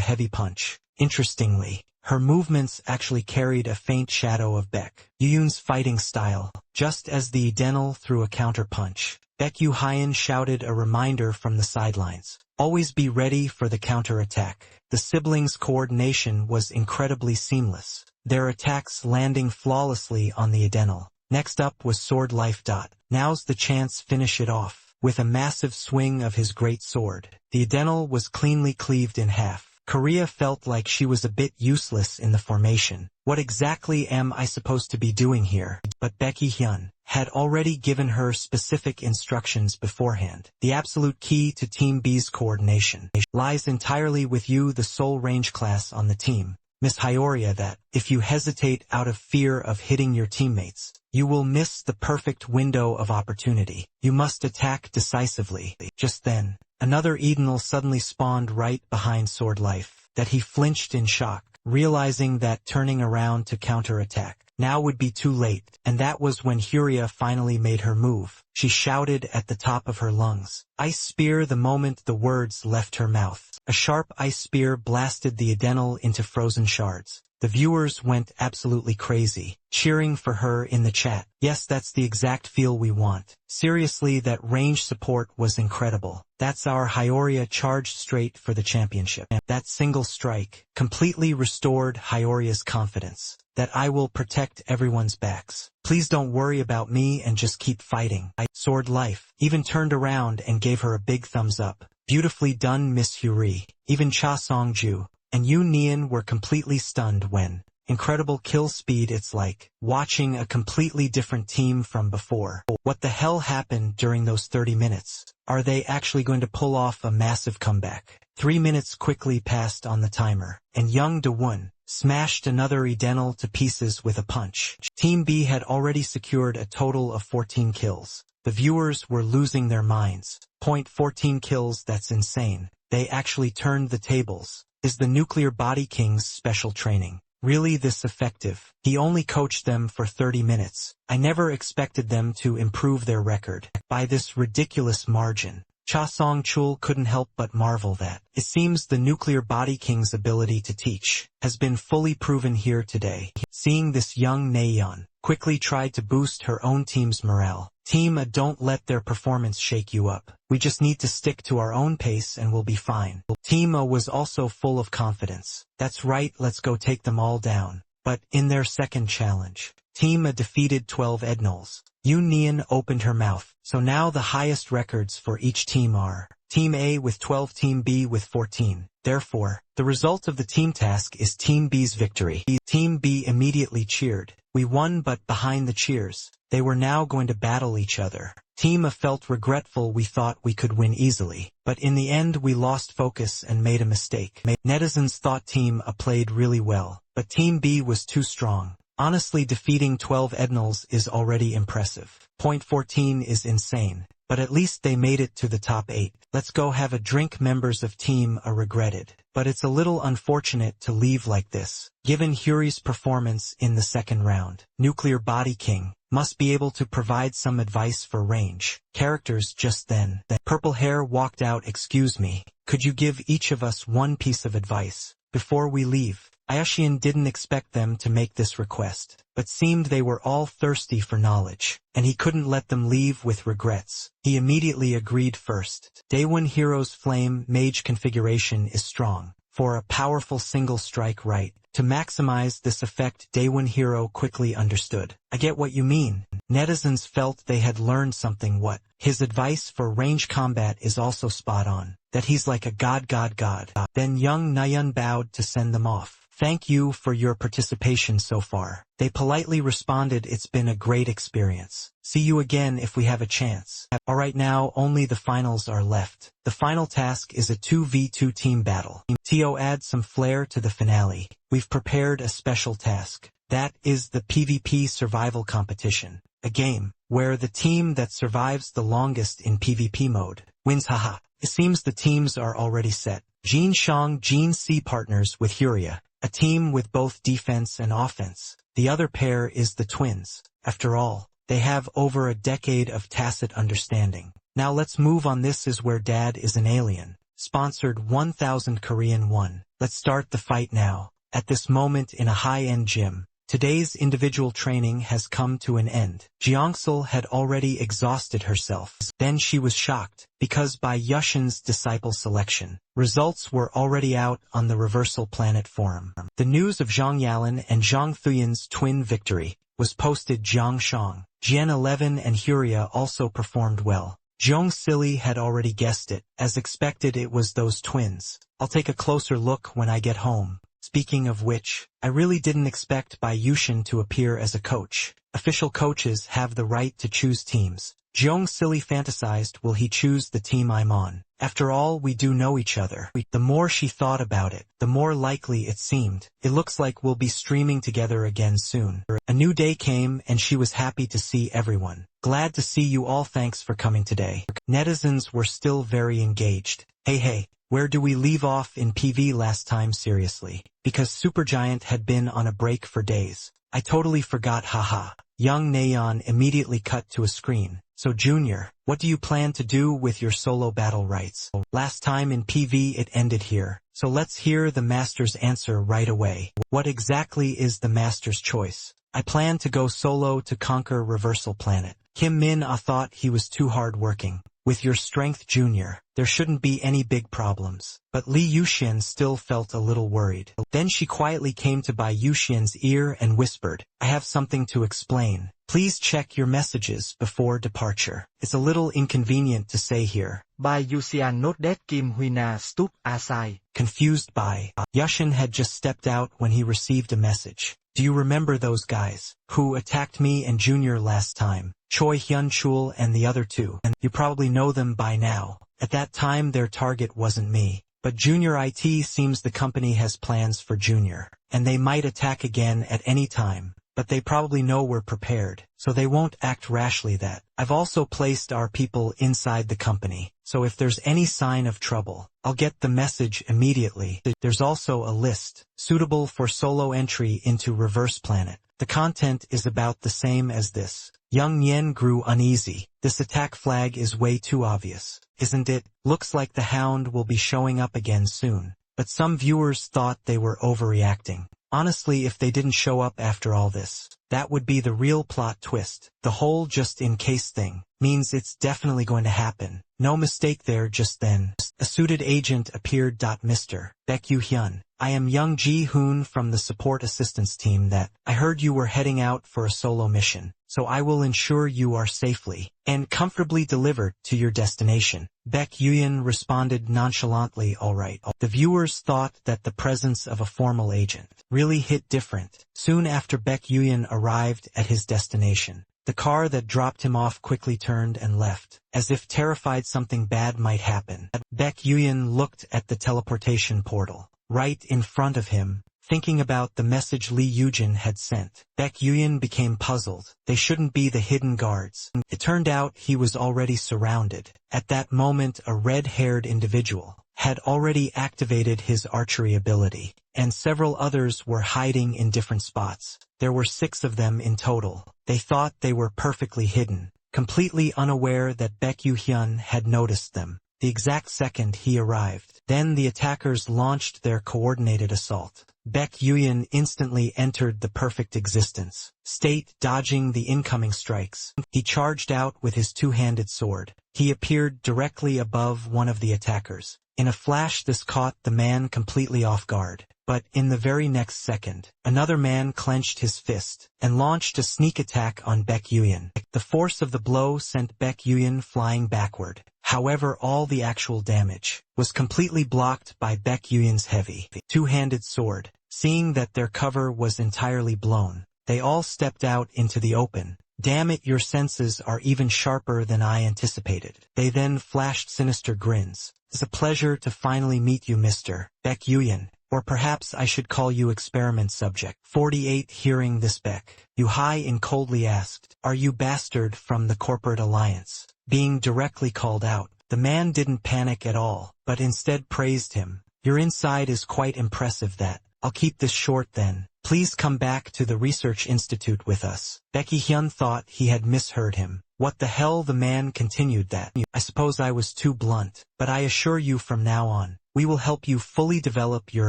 heavy punch. Interestingly, her movements actually carried a faint shadow of Baek Yoon's fighting style. Just as the Edenal threw a counter punch, Baek Baekgyu Hyun shouted a reminder from the sidelines. Always be ready for the counter-attack. The siblings' coordination was incredibly seamless, their attacks landing flawlessly on the Adenal. Next up was Sword Life. Now's the chance, finish it off. With a massive swing of his great sword, the Adenal was cleanly cleaved in half. Korea felt like she was a bit useless in the formation. What exactly am I supposed to be doing here? But Baekgyu Hyun had already given her specific instructions beforehand. The absolute key to Team B's coordination lies entirely with you, the sole range class on the team, Miss Hyoria, that if you hesitate out of fear of hitting your teammates, you will miss the perfect window of opportunity. You must attack decisively. Just then, another Edenal suddenly spawned right behind Sword Life, that he flinched in shock, realizing that turning around to counterattack now would be too late, and that was when Hyuria finally made her move. She shouted at the top of her lungs, "Ice Spear!" The moment the words left her mouth, a sharp ice spear blasted the Adenal into frozen shards. The viewers went absolutely crazy, cheering for her in the chat. Yes, that's the exact feel we want. Seriously, that range support was incredible. That's our Hyoria charged straight for the championship. That single strike completely restored Hyoria's confidence. That I will protect everyone's backs. Please don't worry about me and just keep fighting. Sword Life even turned around and gave her a big thumbs up. Beautifully done, Miss Hyuri. Even Cha Songju and Yu Nian were completely stunned when incredible kill speed. It's like watching a completely different team from before. What the hell happened during those 30 minutes? Are they actually going to pull off a massive comeback? 3 minutes quickly passed on the timer, and Young Da-won smashed another Edenal to pieces with a punch. Team B had already secured a total of 14 kills. The viewers were losing their minds. 14 kills, that's insane. They actually turned the tables. Is the Nuclear Body King's special training really this effective? He only coached them for 30 minutes. I never expected them to improve their record by this ridiculous margin. Cha Song-chul couldn't help but marvel that it seems the Nuclear Body King's ability to teach has been fully proven here today. Seeing this, young Nayeon quickly tried to boost her own team's morale. Team A, don't let their performance shake you up. We just need to stick to our own pace and we'll be fine. Team A was also full of confidence. That's right, let's go take them all down. But in their second challenge, Team A defeated 12 Edenals. Yu Nian opened her mouth. So now the highest records for each team are Team A with 12, Team B with 14. Therefore, the result of the team task is Team B's victory. Team B immediately cheered. We won, but behind the cheers, they were now going to battle each other. Team A felt regretful. We thought we could win easily, but in the end we lost focus and made a mistake. Netizens thought Team A played really well, but Team B was too strong. Honestly, defeating 12 Edenals is already impressive. 14 is insane, but at least they made it to the top 8. Let's go have a drink. Members of Team A regretted, but it's a little unfortunate to leave like this. Given Hyuri's performance in the second round, Nuclear Body King must be able to provide some advice for range characters. Just then, the purple hair walked out. Excuse me, could you give each of us one piece of advice before we leave? Ayashian didn't expect them to make this request, but seemed they were all thirsty for knowledge, and he couldn't let them leave with regrets. He immediately agreed. First, Daewon Hero's Flame Mage configuration is strong for a powerful single strike right. To maximize this effect, Daewon Hero quickly understood. I get what you mean. Netizens felt they had learned something. What? His advice for range combat is also spot on. That he's like a god. Then young Nayeon bowed to send them off. Thank you for your participation so far. They politely responded, it's been a great experience. See you again if we have a chance. Alright, now only the finals are left. The final task is a 2v2 team battle. To add some flair to the finale, we've prepared a special task. That is the PvP survival competition. A game where the team that survives the longest in PvP mode wins. Haha. It seems the teams are already set. Jin Shang Jin C partners with Hyuria, a team with both defense and offense. The other pair is the twins. After all, they have over a decade of tacit understanding. Now let's move on. This is where Dad is an alien. Sponsored 1000 Korean won. Let's start the fight now. At this moment in a high-end gym, Today's individual training has come to an end. Jeongsul had already exhausted herself. Then she was shocked, because by Yushin's disciple selection, results were already out on the Reversal Planet forum. The news of Zhang Yalan and Zhang Thuyan's twin victory was posted. Jiang Shang, Jian 11 and Huria also performed well. Zhong Sili had already guessed it. As expected, it was those twins. I'll take a closer look when I get home. Speaking of which, I really didn't expect Bai Yushin to appear as a coach. Official coaches have the right to choose teams. Zhong Sili fantasized, will he choose the team I'm on? After all, we do know each other. The more she thought about it, the more likely it seemed. It looks like we'll be streaming together again soon. A new day came and she was happy to see everyone. Glad to see you all, thanks for coming today. Netizens were still very engaged. Hey, where do we leave off in PV last time? Seriously. Because Supergiant had been on a break for days. I totally forgot, haha. Young Nayeon immediately cut to a screen. So Junior, what do you plan to do with your solo battle rights? Last time in PV it ended here, so let's hear the master's answer right away. What exactly is the master's choice? I plan to go solo to conquer Reversal Planet. Kim Min-ah thought he was too hard-working. With your strength, Junior, there shouldn't be any big problems. But Li Yuxian still felt a little worried. Then she quietly came to Bai Yuxian's ear and whispered, I have something to explain. Please check your messages before departure. It's a little inconvenient to say here. Bai Yuxian note that Kim Huina stood aside. Confused by Yushin had just stepped out when he received a message. Do you remember those guys who attacked me and Junior last time? Choi Hyun-chul and the other two. And you probably know them by now. At that time their target wasn't me. But Junior IT seems the company has plans for Junior. And they might attack again at any time. But they probably know we're prepared, so they won't act rashly. That I've also placed our people inside the company, so if there's any sign of trouble, I'll get the message immediately. There's also a list, suitable for solo entry into Reverse Planet. The content is about the same as this. Young Yen grew uneasy. This attack flag is way too obvious, isn't it? Looks like the Hound will be showing up again soon. But some viewers thought they were overreacting. Honestly, if they didn't show up after all this, that would be the real plot twist. The whole just-in-case thing means it's definitely going to happen. No mistake there. Just then, a suited agent appeared. Mr. Baek-yu-hyun, I am Young Ji-hoon from the support assistance team. That I heard you were heading out for a solo mission, so I will ensure you are safely and comfortably delivered to your destination. Baek-yu-hyun responded nonchalantly, all right. The viewers thought that the presence of a formal agent really hit different. Soon after Baek-yu-hyun arrived at his destination, the car that dropped him off quickly turned and left, as if terrified something bad might happen. Baek-yu-hyun looked at the teleportation portal right in front of him, thinking about the message Lee Yujin had sent. Baek-yu-hyun became puzzled. They shouldn't be the hidden guards. It turned out he was already surrounded. At that moment, a red-haired individual had already activated his archery ability, and several others were hiding in different spots. There were 6 of them in total. They thought they were perfectly hidden, completely unaware that Baek-yu-hyun had noticed them the exact second he arrived. Then the attackers launched their coordinated assault. Baek-yu-hyun instantly entered the perfect existence state, dodging the incoming strikes. He charged out with his two-handed sword. He appeared directly above one of the attackers. In a flash, this caught the man completely off guard. But in the very next second, another man clenched his fist and launched a sneak attack on Baek-yu-hyun. The force of the blow sent Baek-yu-hyun flying backward. However, all the actual damage was completely blocked by Baek-yu-hyun's heavy, two-handed sword. Seeing that their cover was entirely blown, they all stepped out into the open. Damn it, your senses are even sharper than I anticipated. They then flashed sinister grins. It's a pleasure to finally meet you, Mr. Baek-yu-hyun. Or perhaps I should call you experiment subject. 48. Hearing this, Baek-yu-hyun coldly asked, are you bastard from the corporate alliance? Being directly called out, the man didn't panic at all, but instead praised him. Your inside is quite impressive. That I'll keep this short then. Please come back to the research institute with us. Baek-yu-hyun thought he had misheard him. What the hell? The man continued. That I suppose I was too blunt, but I assure you from now on, We will help you fully develop your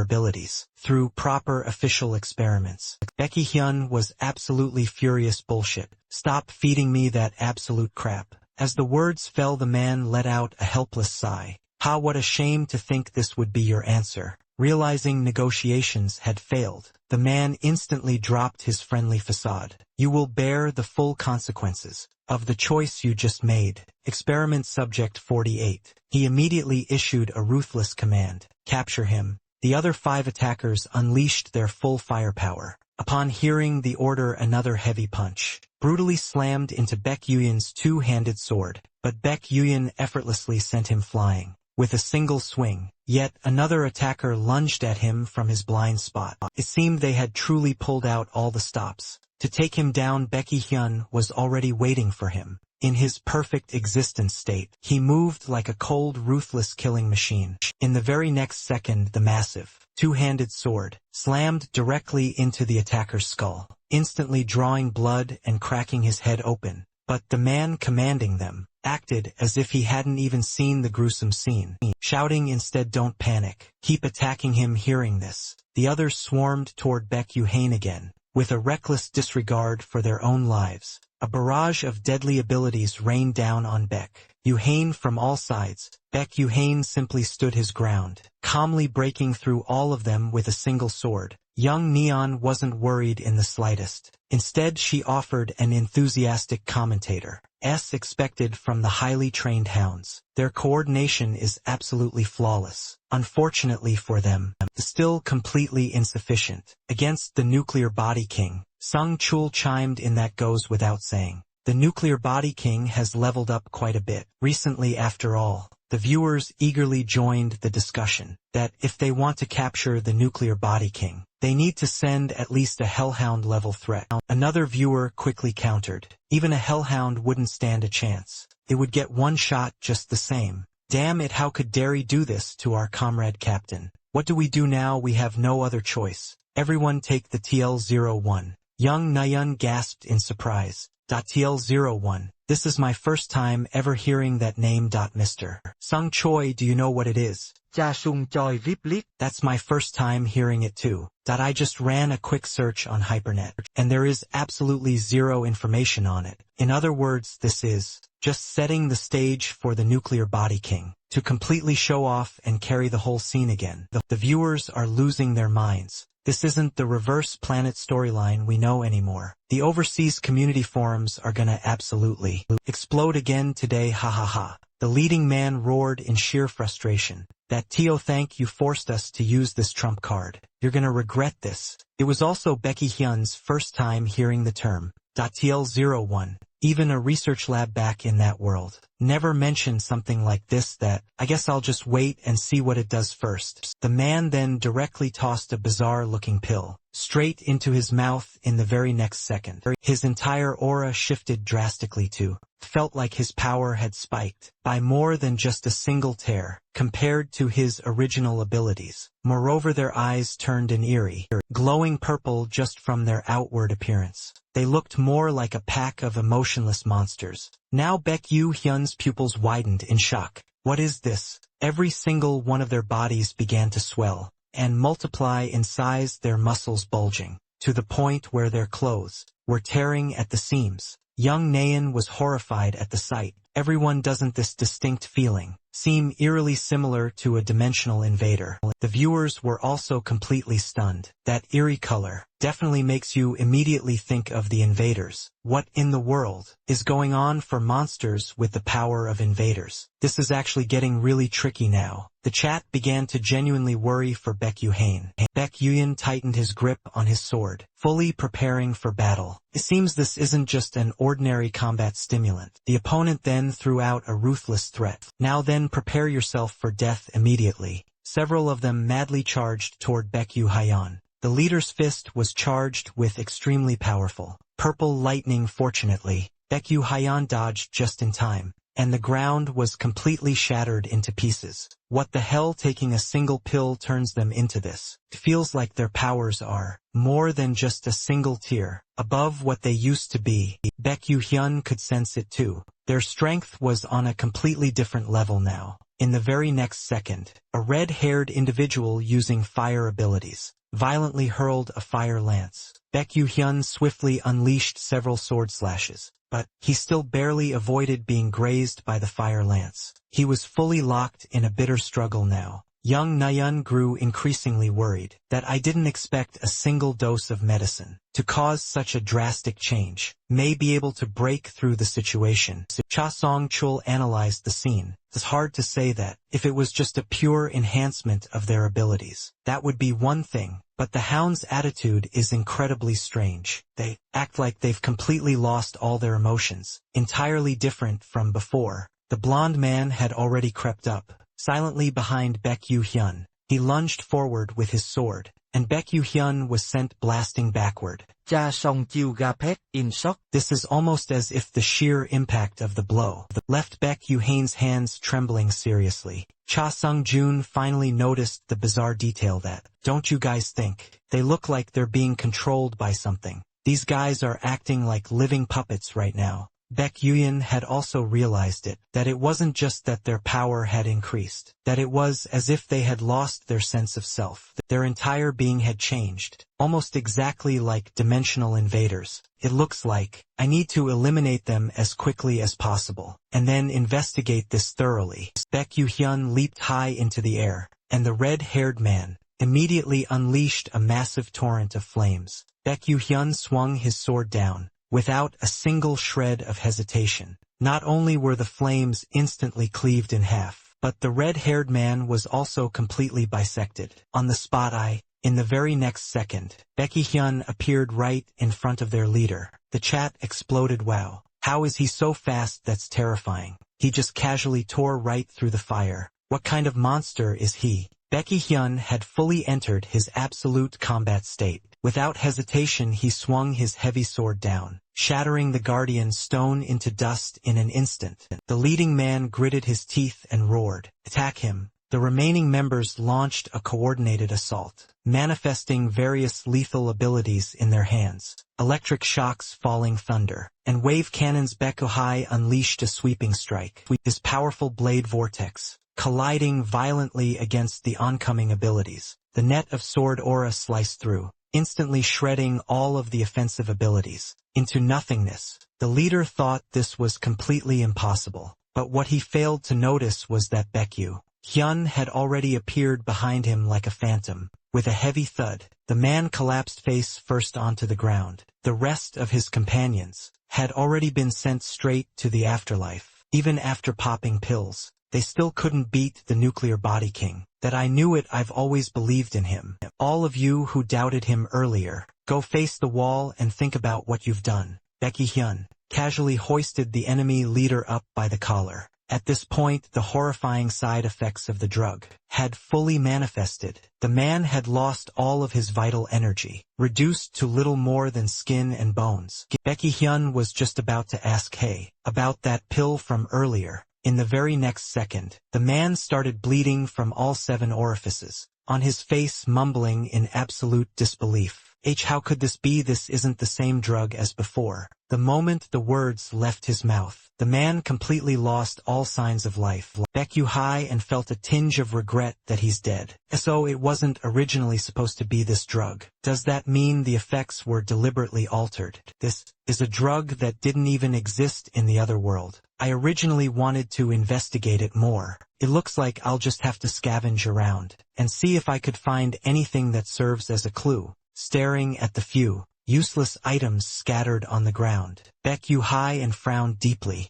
abilities through proper official experiments. Becky Hyun was absolutely furious. Bullshit. Stop feeding me that absolute crap. As the words fell, the man let out a helpless sigh. Ha, what a shame to think this would be your answer. Realizing negotiations had failed, the man instantly dropped his friendly facade. You will bear the full consequences of the choice you just made. Experiment Subject 48. He immediately issued a ruthless command. Capture him. The other 5 attackers unleashed their full firepower. Upon hearing the order, another heavy punch brutally slammed into Baek Yuyen's two-handed sword, but Baek Yuyen effortlessly sent him flying with a single swing. Yet another attacker lunged at him from his blind spot. It seemed they had truly pulled out all the stops to take him down. Becky Hyun was already waiting for him. In his perfect existence state, he moved like a cold, ruthless killing machine. In the very next second, the massive, two-handed sword slammed directly into the attacker's skull, instantly drawing blood and cracking his head open. But the man commanding them acted as if he hadn't even seen the gruesome scene, shouting instead, "Don't panic. Keep attacking him." Hearing this, the others swarmed toward Baek Yuhain again, with a reckless disregard for their own lives. A barrage of deadly abilities rained down on Baek Yuhain from all sides. Baek Yuhain simply stood his ground, calmly breaking through all of them with a single sword. Young Neon wasn't worried in the slightest. Instead, she offered an enthusiastic commentator, as expected from the highly trained hounds. Their coordination is absolutely flawless. Unfortunately for them, still completely insufficient. Against the Nuclear Body King, Sung Chul chimed in. That goes without saying. The Nuclear Body King has leveled up quite a bit recently after all. The viewers eagerly joined the discussion that if they want to capture the Nuclear Body King, they need to send at least a Hellhound level threat. Another viewer quickly countered. Even a Hellhound wouldn't stand a chance. It would get one shot just the same. Damn it, how could Derry do this to our comrade captain? What do we do now? We have no other choice. Everyone take the TL-01. Young Nayeon gasped in surprise. TL-01. This is my first time ever hearing that name. Mr. Sung Choi, do you know what it is? Cha Sung Choi Vip Lit. That's my first time hearing it too. I just ran a quick search on Hypernet, and there is absolutely zero information on it. In other words, this is just setting the stage for the Nuclear Body King to completely show off and carry the whole scene again. The viewers are losing their minds. This isn't the Reverse Planet storyline we know anymore. The overseas community forums are gonna absolutely explode again today, ha ha ha. The leading man roared in sheer frustration. That Tio, thank you forced us to use this trump card. You're gonna regret this. It was also Becky Hyun's first time hearing the term. TL-01. Even a research lab back in that world never mentioned something like this. That, I guess I'll just wait and see what it does first. The man then directly tossed a bizarre-looking pill straight into his mouth. In the very next second, his entire aura shifted drastically too. Felt like his power had spiked by more than just a single tear compared to his original abilities. Moreover, their eyes turned an eerie, glowing purple just from their outward appearance. They looked more like a pack of emotionless monsters. Now Baek Yu-hyun's pupils widened in shock. What is this? Every single one of their bodies began to swell and multiply in size, their muscles bulging to the point where their clothes were tearing at the seams. Young Nayeon was horrified at the sight. Everyone, doesn't this distinct feeling seem eerily similar to a dimensional invader? The viewers were also completely stunned. That eerie color definitely makes you immediately think of the invaders. What in the world is going on for monsters with the power of invaders? This is actually getting really tricky now. The chat began to genuinely worry for Baek Yuhain. Baek Yuyen tightened his grip on his sword, fully preparing for battle. It seems this isn't just an ordinary combat stimulant. The opponent then threw out a ruthless threat. Now then, prepare yourself for death immediately. Several of them madly charged toward Baek Yuhain. The leader's fist was charged with extremely powerful purple lightning. Fortunately, Baek Yuhain dodged just in time, and the ground was completely shattered into pieces. What the hell? Taking a single pill turns them into this. It feels like their powers are more than just a single tier above what they used to be. Baek Yu-hyun could sense it too. Their strength was on a completely different level now. In the very next second, a red-haired individual using fire abilities violently hurled a fire lance. Baekhyun swiftly unleashed several sword slashes, but he still barely avoided being grazed by the fire lance. He was fully locked in a bitter struggle now. Young Nayeon grew increasingly worried that I didn't expect a single dose of medicine to cause such a drastic change, may be able to break through the situation. Cha Song-chul analyzed the scene. It's hard to say that, if it was just a pure enhancement of their abilities, that would be one thing, but the hound's attitude is incredibly strange. They act like they've completely lost all their emotions, entirely different from before. The blonde man had already crept up silently behind Baekhyun. He lunged forward with his sword, and Baekhyun was sent blasting backward. Cha Song-chul gaped in shock. This is almost as if the sheer impact of the blow left Baekhyun's hands trembling seriously. Cha Sung-jun finally noticed the bizarre detail that, don't you guys think, they look like they're being controlled by something? These guys are acting like living puppets right now. Baekhyun had also realized that it wasn't just that their power had increased, that it was as if they had lost their sense of self. Their entire being had changed, almost exactly like dimensional invaders. It looks like, I need to eliminate them as quickly as possible, and then investigate this thoroughly. Baekhyun leaped high into the air, and the red-haired man immediately unleashed a massive torrent of flames. Baekhyun swung his sword down, without a single shred of hesitation. Not only were the flames instantly cleaved in half, but the red-haired man was also completely bisected. On the spot in the very next second, Baekhyun appeared right in front of their leader. The chat exploded. Wow, how is he so fast? That's terrifying. He just casually tore right through the fire. What kind of monster is he? Baekhyun had fully entered his absolute combat state. Without hesitation he swung his heavy sword down, shattering the guardian stone into dust in an instant. The leading man gritted his teeth and roared, "Attack him!" The remaining members launched a coordinated assault, manifesting various lethal abilities in their hands. Electric shocks, falling thunder, and wave cannons. Baekhyun unleashed a sweeping strike, his powerful blade vortex colliding violently against the oncoming abilities. The net of sword aura sliced through, instantly shredding all of the offensive abilities into nothingness. The leader thought this was completely impossible, but what he failed to notice was that Baekhyun had already appeared behind him like a phantom. With a heavy thud, the man collapsed face first onto the ground. The rest of his companions had already been sent straight to the afterlife. Even after popping pills, they still couldn't beat the nuclear body king. That I knew it, I've always believed in him. All of you who doubted him earlier, go face the wall and think about what you've done. Baekhyun casually hoisted the enemy leader up by the collar. At this point the horrifying side effects of the drug had fully manifested. The man had lost all of his vital energy, reduced to little more than skin and bones. Baekhyun was just about to ask hey, about that pill from earlier. In the very next second, the man started bleeding from all 7 orifices, on his face mumbling in absolute disbelief. How could this be? This isn't the same drug as before. The moment the words left his mouth, the man completely lost all signs of life. Baekhyun and felt a tinge of regret that he's dead. So it wasn't originally supposed to be this drug. Does that mean the effects were deliberately altered? This is a drug that didn't even exist in the other world. I originally wanted to investigate it more. It looks like I'll just have to scavenge around and see if I could find anything that serves as a clue. Staring at the few useless items scattered on the ground, Baekhyun frowned deeply.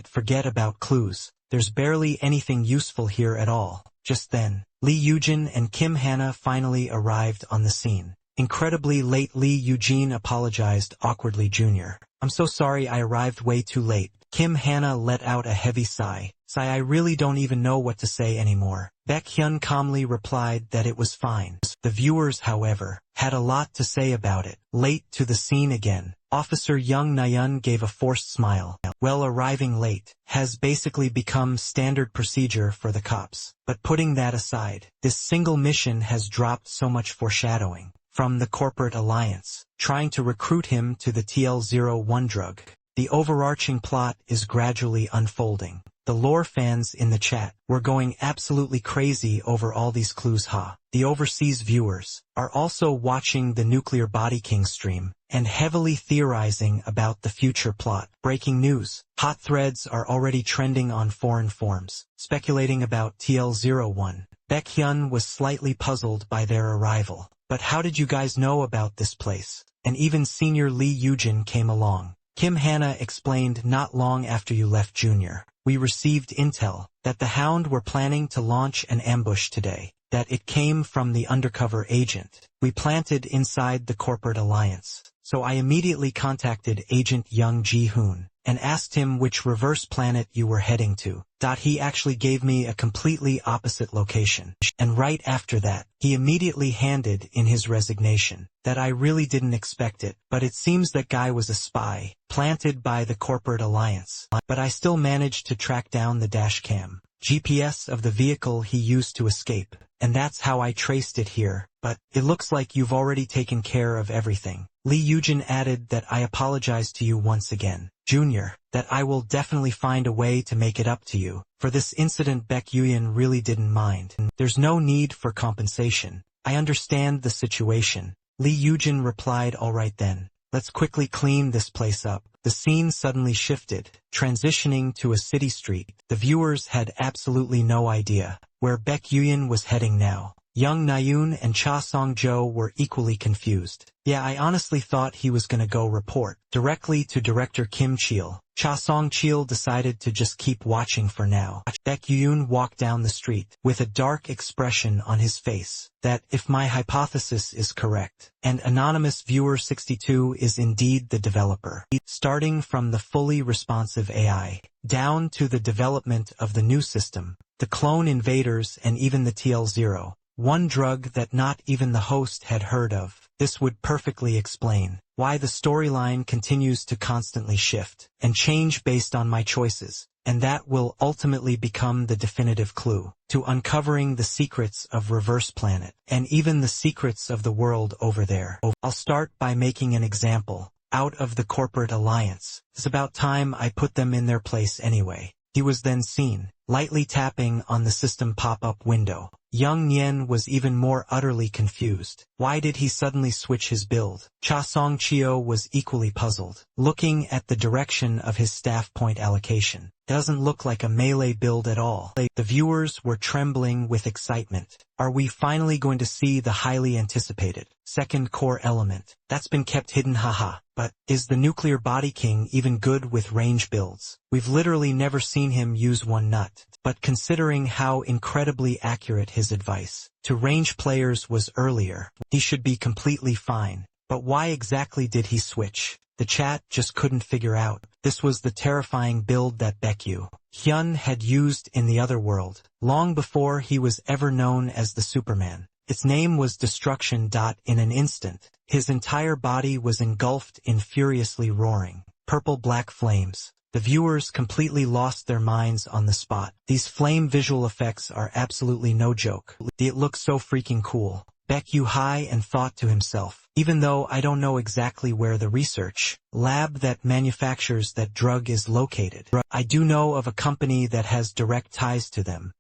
Forget about clues. There's barely anything useful here at all. Just then, Lee Eugene and Kim Hana finally arrived on the scene. Incredibly late. Lee Eugene apologized awkwardly. Jr. I'm so sorry I arrived way too late. Kim Hana let out a heavy sigh. I really don't even know what to say anymore. Baekhyun calmly replied that it was fine. The viewers, however, had a lot to say about it. Late to the scene again. Officer Young Nayeon gave a forced smile. Well, arriving late has basically become standard procedure for the cops. But putting that aside, this single mission has dropped so much foreshadowing from the corporate alliance, trying to recruit him to the TL-01 drug. The overarching plot is gradually unfolding. The lore fans in the chat were going absolutely crazy over all these clues. The overseas viewers are also watching the Nuclear Body King stream and heavily theorizing about the future plot. Breaking news. Hot threads are already trending on foreign forums, speculating about TL01. Baekhyun was slightly puzzled by their arrival. But how did you guys know about this place? And even senior Lee Yujin came along. Kim Hannah explained not long after you left Junior. We received intel that the Hound were planning to launch an ambush today, that it came from the undercover agent we planted inside the corporate alliance. So I immediately contacted Agent Young Ji-hoon and asked him which reverse planet you were heading to. He actually gave me a completely opposite location. And right after that, he immediately handed in his resignation. That I really didn't expect it, but it seems that guy was a spy, planted by the corporate alliance. But I still managed to track down the dashcam GPS of the vehicle he used to escape. And that's how I traced it here. But it looks like you've already taken care of everything. Lee Yujin added that I apologize to you once again, Junior, that I will definitely find a way to make it up to you. For this incident Baekhyun really didn't mind. There's no need for compensation. I understand the situation. Lee Yujin replied, alright then. Let's quickly clean this place up. The scene suddenly shifted, transitioning to a city street. The viewers had absolutely no idea where Baekhyun was heading now. Young Nayoon and Cha Song-jo were equally confused. Yeah, I honestly thought he was gonna go report directly to director Kim Chil. Cha Song-chil decided to just keep watching for now. Baekhyun walked down the street with a dark expression on his face that if my hypothesis is correct, and anonymous viewer 62 is indeed the developer, starting from the fully responsive AI, down to the development of the new system, the clone invaders and even the TL0. One drug that not even the host had heard of. This would perfectly explain why the storyline continues to constantly shift and change based on my choices, and that will ultimately become the definitive clue to uncovering the secrets of Reverse Planet and even the secrets of the world over there. I'll start by making an example out of the corporate alliance. It's about time I put them in their place anyway. He was then seen lightly tapping on the system pop-up window. Young Nyen was even more utterly confused. Why did he suddenly switch his build? Cha Song-chio was equally puzzled, looking at the direction of his staff point allocation. Doesn't look like a melee build at all. The viewers were trembling with excitement. Are we finally going to see the highly anticipated second core element? That's been kept hidden, haha. But is the Nuclear Body King even good with range builds? We've literally never seen him use one nut. But considering how incredibly accurate his advice to range players was earlier, he should be completely fine. But why exactly did he switch? The chat just couldn't figure out. This was the terrifying build that Baekhyun had used in the other world, long before he was ever known as the Superman. Its name was Destruction. In an instant, his entire body was engulfed in furiously roaring, purple-black flames. The viewers completely lost their minds on the spot. These flame visual effects are absolutely no joke. It looks so freaking cool. Baekhyun high and thought to himself, even though I don't know exactly where the research lab that manufactures that drug is located, I do know of a company that has direct ties to them.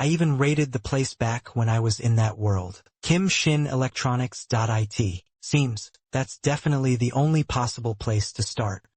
I even raided the place back when I was in that world. Kim Shin Electronics. It seems that's definitely the only possible place to start.